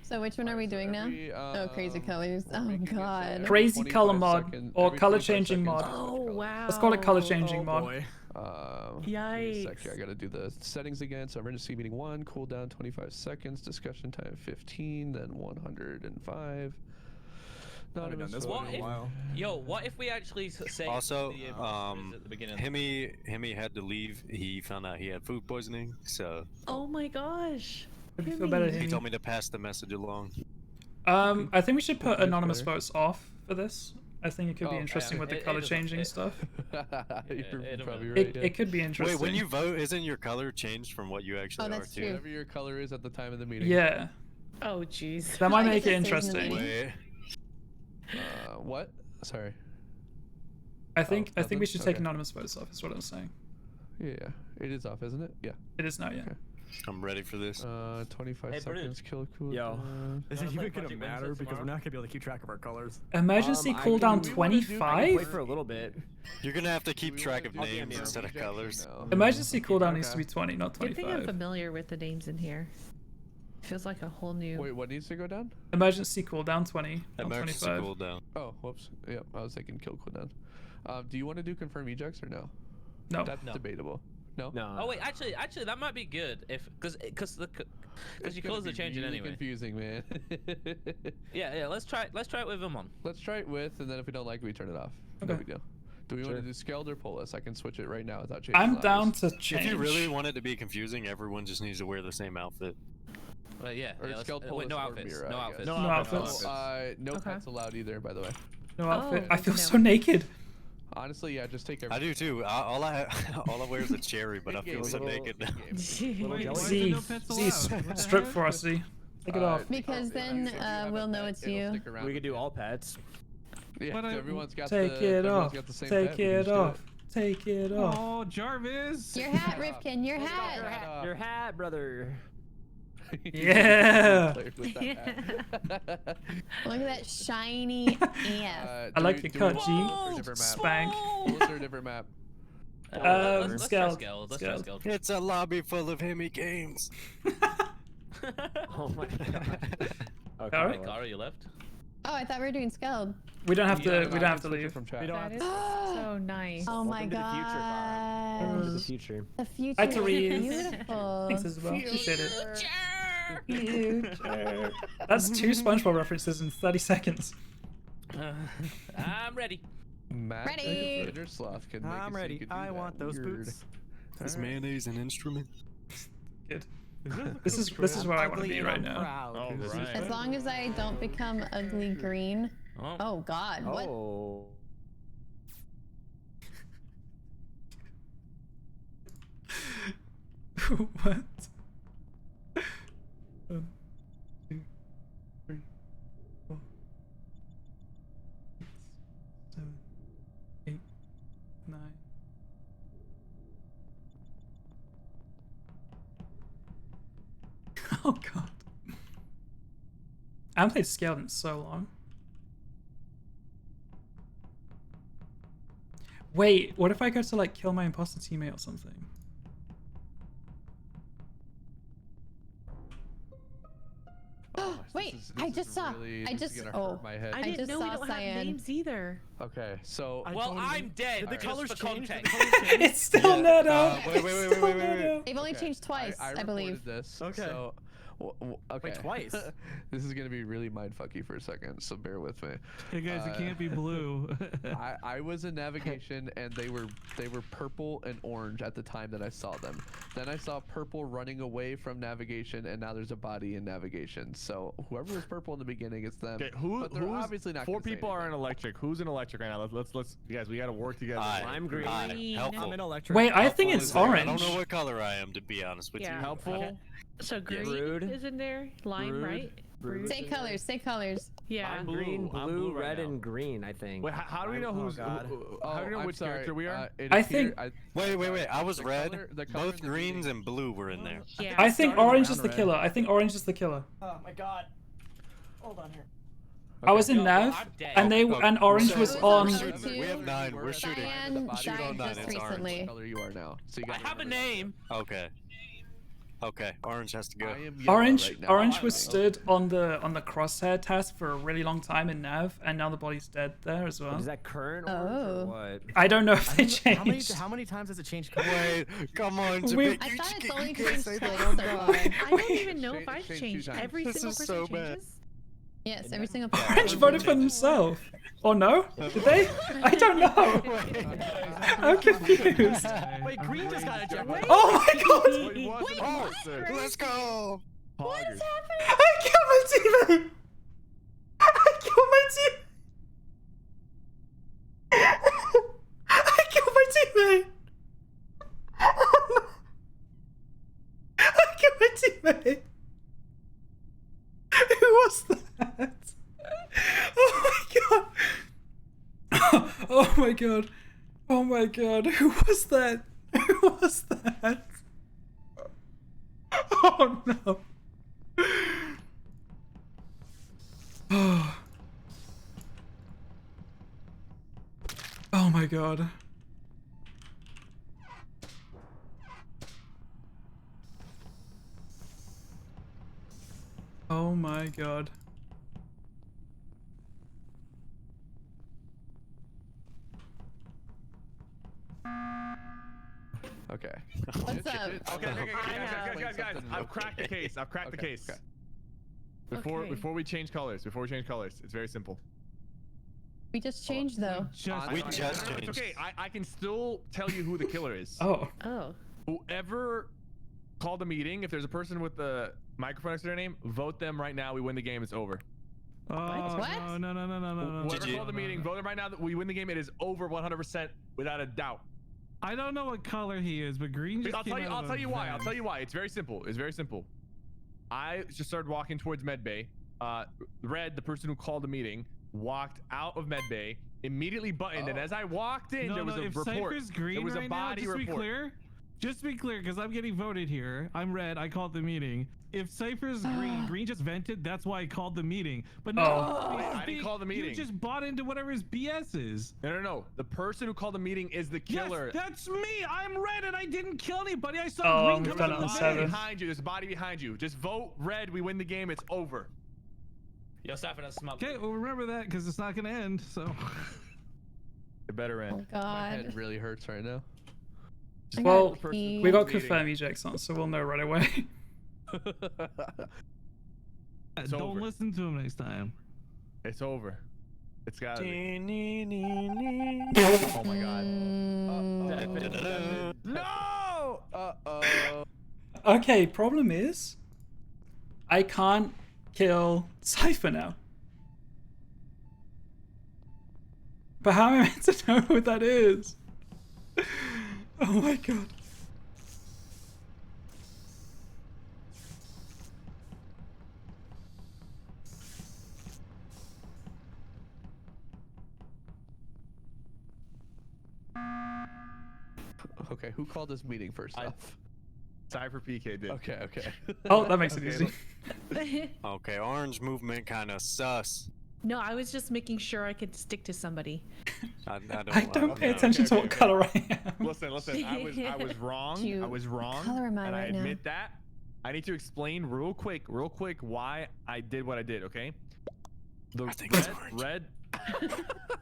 So which one are we doing now? Oh, crazy colors. Oh god. Crazy color mod or color changing mod. Oh wow. Let's call it color changing mod. Boy. Give me a sec Yikes. here, I gotta do the settings again. So emergency meeting 1, cooldown 25 seconds, discussion time 15, then 105. Haven't done this one in a while. Yo, what if we actually say Also, the, at the beginning? Himmy had to leave. He found out he had food poisoning, so Oh my gosh. Hope you feel better, he Himmy. told me to pass the message along. I think we should put That's anonymous better. votes off for this. I think it could be Oh, interesting with the it color doesn't- changing stuff. You're probably right. It, yeah. it could be interesting. Wait, when you vote, isn't your color changed from what you actually Oh, are that's too? true. Whatever your color is at the time of the meeting. Yeah, Oh jeez. that might I make guess it it saves in the interesting. meeting. Wait. What? Sorry. I think we nothing? should take Okay. anonymous votes off. Is what I'm saying. Yeah, it is off, isn't it? Yeah. It is now, yeah. Okay. I'm ready for this. 25 Hey, seconds, kill cool. Yo. Is Wanna it play even gonna Project matter Wednesday because we're tomorrow? not gonna be able to keep track of our colors? Emergency I cooldown can- I can 25. Wait for a little bit. You're gonna have to keep Do we track wanna of do names the instead of rejects or colors. no? Emergency cooldown needs to Okay. be 20, not Good thing I'm 25. familiar with the names in here. Feels like a whole new. Wait, what needs to go down? Emergency cooldown 20, not Emergency 25. cooldown. Oh, whoops. Yep, I was thinking kill cooldown. Do you want to do confirm ejects or no? No. That's No. debatable. No. No. Oh wait, actually, that might be good if because It's your gonna colors are be changing really anyway. Confusing, man. Yeah, let's try it with them on. Let's try it with, and then if we don't like it, we turn it off. No Okay. big deal. Do we want Sure. to do scaled or Polus? I can switch it right now without changing. I'm the down hours. to change. If you really want it to be confusing, everyone just needs to wear the same outfit. Well, yeah, Or let's- scaled wait, Polus no or outfits. Mira, No I outfits. guess. No outfits. No Okay. pets allowed either, by the way. No outfit. Oh, I feel no. so naked. Honestly, yeah, just take I everything. do too. All I wear is a cherry, but I feel so naked now. Little Z, jellyfish. strip for us, Z. Take it off. Because then we'll know it's you. We could do all pets. Yeah, But I- everyone's got Take the, it everyone's off. got the same Take pet, we can it just do off. Take it off. Oh, Jarvis. Your hat, Rifkin, your hat. Your hat, brother. Yeah. Play with that hat. Look at that shiny ass. I like do your we cut, want G. Polus or a different map? Spank. Polus or a different map? Let's try Scaled. scaled. Let's try Scaled. scaled. It's a lobby full of Himmy games. Oh my god. Okay, Alright. well. Cara, you left. Oh, I thought we were doing scaled. We don't have Yeah, to. We no, don't have to switch it leave. from chat. We don't That have is so nice. Oh my Welcome to the future, Cara. Welcome to the gosh. future. The future Hi, is Therese. beautiful. Thanks as well. Appreciate it. Future. That's 2 SpongeBob references in 30 seconds. I'm ready. Matt Ready. Inner Sloth can make it I'm so you ready. can do I that. want those Weird. boots. Is mayonnaise an instrument? Good. This is where I want to Ugly be and right I'm now. proud. All This is- right. As long as I don't become ugly green. Oh. Oh God, what? Oh. What? 1, 2, 3, 4, 6, 7, 8, 9. Oh god. I haven't played Scaled in so long. Wait, what if I go to like kill my imposter teammate or something? Oh, Wait, this I is just saw. really- I this is just. gonna hurt Oh, my head. I I didn't just know we saw don't cyan. have names either. Okay, so Well, I'm dead. Did the just colors for change? Did the context. colors change? It's still not out. wait, wait, wait, wait, wait, wait, wait. They've only Okay, changed twice, I believe. reported this. Okay. So, okay. Wait, twice? This is gonna be really mindfucky for a second, so bear with me. Hey guys, it can't be blue. I was in navigation and they were purple and orange at the time that I saw them. Then I saw purple running away from navigation, and now there's a body in navigation. So whoever was purple in the beginning, it's them. Okay, but they're who's obviously not. 4 gonna say people are in anything. electric. Who's in electric right now? Let's you guys. We gotta work together. I'm green. Helpful. I'm in electric. Wait, I think Helpful it's is there. orange. I don't know what color I am, to be honest with Yeah. you. Helpful. So green Brood. is in there. Lime, Brood. right? Brood. Say colors. Say colors. Yeah. I'm green, I'm blue, blue right red, now. and green. I think. Wait, how do we know who's? God. How do we know I'm which sorry, character we are? it I appeared- think- Wait. I was the red. color- the color Both in the greens meeting- and blue were in there. Yeah. I think started orange around is the red. killer. I think orange is the killer. Oh my god. Hold on here. I was in Yo, well, Nav, I'm dead. and they Oh, and orange so- was It was on. on We O2. have 9. We're shooting. Cyan Shoot on died 9. just It's orange. recently. color you are now. So you I gotta have a remember that. name. Okay. Orange has to go. I am yellow Orange, right now. orange was I- stood on the crosshair task for a really long time in Nav, and now the body's dead there as well. Is that current orange Oh. or what? I don't know if they How many, changed. how many times has it changed colors? Wait, come on. We- I thought it's only you changed say twice that. so far. I don't even know if Change- I've change two changed. times. Every This single is person so bad. changes. Yes, every single Orange person. voted for themselves. Or no? Did they? I don't know. I'm confused. Wait, green just got ejected. Oh my god! It wasn't us. Let's go. Poggers. I killed my teammate! I killed my teammate! I killed my teammate! Oh, no. I killed my teammate! Who was that? Oh my god! Oh my god! Oh my god! Who was that? Who was that? Oh no! Oh my god. Oh my god. Okay. What's up? Okay, guys, something I've real cracked the case. I've cracked the Okay, case. okay. Before Okay. we change colors, it's very simple. We just changed though. We just It's changed. okay. I can still tell you who the killer is. Oh. Oh. Whoever called a meeting, if there's a person with the microphone next to their name, vote them right now. We win the game. It's over. Oh, What? no. Whoever you- called the meeting, vote them right now. That we win the game. It is over 100% without a doubt. I don't know what color he is, but green just I'll came tell you. out I'll of tell a you why. I'll vent. tell you why. It's very simple. I just started walking towards medbay. Red, the person who called the meeting, walked out of medbay, immediately buttoned, and as I walked in, there was a if report. Cypher's green There was a right now, body just report. just to be clear, because I'm getting voted here. I'm red. I called the meeting. If Cypher's green just vented. That's why I called the meeting. But no, I didn't call the meeting. You just bought into whatever his BS is. No. The person who called the meeting is the killer. Yes, that's me. I'm red, and I didn't kill anybody. I saw Oh, green we've come done out it of on the 7. vent. behind you. There's a body behind you. Just vote red. We win the game. It's over. Yo, Stefan has smoked. Okay, well remember that because it's not gonna end. So. It better end. Oh My head god. really hurts right now. I Well, got pee. we got Meeting. confirm ejects on, so we'll know right away. It's Don't over. listen to him next time. It's over. It's gotta be. Oh my god. Mm, No! Uh-oh. Okay, problem is, I can't kill Cypher now. But how am I meant to know who that is? Oh my god. Okay, who called this meeting first off? Cypher PK did. Okay. Oh, that makes it Okay, easy. Okay, orange movement kind of sus. No, I was just making sure I could stick to somebody. I I don't pay know. attention to what color I am. Listen. I was wrong. You- I was wrong. color am I and I right now? admit that. I need to explain real quick, why I did what I did. Okay. The I think it's orange.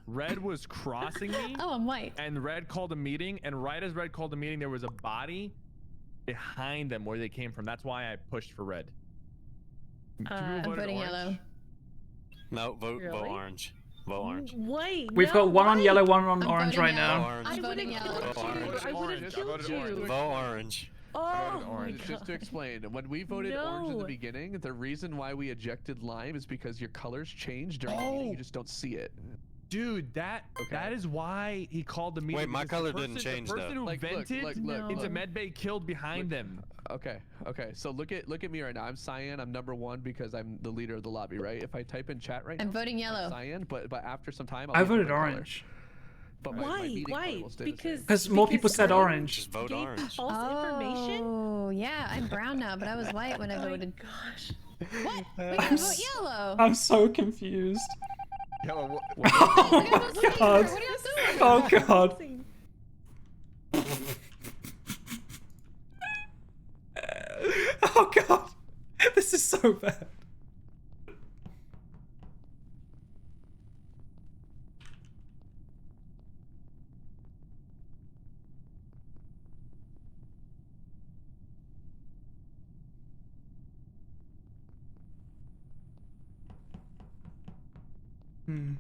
red was crossing me. Oh, I'm white. And Red called a meeting, and right as Red called the meeting, there was a body behind them where they came from. That's why I pushed for Red. Two people I'm voted voting orange. yellow. No, vote Really? orange. Vote orange. Wait. We've no, got one on why? yellow, one on I'm orange voting right yellow. now. Orange. I I'm voting would've yellow. killed you. Orange. I would have killed you. Vote orange. Oh my orange. Just to god. explain, when we voted orange in the No. beginning, the reason why we ejected lime is because your colors change during the meeting. You just don't see it. Dude, that is why he called the meeting. Wait, my because color the person, didn't change the person though. who Like, look, vented look, into look. medbay killed behind them. Okay. So look at me right now. I'm cyan. I'm number 1 because I'm the leader of the lobby, right? If I type in chat right now, I'm voting yellow. I'm cyan, but after some time, I I'll be a voted different color. orange. But Why? meeting color Why? will stay the same. Because more people said I orange. Just vote gave orange. false information. Oh, yeah, I'm brown now, but I was white when I Oh my voted. gosh. What? We gotta vote yellow. I'm so confused. Yellow. Oh my god. Oh god. Oh god. This is so bad. Hmm.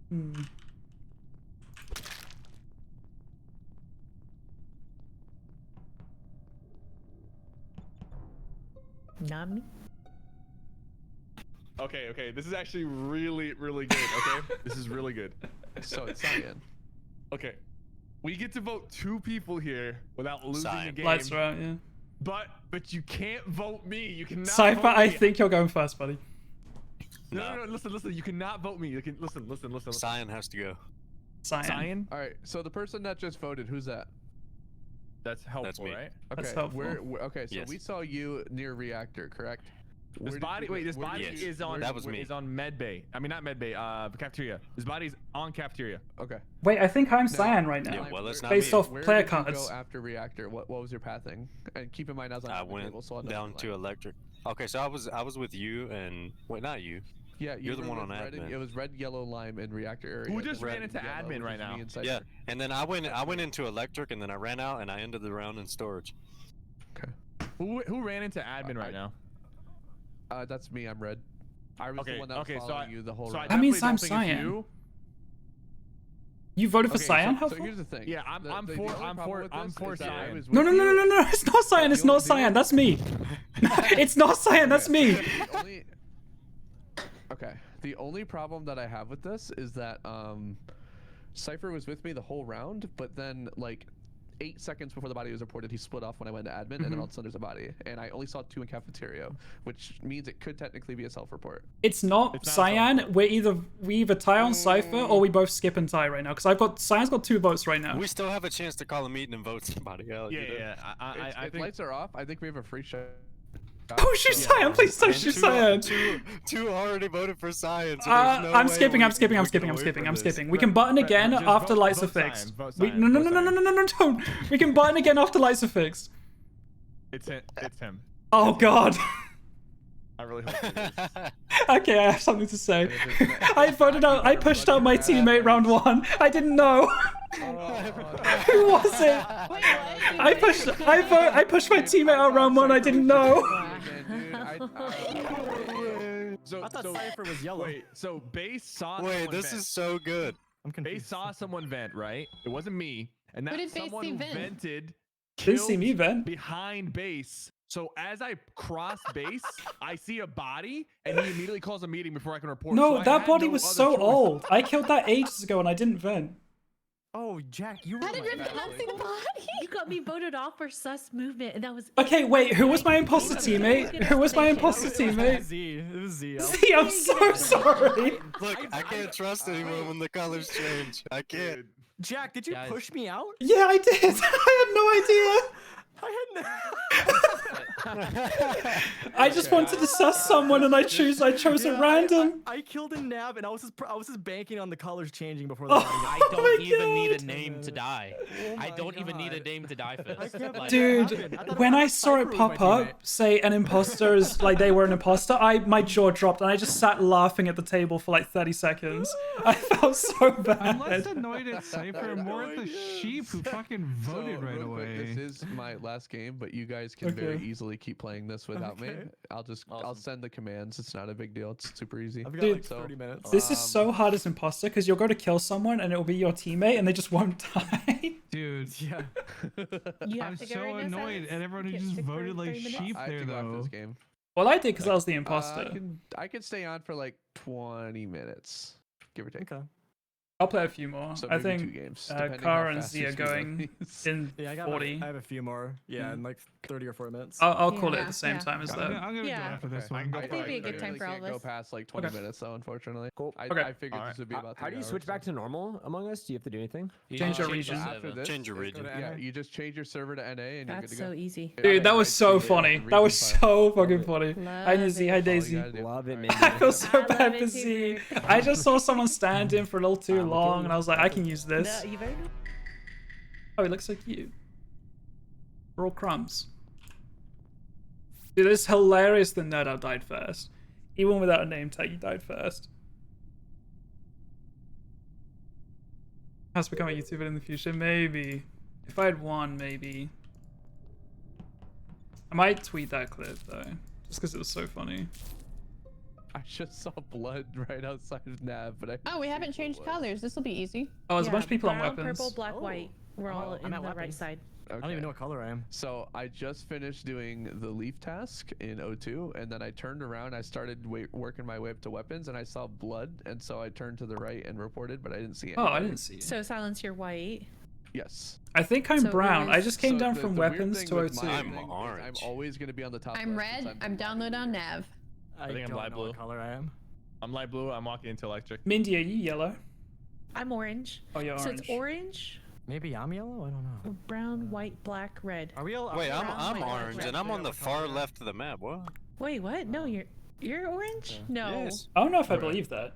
Hmm. Not me. Okay. This is actually really good. Okay, this is really good. So it's cyan. Okay, we get to vote 2 people here without losing the Cyan. game. Lights are out, yeah. But you can't vote me. You cannot. Cypher, vote I me. think you're going first, buddy. No. Listen. You cannot vote me. You can listen. Cyan has to go. Cyan. All right. So the person that just voted, who's that? That's helpful, me. right? Okay. That's helpful. Okay. So Yes. we saw you near reactor, correct? This body is on. That was me. Is on medbay. I mean, not medbay. Cafeteria. His body's on cafeteria. Okay. Wait, I think I'm No. cyan right now. Yeah, well, it's not Based me. off Where player did you cards. go after reactor? What was your pathing? And keep in mind, I was on I the went table, so I'll know down your to line. electric. Okay, so I was with you and wait, not you. Yeah, You're the were one with on red and- admin. It was red, yellow, lime, and reactor area. Who just Then ran red, into yellow, admin which right is now? me and Yeah, Cypher. and then I went into electric and then I ran out and I ended the round in storage. Okay. Who ran into admin right now? That's me. I'm red. I was Okay, the one that was okay, so following you the whole so I round. That means definitely I'm don't think it's cyan. you. You voted for Okay, cyan, So helpful? here's the thing. Yeah, I'm The for only problem with this is that I cyan. was No, with no, no, you. no, no, no, it's not cyan, it's not cyan, that's me. It's not cyan, that's me. Okay. The only problem that I have with this is that Cypher was with me the whole round, but then like 8 seconds before the body was reported, he split off when I went to admin, and then all of a sudden there's a body, and I only saw 2 in cafeteria, which means it could technically be a self-report. It's not cyan, we either tie on Cypher or we both skip and tie right now, because Cyan's got 2 votes right now. We still have a chance to call a meeting and vote somebody out. you know? I If think lights are off, I think we have a free shot. Oh, shoot cyan, please don't shoot cyan. Two already voted for cyan. So there's no I'm way skipping, we I'm skipping, can I'm get skipping, I'm away skipping, from I'm this. skipping. We can button again just after vote- lights are vote cyan, fixed. vote We, cyan, no, no, vote no, no, no, no, no, don't. We can button again after lights are fixed. It's him. Oh god. I really hope it is. Okay, I have something to say. I pushed out my teammate round 1. I didn't know. Who was it? I pushed my teammate out round 1. I didn't know. So, I thought Cypher was yellow. Wait, so Base saw Wait, someone this vent. is so good. I'm confused. Base saw someone vent, right? It wasn't me. And Who that did Base someone see who vent? vented Didn't see me killed vent. behind Base. So as I cross Base, I see a body, and he immediately calls a meeting before I can report. No, so I that had body no was other so choice. old. I killed that ages ago and I didn't vent. Oh, Jack, you were How did like Rip that. not see the body? You got me voted off for sus movement, and that was. Okay, wait, who was my imposter teammate? Who was my imposter teammate? Z. It was Z. See, I'm so sorry. Look, I can't trust anyone when the colors change. I can't. Jack, did you Guys. push me out? Yeah, I did. I had no idea. I just wanted to suss someone and I chose a random. I killed a nab and I was just banking on the colors changing before the body. I Oh don't my even need a God. name to die. I don't even need a name to die first. Like, Dude, when I saw it pop up, say an imposter is like they were an imposter, my jaw dropped and I just sat laughing at the table for like 30 seconds. I felt so I'm less bad. annoyed at Cypher and more at the sheep who fucking voted right real quick, away. this is my last game, but you guys can very Okay. easily keep playing this without me. I'll send the commands. It's not a big deal. It's super easy. I've got Dude, like 30 minutes. This is so hard as imposter because you'll go to kill someone and it'll be your teammate and they just won't die. Dude, Yeah. You I'm have to go so right now, annoyed Silence? at everyone who Can't just stick for voted like 30 minutes? sheep I have there to go after though. this game. Well, I did because I was the imposter. I could stay on for like 20 minutes, give or take. Okay. I'll play a few more. So I maybe 2 think games, depending Kara how and fast Z are you speed run going these. in Yeah, I 40. have a few more. Yeah, Mm. in like 30 or 40 minutes. I'll call it Yeah, at the same yeah. time as I'm that. gonna Yeah. go after this Okay. one. I think it'd be a good time for all can't of go us. past like 20 Okay. minutes though, unfortunately. Cool. Okay. I figured this would be about 3 How do you hours, switch back so- to normal Among Us? Do you have to do anything? Change your the region. server. After this, Change your it's region. gonna- Yeah, you just change your server to NA and you're That's good to go. so easy. Dude, that was so funny. That was so fucking it. funny. Love Hi, Nizzy. Hi, it. Daisy. Love it, Alright. man. I feel so I love bad it for too, Z. Greg. I just saw someone stand in for a little too long, and I was like, I can use this. No, you better. Oh, he looks so cute. We're all crumbs. Dude, it's hilarious that Nerdo died first. Even without a name tag, he died first. Has to become a YouTuber in the future? Maybe. If I had one, maybe. I might tweet that clip, though. Just because it was so funny. I just saw blood right outside of Nav, but I Oh, we haven't changed colors. This will be easy. Oh, there's a Yeah, bunch of people brown, on weapons. Purple, black, Oh. white. We're all I'm in at the right weapons. side. I don't even know what color I am. So I just finished doing the leaf task in O2, and then I turned around. I started working my way up to weapons, and I saw blood, and so I turned to the right and reported, but I didn't see Oh, anybody. I didn't see it. So Silence, you're white. Yes. I think I'm So who brown. I is- just came So down the from weird weapons thing to with O2. my I'm thing is orange. I'm always going to be on the top I'm left since red. I'm download on Nav. I think I'm don't light know blue. what color I am. I'm light blue. I'm walking into electric. Mindy, are you yellow? I'm orange. Oh, you're So orange. it's orange, Maybe I'm yellow? I don't know. brown, white, black, red. Are we all? Wait, brown, I'm white, orange, red. and I'm on the What color far I am? left of the map. What? Wait, what? No, you're orange? No. Yes. I don't know if I believe that.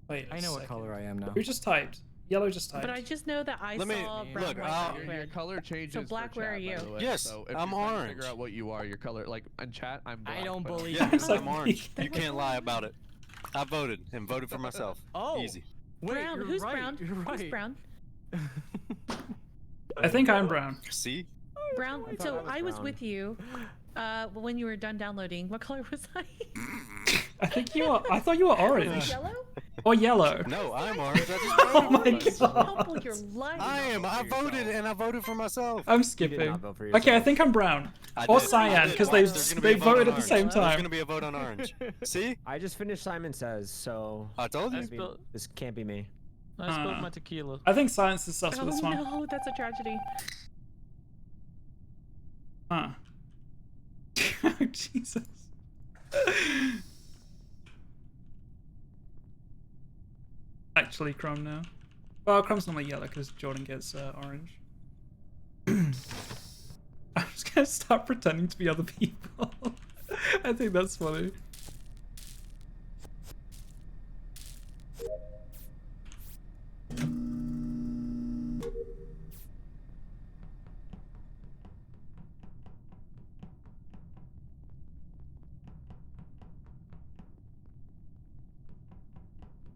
Wait, I know what color I am now. Who just typed? Yellow just typed. But I just know that I Let me- saw brown, look, white, I'll- black, Your red. color changes. So for black, where chat, are by you? the way. Yes, so if I'm you're trying to orange. figure out what you are, your color, like in chat, I'm black. I don't but- believe Yeah, you. I'm orange. You can't lie about it. I voted and voted for myself. Oh. Easy. Wait, Brown. you're Who's right. brown? You're right. Who's brown? I think I'm brown. See? Brown. thought So I was I was brown. with you. When you were done downloading, what color was I? I think you are. I thought you were orange Yellow? or yellow. No, I'm orange. I just Oh my voted for myself. god. Helpful, you're lying. I am. I voted and I voted for myself. I'm You did skipping. not vote for Okay, I yourself. think I'm brown I or did. I cyan did. because Watch, there's gonna be they a vote on voted at the orange. same There's time. gonna be a vote on orange. See? I just finished Simon Says, so I told you. maybe this can't be me. I spilled Uh, my tequila. I think science is sus Oh for this one. no, that's a tragedy. Huh. Jesus. Actually, Chrome now. Well, Chrome's normally yellow because Jordan gets orange. I'm just gonna start pretending to be other people. I think that's funny.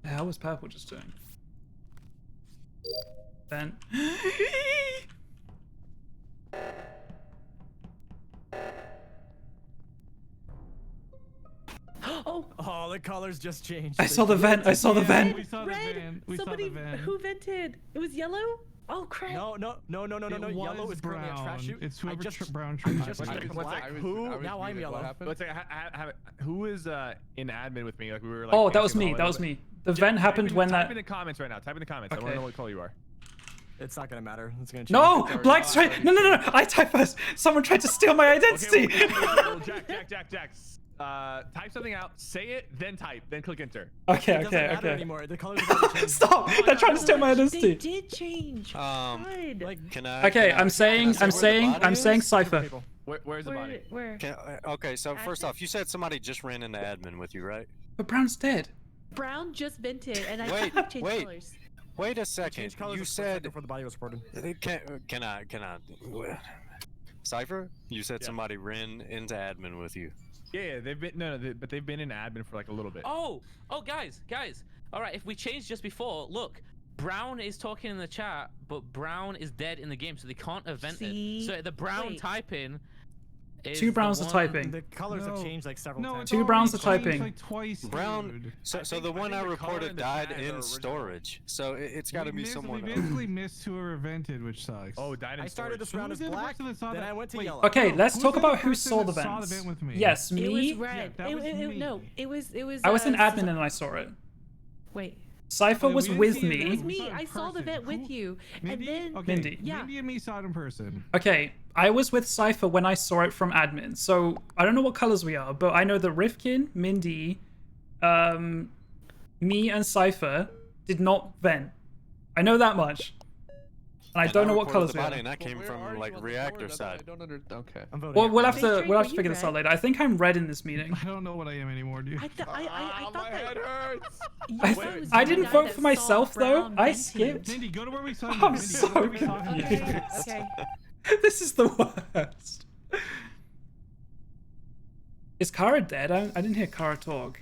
The hell was Purple just doing? Then. Oh, Oh, the colors just changed. I saw the vent. I saw the vent. We saw red. the van. We Somebody saw the van. who vented? It was yellow. Oh crap! No. It Yellow was is currently a trash brown. chute. It's I whoever just brown I tree. just was. checked black. I was Now I'm muted. What yellow. happened? Let's say, who is in admin with me? Like we were like. Oh, that was dancing me. all That over was the- me. The Just vent type happened in- when Type that. in the comments right now. Type in the comments. I want to Okay. know what color you are. It's not gonna matter. It's gonna change. No, It's already- black it's straight. already No, no, no, no. I type first. Someone tried to steal my identity. Okay, well, Jack. Type something out. Say it, then type, then click enter. Okay, It doesn't okay, matter okay. anymore. The colors have already changed. Stop! They're trying to steal my They identity. did change. Um, God. Can I? Okay, can I- I'm saying, can I say where the body is? Cipher. People. Where's the body? Where? Can, okay, so first off, you said somebody just ran into admin with you, right? But Brown's dead. Brown just vented, and I Wait, changed wait. colors. Wait a second. Change colors You a split second said before the body was reported. can I Cypher? You said Yeah. somebody ran into admin with you. Yeah, they've been but they've been in admin for like a little bit. Oh, guys. All right, if we changed just before, look, Brown is talking in the chat, but Brown is dead in the game, so they can't have vented. See? So the Brown Wait. typing Is 2 the browns are one- typing. The colors have changed like several No, times. it's 2 browns are already changed, typing. like twice. Brown. dude. So the one I think the color reported and the died chat are in original. storage. So it's got to be someone We else. basically missed whoever vented, which sucks. Oh, died in I started this Who round was as the other black, person that saw then that? I went to Wait, yellow. Okay, No, let's who's talk the about other who person saw the that vents. vent with me? Yes, It was me. red. that was me. No, it was. I was an admin Suza- and I saw it. Wait. Cypher Okay, was we didn't with see it. It me. was We me. saw it in I saw the person. vent with you, Mindy? and then Okay, Mindy. Yeah. Mindy and me saw it in person. Okay, I was with Cypher when I saw it from admin. So I don't know what colors we are, but I know that Rifkin, Mindy, me and Cypher did not vent. I know that much. And I don't know what reported colors the we body, are. and that came from like reactor side. Okay. I'm voting. Well, it. we'll have Big to Drake, we'll have are to you figure this out red? later. I think I'm red in this meeting. I don't know what I am anymore, dude. I thought my that head hurts. I didn't vote for myself though. I skipped. Mindy, go to where we saw him. I'm Mindy, so go to where we saw him. confused. Okay. This is the worst. Is Kara dead? I didn't hear Kara talk.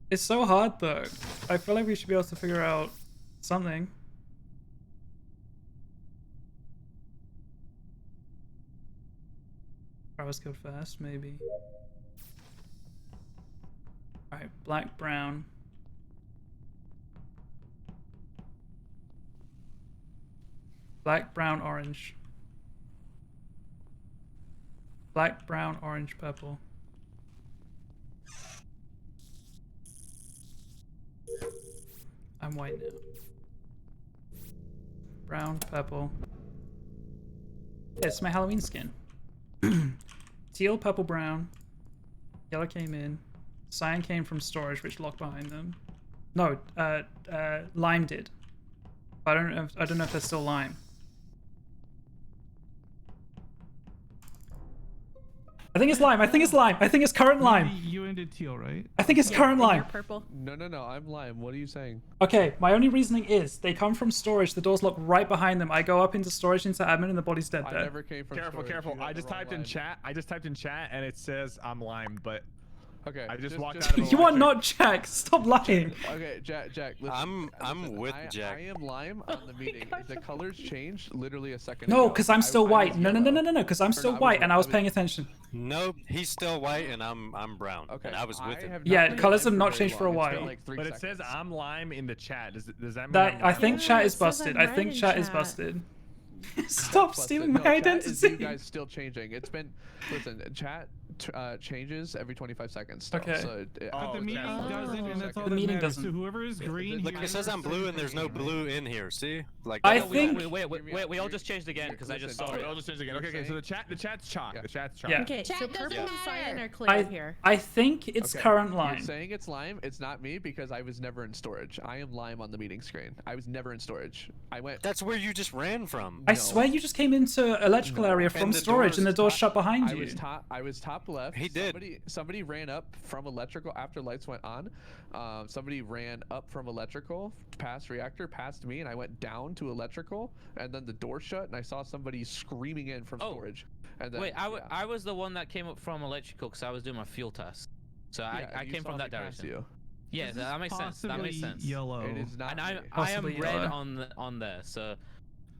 It's so hard though. I feel like we should be able to figure out something. Kara's go first, maybe. Alright, black, brown. Black, brown, orange. Black, brown, orange, purple. I'm white now. Brown, purple. Yeah, it's my Halloween skin. Teal, purple, brown. Yellow came in. Cyan came from storage, which locked behind them. No, lime did. I don't know if there's still lime. I think it's lime. I think it's lime. I think it's current lime. Mindy, you ended teal, right? I think it's current lime. Purple. No, I'm lime. What are you saying? Okay, my only reasoning is they come from storage. The door's locked right behind them. I go up into storage into admin, and the body's dead I there. never came from Careful, storage. careful. You got I the just wrong typed in line. chat. I just typed in chat, and it says I'm lime, but Okay. I just walked just- out of the You are electric. not Jack. Stop lying. Okay, Jack. Listen, I'm with I, Jack. I am lime on the meeting. The colors changed literally a second No, ago. because I'm still I white. was No, yellow. because I'm Or still no, white, and I was I paying attention. Nope, he's still white, and I'm brown. Okay. And I was with him. have Yeah, not been colours lime have not very changed for a long. It's been while. like 3 But it says seconds. I'm lime in the chat. Does that mean That I'm I lime? think Yeah, chat it is says busted. I'm I red think in chat is chat. busted. Stop Plus, stealing no, my chat is identity. you guys still changing. It's been listen. Chat changes every 25 seconds. Still, Okay. So But the meeting Oh. doesn't, and that's all The that meeting matters. doesn't. So whoever is green Like here it says I'm blue, and there's no right? blue in here. See? Like I that's- think- Wait, we all just changed again because I just saw Oh, it. I'll just change again. Okay, so the chat's chalk. The chat's chalk. Yeah. Okay, Chat so doesn't purple and cyan matter. are clear here. I think it's Okay, current You're line. saying it's lime. It's not me because I was never in storage. I am lime on the meeting screen. I was never in storage. I went. That's where you just ran from. I No. swear you just came into electrical area from And the storage, and the door's door's shut behind I you. was top left. He did. Somebody ran up from electrical after lights went on. Somebody ran up from electrical past reactor, past me, and I went down to electrical, and then the door shut, and I saw somebody screaming in from Oh. storage. And then, Wait, yeah. I was the one that came up from electrical because I was doing my fuel test. So Yeah, I you came saw from me that past direction. you. Yeah, This that is makes sense. That makes possibly sense. Yellow. It is not. And I me. am Possibly red yellow. on there. So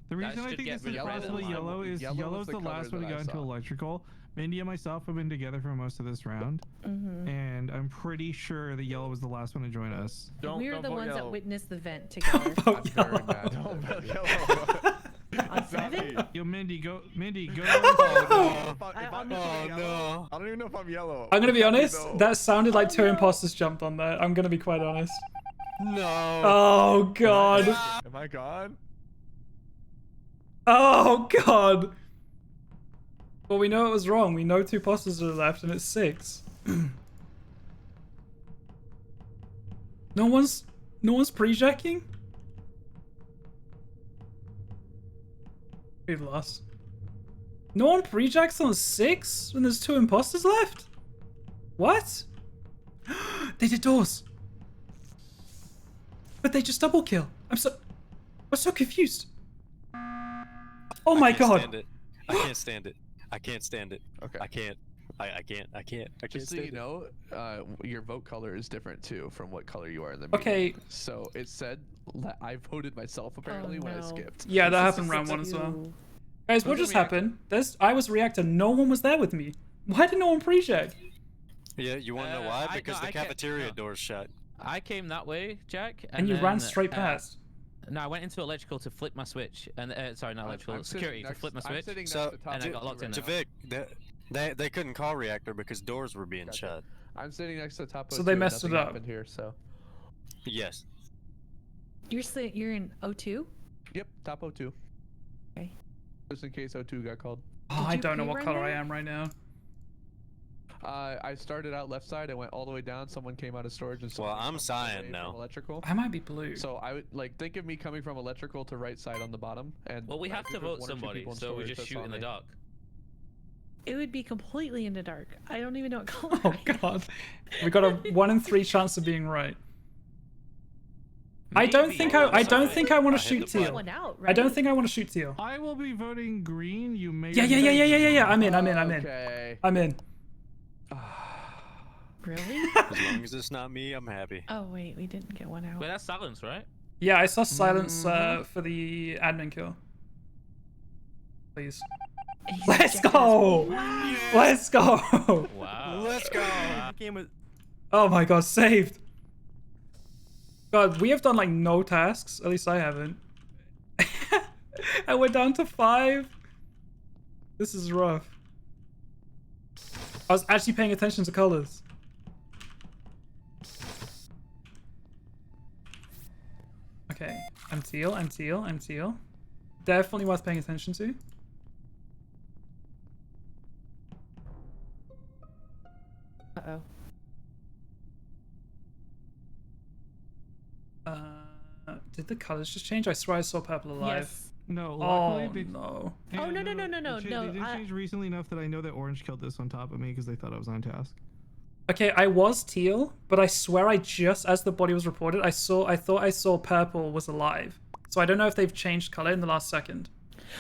The Guys reason I should think get this is rid of red and possibly lime. yellow is Yellow was yellow's the the last color one to that go I into saw. electrical. Mindy and myself have been together for most of this round, and I'm pretty sure that yellow was the last one to join us. We're the vote ones that yellow. witnessed the vent together. Vote I'm very yellow. mad. Don't vote yellow. On seven? Yo, Mindy, go. Oh, no. I'm Oh no. I don't even know if I'm yellow. I'm gonna be Let me honest. know. That sounded like Oh, two no. imposters jumped on there. I'm gonna be quite honest. No. Oh god. Am I gone? Oh god. Well, we know it was wrong. We know two imposters are left, and it's 6. No one's pre-jacking. We lost. No one pre-jacks on 6 when there's 2 imposters left. What? They did doors. But they just double kill. I'm so confused. Oh my I can't god. Stand it. I can't stand it. I can't stand it. Okay. I can't. I can't. Just so stand you it. know, your vote color is different too from what color you are in the meeting. Okay. So it said I voted myself apparently when I no. skipped. Yeah, that This happened is round such 1 as well. you. Guys, what Who's just the reactor? happened? I was reactor. No one was there with me. Why did no one pre-check? Yeah, you want to know why? I- Because no, the I can't- cafeteria no. door's shut. I came that way, Jack, And you ran then, straight past. No, I went into electrical to flip my switch, and sorry, not electrical, I'm sitting security to next- flip my I'm switch. sitting next So, to top and I of got two locked in right there. Javik, they couldn't call reactor because doors were being shut. I'm sitting next to top. So they and messed it nothing up. happened here, so. Yes. You're in O2? Yep, top O2. Okay. Just in case O2 got called. Oh, I you don't know what pre-run color I there? am right now. I started out left side and went all the way down. Someone came out of storage and Well, someone I'm from cyan away now. From electrical. I might be blue. So I would like think of me coming from electrical to right side on the bottom. And Well, we I have think to there's vote one or two somebody, people in so we storage just that shoot saw in the me. dark. It would be completely in the dark. I don't even know what color. Oh god. We got a 1 in 3 chance of being right. I don't think I want to shoot teal. One out, I don't right? think I want to shoot teal. I will be voting green. You may. Yeah. I'm in. Okay. I'm in. Really? As long as it's not me, I'm happy. Oh wait, we didn't get one out. Wait, that's silence, right? Yeah, I saw silence for the admin kill. Please. He's Let's ejected go! us. Let's go! Wow. Let's go. Game was Oh my god, saved. God, we have done like no tasks. At least I haven't. And we're down to 5. This is rough. I was actually paying attention to colors. Okay, I'm teal, I'm teal, I'm teal. Definitely worth paying attention to. Uh-oh. Did the colors just change? I swear I saw purple alive. Yes. No. Oh Luckily, they, no. Oh, no. They didn't I- change recently enough that I know that orange killed this on top of me because they thought I was on task. Okay, I was teal, but I swear I just, as the body was reported, I thought I saw purple was alive. So I don't know if they've changed color in the last second.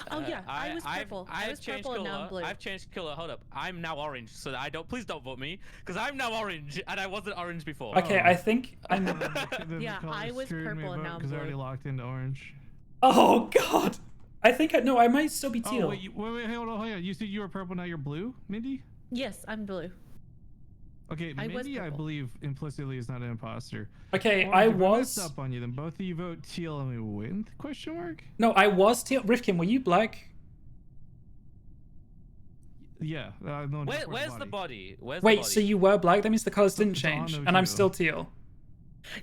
Oh yeah, I was purple. I I've was changed purple and now color. I'm blue. I've changed color. Hold up. I'm now orange, so that I don't. Please don't vote me, because I'm now orange and I wasn't orange before. Okay, I think I'm. Yeah, I was purple and now I'm because I already blue. locked into orange. Oh god! I think I might still be teal. Oh wait, wait, hold on. You said you were purple, now you're blue, Mindy? Yes, I'm blue. Okay, I was Mindy, I purple. believe implicitly is not an imposter. Okay, Orange, I if was. messed up on you. Then both of you vote teal and we win? Question mark? No, I was teal. Rifkin, were you black? Yeah. No, Where's the body? Where's the Wait, body? so you were black? That means the colors didn't It's on change, those and I'm two. still teal.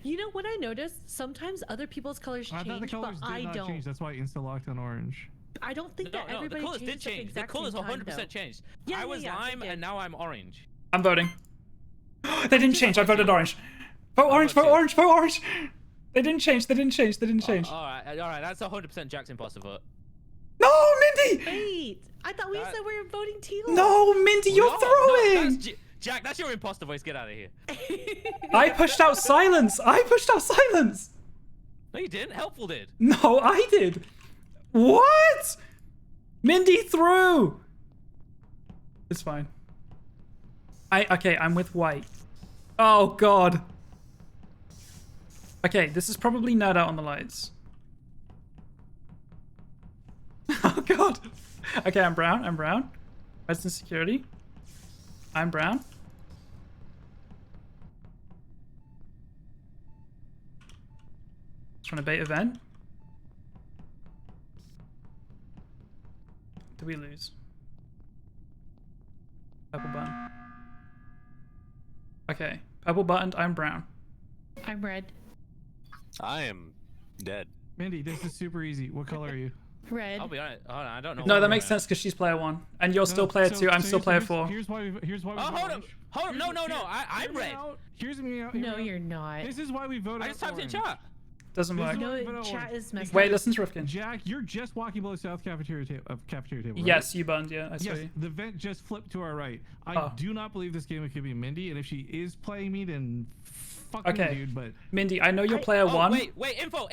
You know what I noticed? Sometimes other people's colors I thought the change, colors but did I not don't. change. That's why I insta locked on orange. I don't think that No, the everybody colors did changes at the change. The exact colors same time, 100% though. changed. Yeah, I was yeah, they lime, did. and now I'm orange. I'm voting. They didn't change. I voted orange. Vote orange. vote Vote teal. orange. Vote orange. They didn't change. They didn't change. They didn't change. All right. That's 100% Jack's imposter vote. No, Mindy. Wait, I thought we That- said we were voting teal. No, Mindy, you're No, throwing. that's Jack, that's your imposter voice. Get out of here. I pushed out silence. I pushed out silence. No, you didn't. Helpful did. No, I did. What? Mindy threw. It's fine. Okay, I'm with white. Oh god. Okay, this is probably nerd out on the lights. Oh god. Okay, I'm brown. I'm brown. Resident security. I'm brown. Trying to bait event. Do we lose? Purple button. Okay, purple buttoned. I'm brown. I'm red. I am dead. Mindy, this is super easy. What color are you? Red. I'll be honest. Hold on, I don't know. No, what that I'm makes at. sense because she's player 1, and you're still player 2. I'm still player 4. Here's why we Oh, hold up. Hold up. No. I'm red. Here's me out. No, you're not. This is why we voted. I just typed in chat. Doesn't work. No, chat is messed Wait, up. listen to Rifkin. Jack, you're just walking below south cafeteria table. Right? Yes, you burned. Yeah, I saw Yes, you. the vent just flipped to our right. I Oh. do not believe this game could be Mindy, and if she is playing me, then fuck Okay. me, dude. But Mindy, I know you're player 1. Wait. Info.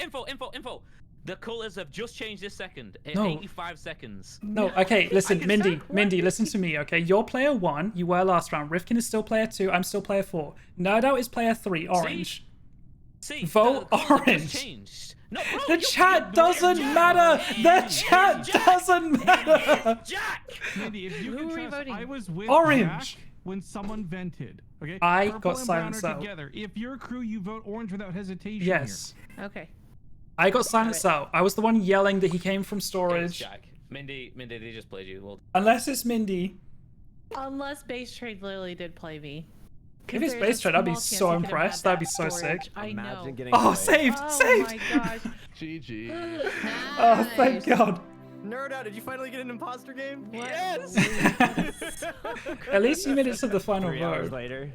The colors have just changed this second. In No. 85 seconds. No, okay, listen, I can Mindy, start Mindy, listen to me, okay? You're player 1, you were last round. Rifkin is still player 2, I'm still player 4. Nerd Out is player 3, orange. See, Vote the colour just orange. Changed. No, bro, The chat doesn't matter. The chat doesn't matter. Jack. Mindy, if you Who can are we trust, voting? I was with Orange. Jack when someone vented. Okay. I Purple got and brown silenced are out. together. If you're a crew, you vote orange without hesitation. Yes. Okay. I got silenced out. I was the one yelling that he came from It's storage. Jack. Mindy, they just played you. Well, Unless it's Mindy. Unless Base Trade Lily did play me. If it's Base Trade, I'd be so impressed. That'd be so sick. I Imagine know. getting Oh, played. saved! Oh Saved! my gosh. GG. Oh, thank God. Nerd out, did you finally get an imposter game? Yes! At least you made it to the final 3 hours vote. later.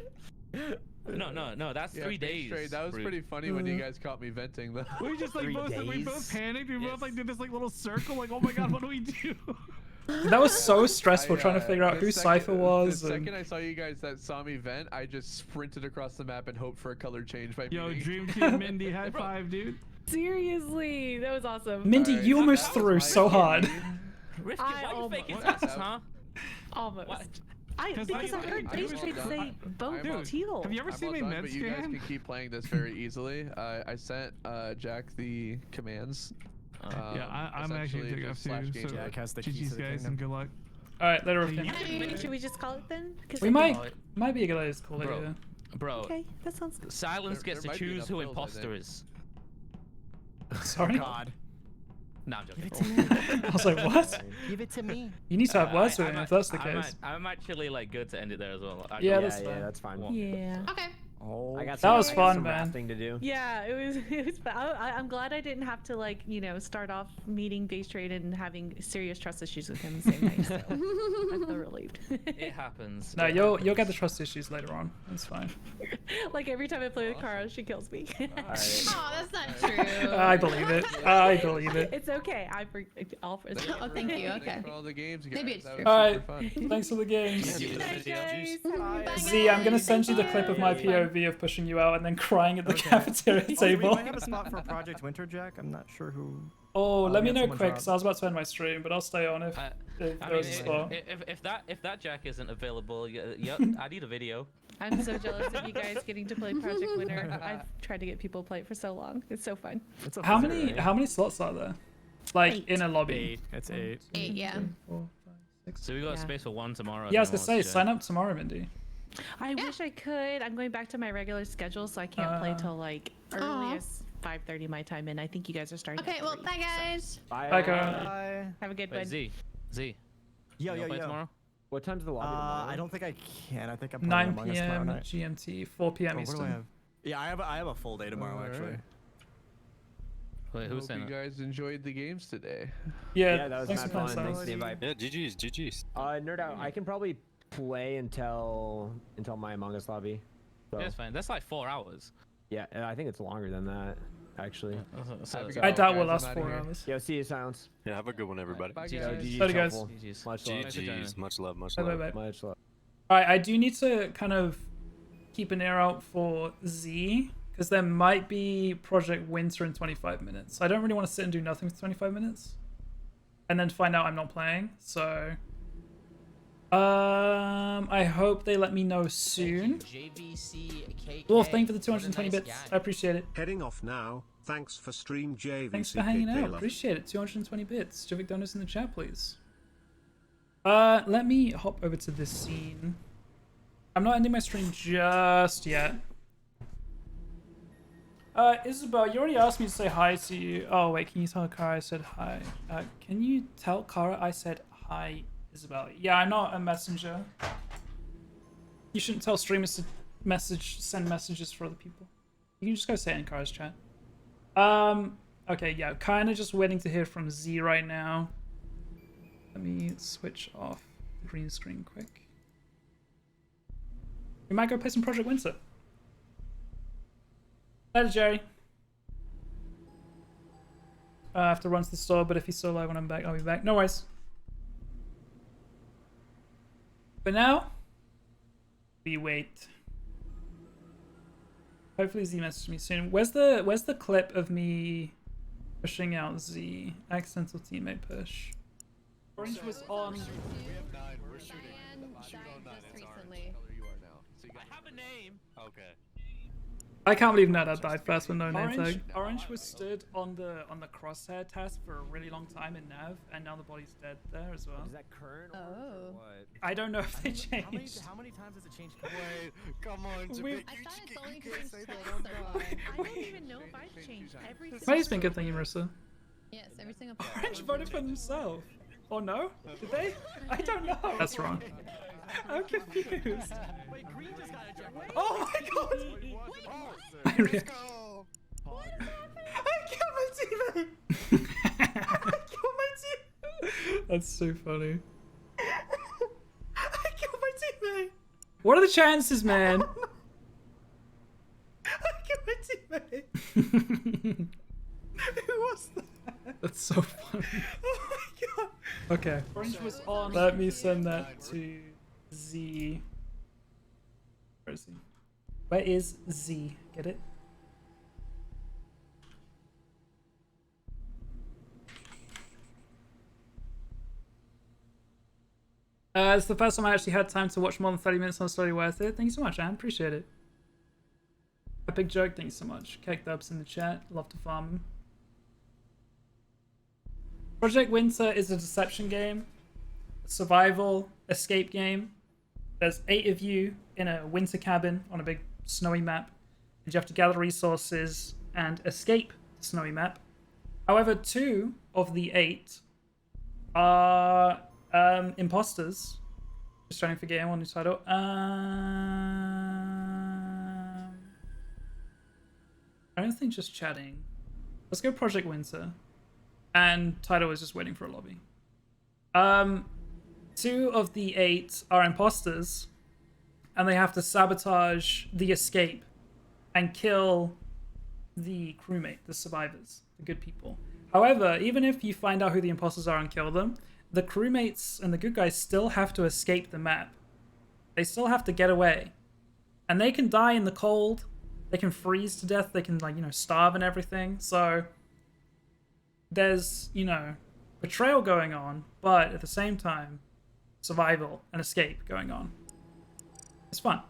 no. That's Yeah, 3 Base days. Trade, that was Rude. pretty funny when you guys caught me venting though. We just like 3 we both days? panicked. We both like did this like little circle. Like, oh my god, what do we do? That was so stressful trying to figure out the who Cypher was. The and- second I saw you guys that saw me vent, I just sprinted across the map and hoped for a color change by Yo, meeting. Dream Team Mindy, high five, dude. Seriously, that was awesome. Mindy, Alright, you that almost was threw my so hard. Rifty, why are you faking What? taxes, huh? Almost. What? Because I heard I'm Base all Trade done. say vote I'm all- teal. Have you ever I'm seen all my done, med but you guys scan? can keep playing this very easily. I sent Jack the commands. Yeah, I'm actually essentially taking off just slash soon. game So Jack has the keys GG's to the guys kingdom. and good luck. Alright, later. Hey, Rifkin. Should we just call it then? 'Cause We I might think- might be a good idea to call it. Bro. Yeah. Bro, Okay, that sounds good. Silence There- gets there to might be choose enough who kills, I imposter think. is. Sorry. God. Nah, I'm joking. I was like, what? Give it to me. You need to have words with him if that's the case. I'm actually like good to end it there as well. I Yeah, got- that's Yeah, fine. that's fine. Yeah. Okay. Oh, I got That was I got fun, some man. rafting to do. Yeah, it was. I'm glad I didn't have to start off meeting Base Trade and having serious trust issues with him the same night. So I feel relieved. It happens. No, you'll get the trust issues later on. That's fine. Like every time I play with Kara, she kills me. Oh, that's not true. I believe it. I believe it. It's okay. I'll. Oh, thank you. Okay. For all the games, guys. Maybe it's That true. was Alright, super fun. thanks for the games. Night, guys. Bye, Z, I'm gonna guys. send you the clip of my Thank you. POV of pushing you out and then crying at the Okay. cafeteria We table. might have a spot for Project Winter, Jack. I'm not sure who. Oh, let we me have know someone quick, drop. because I was about to end my stream, but I'll stay on if I there's mean, a spot. if that Jack isn't available, yeah, I need a video. I'm so jealous of you guys getting to play Project Winter. I've tried to get people to play it for so long. It's so fun. It's a How fun many game. how many slots are there? Like 8. in a lobby? 8. It's 8. 8, yeah. 4, 5, 6. So we got Yeah. space for one tomorrow. Yeah, I if was gonna anyone say, wants to sign join. up tomorrow, Mindy. I wish I could. I'm going back to my regular schedule, so I can't play till like early Aw. as 5:30 my time, and I think you guys are starting. Okay, at well, 3, bye, so guys. Bye, Kara. Bye. Have a good Wait, one. Z. Yo, you yo, wanna play yo. tomorrow? What time's the lobby tomorrow? I don't think I can. I think I'm playing 9 Among Us tomorrow p.m. night. GMT, 4 p.m. Oh, what do I Eastern. have? Yeah, I have a full day tomorrow Alright. actually. Wait, who's Hope saying you that? guys enjoyed the games today. Yeah, that was thanks mad for playing, fun. Sam. Thanks for the invite. Yeah, GG's. Nerd out. I can probably play until my Among Us lobby. So, Yeah, it's fine. That's like 4 hours. yeah, I think it's longer than that, actually. So, Have a I good doubt one, we'll guys. last I'm outta 4 here. hours. Yo, see you, Silence. Yeah, have a good one, everybody. Bye, GG. guys. GG's Later, guys. helpful. GG's. Much love. GG's. Much love, much Bye, love. bye, bye. Much love. Alright, I do need to kind of keep an ear out for Z, because there might be Project Winter in 25 minutes. I don't really want to sit and do nothing for 25 minutes. And then find out I'm not playing, so... I hope they let me know soon. jvckk. Dwarf, thank you for the What a 220 nice bits. guy. I appreciate it. Heading off now. Thanks for stream JVCK. Thanks for hanging out. Appreciate it. 220 bits. Jivik Donuts in the chat, please. Let me hop over to this scene. I'm not ending my stream just yet. Isabel, you already asked me to say hi to you. Oh, wait, can you tell Kara I said hi? Can you tell Kara I said hi, Isabel? Yeah, I'm not a messenger. You shouldn't tell streamers to send messages for other people. You can just go say it in Kara's chat. Okay, yeah, kind of just waiting to hear from Z right now. Let me switch off the green screen quick. We might go play some Project Winter. Later, Jerry. I have to run to the store, but if he's still alive when I'm back, I'll be back. No worries. But now, we wait. Hopefully Z messages me soon. Where's the clip of me pushing out Z? Accidental teammate push. Orange was on. We have 9. We're shooting. Shoot on 9. It's orange. recently. Color you are now. So you I have a name. Okay. I can't believe Ned died first with no name Orange- tag. Orange was stood on the crosshair task for a really long time in Nav, and now the body's dead there as well. Is that current? Oh. I don't know if they changed. How many times has it changed? Wait, come on, We've- I thought it's only changed twice so I far. don't even know if I've changed every Mary's been good, thank you, Marissa. Yes, every single Orange voted for themselves. Or no? Did they? I don't know. That's wrong. I'm confused. Wait, green just got ejected. Oh my god! I killed my teammate! I killed my teammate! That's so funny. I killed my teammate! What are the chances, man? I killed my teammate! Who was that? That's so funny. Oh my god! Okay. Orange was on. Let me send that to Z. Where is he? Where is Z? Get it? It's the first time I actually had time to watch more than 30 minutes on Story Worth It. Thank you so much, Anne. Appreciate it. Epic joke. Thank you so much. Cake Dubs in the chat. Love to farm him. Project Winter is a deception game. A survival escape game. There's 8 of you in a winter cabin on a big snowy map. And you have to gather resources and escape the snowy map. However, 2 of the 8 are imposters. Just trying to forget one new title. I don't think just chatting. Let's go Project Winter. And title is just waiting for a lobby. 2 of the 8 are imposters, and they have to sabotage the escape and kill the crewmate, the survivors, the good people. However, even if you find out who the imposters are and kill them, the crewmates and the good guys still have to escape the map. They still have to get away. And they can die in the cold, they can freeze to death, they can, like, you know, starve and everything. So there's, you know, betrayal going on, but at the same time, survival and escape going on. It's fun.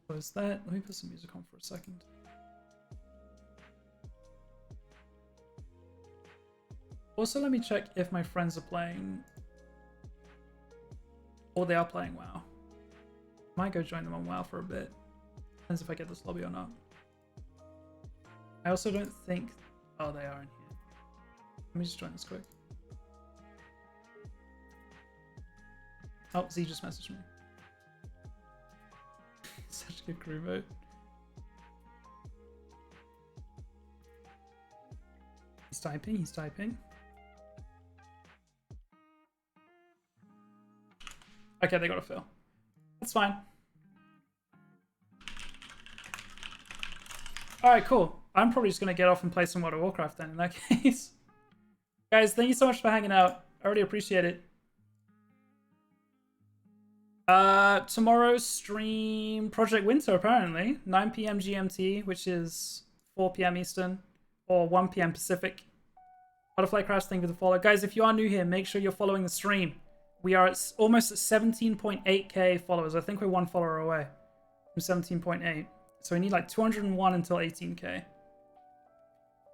What is that? Let me put some music on for a second. Also, let me check if my friends are playing, or they are playing WoW. Might go join them on WoW for a bit. Depends if I get this lobby or not. I also don't think... Oh, they are in here. Let me just join this quick. Oh, Z just messaged me. Such a good crew mode. He's typing, he's typing. Okay, they got a fill. That's fine. Alright, cool. I'm probably just going to get off and play some World of Warcraft then in that case. Guys, thank you so much for hanging out. I really appreciate it. Tomorrow's stream, Project Winter, apparently. 9 PM GMT, which is 4 PM Eastern, or 1 PM Pacific. Butterfly Crash, thank you for the follow. Guys, if you are new here, make sure you're following the stream. We are at almost at 17.8k followers. I think we're 1 follower away from 17.8. So we need like 201 until 18k.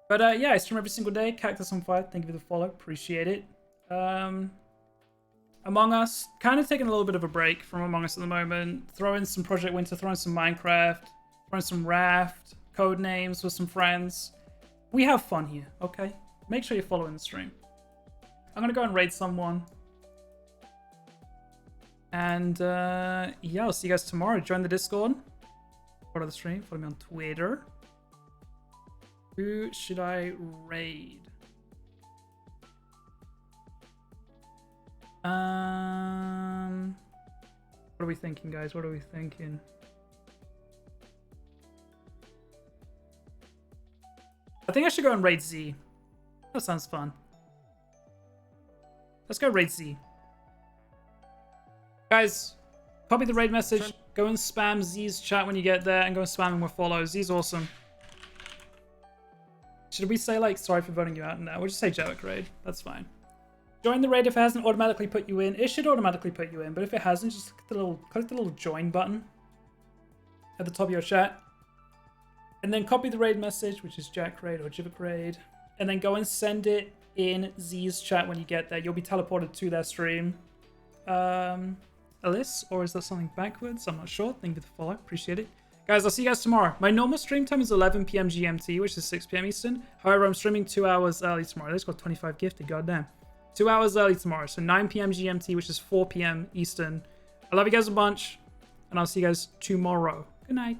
But yeah, I stream every single day. Cactus on Fire, thank you for the follow. Appreciate it. Among Us, kind of taking a little bit of a break from Among Us at the moment. Throw in some Project Winter, throw in some Minecraft, throw in some Raft, Codenames with some friends. We have fun here, okay? Make sure you're following the stream. I'm going to go and raid someone. And yeah, I'll see you guys tomorrow. Join the Discord. Follow the stream. Follow me on Twitter. Who should I raid? What are we thinking, guys? What are we thinking? I think I should go and raid Z. That sounds fun. Let's go raid Z. Guys, copy the raid message. Go and spam Z's chat when you get there, and go and spam him with follow. Z's awesome. Should we say, like, sorry for voting you out? No, we'll just say jvckk raid. That's fine. Join the raid if it hasn't automatically put you in. It should automatically put you in, but if it hasn't, just click the little join button. at the top of your chat. And then copy the raid message, which is Jack Raid or jvckk Raid. And then go and send it in Z's chat when you get there. You'll be teleported to their stream. Alice, or is that something backwards? I'm not sure. Thank you for the follow. Appreciate it. Guys, I'll see you guys tomorrow. My normal stream time is 11 p.m. GMT, which is 6 p.m. Eastern. However, I'm streaming 2 hours early tomorrow. This got 25 gifted, goddamn. 2 hours early tomorrow, so 9 p.m. GMT, which is 4 p.m. Eastern. I love you guys a bunch, and I'll see you guys tomorrow. Good night.